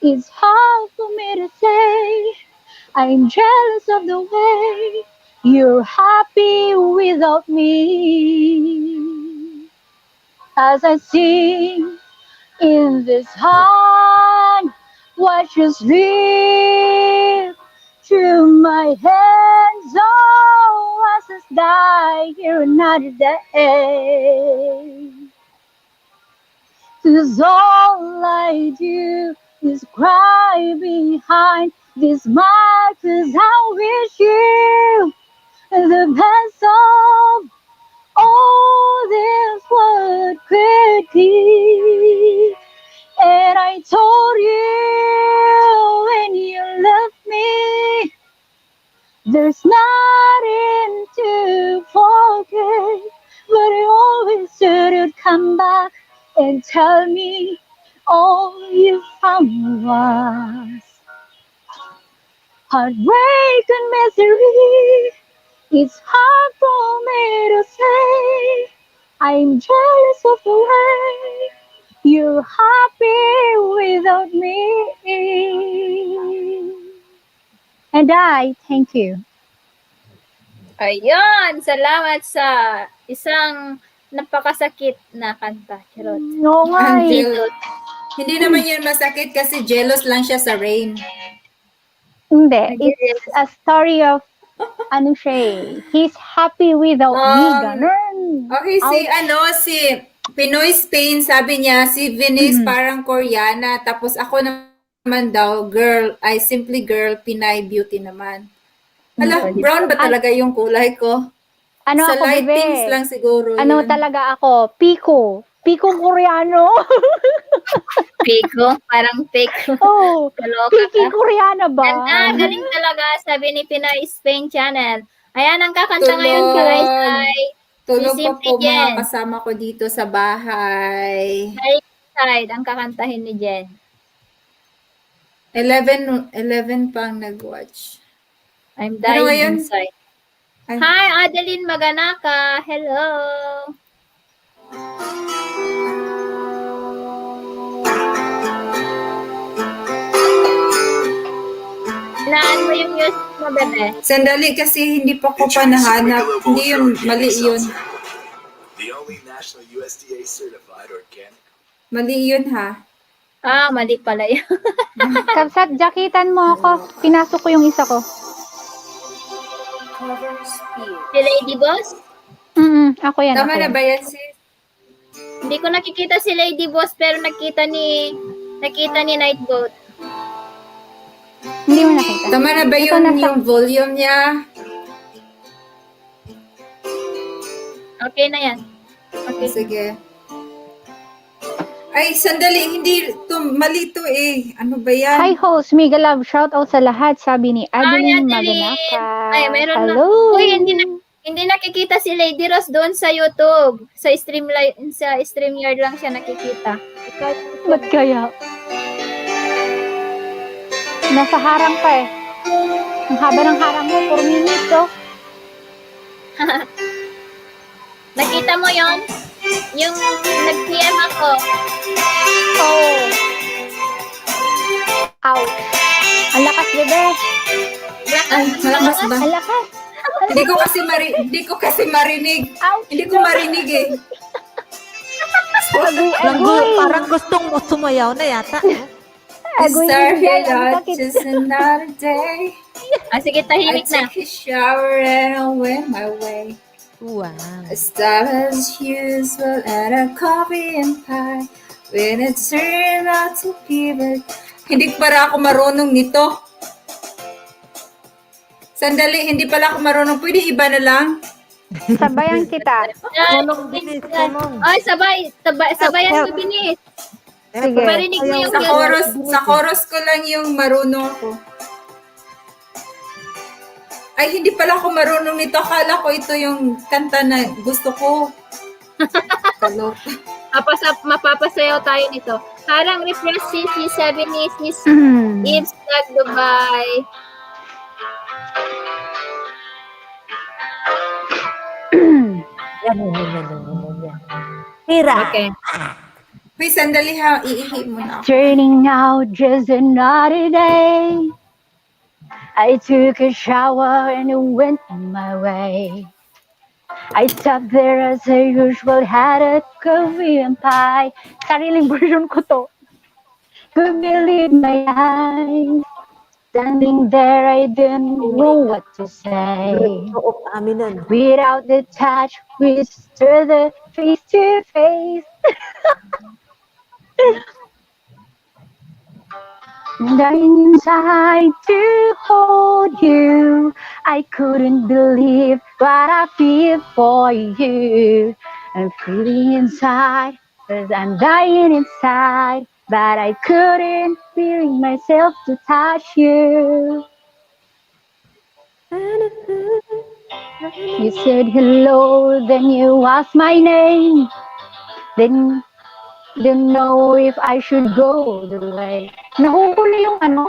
It's hard for me to say. I'm jealous of the way you're happy without me. As I sing in this heart, watch you slip through my hands. Oh, as I die here another day. 'Cause all I do is cry behind this smile, 'cause I wish you the best of all this world could give. And I told you when you left me, there's nothing to forget, but I always said you'd come back and tell me all you found was heartbreak and misery. It's hard for me to say. I'm jealous of the way you're happy without me. And I thank you. Ayun, salamat sa isang napakasakit na kanta. Charot. No, nga eh. Angel. Hindi naman yun masakit kasi jealous lang siya sa rain. Hindi. It's a story of ano siya eh. He's happy without me. Ganun. Okay, si Pinoy Spain, sabi niya, si Venix parang Koreana, tapos ako naman daw, simply girl, Pinay beauty naman. Hala, brown ba talaga yung kulay ko? Ano sa ako, lightings bebe? lang siguro Ano yun. talaga ako? Pico. Pico Koreano. Pico? Parang Pico. Oh, Piki Koreana ba? Ganda, galing talaga, sabi ni Pinay Spain Channel. Ayan ang kakanta ngayon kay Raysay. Tulog Si pa po Simply Jen. mga kasama ko dito sa bahay. Side ang kakantahin ni Jen. 11 pang nag-watch. I'm Ano dying ngayon? inside. Hi, Adeline Maganaka. Hello. Naan mo yung music mo, bebe? Sandali kasi hindi pa ko pa nahanap. Hindi yun, mali yun. The only national USDA certified organic. Mali yun ha. Ah, mali pala yun. Kapsat, jakitan mo ako. Pinasok ko yung isa ko. Si Lady Boss? Ako yan. Tama ako na yan. ba yan sis? Hindi ko nakikita si Lady Boss pero nakita ni Night Goat. Hindi mo nakita. Tama na ba Ito yung, nasa- yung volume niya? Okay na yan. Okay. Sige. Ay, sandali. Hindi. Mali to eh. Ano ba yan? Hi host, mega love shout out sa lahat, sabi ni Adeline Adeline! Maganaka. Ay, meron na. Hello. Uy, hindi nakikita si Lady Rose doon sa YouTube. Sa StreamYard lang siya nakikita. Ba't kaya? Nasa harang pa eh. Ang haba ng harang mo, 4 minutes oh. Nakita mo yon? Yung nag-PM ako. Oh. Ouch. Ang lakas, bebe. Ay, malakas ba? Ang lakas. Hindi ko kasi marinig. Hindi ko marinig eh. Parang gustong mo sumayaw na yata. Sorry, just another day. Sige, tahimik I take a shower and I went my way. Wow. I start as usual at a coffee and pie. When it turned out to be but... Hindi para ako marunong nito. Sandali, hindi pala ako marunong. Pwede iba na lang? Sabayan kita. Tulong binis, tulong. Ay, sabayan mo binis. Sige. Marinig mo yung Sa chorus ko lang yung marunong ako. Ay, hindi pala ako marunong nito. Akala ko ito yung kanta na gusto ko. Kaloko. Mapapasayaw tayo nito. Parang refresh si sabi ni Sis Ibs Vlog Dubai. Yan. Tira. Okay. Wait, sandali ha. Iihi muna ako. Turning out just another day. I took a shower and went my way. I stopped there as usual, had a coffee and pie. Sariling version ko to. Could believe my eyes. Standing there, I didn't know what to say. Without the touch, we stood the face to face. Dying inside to hold you. I couldn't believe what I feel for you. I'm feeling inside, cause I'm dying inside. But I couldn't bring myself to touch you. You said hello, then you asked my name. Then didn't know if I should go the way. Nahuhuli yung ano.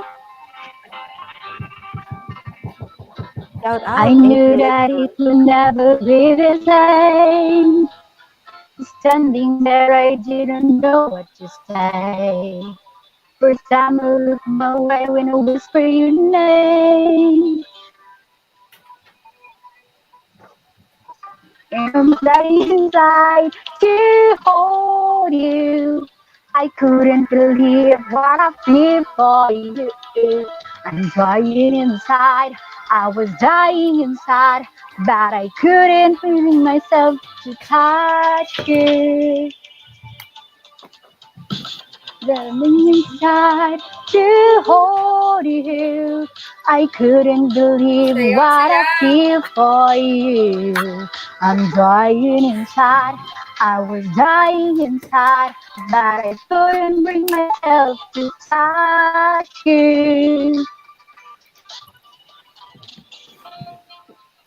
I knew that it would never be the same. Standing there, I didn't know what to say. First time I looked my way when I whisper your name. I'm dying inside to hold you. I couldn't believe what I feel for you. I'm dying inside. I was dying inside, but I couldn't bring myself to touch you. Dying inside to hold you. I couldn't believe what I feel for you. I'm dying inside. I was dying inside, but I couldn't bring myself to touch you.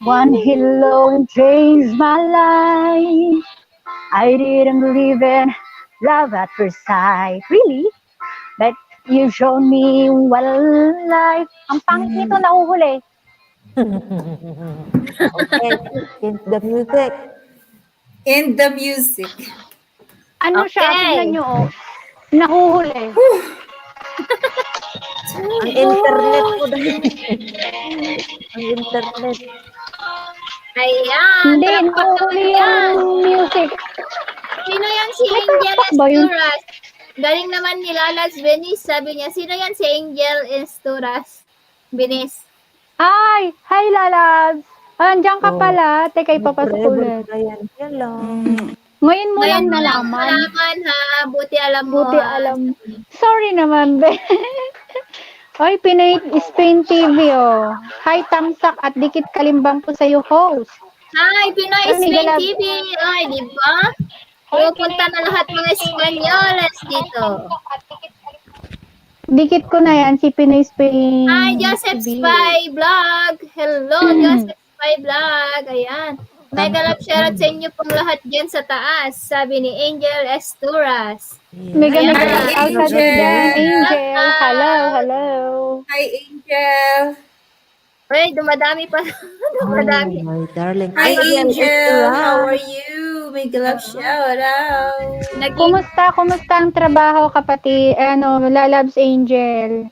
One hello changed my life. I didn't believe in love at first sight. Really? But you showed me what life. Ang pangit nito nahuhuli. Okay, in the music. In the music. Ano siya? Tingnan nyo, oh. Nahuhuli. Ang internet ko dahil. Ang internet. Ayan. Hindi, nahuhuli yung music. Sino yan si Angel Esturas? Galing naman ni Lalas Benis. Sabi niya, sino yan si Angel Esturas? Benis. Hi! Hi, Lalabs! Andiyan ka pala. Teka, ipapasok ulit. Yan lang. Ngayon mo Ngayon lang mo lang nalaman. nalaman ha. Buti alam mo. Buti ha. alam. Sorry naman, be. Oy, Pinoy Spain TV, oh. Hi, Tamsak at Dikit Kalimbang po sa'yo, host. Hi, Pinoy Ay, Spain Miguel, TV. Ay, di ba? Pupunta na lahat mga Espanyoles dito. Dikit ko na yan, si Pinoy Spain Hi, Joseph TV. Spy Vlog. Hello, Joseph Spy Vlog. Ayan. Mega love shoutout sa inyo pong lahat dyan sa taas. Sabi ni Angel Esturas. Mega Ayan. mega outside dyan, Angel. Hello, hello. Hi, Angel. Uy, dumadami pa. dumadami. My darling. Hi, Angel. Estura. How are you? May love shout out. Kumusta ang trabaho, kapatid? Lalabs Angel.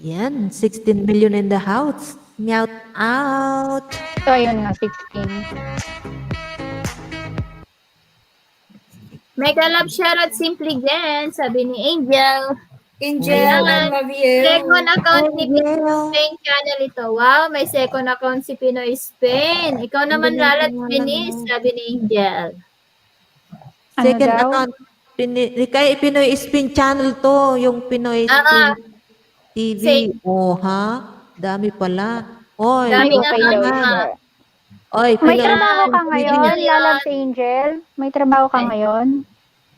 Yan, 16 million in the house. Meow out. So, ayun nga, 16. Mega love shoutout Simply Jen. Sabi ni Angel. Angel, I Ayan. love you. Second account ni Pinoy Spain channel ito. Wow, may second account si Pinoy Spain. Ikaw naman lalat Pinis, sabi ni Angel. Second daw? account. Kay Pinoy Spin channel to. Yung Pinoy Ah, Spin TV. Say- Oh, ha? Dami pala. Oy, Dami ikaw nga ka daw naman. nga. Oy, May Pinoy trabaho ka Spin ngayon, TV. Lalabs Angel? May trabaho ka ngayon?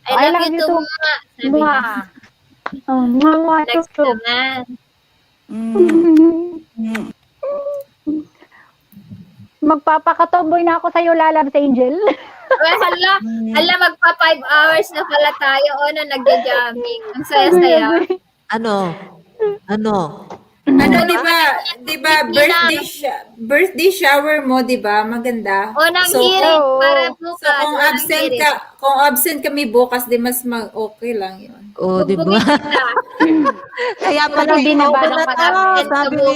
I love you too, mga. Sabi niya. Mwah. Oh, mwah, Next chup. naman. Magpapakatomboy na ako sa'yo, Lalabs Angel. Well, hala, magpa 5 hours na pala tayo. O, na nagja-jamming. Ang saya-saya. Ano? Ano, di ba, birthday shower mo, di ba? Maganda. O, nang So, hearing para So, bukas. kung o, nang absent hearing. kung absent kami bukas, di mas okay lang yun. Oh, di ba? Bumigit na. Kaya pala Kasi binaba ikaw ng na panahon. sabi ni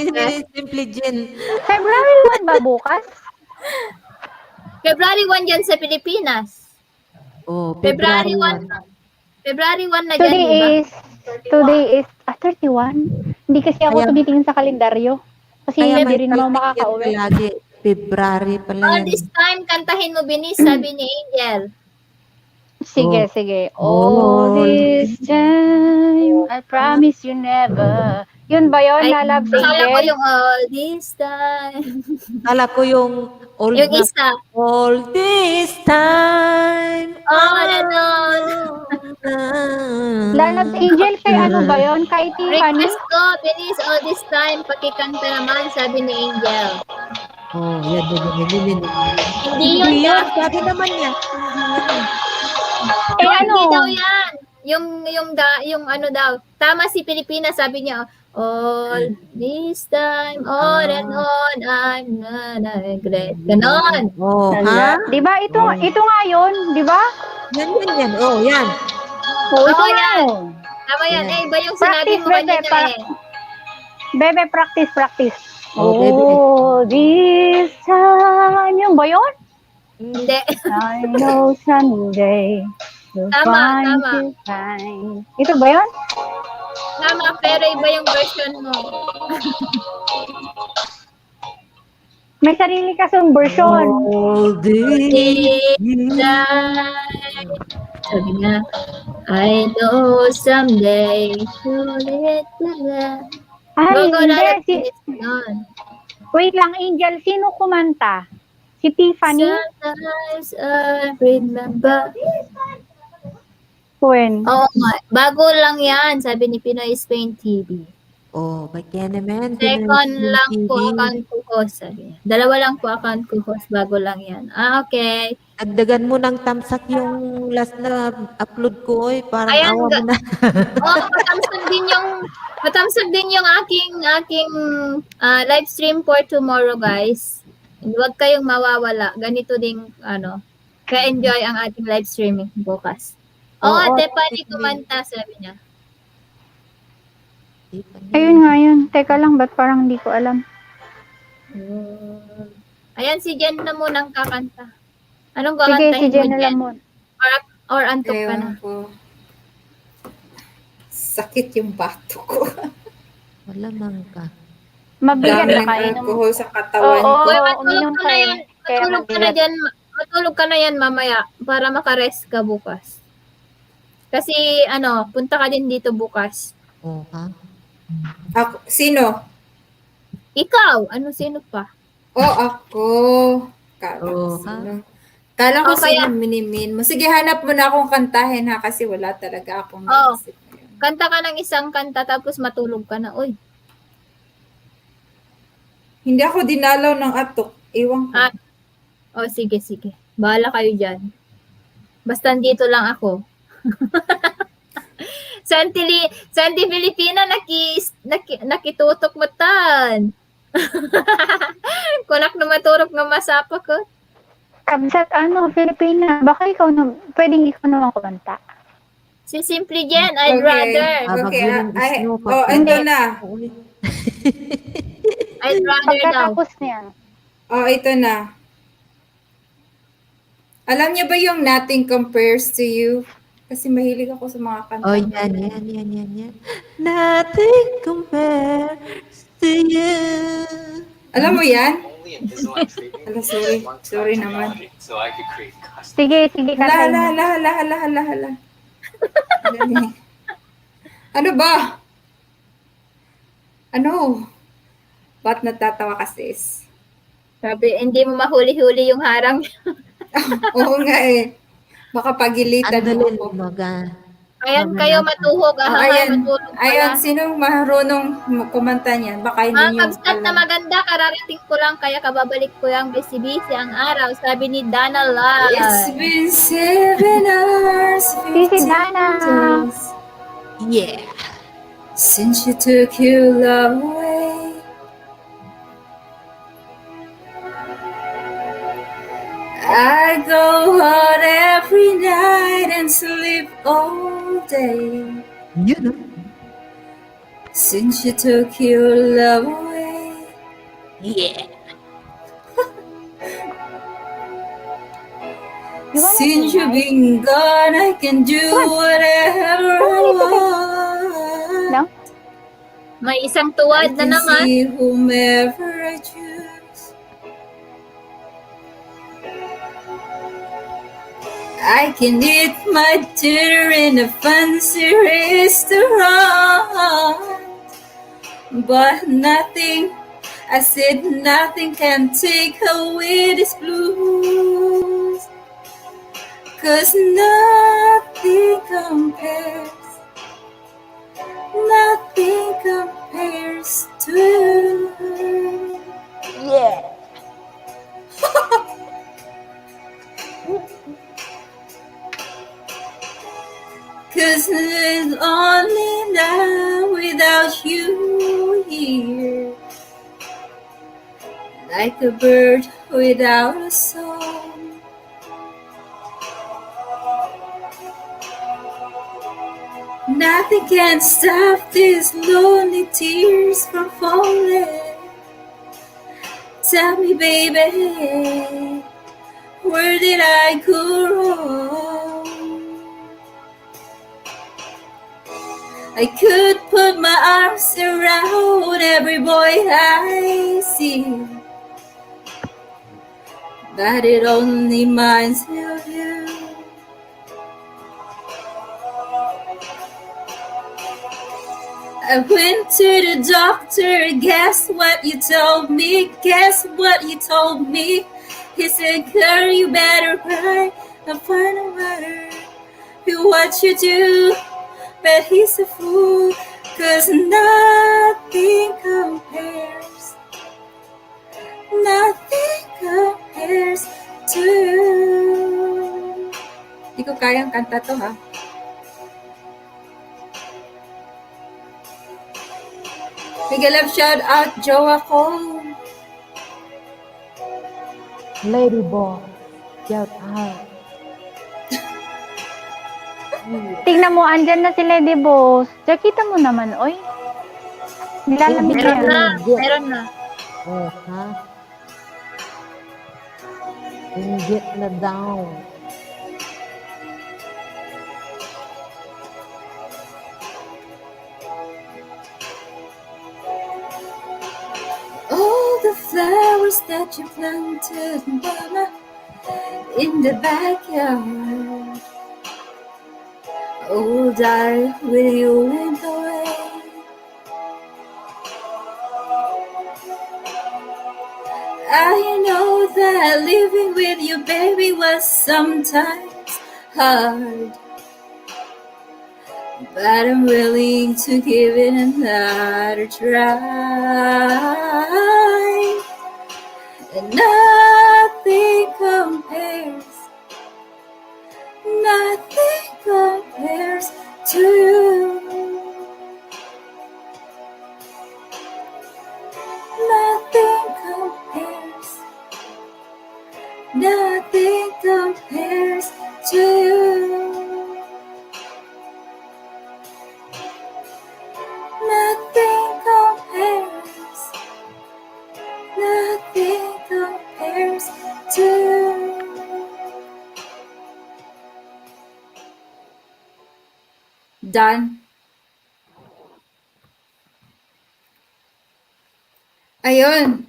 Simply Jen. February 1 ba bukas? February 1 dyan sa Pilipinas. Oh, February 1. February 1 na dyan, di ba? Today is 31. Hindi kasi ako Kaya- tumitingin sa kalendaryo. Kasi Kaya hindi rin ako makakauwi. Lagi, February pala All yan. this time, kantahin mo, Binis, sabi ni Angel. Sige, Oh. sige. All All this time, I promise you never. Yun ba yun, Lalabs akala ko Angel? yung all this time. Kala ko yung old Yung na- isa. All this time. All and all. Lalabs Angel, kay ano ba yun? Kay Tiffany? Request ko, Binis, all this time, pakikanta naman, sabi ni Angel. Oh, yan. Hindi yun, Sabi naman niya. Ano? Hindi daw yan. Yung ano daw. Tama si Pilipinas, sabi niya, all this time, on and on, I'm gonna regret. Ganon. Oh, ha? Di ba? Ito nga yun, di ba? Yan. Oh, yan. Oo, ito Oo, nga yan. yun. Tama yan. Eh, iba yung sinabi mo Practice, kanina bebe, eh. Bebe, practice. Oh, bebe. Oh, this time. Yun ba yun? Hindi. I know someday you'll Tama, find tama. you fine. Ito ba yun? Tama, pero iba yung version mo. May sarili kasong version. All this Sabi niya, I know someday you'll let me. Ay, hindi. Wait Wait lang, Angel. Sino kumanta? Si Tiffany? Sometimes I remember. When? Oo nga. Bago lang yan, sabi ni Pinoy Spain TV. Oh, may naman. Second lang po account ko host, sabi niya. Dalawa lang po account ko host, bago lang yan. Okay. Dagdagan mo ng tamsak yung last na upload ko, oy. Parang Ayan, awa mo na. matamsag din yung aking live stream for tomorrow, guys. And huwag kayong mawawala. Ganito ding, ka-enjoy ang ating live streaming bukas. Oo, Ate Pani kumanta, sabi niya. Ayun nga yun. Teka lang, ba't parang hindi ko alam? Ayan, si Jen na munang kakanta. Anong Sige, kakantahin si Jen mo, na lang mo. Or antok ka na? Ewan ko. Sakit yung bato ko. Malamang ka. Mabigat Dami na ng kain. alcohol sa katawan Oo, ko. Uy, matulog uminom ka ka na eh. yan. Kaya Matulog ka na mabigat. dyan. matulog ka na yan mamaya para makarest ka bukas. Kasi punta ka din dito bukas. Oh, ha? Sino? Ikaw, sino pa? Ako. Sino? Kala ko kaya, sino minimin mo. Sige, hanap mo na akong kantahin ha, kasi wala talaga akong naisip. Kanta ka ng isang kanta tapos matulog ka na. Uy. Hindi ako dinalaw ng atok. Iwan ko. Sige. Bahala kayo dyan. Basta dito lang ako. Santi Filipina nakitutok mo tan. Kunak na maturok na masapa ko. Kabsat Filipina, baka pwedeng ikaw naman kumanta. Si Simply Jen, I'd rather. Okay, ito na. I'd rather daw. Pagkatapos niyan. Ito na. Alam niyo ba yung Nothing Compares to You? Kasi mahilig ako sa mga kanta. Oh, yan. Nothing compares to you. Alam mo yan? Sorry naman. Sige, kantahin mo. Hala. Ano ba? Ba't natatawa ka, sis? Sabi, hindi mo mahuli-huli yung harang. Oo nga eh. Baka pagilitan mo ako. Ayan kayo matuhog. Ayan, sinong marunong kumanta niyan? Baka hindi nyo Kabsat na maganda, kararating ko lang, kaya kababalik ko yung busy-busy ang araw, sabi ni Dana Lai. It's been 7 hours, 15 days. Yeah. Since you took your love away. I go out every night and sleep all day. You know. Since you took your love away. Yeah. Since you've been gone, I can do whatever I want. No? May isang tuwad na naman. See whomever I choose. I can eat my dinner in a fancy restaurant, but nothing, I said nothing can take away this blues, 'cause nothing compares to you. Yeah. Cause it's only now without you here, like a bird without a song. Nothing can stop these lonely tears from falling. Tell me, baby, where did I go wrong? I could put my arms around every boy I see, but it only reminds me of you. I went to the doctor, guess what you told me? Guess what you told me? He said, girl, you better cry and find a matter what you do. But he's a fool, 'cause nothing compares to you. Di ko kayang kanta to, ha? Big love shout out, Jowa ko. Lady Boss, shout out. Tingnan mo, andyan na si Lady Boss. Kita mo naman, oy. Nilalamig Meron yan. Meron na. Oh, ha? Inggit na down. All the flowers that you planted, mama, in the backyard. Oh, die with you in the rain. I know that living with you, baby, was sometimes hard. But I'm willing to give it another try. And nothing compares to you. Nothing compares to you. Nothing compares to you. Done. Ayun.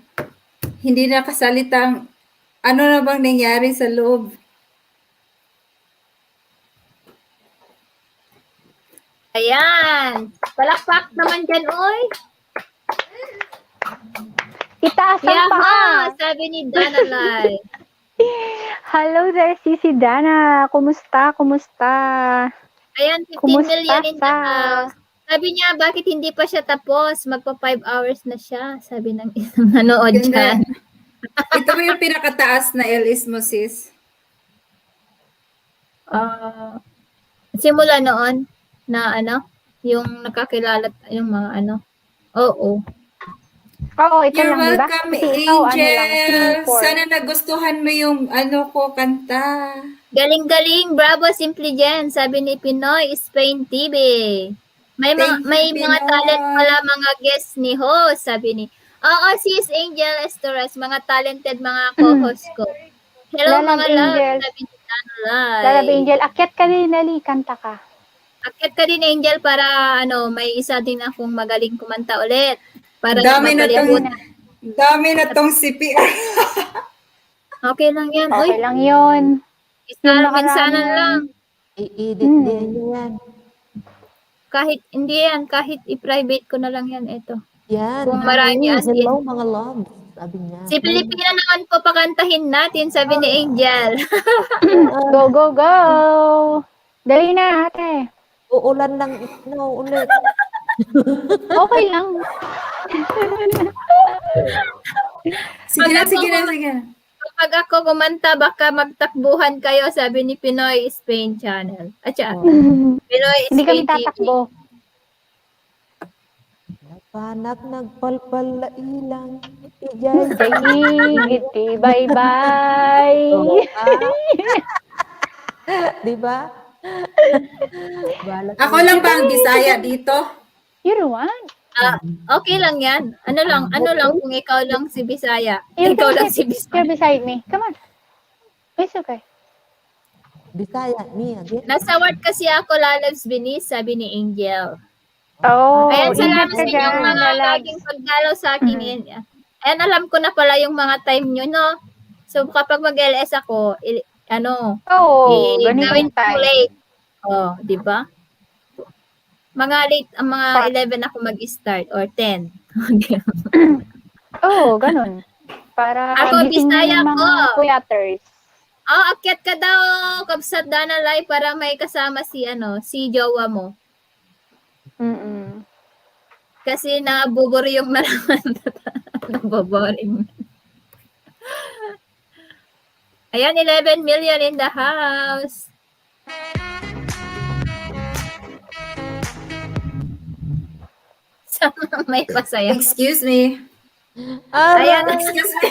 Hindi nakasalitang ano na bang nangyari sa loob. Ayan. Palakpak naman dyan, oy. Itaas ang Yaha, paa. sabi ni Danalay. Hello there, Sisi Dana. Kumusta? Ayan, 15 Kumusta million in the ka? house. Sabi niya, bakit hindi pa siya tapos? Magpa 5 hours na siya. Sabi ng isang nanood Ganda. dyan. Ito ba yung pinakataas na LS mo, sis? Simula noon na ano, yung nakakilala, yung mga ano. Oo. Oo, ito You're lang, di ba? welcome, Kasi ikaw, Angel. 3, 4. Sana nagustuhan mo yung ano ko, kanta. Galing-galing, bravo, Simply Jen, sabi ni Pinoy Spain TV. May mga, Thank you, may mga Pinoy. talent pala mga guests ni host, sabi ni. Oo, sis Angel Estores, mga talented mga co-host ko. Hello Lalab mga love, Angel. sabi ni Danalay. Lalab Angel, akyat ka din, Nali, kanta ka. Akyat ka din, Angel, para ano, may isa din akong magaling kumanta ulit. Para Dami na tong mapalibutan. CPR. Okay lang yan. Okay Uy, lang yun. minsanan lang. I-edit din yan. Kahit i-private ko na lang yan, ito. Yan. Kung marami as in. Hello, mga loves. Sabi niya. Si Pilipina naman po pakantahin natin, sabi ni Angel. Go, go, go! Dali na, ate. Uulan lang no, ulit. Okay lang. Sige na. Kapag ako kumanta, baka magtakbuhan kayo, sabi ni Pinoy Spain Channel. Pinoy Hindi kami Spain TV. tatakbo. Panak nagpalpal na ilang. Ijay. Giti, bye-bye. Di ba? Ako lang ba ang Bisaya dito? You're the one. Okay lang yan. Ano lang kung ikaw lang si Bisaya. You Ikaw can lang si sit Bisaya. here beside me. Come on. It's okay. Bisaya, me again. Nasa word kasi ako, Lalabs Binis, sabi ni Angel. Oh, Ayan, ingat salamat ka sa inyong dyan, mga Lalabs. laging pagdalaw sa akin. Ayan, alam ko na pala yung mga time nyo, no? So, kapag mag-LS ako, Oo, ganitong gawin ko time. late. Oh, di ba? Mga late, mga 11 ako mag-start or 10. Oo, ganun. Para Ako, gisingin Bisaya yung mga ko. kuyaters. Akyat ka daw, Kabsat Danalay, para may kasama si jowa mo. Mm-mm. Kasi nabuburyong na naman. Naboboring. Ayan, 11 million in the house. Sama may pasaya. Excuse me. Ayan, Excuse me.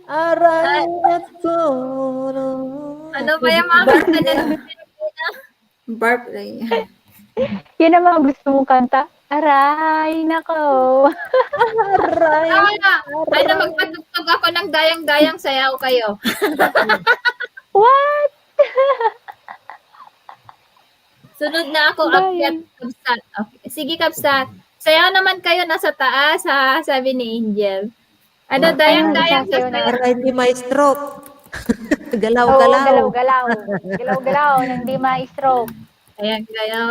Aray na to. ano ba yung mga kanta nila? Barb. Yan ang mga gusto mong kanta. Aray, nako. Aray. Ano, magpatugtog ako ng dayang-dayang sayaw kayo. What? Sunod na ako, akyat, Kabsat. Okay. Sige, Kabsat. Sayaw naman kayo, nasa taas, ha? Sabi ni Angel. Ano, dayang-dayang sasayaw na. Aray ni my stroke. Galaw-galaw. Galaw-galaw. Galaw-galaw nang di ma-stroke. Dayang, dayaw,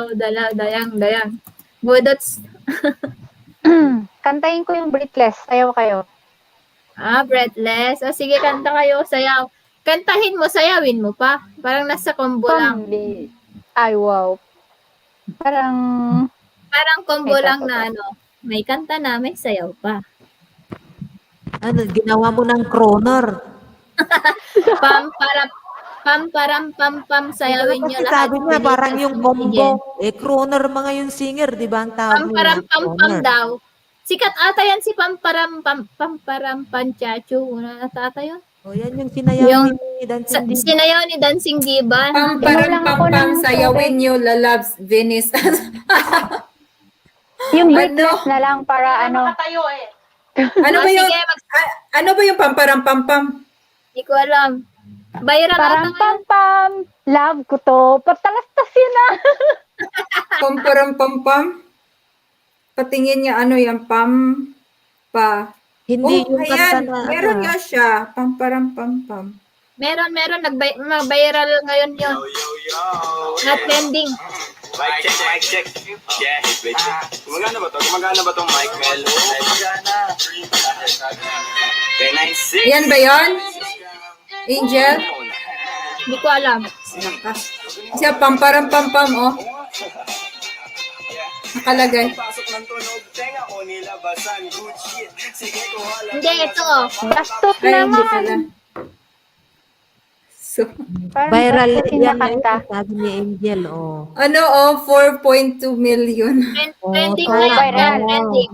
dayang. Budots. Kantahin ko yung Breathless. Sayaw kayo. Breathless. O sige, kanta kayo, sayaw. Kantahin mo, sayawin mo pa. Parang nasa combo lang. Ay, wow. Parang Combo May lang kanta na pa. ano. May kanta na, may sayaw pa. Ano, ginawa mo ng croner. Pam, sayawin nyo Kasi lahat. sabi niya, parang yung combo. Croner mga yung singer, di ba? Ang tawag nila. Pam daw. Sikat ata yan si pamparam panchachu. Una ata yun. O, yan yung sinayaw Yung ni Dancing Diva. sinayaw ni Dancing Giban. Pam, sayawin nyo, lalabs, Venice. yung Breathless na lang para ano. Ano ba yung, ano ba yung pam? Hindi ko alam. Viral Parang ata ngayon. pam. Love ko to. Patalastas yun ah. Pam. Patingin niya ano yung pa. Hindi Oh, yung ayan. kanta na. Meron nga siya. Pam. Meron. Nag-viral ngayon yun. Na trending. Mic check. Yeah, Gumagana ba tong mic, Mel? Gumagana. Okay, 9-6. Yan ba yun? Angel? Hindi ko alam. Siya, pam, oh. Nakalagay. Hindi, ito oh. Bastos Ay, hindi pala. naman. So, Parang Viral bastos yan yung kanta. sabi ni Angel, oh. ano, 4.2 million. Trending Oh, na yan. viral. Trending.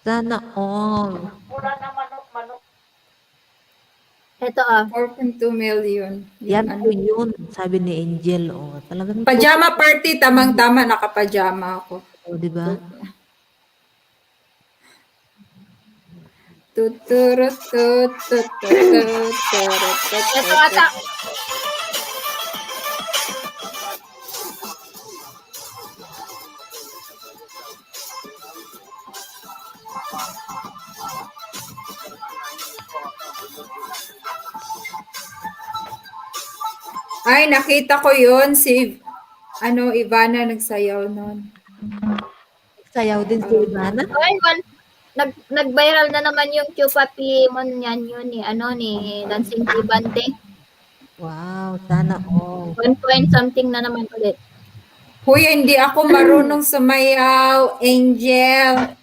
Sana all. Ito ah. 4.2 million. Yan po yun, sabi ni Angel, oh. Talagang Pajama party, tamang-tama, nakapajama ako. oh, di ba? Ito ata. Ay, nakita ko yun. Si, Ivana nagsayaw nun. Sayaw din si Ivana. Ay, nag-viral na naman yung Chupapi Mon yan yun ni Dancing Gibante. Wow, sana all. 1 point something na naman ulit. Huy, hindi ako marunong sumayaw, Angel.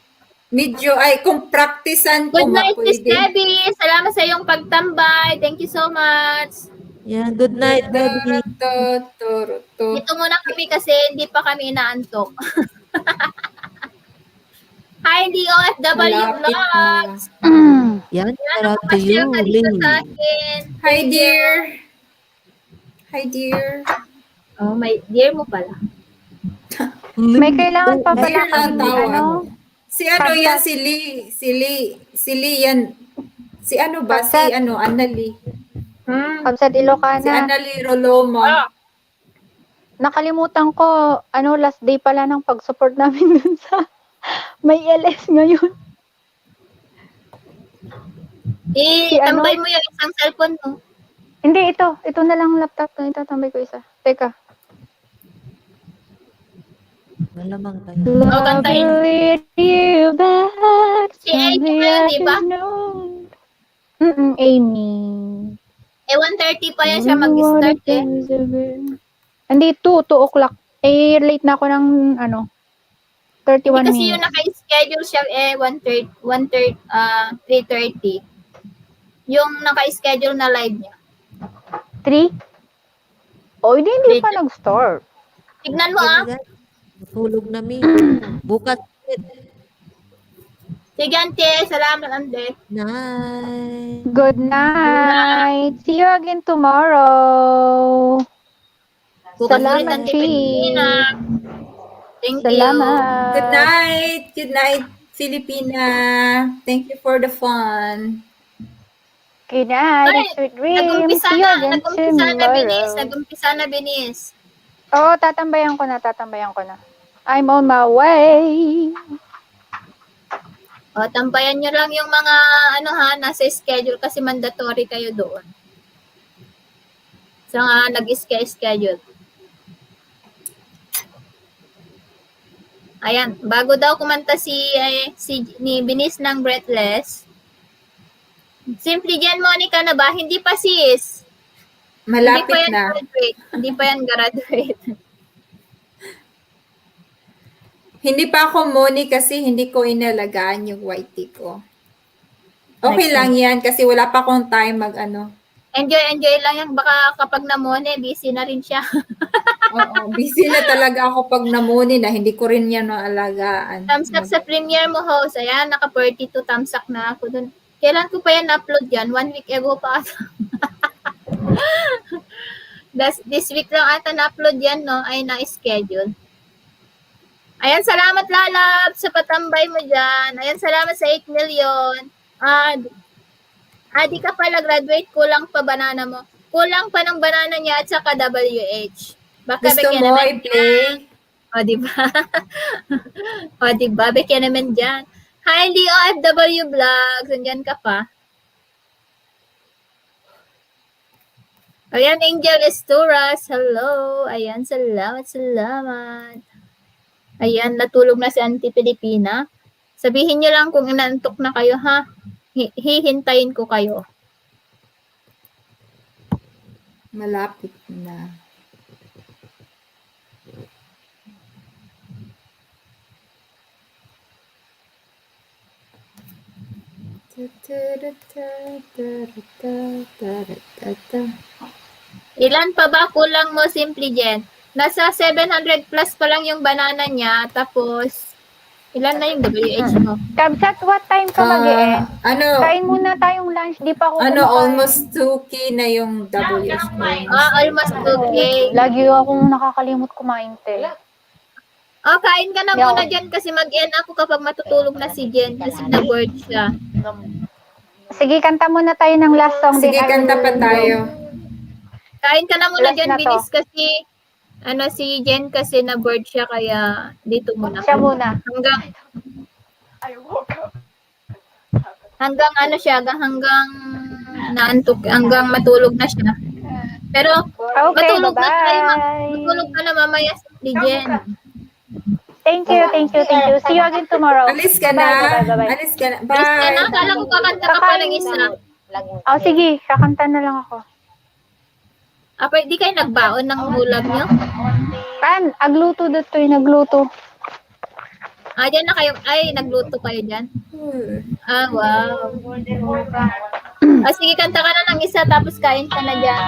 Medyo, kung practicean ko, Good night, Miss mapwede. Debbie. Salamat sa iyong pagtambay. Thank you so much. Yeah, good night, baby. Dito muna kami kasi hindi pa kami inaantok. Hi, DOFW Malapit Vlogs. Yan, shout out to you, Share ka dito Lee. sa akin. Hi, dear. Hi, dear. Oh, may dear mo pala. May kailangan pa pala Dear lang kami, tawag. ano? Si ano yan, si Lee yan. Si ano ba? Si Annalie. Pabsad Ilocana. Si Annalie Roloma. Nakalimutan ko, last day pala ng pag-support namin dun sa may LS ngayon. Tambay mo yung isang cellphone mo. Hindi, ito. Ito na lang laptop na ito. Tambay ko isa. Teka. Malamang tayo. kantahin. With you back. Si Amy ngayon, di ba? Amy. 1:30 pa yan siya mag-start eh. Hindi, 2 o'clock. Late na ako ng 31 Kasi yung minutes. naka-schedule siya 3:30. Yung naka-schedule na live niya. 3? Hindi pa nag-start. Tignan mo ah. Tulog na mi. Bukas. Sige, Ante. Salamat, Ante. Night. Good night. See you again tomorrow. Salamat, Chi. Thank Salamat. Good night. Good night, Filipina. Thank you for the fun. Good night. Ay, Sweet dreams. Nag-umpisa See you na. again Nag-umpisa na, tomorrow. Binis. Oo, tatambayan ko na. I'm on my way. O, tambayan nyo lang yung mga, nasa schedule kasi mandatory kayo doon. So nag-schedule. Ayan, bago daw kumanta si ni Binis ng Breathless. Simply Jen Monica na ba? Hindi pa sis. Malapit na. Hindi pa yan graduate. Hindi pa ako Moni kasi hindi ko inalagaan yung white tea ko. Okay Next lang yan kasi wala pa akong time Enjoy lang yan. Baka kapag namone, busy na rin siya. Oo, busy na talaga ako pag namuni na hindi ko rin yan naalagaan. Thumbs up sa premiere mo, host. Ayan, naka-42 thumbs up na ako dun. Kailan ko pa yan upload yan? 1 week ago pa ata. This week lang ata na-upload yan, no? Ay, na-schedule. Ayan, salamat Lalab sa patambay mo dyan. Ayan, salamat sa 8 million. Di ka pala graduate, kulang pa banana mo. Kulang pa ng banana niya at saka WH. Baka Gusto mo i-play? O, diba? O, diba? Bekya naman dyan. Hi, Leo FW Vlogs. Andyan ka pa. Ayan, Angel Esturas. Hello. Ayan, salamat. Ayan, natulog na si Auntie Pilipina. Sabihin nyo lang kung inaantok na kayo, ha? Hihintayin ko kayo. Malapit na. Ilan pa ba kulang mo, Simply Jen? Nasa 700 plus pa lang yung banana niya. Tapos, ilan na yung WH mo? Kamsat, what time ka mag-e-end? Kain Ano, muna tayong lunch, di pa ako ano, kumakain. almost 2K na yung WH ko. Almost 2K. Lagi akong nakakalimot kumain, te. Kain ka na Yo. muna dyan kasi mag-end ako kapag matutulog na si Jen kasi na-board siya. Sige, kanta muna tayo ng last song. Sige, kanta pa tayo. Kain ka na muna Last dyan, na to. Binis, kasi si Jen kasi na-board siya kaya dito muna. Siya muna. Hanggang hanggang naantok, hanggang matulog na siya. Pero Okay, matulog na tayo, bye-bye. matulog ka na mamaya si Jen. Thank you. See you again tomorrow. Alis ka Bye-bye, na. bye-bye. Alis ka na. Alis ka na, Bye. kala ko kakanta ka pa lang isa. Oh, sige. Kakanta na lang ako. Di kayo nagbaon ng ulam nyo? Agluto dito nagluto. Dyan na kayo, nagluto kayo dyan? Wow. Sige, kanta ka na ng isa, tapos kain ka na dyan.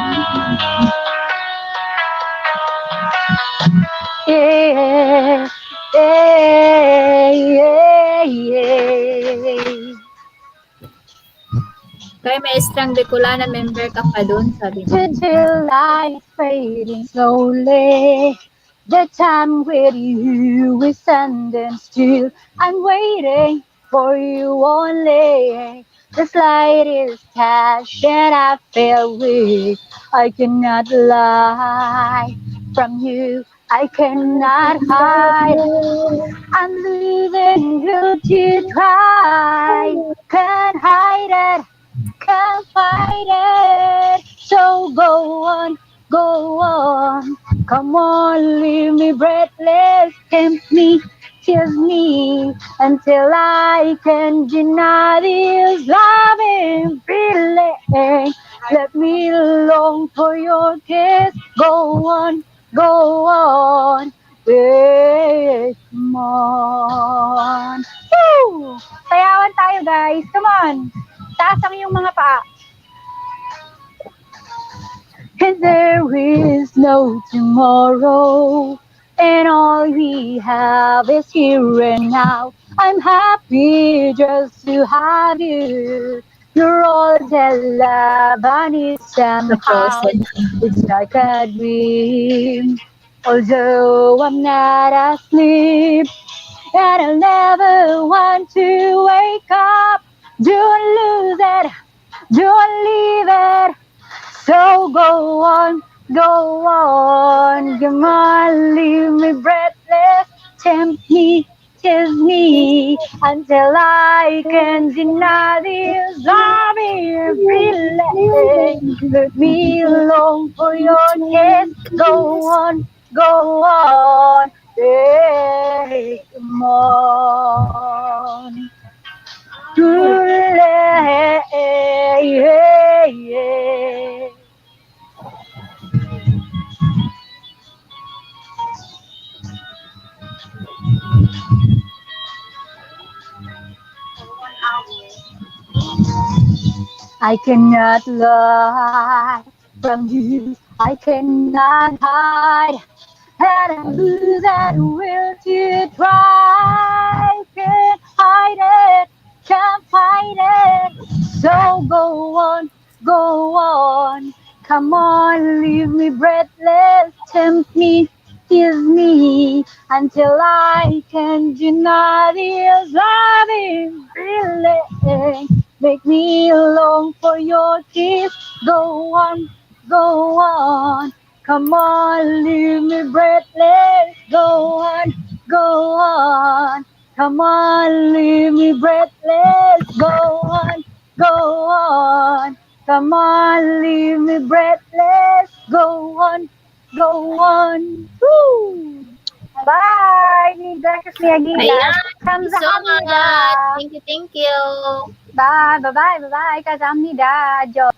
Yeah. Kaya may Estrang Bicolana member ka pa doon, sabi niya. Till life fading slowly. The time with you is standing still. I'm waiting for you only. The slightest touch and I feel weak. I cannot lie from you. I cannot hide. I'm leaving you to try. Can't hide it. Can't fight it. So go on. Come on, leave me breathless. Tempt me, kiss me until I can deny this loving feeling. Let me long for your kiss. Go on. Wait, come on. Woo! Sayawan tayo, guys. Come on. Taas ang iyong mga paa. And there is no tomorrow, and all we have is here and now. I'm happy just to have you. You're all that love I need somehow. It's like a dream, although I'm not asleep, and I'll never want to wake up. Don't lose it, don't leave it. So go on, come on, leave me breathless, tempt me, kiss me, until I can deny this loving feeling. Let me long for your kiss. Go on, take them on. I cannot lie from you. I cannot hide. And I lose that will to try. Can't hide it, can't fight it. So go on, come on, leave me breathless, tempt me, tease me, until I can deny this loving feeling. Make me long for your kiss. Go on, come on, leave me breathless. Go on, come on, leave me breathless. Go on, come on, leave me breathless. Go on. Woo! Bye! Gracias, Mia Gila. Ayan, thank you so much. Thank you. Bye. 감사합니다. Jo.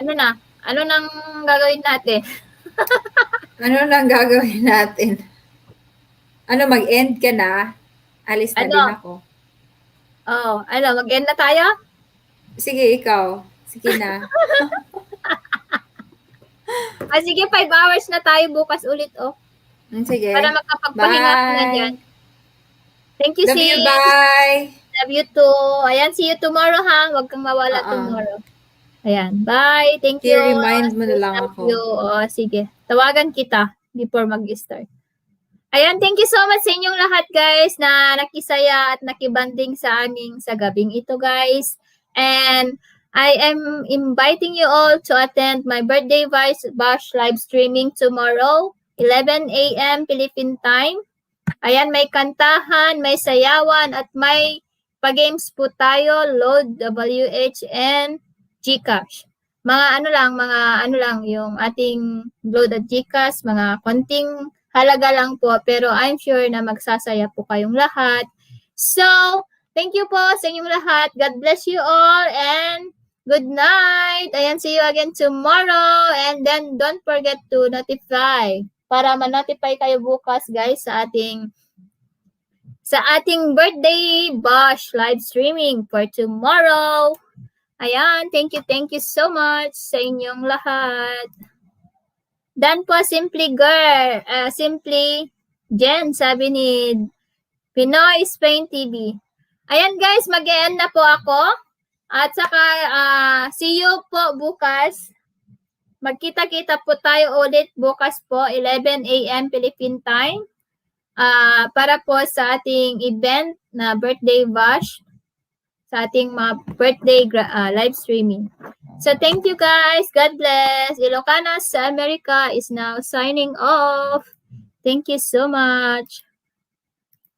Ano na? Ano nang gagawin natin? Ano nang gagawin natin? Ano, mag-end ka na? Alis na din ako. Oh, mag-end na tayo? Sige, ikaw. Sige na. Sige, 5 hours na tayo bukas ulit, oh. Sige. Para makapagpahinga ka na dyan. Thank you, Love sis. you, bye. Love you too. Ayan, see you tomorrow, ha? Huwag kang mawala tomorrow. Ayan, bye. Thank you. I-remind mo na lang Love ako. you. Oh, sige. Tawagan kita before mag-start. Ayan, thank you so much sa inyong lahat, guys, na nakisaya at nakibanding sa aming sa gabing ito, guys. And I am inviting you all to attend my birthday bash live streaming tomorrow, 11 a.m. Philippine time. Ayan, may kantahan, may sayawan, at may pa-games po tayo, Load, WH, and Gcash. Mga ano lang, yung ating Load at Gcash, mga konting halaga lang po, pero I'm sure na magsasaya po kayong lahat. So, thank you po sa inyong lahat. God bless you all, and good night. Ayan, see you again tomorrow. And then, don't forget to notify para ma-notify kayo bukas, guys, sa ating birthday bash live streaming for tomorrow. Ayan, thank you so much sa inyong lahat. Dan po, Simply Girl, Simply Jen, sabi ni Pinoy Spain TV. Ayan, guys, mag-e-end na po ako. At saka, see you po bukas. Magkita-kita po tayo ulit bukas po, 11 a.m. Philippine time. Para po sa ating event na birthday bash. Sa ating birthday live streaming. So, thank you guys. God bless. Ilocanos sa America is now signing off. Thank you so much.